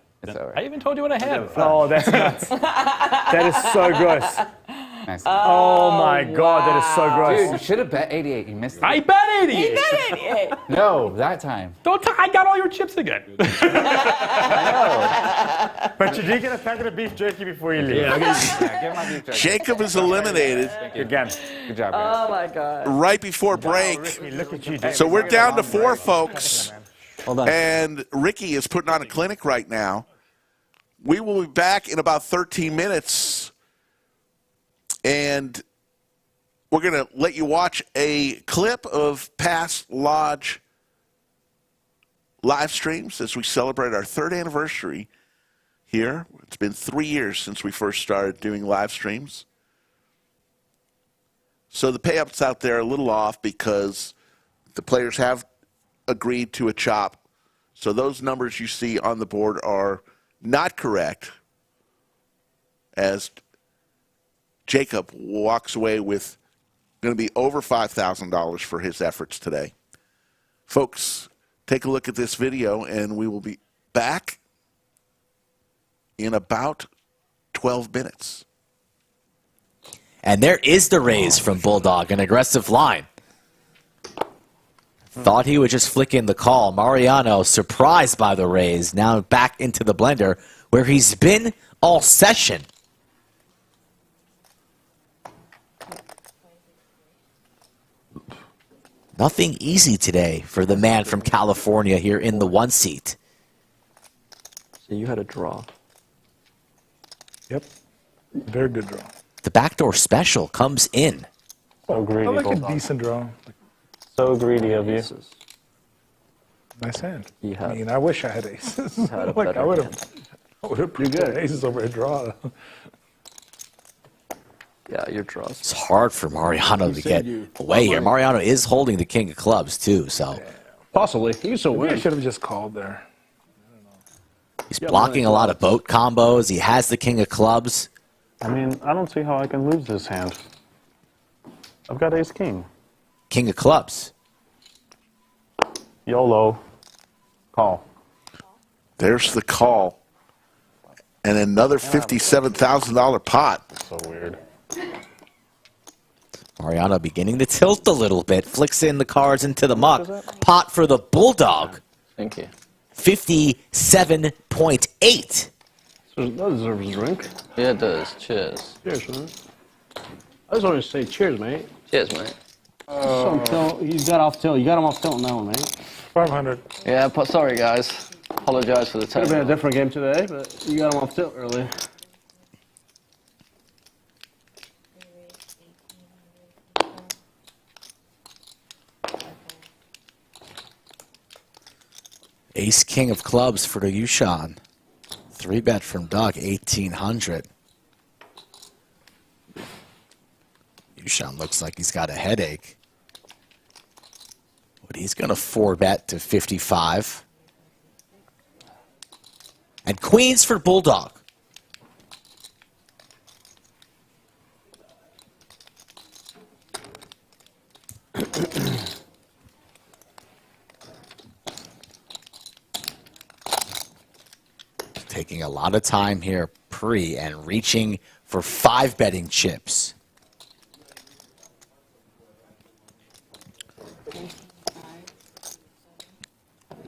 even told you what I had. Oh, that's nuts. That is so gross. Nice. Oh my God, that is so gross. Dude, you should have bet 88. You missed it. I bet 88. He bet 88. No, that time. I got all your chips again. But you did get a packet of beef jerky before you leave. Yeah, get my beef jerky. Jacob is eliminated. Again. Good job, guys. Oh my God. Right before break. Look at you, So we're down to 4 folks. Hold on. And Ricky is putting on a clinic right now. We will be back in about 13 minutes. And we're going to let you watch a clip of past Lodge live streams as we celebrate our 3rd anniversary here. It's been 3 years since we first started doing live streams. So the payouts out there are a little off because the players have agreed to a chop. So those numbers you see on the board are not correct, as Jacob walks away with going to be over $5,000 for his efforts today. Folks, take a look at this video, and we will be back in about 12 minutes. And there is the raise from Bulldog, an aggressive line. Thought he would just flick in the call. Mariano, surprised by the raise, now back into the blender where he's been all session. Nothing easy today for the man from California here in the 1 seat. So you had a draw. Yep. Very good draw. The backdoor special comes in. So greedy. I like Bulldog. a decent draw. So greedy of you. Nice hand. He had, I mean, I wish I had aces. had a Like, better I would hand. have pretty good aces over a draw. Yeah, your draws. It's hard for Mariano to get away here. Mariano is holding the king of clubs, too, so Possibly. He still Maybe I win. should have just called there. he's blocking a lot of boat combos. He has the king of clubs. I mean, I don't see how I can lose this hand. I've got ace king. King of clubs. YOLO. Call. There's the call. And another $57,000 pot. So weird. Mariano beginning to tilt a little bit. Flicks in the cards into the muck. Pot for the Bulldog. Thank you. 57.8. That deserves a drink. Yeah, it does. Cheers. Cheers, man. I just want to say cheers, mate. Cheers, mate. He's got off tilt. You got him off tilt now, mate. 500. Yeah, but sorry, guys. Apologize for the Could have been a time. different game today, but you got him off tilt early. Ace king of clubs for the Yushan. 3-bet from Doug, 1,800. Yushan looks like he's got a headache. But he's going to 4-bet to 55. And queens for Bulldog. Taking a lot of time here pre and reaching for 5-betting chips.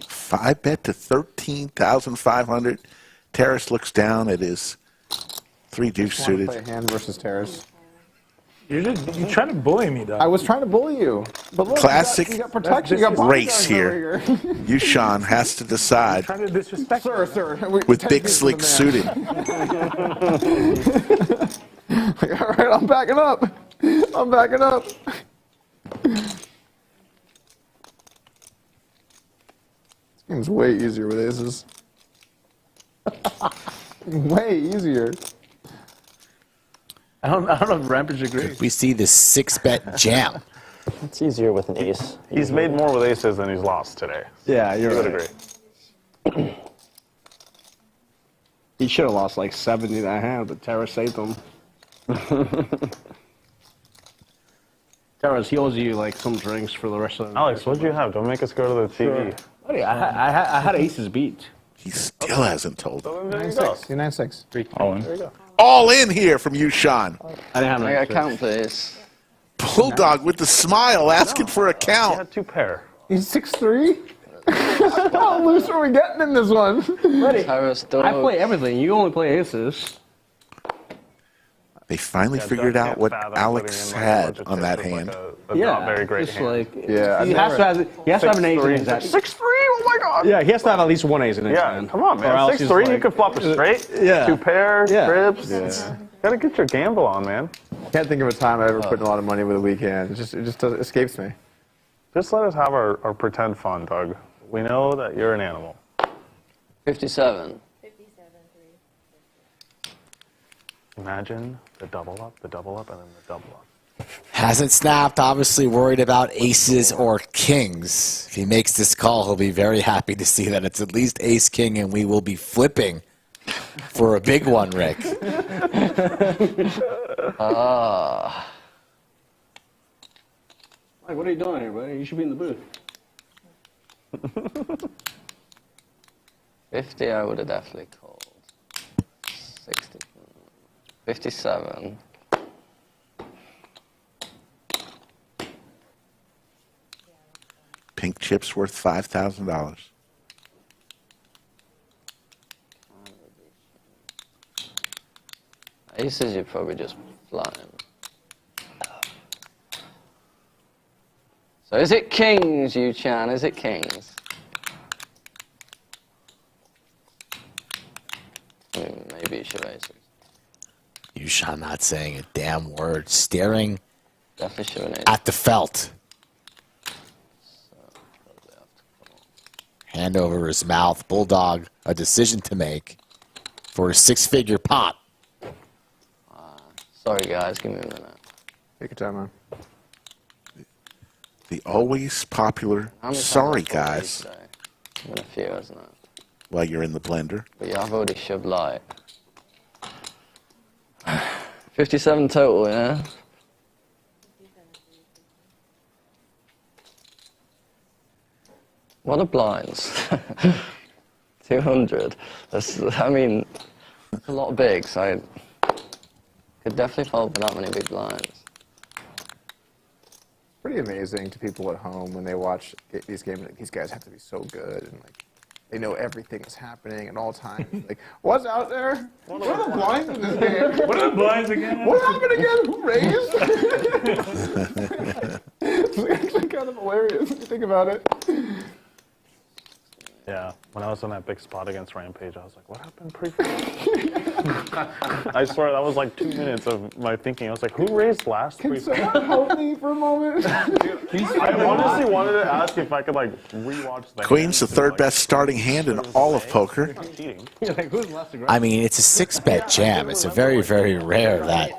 Five bet to 13,500. Terrace looks down at his 3 deuce Just wanna suited. play hand versus Terrace. You're trying to bully me, though. I was trying to bully you. But look, Classic you got protection. You got race bodyguards here. over Yushan has to decide Trying to disrespect Sir. with Big Slick suited. All right, I'm backing up. I'm backing up. This game's way easier with aces. Way easier. I don't know if Rampage agrees. We see the 6-bet jam. It's easier with an ace. He's made more with aces than he's lost today. Yeah, you're You would right. agree. He should have lost like 70 that hand, but Tara saved him. Tara's, he owes you like some drinks for the rest of the night. Alex, what'd you have? Don't make us go to the TV. Buddy, I had aces beat. He still hasn't told him. There you go. 9-6. You're 9-6. All in. There you go. All in here from Yushan. I I didn't have got a enough. count, please. Bulldog with the smile asking for a He count. had 2 pair. He's 6'3"? How loose are we getting in this one? Buddy, Tara's dog. I play everything. You only play aces. They finally Yeah, figured Doug out can't what fathom Alex putting in, like, a had bunch of on that chips with, hand. like, a not very great just hand. like Yeah, he has to have an ace in his hand. 6'3", oh my god! Yeah, he has to have at least one ace in his Yeah, hand. come on, Or man. else he's 6'3", you like- could flop a straight. Yeah. 2 pair, Yeah. trips. Yeah. Gotta get your gamble on, man. Can't think of a time I ever put in a lot of money with a weak hand. It just escapes me. Just let us have our pretend fun, Doug. We know that you're an animal. 57. Imagine the double up, and then the double up. Hasn't snapped, obviously worried about aces or kings. If he makes this call, he'll be very happy to see that it's at least ace-king, and we will be flipping for a big one, Rick. Like, what are you doing here, buddy? You should be in the booth. 50, I would have definitely called. 60. 57. Pink chip's worth $5,000. Aces, you're probably just flying. So is it kings, Yu-chan? Is it kings? Maybe you should aces. Yushan not saying a damn word, staring Definitely should aces. at the felt. Hand over his mouth. Bulldog, a decision to make for a 6-figure pot. Sorry, guys. Give me a minute. Take your time, man. The always popular How many sorry times have I played guys today? Been a few, hasn't it? while you're in the blender. But yeah, I've already shoved light. 57 total, yeah? What are blinds? 200. That's, I mean, it's a lot of bigs. I could definitely fold with that many big blinds. Pretty amazing to people at home when they watch these games. Like, these guys have to be so good, and like they know everything that's happening at all times. Like, what's out there? What are the blinds in this game? What are the blinds again? What happened again? Who raised? It's actually kind of hilarious if you think about it. Yeah, when I was on that big spot against Rampage, I was like, what happened I swear, that was like 2 minutes of my thinking. I was like, who raised last Can pre-flop? someone help me for a moment? I honestly wanted to ask if I could like rewatch the Queen's the hand. third best starting hand in all of poker. Cheating. I mean, it's a 6-bet jam. It's a very, very rare that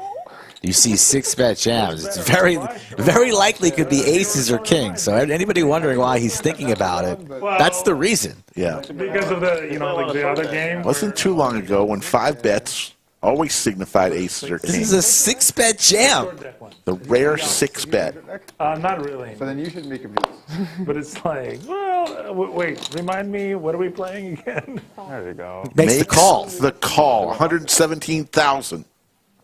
you see 6-bet jams. It's very, very likely could be aces or kings. So anybody wondering why he's thinking about it, that's the reason. Yeah. Because of the, like the other game. Wasn't too long ago when 5 bets always signified aces or This kings. is a 6-bet jam. The rare 6-bet. Not really. So then you shouldn't be confused. But it's like, well, wait, remind me, what are we playing again? There you go. Makes the call. The call. 117,000.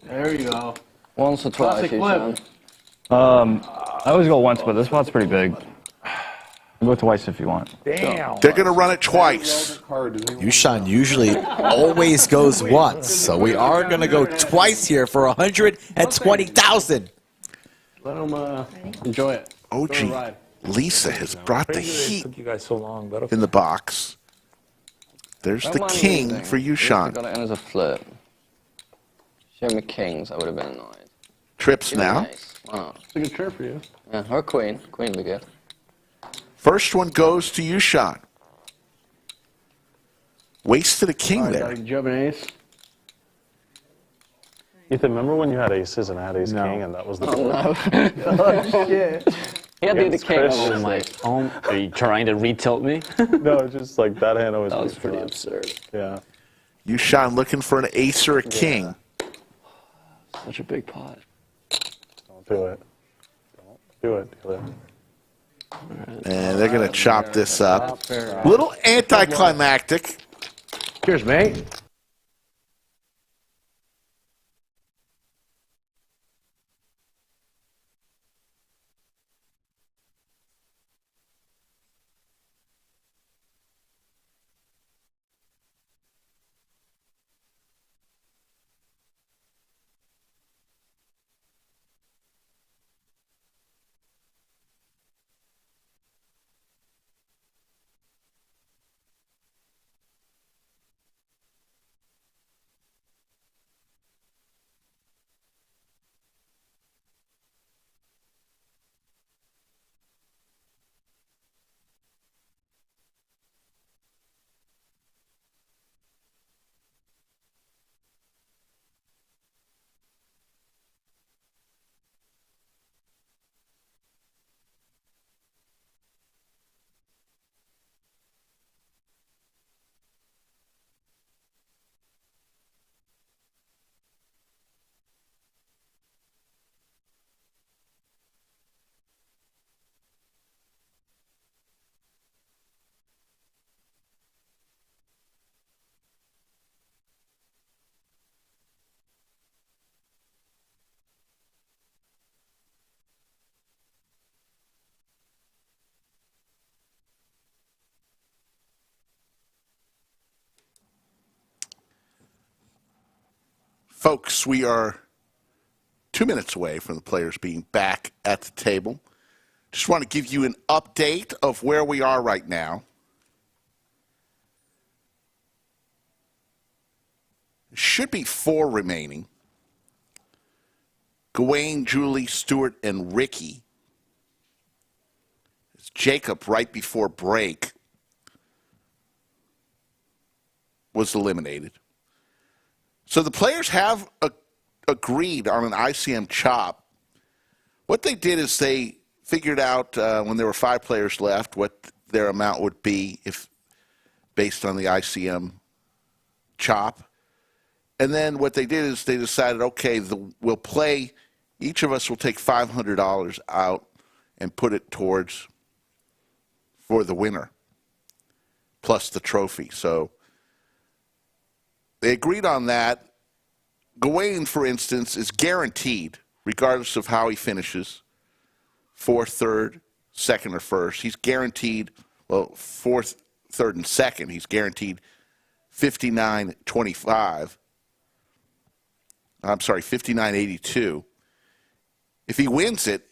There you go. Once or twice, Classic Yu-chan. I always go once, but this spot's pretty big. Go twice if you want. Damn. They're going to run it twice. Yushan usually always goes once, so we are going to go twice here for 120,000. Let them enjoy it. OG Enjoy the ride. Lisa has brought the Crazy heat took you guys so long, but in the box. There's Don't the mind king losing. for you, At least I Sean. got it in as a flip. Show me kings, I would have been annoyed. Trips Give me an now. ace. Why not? It's a good trip for you. Yeah, or queen. Queen would be good. First one goes to you, Sean. Wasted a king All right, there. Doug, did you have an ace? Ethan, remember when you had aces and I had ace king and that was the Oh, no. Oh, shit. He had to be the Against king. Chris, I was and like, like, Are you trying to retilt me? no, just like that hand always that was makes pretty me laugh. absurd. Yeah. You, Sean, looking for an ace or a king. Such a big pot. Don't do it. Don't do it, dealer. And they're going to chop this up. Little anticlimactic. Cheers, mate. Folks, we are 2 minutes away from the players being back at the table. Just want to give you an update of where we are right now. Should be 4 remaining. Gawain, Julie, Stuart, and Ricky. It's Jacob right before break was eliminated. So the players have agreed on an ICM chop. What they did is they figured out when there were 5 players left what their amount would be if based on the ICM chop. And then what they did is they decided, okay, we'll play, each of us will take $500 out and put it towards for the winner, plus the trophy. So they agreed on that. Gawain, for instance, is guaranteed, regardless of how he finishes, 4th, 3rd, 2nd, or 1st. He's guaranteed, well, 4th, 3rd, and 2nd. He's guaranteed $59.25. I'm sorry, $59.82. If he wins it,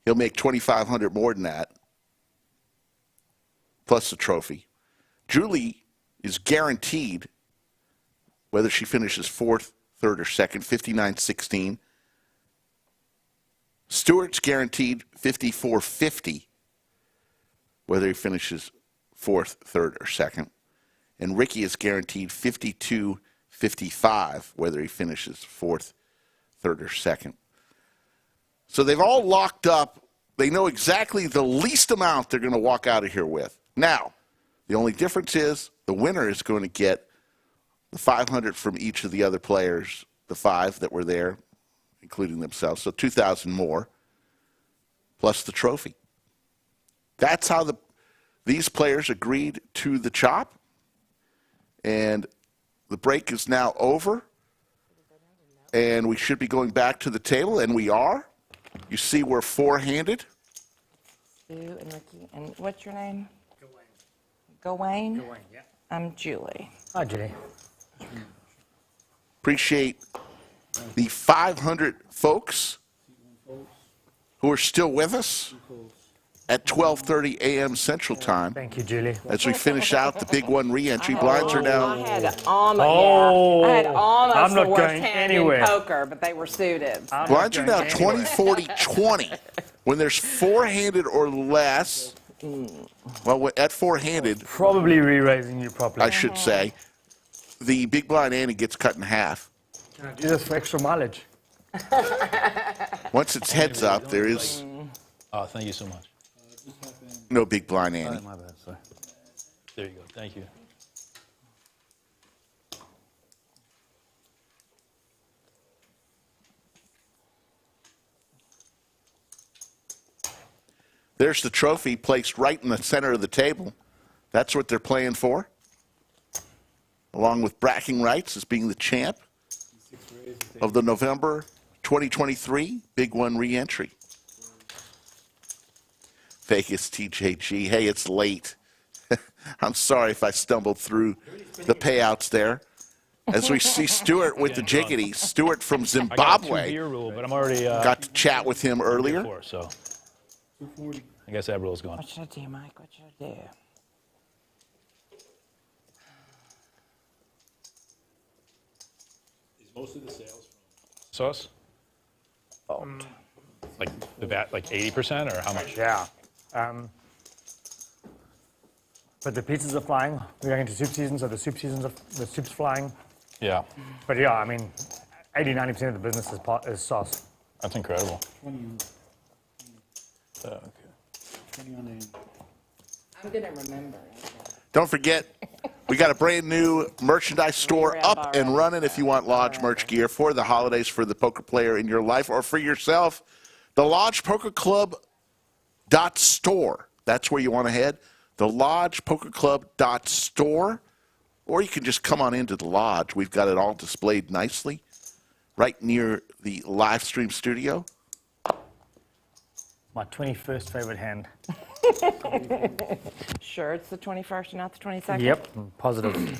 he'll make $2,500 more than that, plus the trophy. Julie is guaranteed, whether she finishes 4th, 3rd, or 2nd, $59.16. Stuart's guaranteed $54.50, whether he finishes 4th, 3rd, or 2nd. And Ricky is guaranteed $52.55, whether he finishes 4th, 3rd, or 2nd. So they've all locked up. They know exactly the least amount they're going to walk out of here with. Now, the only difference is the winner is going to get the $500 from each of the other players, the 5 that were there, including themselves, so $2,000 more, plus the trophy. That's how these players agreed to the chop, and the break is now over, and we should be going back to the table, and we are. You see we're 4-handed. Sue and Ricky. And what's your name? Gawain? Gawain, yeah. I'm Julie. Hi, Julie. Appreciate the 500 folks who are still with us at 12:30 a.m. Central Time. Thank you, Julie. As we finish out the big one re-entry, blinds are now. I had almost, I had almost I'm not the worst going hand anywhere. in poker, but they were suited. Blinds are now 20, 40, 20. When there's four-handed or less, well, at four-handed, Probably re-raising you properly. I should say, the big blind ante gets cut in half. Can I do this for extra mileage? Once it's heads up, there is Oh, thank you so much. no big blind ante. My bad, sorry. There you go. Thank you. There's the trophy placed right in the center of the table. That's what they're playing for, along with bragging rights as being the champ of the November 2023 Big One re-entry. Vegas TJG, hey, it's late. I'm sorry if I stumbled through the payouts there. As we see Stuart with the jiggity, Stuart from I got a Zimbabwe. two-beer rule, but I'm already Got to chat with him earlier. before, so I guess that rule's gone. What should I do, Mike? What should I do? Is most of the sales from sauce? Oh. Like the VAT, like 80% or how much? Yeah. But the pizzas are flying. We're going into soup season, so the soup's flying. Yeah. But yeah, I mean, 80-90% of the business is sauce. That's incredible. I'm going to remember. Don't forget, we got a brand new merchandise store up and running if you want Lodge merch gear for the holidays for the poker player in your life or for yourself. The Lodge Poker Club .store. That's where you want to head. The Lodge Poker Club .store. Or you can just come on into the Lodge. We've got it all displayed nicely right near the live stream studio. My 21st favorite hand. Sure, it's the 21st and not the 22nd? Yep, I'm positive. I think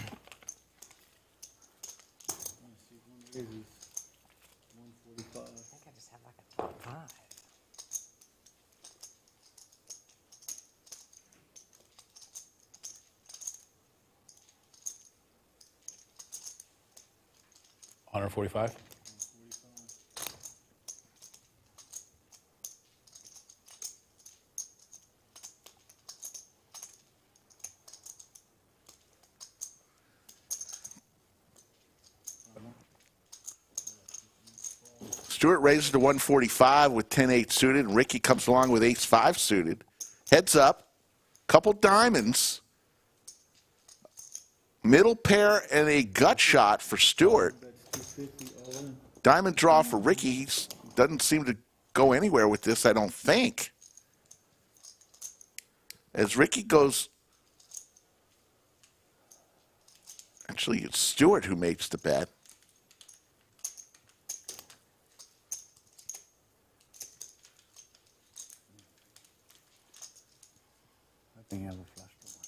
I just have like a top 5. $145. Stuart raises to 145 with 10-8 suited, and Ricky comes along with ace-5 suited. Heads up, couple diamonds, middle pair, and a gut shot for Stuart. Diamond draw for Ricky. He doesn't seem to go anywhere with this, I don't think. As Ricky goes, actually, it's Stuart who makes the bet.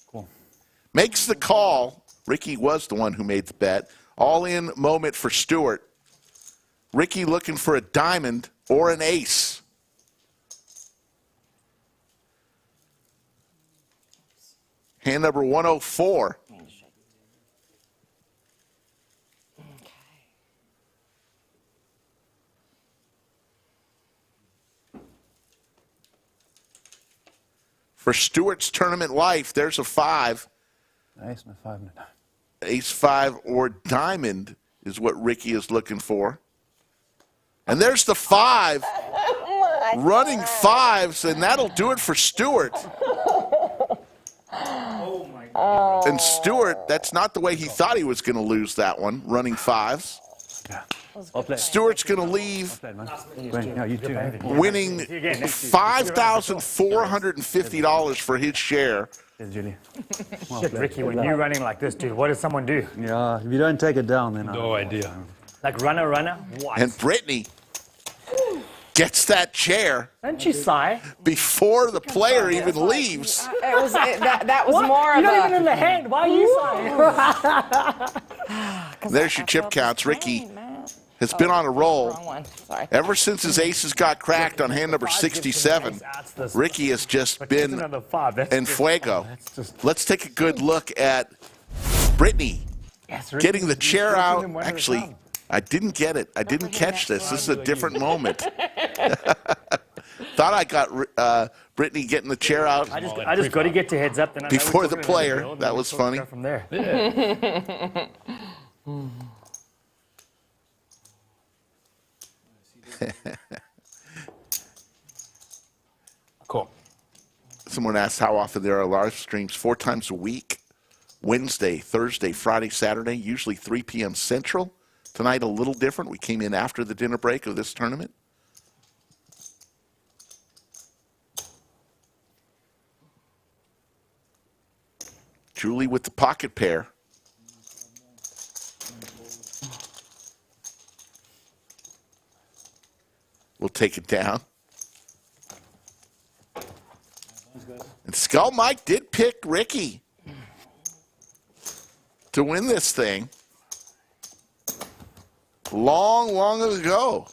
Cool. Makes the call. Ricky was the one who made the bet. All-in moment for Stuart. Ricky looking for a diamond or an ace. Hand number 104. For Stuart's tournament life, there's a 5. Ace and a 5 and a 9. Ace-5 or diamond is what Ricky is looking for. And there's the 5. Running 5s, and that'll do it for Stuart. And Stuart, that's not the way he thought he was going to lose that one, running 5s. Stuart's going to leave winning $5,450 for his share. Shit, Ricky, when you're running like this, dude, what does someone do? Yeah, if you don't take it down, then no idea. Like runner? What? And Brittany gets that chair. Don't you sigh? Before the player even leaves. That was What? more of You're a... not even in the hand. Why are you sighing? There's your chip counts. Ricky has been on a roll. Wrong one. Sorry. Ever since his aces got cracked on hand number 67, Ricky has just been en fuego. Let's take a good look at Brittany getting the chair out. Actually, I didn't get it. I didn't catch this. This is a different moment. Thought I got Brittany getting the chair out. I just got to get to heads up. Then before the player. That was funny. From there. Yeah. Cool. Someone asked how often there are live streams. 4 times a week. Wednesday, Thursday, Friday, Saturday, usually 3 p.m. Central. Tonight a little different. We came in after the dinner break of this tournament. Julie with the pocket pair. We'll take it down. And Skull Mike did pick Ricky to win this thing long ago.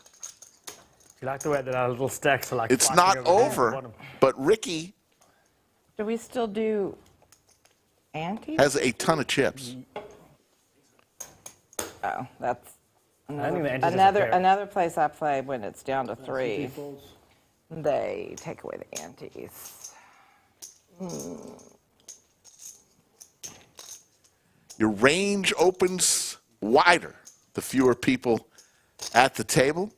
You like the way that our little stacks are like. It's not over, but Ricky Do we still do antes? has a ton of chips. Oh, that's I think the antes is a pair. another place I play when it's down to 3. They take away the antes. Your range opens wider the fewer people at the table.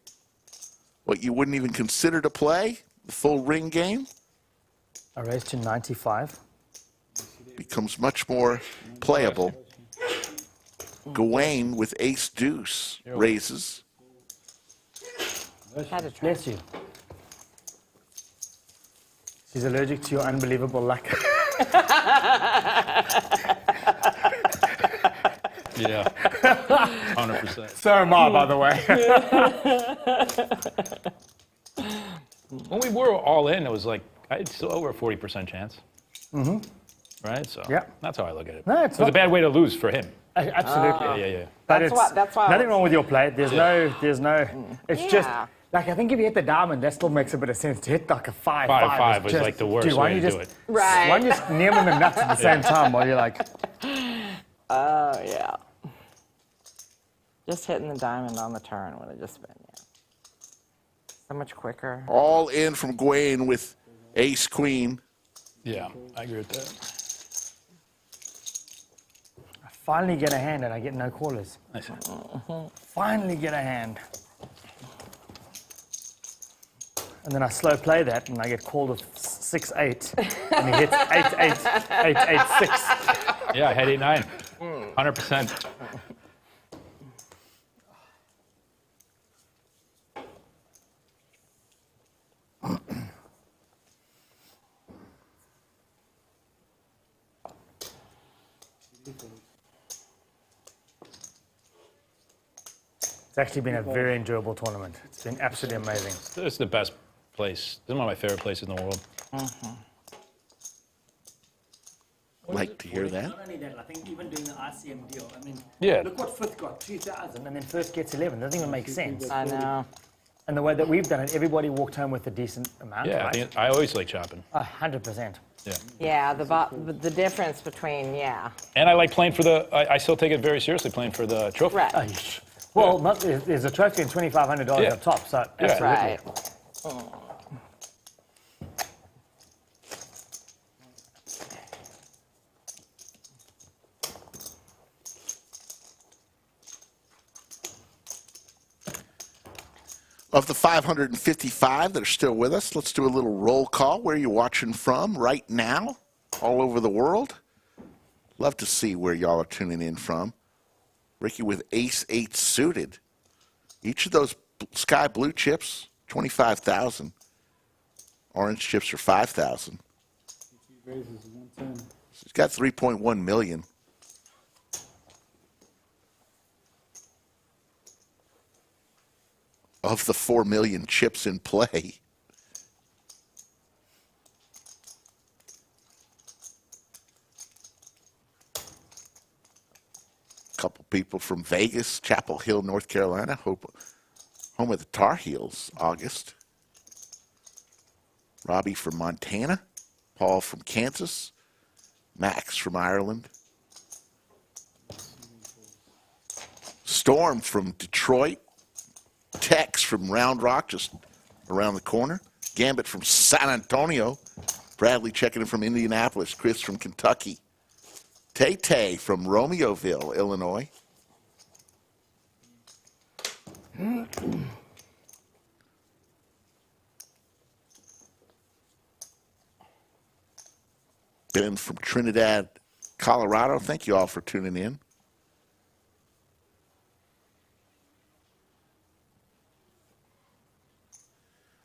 What you wouldn't even consider to play, the full ring game, I raised to 95. becomes much more playable. Gawain with ace deuce raises. Bless you. She's allergic to your unbelievable luck. Yeah, 100%. So am I, by the way. When we were all in, it was like, I had still over a 40% chance. Mm-hmm. Right? So Yeah. that's how I look at it. No, it's It was a bad way to lose for him. Absolutely. Yeah. But That's why I nothing was- wrong with your play. There's no. It's just Yeah. like I think if you hit the diamond, that still makes a bit of sense. To hit like a 5-5 5-5 was just, like the worst dude, why way don't to you do just, it. Right. Why don't you just nail him in the nuts at the same time while you're like. Oh, yeah. Just hitting the diamond on the turn would have just been, so much quicker. All in from Gawain with ace queen. Yeah, I agree with that. I finally get a hand and I get no callers. Nice. Finally get a hand. And then I slow play that and I get called with 6-8 and he hits 8-8, 8-8-6. Yeah, I had 8-9. 100%. It's actually been a very enjoyable tournament. It's been absolutely amazing. It's the best place. This is one of my favorite places in the world. Like to hear that? Not only that, I think even doing the ICM deal, I mean, Yeah. look what fifth got, 2,000, and then first gets 11. Doesn't even make sense. I know. And the way that we've done it, everybody walked home with a decent amount, Yeah, right? I always like shopping. 100%. Yeah. Yeah, the difference between, And I like playing for the, I still take it very seriously playing for the trophy. Right. Well, there's a trophy and $2,500 Yeah. up top, so Yeah. absolutely. right. Of the 555 that are still with us, let's do a little roll call. Where are you watching from right now? All over the world. Love to see where y'all are tuning in from. Ricky with ace-8 suited. Each of those sky blue chips, 25,000. Orange chips are 5,000. He's got 3.1 million. Of the 4 million chips in play. Couple people from Vegas, Chapel Hill, North Carolina, home of the Tar Heels, August. Robbie from Montana, Paul from Kansas, Max from Ireland. Storm from Detroit, Tex from Round Rock, just around the corner. Gambit from San Antonio. Bradley checking in from Indianapolis. Chris from Kentucky. Tay-Tay from Romeoville, Illinois. Ben from Trinidad, Colorado. Thank you all for tuning in.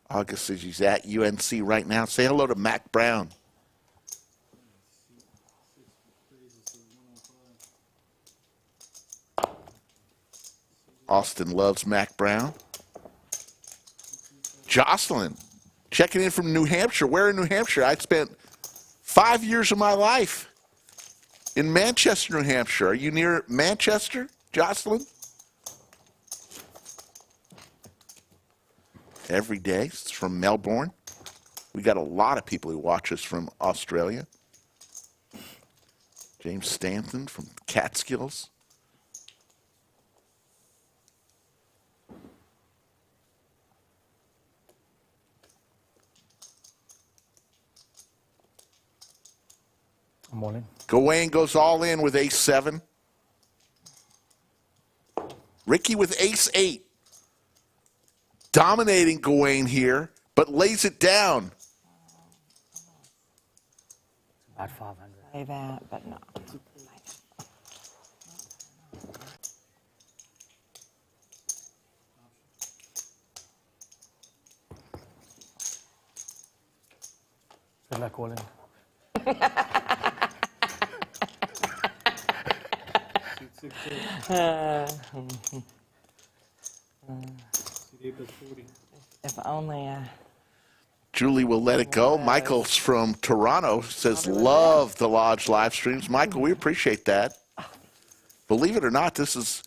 August says he's at UNC right now. Say hello to Mac Brown. Austin loves Mac Brown. Jocelyn, checking in from New Hampshire. Where in New Hampshire? I spent 5 years of my life in Manchester, New Hampshire. Are you near Manchester, Jocelyn? Every day. It's from Melbourne. We got a lot of people who watch us from Australia. James Stanton from Catskills. I'm all in. Gawain goes all in with ace-7. Ricky with ace-8. Dominating Gawain here, but lays it down. About 500. Say that, but no. Good luck, all in. If only. Julie will let it go. Michael's from Toronto says, love the Lodge live streams. Michael, we appreciate that. Believe it or not, this is,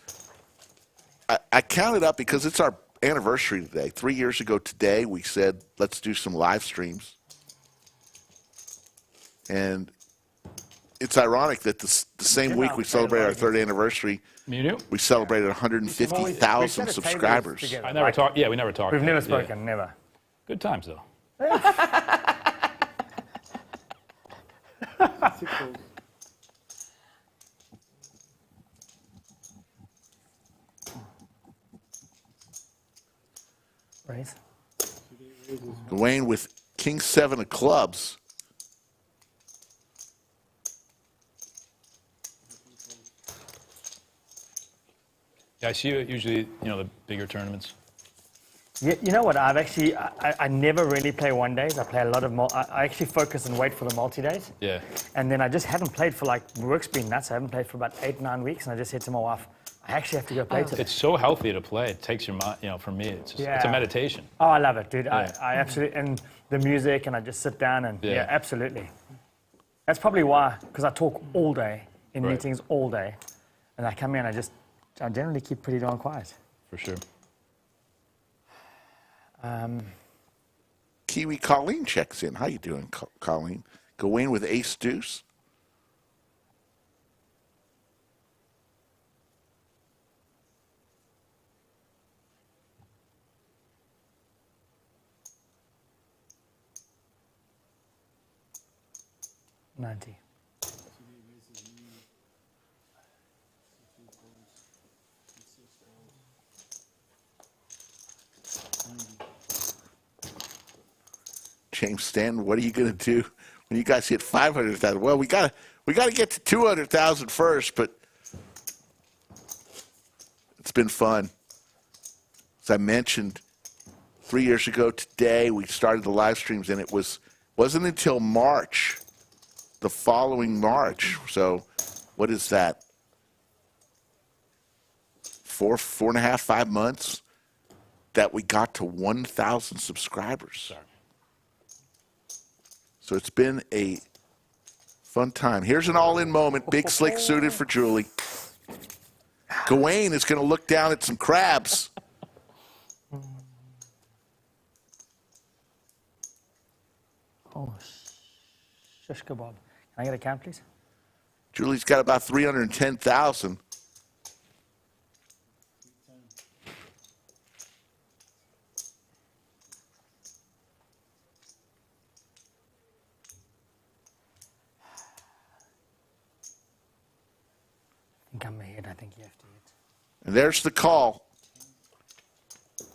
I counted up because it's our anniversary today. 3 years ago today, we said, let's do some live streams. And it's ironic that the same week we celebrated our third anniversary, we celebrated 150,000 subscribers. I never talked. Yeah, we never talked. We've never spoken, never. Good times, though. Raise. Gawain with king-7 of clubs. Yeah, I see you usually, the bigger tournaments. Yeah, you know what? I've actually, I never really play one days. I play a lot of, I actually focus and wait for the multi-days. Yeah. And then I just haven't played for work's been nuts. I haven't played for about 8-9 weeks. And I just said to my wife, I actually have to go play today. It's so healthy to play. It takes your mind, for me, it's a meditation. Oh, I love it, dude. Yeah. I absolutely, and the music, and I just sit down and, yeah absolutely. That's probably why, because I talk all day in meetings all day. And I come in, I generally keep pretty darn quiet. For sure. Kiwi Colleen checks in. How you doing, Colleen? Gawain with ace-deuce. $90. James Stanton, what are you going to do when you guys hit 500,000? Well, we got to get to 200,000 first, but it's been fun. As I mentioned, 3 years ago today, we started the live streams, and it wasn't until March, the following March. So, what is that? 4.5, 5 months that we got to 1,000 subscribers. Sorry. So it's been a fun time. Here's an all-in moment. Big slick suited for Julie. Gawain is going to look down at some crabs. Oh, shish kebab. Can I get a count, please? Julie's got about 310,000. I think I'm ahead. I think you have to hit. And there's the call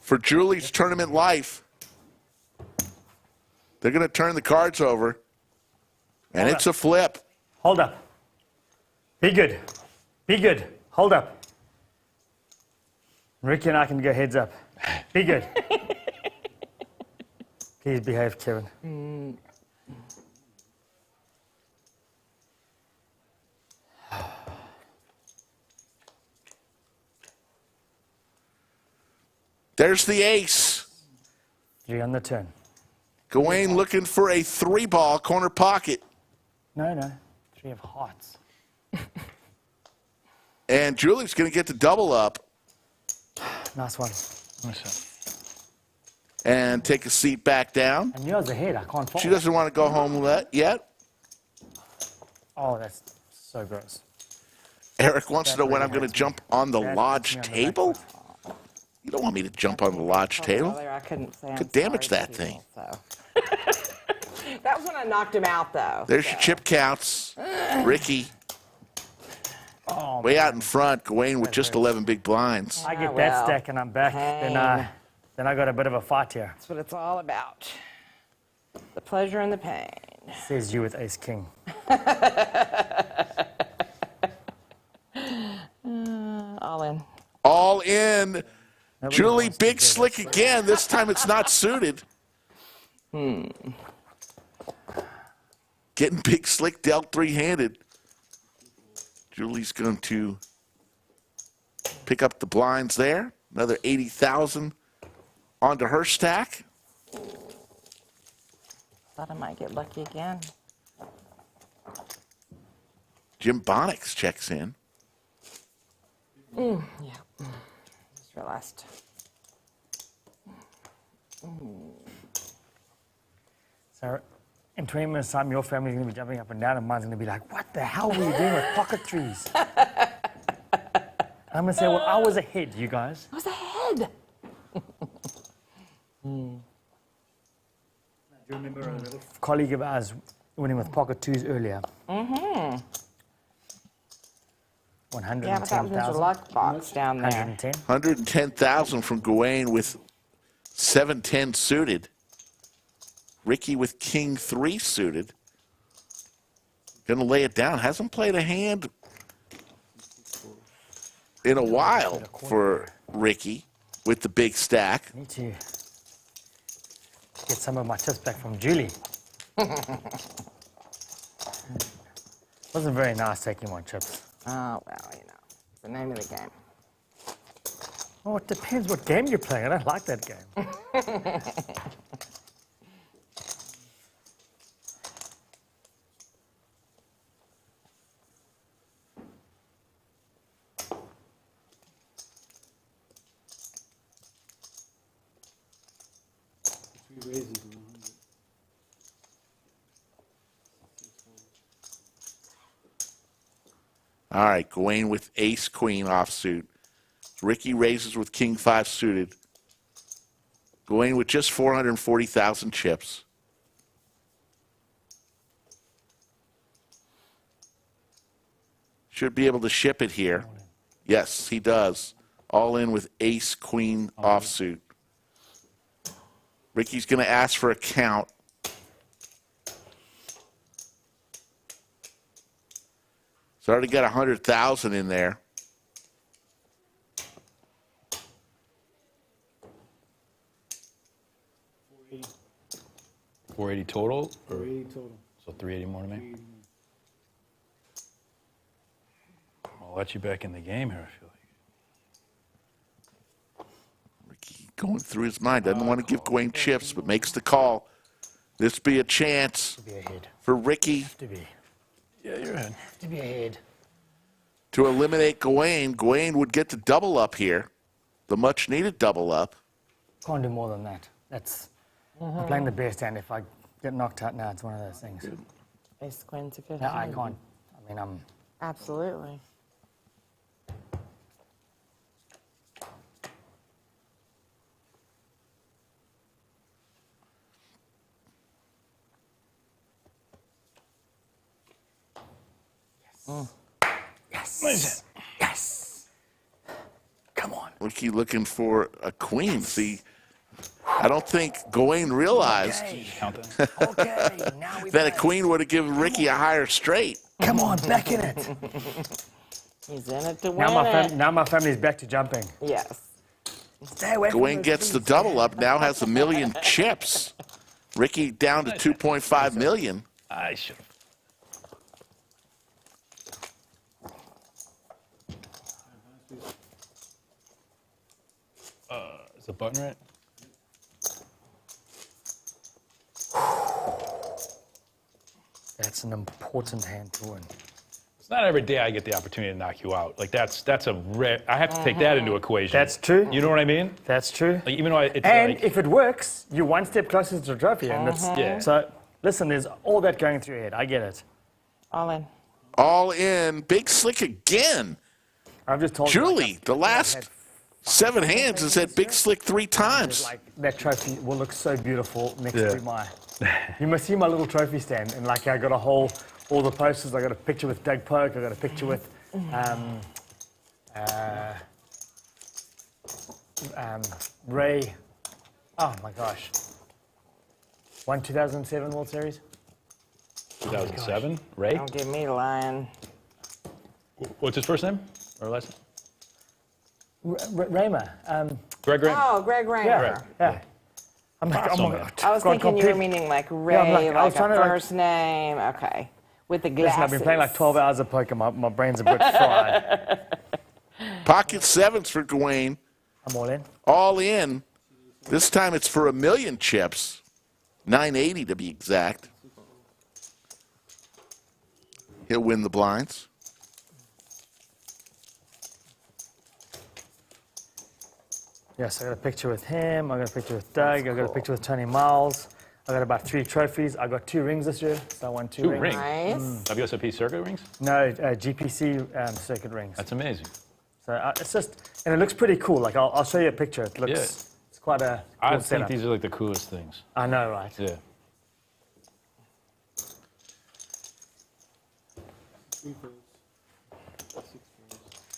for Julie's tournament life. They're going to turn the cards over, and it's a flip. Hold up. Be good. Be good. Hold up. Ricky and I can go heads up. Be good. Please behave, Kevin. There's the ace. 3 on the turn. Gawain looking for a 3-ball corner pocket. No. 3 of hearts. And Julie's going to get the double up. Nice one. And take a seat back down. And yours ahead. I can't fall. She doesn't want to go home yet. Oh, that's so gross. Eric wants to know when I'm going to jump on the lodge table. You don't want me to jump on the lodge table. Earlier, I couldn't say Could damage that thing. So. That was when I knocked him out, though. There's your chip counts. Ricky. Oh, way out in front. Gawain with just 11 big blinds. I get that stack and I'm back. Then I got a bit of a fight here. That's what it's all about. The pleasure and the pain. Says you with ace king. All in. All in. Julie big slick again. This time it's not suited. Getting big slick dealt 3-handed. Julie's going to pick up the blinds there. Another 80,000 onto her stack. Thought I might get lucky again. Jim Bonix checks in. Yeah. Just realized. So, in 20 minutes' time, your family's going to be jumping up and down, and mine's going to be like, what the hell were you doing with pocket trees? I'm going to say, well, I was ahead, you guys. I was ahead. Do you remember a little colleague of ours winning with pocket twos earlier? Mm-hmm. 110,000. Yeah, but that was Mr. Luckbox down there. 110. 110,000 from Gawain with 7-10 suited. Ricky with king 3 suited. Gonna lay it down. Hasn't played a hand in a while for Ricky with the big stack. Need to get some of my chips back from Julie. Wasn't very nice taking my chips. Oh, well, you know, it's the name of the game. Oh, it depends what game you're playing. I don't like that game. All right, Gawain with ace queen offsuit. Ricky raises with king 5 suited. Gawain with just 440,000 chips. Should be able to ship it here. Yes, he does. All in with ace queen offsuit. Ricky's going to ask for a count. It's already got 100,000 in there. $480 total? Or, 480 total. So 380 more to me? I'll let you back in the game here, I feel like. Ricky going through his mind. Doesn't want to give Gawain chips, but makes the call. This be a chance for Ricky To be. Yeah, you're ahead. To be ahead. to eliminate Gawain. Gawain would get the double up here, the much-needed double up. Can't do more than that. I'm playing the best hand. If I get knocked out now, it's one of those things. Ace queen's a good No, I hand. can't. I mean, I'm... Absolutely. Yes. Yes. Come on. Ricky looking for a queen. See, I don't think Gawain realized that a queen would have given Ricky a higher straight. Come on, back in it. He's in it to win Now my family's back to jumping. Yes. Stay away from Gawain those gets the queens. double up, now has 1 million chips. Ricky down to 2.5 million. I should. Is the button right? That's an important hand to win. It's not every day I get the opportunity to knock you out. Like that's a rare. I have to take that into equation. That's true. You know what I mean? That's true. Like even though it's And like, if it works, you're one step closer to the trophy. And that's, Yeah. So, listen, there's all that going through your head. I get it. All in. All in. Big slick again. I've just told Julie, the last 7 hands has had big slick 3 times. Like, that trophy will look so beautiful next to my... You must see my little trophy stand. And like I got all the posters. I got a picture with Doug Polk. I got a picture with Ray. Oh my gosh. Won 2007 World Series. 2007. Ray. Don't give me lying. What's his first name or last name? Raymer. Greg Ray. Oh, Greg Raymer. Yeah. I'm like, Awesome, oh my man. God. I was Gone thinking you were complete. meaning like Ray, Yeah, I'm like, I was like trying a to, like- first name. Okay. With the glasses. Listen, I've been playing like 12 hours of poker. My brain's a bit fried. Pocket 7s for Gawain. I'm all in. All in. This time it's for 1 million chips. 980 to be exact. He'll win the blinds. Yes, I got a picture with him. I got a picture with Doug. I got a picture with Tony Miles. I got about 3 trophies. I got 2 rings this year, so I won 2 rings. Nice. WSOP circuit rings? No, GPC circuit rings. That's amazing. So it's just, and it looks pretty cool. Like I'll show you a picture. It looks, it's quite a I cool think setup. these are like the coolest things. I know, right? Yeah.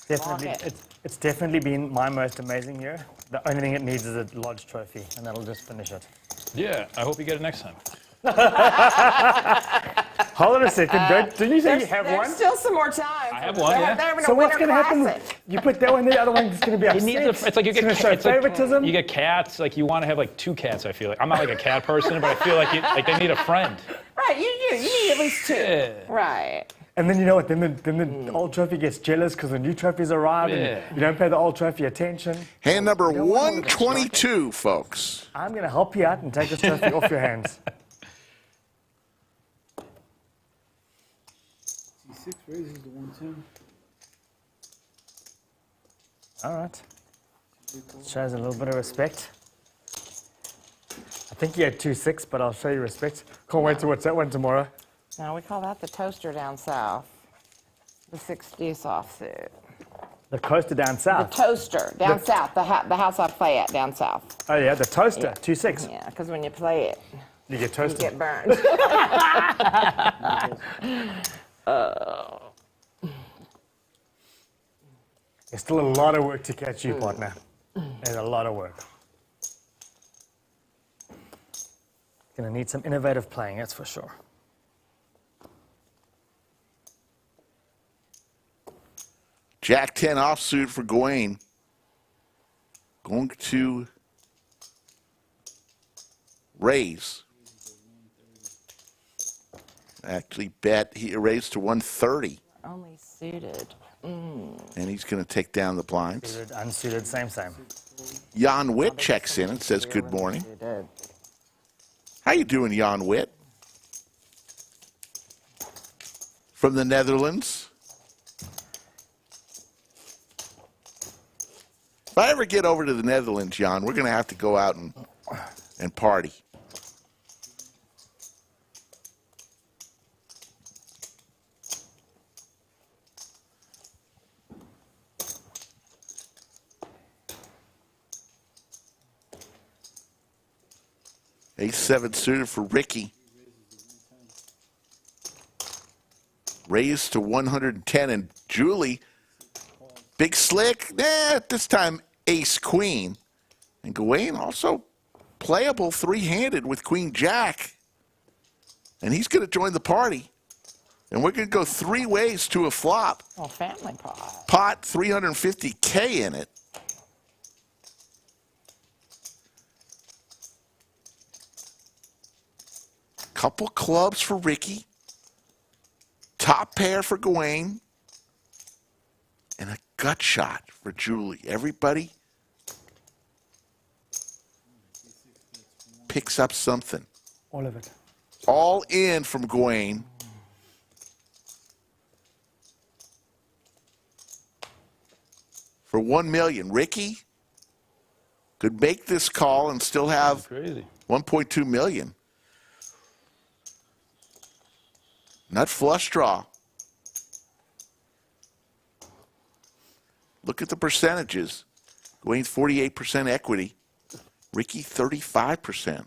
Definitely, it's definitely been my most amazing year. The only thing it needs is a Lodge trophy, and that'll just finish it. Yeah, I hope you get it next time. Hold on a second, didn't you say you have There's one? still some more time. I have one, They're yeah. having So a what's winter going to happen? classic. You put that one there, the other one's going to be It upset. needs it's like you get going to show it's like- favoritism. you get cats. Like you want to have like 2 cats. I feel like I'm not like a cat person, but I feel like they need a friend. Right, you do. You need at least 2. Yeah. Right. And then you know what? Then the old trophy gets jealous because the new trophies arrive, Yeah. and you don't pay the old trophy attention. Hand number 122, folks. I'm going to help you out and take this trophy off your hands. 6 raises to 110. All right. Shows a little bit of respect. I think you had 2-6, but I'll show you respect. Can't wait to watch that one tomorrow. Now we call that the toaster down south. The 6 deuce offsuit. The coaster down The south. toaster down south. The house I play at down south. Oh yeah, the toaster, Yeah. 2-6. Yeah, because when you play it, You get you toasted. get burned. There's still a lot of work to catch you, partner. There's a lot of work. Gonna need some innovative playing, that's for sure. Jack 10 offsuit for Gawain. Going to raise. Actually bet he raised to 130. Only suited. Mm. And he's going to take down the blinds. Suited, unsuited, same. Jan Witt checks in and says good morning. How you doing, Jan Witt? From the Netherlands. I ever get over to the Netherlands, Jan, we're going to have to go out and party. Ace-7 suited for Ricky. Raised to 110, and Julie, big slick. This time ace-queen. And Gawain also playable three-handed with Queen-Jack. And he's going to join the party. And we're going to go 3 ways to a flop. Oh, family pot. Pot, 350K in it. Couple clubs for Ricky. Top pair for Gawain. And a gut shot for Julie. Everybody picks up something. All of it. All in from Gawain. For $1 million. Ricky could make this call and still have 1.2 million. Nut flush draw. Look at the percentages. Gawain's 48% equity. Ricky 35%.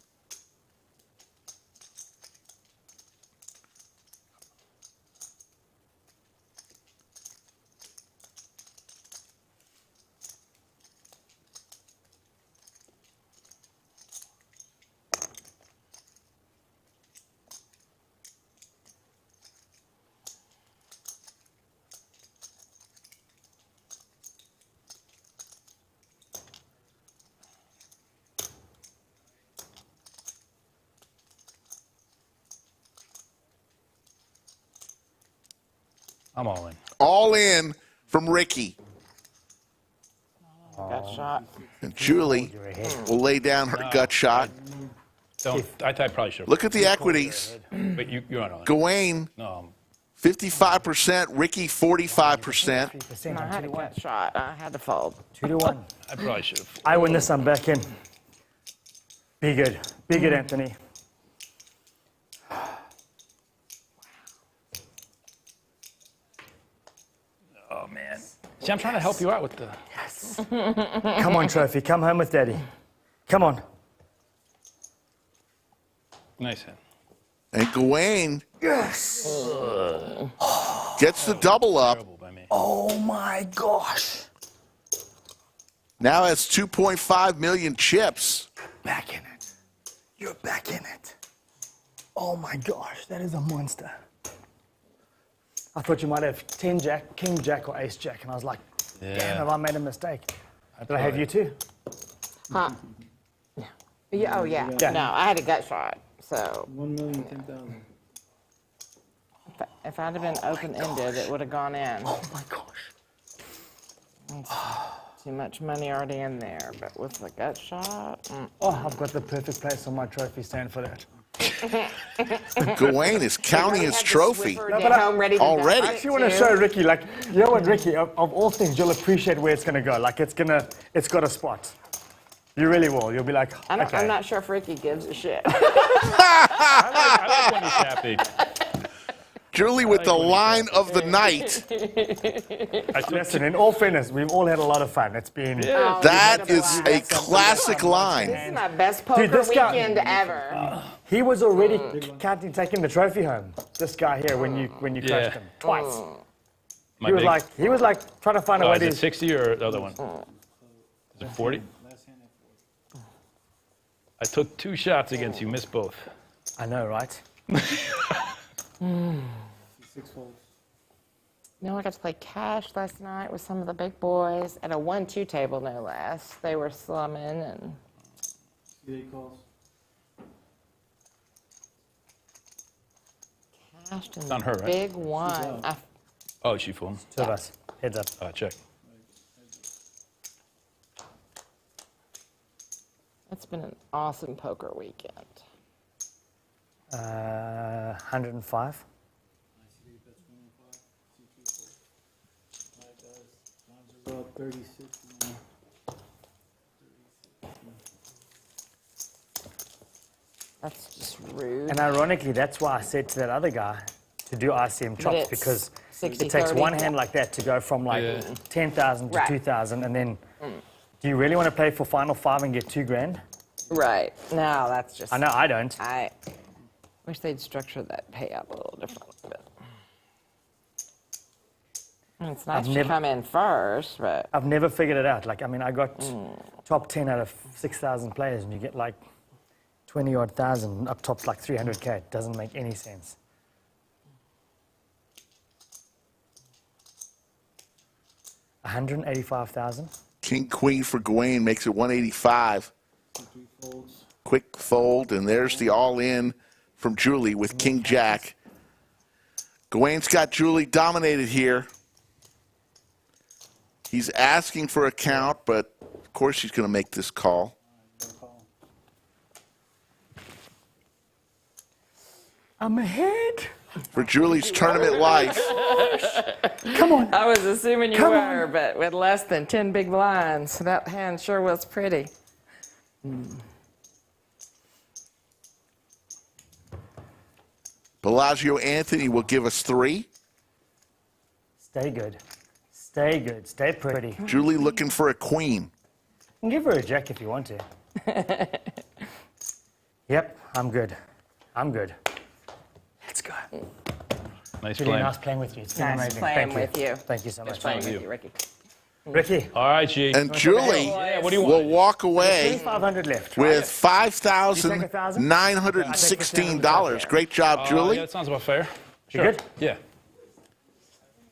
I'm all in. All in from Ricky. Gut shot. And Julie will lay down her gut shot. I probably should. Look at the equities. But you're on. Gawain, 55%. Ricky, 45%. I had a gut shot. I had to fold. 2-1. I probably should have. I win this. I'm back in. Be good. Be good, Anthony. Oh, man. See, I'm trying to help you out with the... Yes. Come on, Trophy. Come home with Daddy. Come on. Nice hand. And Gawain Yes. gets the double up. Oh, my gosh. Now has 2.5 million chips. Back in it. You're back in it. Oh, my gosh. That is a monster. I thought you might have 10 jack, king jack, or ace jack, and I was like, damn, have I made a mistake? Did I have you too? Huh? Yeah. Oh, yeah. Yeah. No, I had a gut shot. So 1,010,000. if I'd have been open-ended, it would have gone in. Oh my gosh. Too much money already in there, but with the gut shot. Oh, I've got the perfect place on my trophy stand for that. Gawain is counting his trophy I already. actually want to show Ricky, like, you know what, Ricky, of all things, you'll appreciate where it's going to go. Like, it's got a spot. You really will. You'll be like, okay. I'm not sure if Ricky gives a shit. I like when he's happy. Julie with the line of the night. Listen, in all fairness, we've all had a lot of fun. It's been... That is a classic line. This is my best poker weekend ever. He was already taking the trophy home. This guy here, when you crushed him twice. He was like trying to find a way Is to... it 60 or the other one? Is it 40? I took 2 shots against you, missed both. I know, right? No, I got to play cash last night with some of the big boys at a 1-2 table, no less. They were slumming and... Cashed in It's on her, the right? big one. Oh, she fooled. 2 of us. Heads up. Check. It's been an awesome poker weekend. 105. That's just rude. And ironically, that's why I said to that other guy to do ICM chops, it's because 60, it takes 30. one hand like that to go from like 10,000 to Right. 2,000, and then do you really want to play for final 5 and get $2,000? Right. No, that's just. I know I don't. I wish they'd structure that payout a little different. But it's nice to come in first, but I've never figured it out. Like, I mean, I got top 10 out of 6,000 players, and you get like 20-odd thousand, up top's like 300K. It doesn't make any sense. $185,000. King Queen for Gawain makes it 185. Quick fold, and there's the all-in from Julie with King Jack. Gawain's got Julie dominated here. He's asking for a count, but of course she's going to make this call. I'm ahead. For Julie's tournament life. Come on. I was assuming you were, but with less than 10 big blinds, that hand sure was pretty. Bellagio Anthony will give us 3. Stay good. Stay good. Stay pretty. Julie looking for a queen. You can give her a jack if you want to. Yep, I'm good. I'm good. Let's go. Nice Really playing. nice playing with you. It's been Nice amazing. playing Thank with you. Thank you so much. Nice playing with you, Ricky. Ricky. All right, G. And Julie what do you will want? walk away 2,500 left. with $5,916. Great job, Julie. Yeah, that sounds about fair. You Sure. good? Yeah.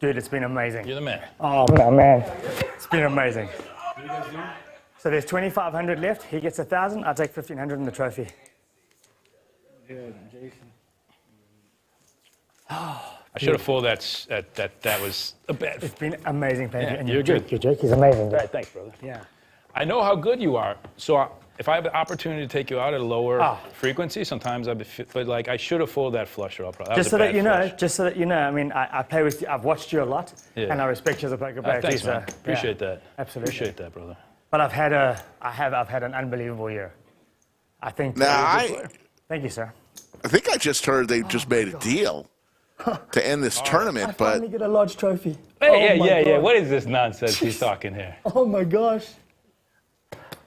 Dude, it's been amazing. You're the man. Oh, man. It's been amazing. So there's 2,500 left. He gets 1,000. I'll take 1,500 in the trophy. Good, Jason. I should have fooled that was a bad. It's been amazing playing Yeah, you. And you're good. Your joke is amazing. All right, thanks, brother. Yeah. I know how good you are. So if I have an opportunity to take you out at a lower frequency, sometimes but like I should have fooled that flush draw. Just so that you know, I mean, I play with you. I've watched you a lot, Yeah. and I respect you as a poker player. Thanks, too, man. so, Appreciate yeah, that. Absolutely. Appreciate that, brother. But I've had an unbelievable year. I think. Thank you, sir. I think I just heard they just made a deal to end this tournament, I but finally get a large trophy. Hey, Oh my yeah. God. What is this nonsense he's talking here? Oh my gosh.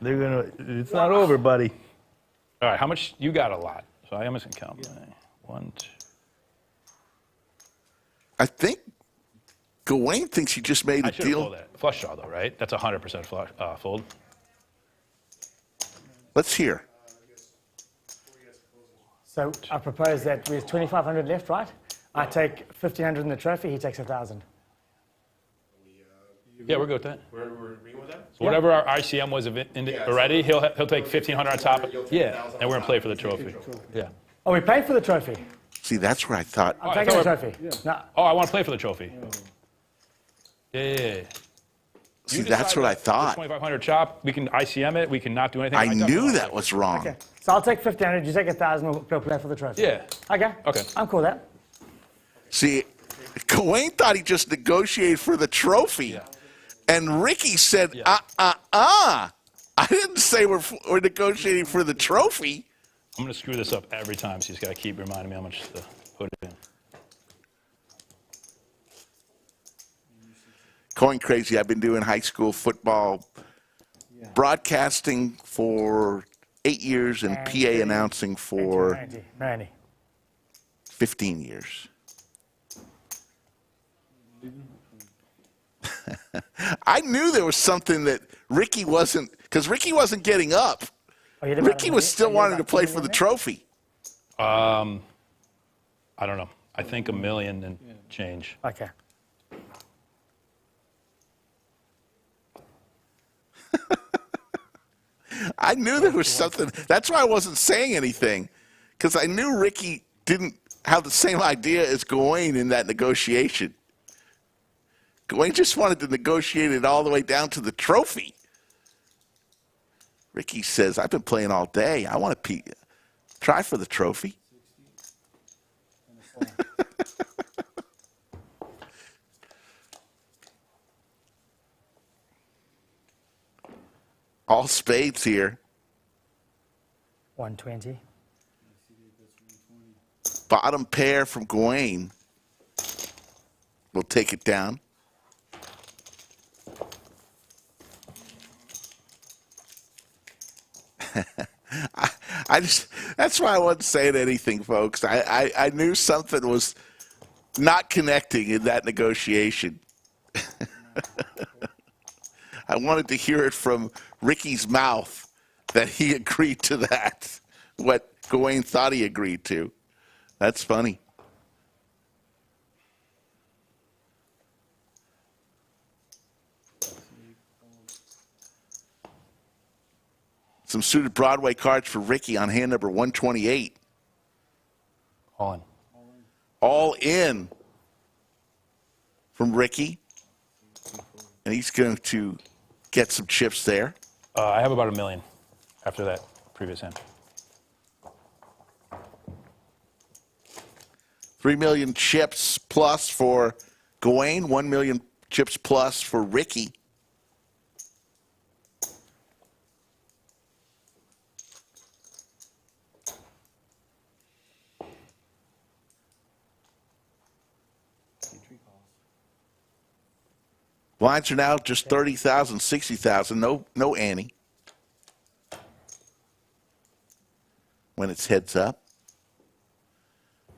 They're gonna. It's not over, buddy. All right, how much? You got a lot. So I am just gonna count. 1, 2. I think Gawain thinks he just made I a should have deal. folded that. Flush draw, though, right? That's 100% flush, fold. Let's hear. So I propose that with 2,500 left, right? I take 1,500 in the trophy. He takes 1,000. Yeah, we're good with that. We're agreeing with that? So whatever our ICM was already, he'll take 1,500 on top. Yeah, and we're gonna play for the trophy. Yeah. Oh, we paid for the trophy. See, that's where I thought. I'm taking the trophy. No. Oh, I want to play for the trophy. Yeah. See, that's what I thought. 2,500 chop. We can ICM it. We can not do anything. I knew that was wrong. Okay. So I'll take 1,500. You take 1,000. We'll play for the trophy. Yeah. Okay. Okay. I'm cool with that. See, Gawain thought he just negotiated for the trophy. And Ricky said, I didn't say we're negotiating for the trophy. I'm gonna screw this up every time, so he's got to keep reminding me how much to put it in. Going crazy. I've been doing high school football broadcasting for 8 years and PA announcing for 90. 15 years. I knew there was something that Ricky wasn't, because Ricky wasn't getting up. Ricky was still wanting to play for the trophy. I don't know. I think $1 million and change. Okay. I knew there was something. That's why I wasn't saying anything, because I knew Ricky didn't have the same idea as Gawain in that negotiation. Gawain just wanted to negotiate it all the way down to the trophy. Ricky says, I've been playing all day. I want to try for the trophy. All spades here. 120. bottom pair from Gawain will take it down. That's why I wasn't saying anything, folks. I knew something was not connecting in that negotiation. I wanted to hear it from Ricky's mouth that he agreed to that, what Gawain thought he agreed to. That's funny. Some suited Broadway cards for Ricky on hand number 128. All in. All in from Ricky. And he's going to get some chips there. I have about $1 million after that previous hand. 3 million chips plus for Gawain, 1 million chips plus for Ricky. Blinds are now just 30,000, 60,000. No ante when it's heads up.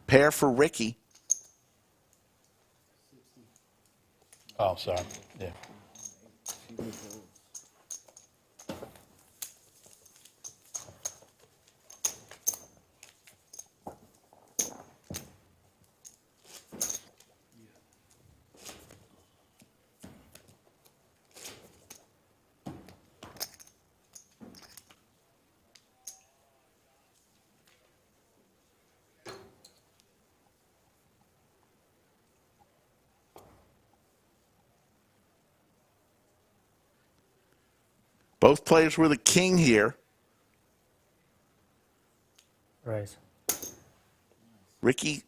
Pair for Ricky. Oh, sorry. Yeah. Both players were the king here. Right. Ricky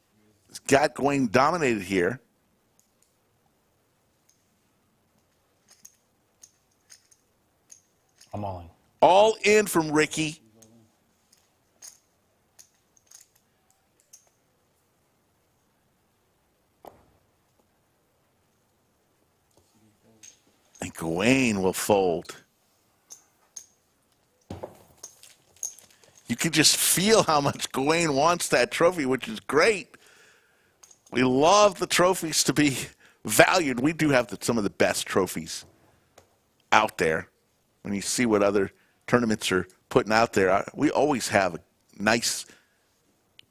got Gawain dominated here. I'm all in. All in from Ricky. And Gawain will fold. You can just feel how much Gawain wants that trophy, which is great. We love the trophies to be valued. We do have some of the best trophies out there. When you see what other tournaments are putting out there, we always have a nice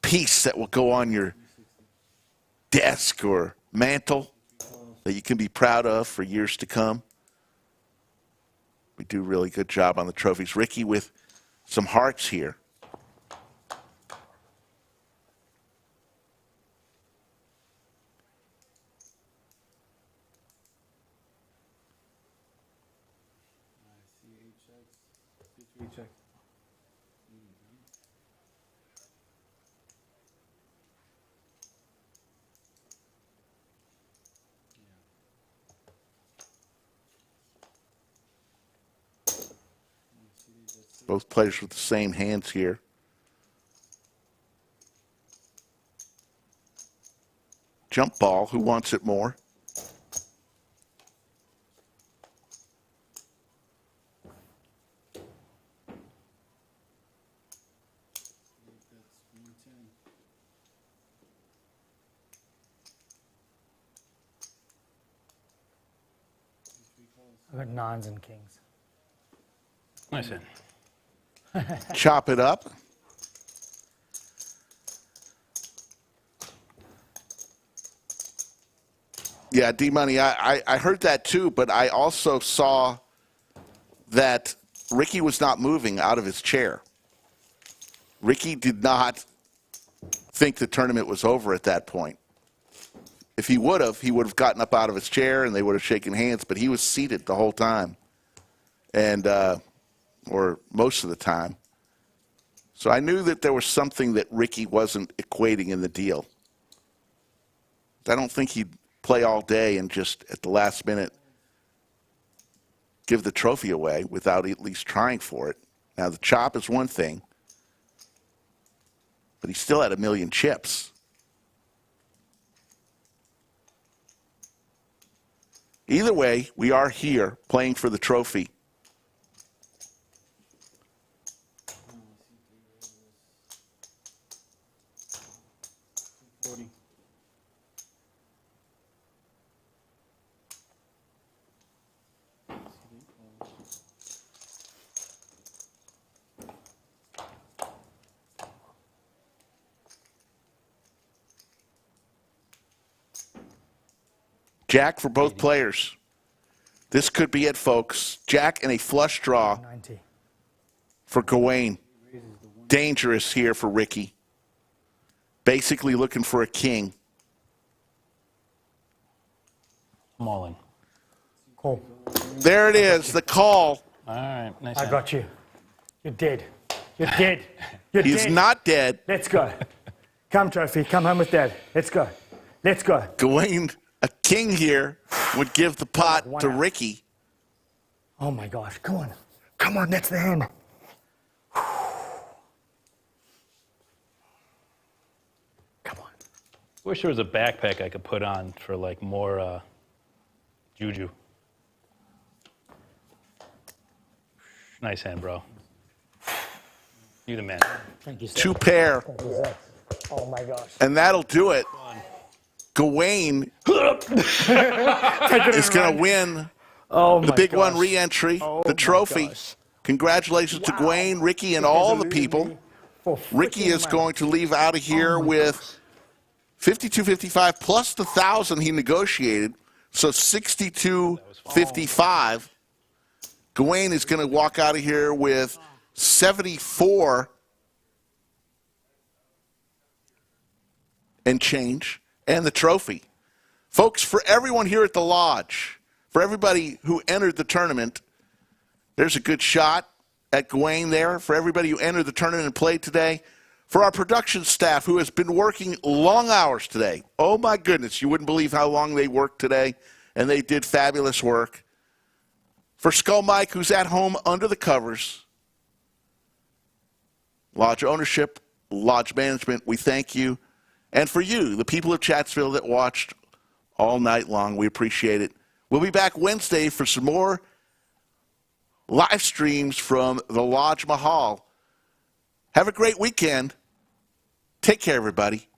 piece that will go on your desk or mantle that you can be proud of for years to come. We do a really good job on the trophies. Ricky with some hearts here. Both players with the same hands here. Jump ball, who wants it more? I got nines and kings. Nice hand. Chop it up. Yeah, D-Money, I heard that too, but I also saw that Ricky was not moving out of his chair. Ricky did not think the tournament was over at that point. If he would have gotten up out of his chair and they would have shaken hands, but he was seated the whole time, and or most of the time. So I knew that there was something that Ricky wasn't equating in the deal. I don't think he'd play all day and just at the last minute give the trophy away without at least trying for it. Now, the chop is one thing, but he still had 1 million chips. Either way, we are here playing for the trophy. Jack for both players. This could be it, folks. Jack and a flush draw 90. For Gawain. Dangerous here for Ricky. Basically looking for a king. I'm all in. Cool. There it is, the call. All right, nice. I got you. You're dead. You're dead. You're He's dead. not dead. Let's go. Come, trophy. Come home with Dad. Let's go. Let's go. Gawain, a king here, would give the pot to Ricky. Oh my gosh. Come on. Come on. That's the hand. Wish there was a backpack I could put on for like more juju. Nice hand, bro. You the man. Thank you, sir. 2 pair. Thank you, sir. Oh my gosh. And that'll do it. Gawain is going to win the Big One re-entry, the trophy. Congratulations to Gawain, Ricky, and all the people. Ricky is going to leave out of here with 52.55 plus the 1,000 he negotiated, so 62.55. Gawain is going to walk out of here with 74 and change, and the trophy. Folks, for everyone here at the Lodge, for everybody who entered the tournament, there's a good shot at Gawain there. For everybody who entered the tournament and played today, for our production staff who has been working long hours today. Oh my goodness, you wouldn't believe how long they worked today, and they did fabulous work. For Skull Mike, who's at home under the covers, Lodge ownership, Lodge management, we thank you. And for you, the people of Chatsville that watched all night long, we appreciate it. We'll be back Wednesday for some more live streams from the Lodge Mahal. Have a great weekend. Take care, everybody.